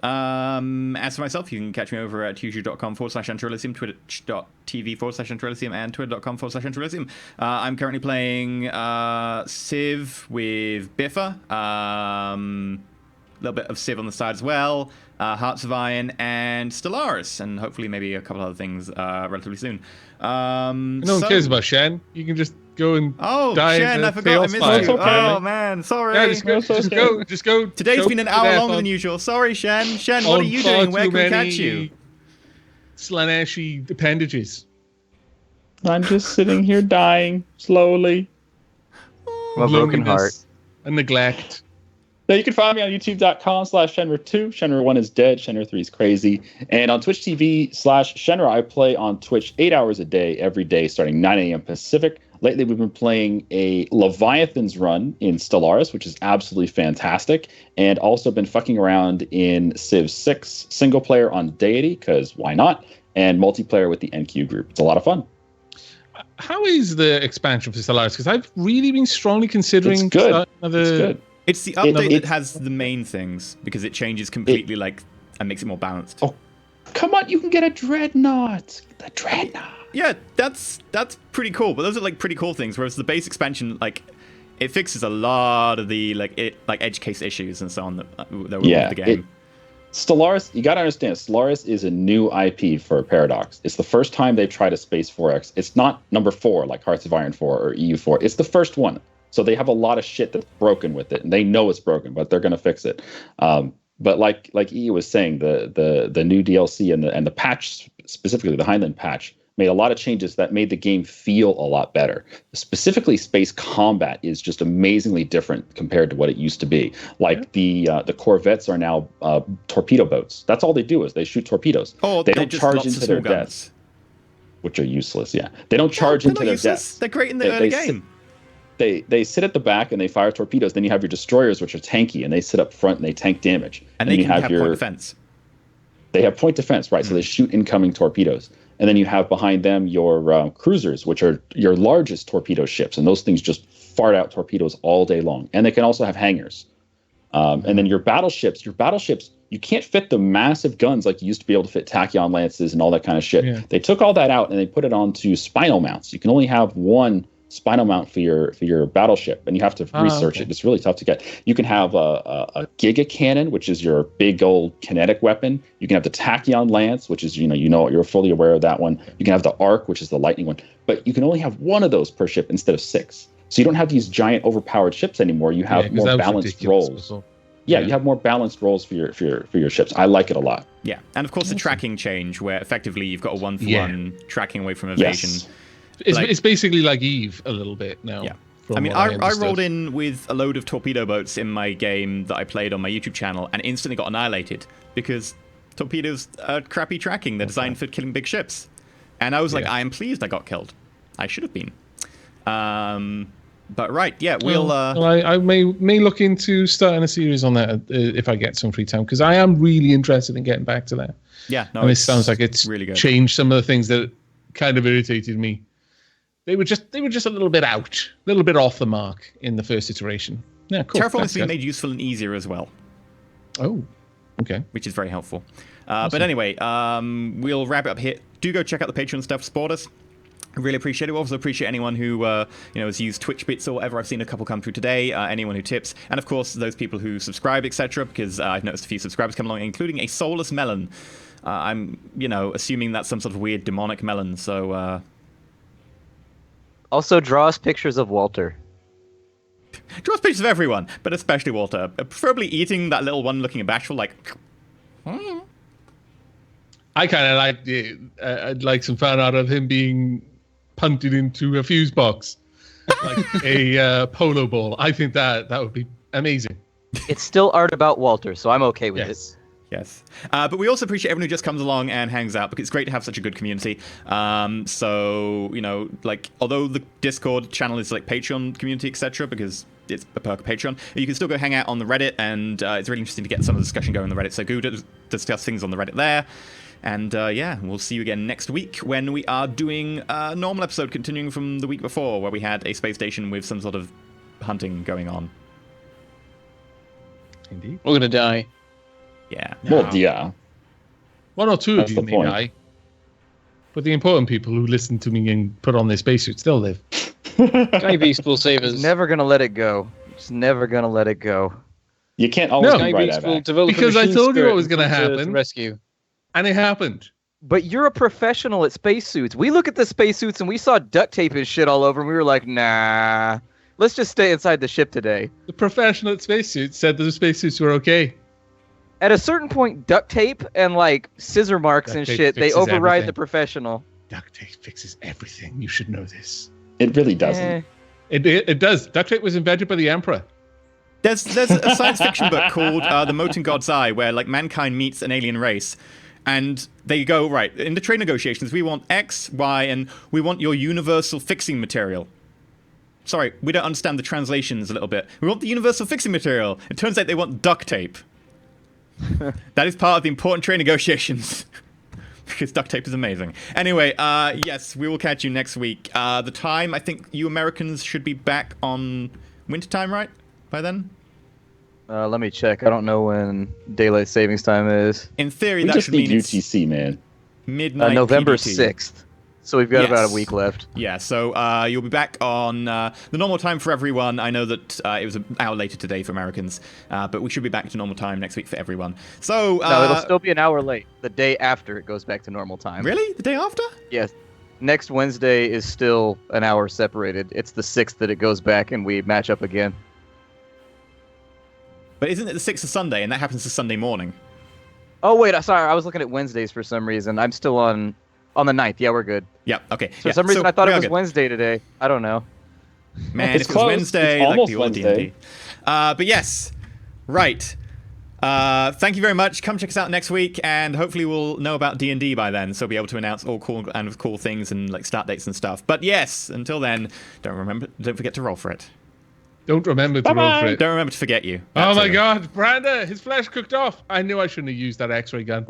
As for myself, you can catch me over at youtube.com/Enterelysium, twitch.tv/Enterelysium, and twitter.com/Enterelysium. I'm currently playing Civ with Biffa. A little bit of Civ on the side as well. Hearts of Iron and Stellaris, and hopefully maybe a couple other things relatively soon. No one cares about Shen. You can just go and die. Shen, I forgot I missed you. Oh man, sorry. Yeah, just go. Today's been an hour longer than usual. Sorry, Shen. Shen, what are you doing? Where can we catch you? Slaneshi appendages. I'm just sitting here dying slowly. My broken heart. And neglect. Now you can find me on youtube.com/Shenra2. Shenra 1 is dead. Shenra 3 is crazy. And on Twitch TV/Shenra, I play on Twitch 8 hours a day, every day, starting 9 a.m. Pacific. Lately, we've been playing a Leviathan's run in Stellaris, which is absolutely fantastic. And also been fucking around in Civ 6 single player on Deity, because why not? and multiplayer with the NQ group. It's a lot of fun. How is the expansion for Stellaris? Because I've really been strongly considering. It's good. Another... It's good. It's the update that has the main things because it changes completely, and makes it more balanced. Oh, come on! You can get a dreadnought. The dreadnought. Yeah, that's pretty cool. But those are like pretty cool things. Whereas the base expansion, like, it fixes a lot of the edge case issues and so on that were with the game. Stellaris, you gotta understand, Stellaris is a new IP for Paradox. It's the first time they've tried a Space 4X. It's not number 4 like Hearts of Iron 4 or EU4. It's the first one. So they have a lot of shit that's broken with it, and they know it's broken, but they're gonna fix it. But like EU was saying, the new DLC and the patch, specifically the Highland patch, made a lot of changes that made the game feel a lot better. Specifically, space combat is just amazingly different compared to what it used to be. Like the corvettes are now torpedo boats. That's all they do is they shoot torpedoes. Oh, they don't charge into their deaths, which are useless. Yeah, they don't charge into their deaths. They're great in the early game. They sit at the back and they fire torpedoes. Then you have your destroyers, which are tanky, and they sit up front and they tank damage. And they have point defense. They have point defense, right? So they shoot incoming torpedoes. And then you have behind them your cruisers, which are your largest torpedo ships. And those things just fart out torpedoes all day long. And they can also have hangars. And then your battleships, you can't fit the massive guns like you used to be able to fit tachyon lances and all that kind of shit. Yeah. They took all that out and they put it onto spinal mounts. You can only have one spinal mount for your battleship, and you have to research it. It's really tough to get. You can have a giga cannon, which is your big old kinetic weapon. You can have the tachyon lance, which is you're fully aware of that one. You can have the arc, which is the lightning one, but you can only have one of those per ship instead of 6. So you don't have these giant overpowered ships anymore. You have more balanced roles. Yeah, you have more balanced roles for your ships. I like it a lot. Yeah, and of course the tracking change, where effectively you've got a 1-for-1 tracking away from evasion. Yes. It's basically like Eve a little bit now. Yeah. I mean, I rolled in with a load of torpedo boats in my game that I played on my YouTube channel and instantly got annihilated because torpedoes are crappy tracking. They're designed for killing big ships. And I was like, I am pleased I got killed. I should have been. But right, yeah, we'll... I may look into starting a series on that if I get some free time, because I am really interested in getting back to that. Yeah, no, and it sounds like it's really good. Changed some of the things that kind of irritated me. They were just a little bit out, a little bit off the mark in the first iteration. Yeah, cool. Terraform has been made useful and easier as well. Oh, okay. Which is very helpful. Awesome. But anyway, we'll wrap it up here. Do go check out the Patreon stuff, support us. I really appreciate it. We also appreciate anyone who has used Twitch bits or whatever. I've seen a couple come through today. Anyone who tips, and of course those people who subscribe, etc. Because I've noticed a few subscribers come along, including a soulless melon. I'm assuming that's some sort of weird demonic melon. So. Also, draw us pictures of Walter. Draw us pictures of everyone, but especially Walter. Preferably eating that little one looking bashful, like... I kind of liked it. I'd like some fan art of him being punted into a fuse box. Like a polo ball. I think that would be amazing. It's still art about Walter, so I'm okay with it. Yes. But we also appreciate everyone who just comes along and hangs out, because it's great to have such a good community. So, although the Discord channel is like Patreon community, etc., because it's a perk of Patreon, you can still go hang out on the Reddit, and it's really interesting to get some of the discussion going on the Reddit. So go discuss things on the Reddit there. And we'll see you again next week when we are doing a normal episode, continuing from the week before, where we had a space station with some sort of hunting going on. Indeed. We're gonna die. Yeah. Well, yeah. One or two of you may die. But the important people who listen to me and put on their spacesuits, they'll live. Sky Beast will save us. Never gonna let it go. Just never gonna let it go. You can't always Sky Beast will develop because I told you what was gonna happen. To rescue. And it happened. But you're a professional at spacesuits. We look at the spacesuits and we saw duct tape and shit all over, and we were like, nah, let's just stay inside the ship today. The professional at spacesuits said that the spacesuits were okay. At a certain point, duct tape and like scissor marks and shit, they override the professional. Duct tape fixes everything. You should know this. It really doesn't. It does. Duct tape was invented by the Emperor. There's a science fiction book called The Molten God's Eye, where like mankind meets an alien race. And they go, right, in the trade negotiations, we want X, Y, and we want your universal fixing material. Sorry, we don't understand the translations a little bit. We want the universal fixing material. It turns out they want duct tape. That is part of the important trade negotiations. because duct tape is amazing. Anyway, yes, we will catch you next week. The time, I think you Americans should be back on wintertime, right? By then? Let me check. I don't know when daylight savings time is. In theory, We that just should mean need it's UTC, man. midnight November PDT. 6th. So we've got about Yes. a week left. Yeah, so you'll be back on the normal time for everyone. I know that it was an hour later today for Americans, but we should be back to normal time next week for everyone. So, No, it'll still be an hour late. The day after it goes back to normal time. really? The day after? Yes. Next Wednesday is still an hour separated. It's the 6th that it goes back and we match up again. But isn't it the 6th of Sunday, and that happens to Sunday morning? Oh, wait. Sorry. I was looking at Wednesdays for some reason. I'm still on the 9th. Yeah, we're good. Yeah, okay. For yeah, some reason, so I thought we it are was good. Wednesday today. I don't know. Man, It's if it was close. Wednesday, It's like almost the old Wednesday. D&D. But yes, right. Thank you very much. Come check us out next week, and hopefully we'll know about D&D by then, so we'll be able to announce all cool things and like start dates and stuff. But yes, until then, don't forget to roll for it. Don't remember to roll for it. Don't remember to forget you. Oh That's my it. God, Branda, his flesh cooked off. I knew I shouldn't have used that X-ray gun.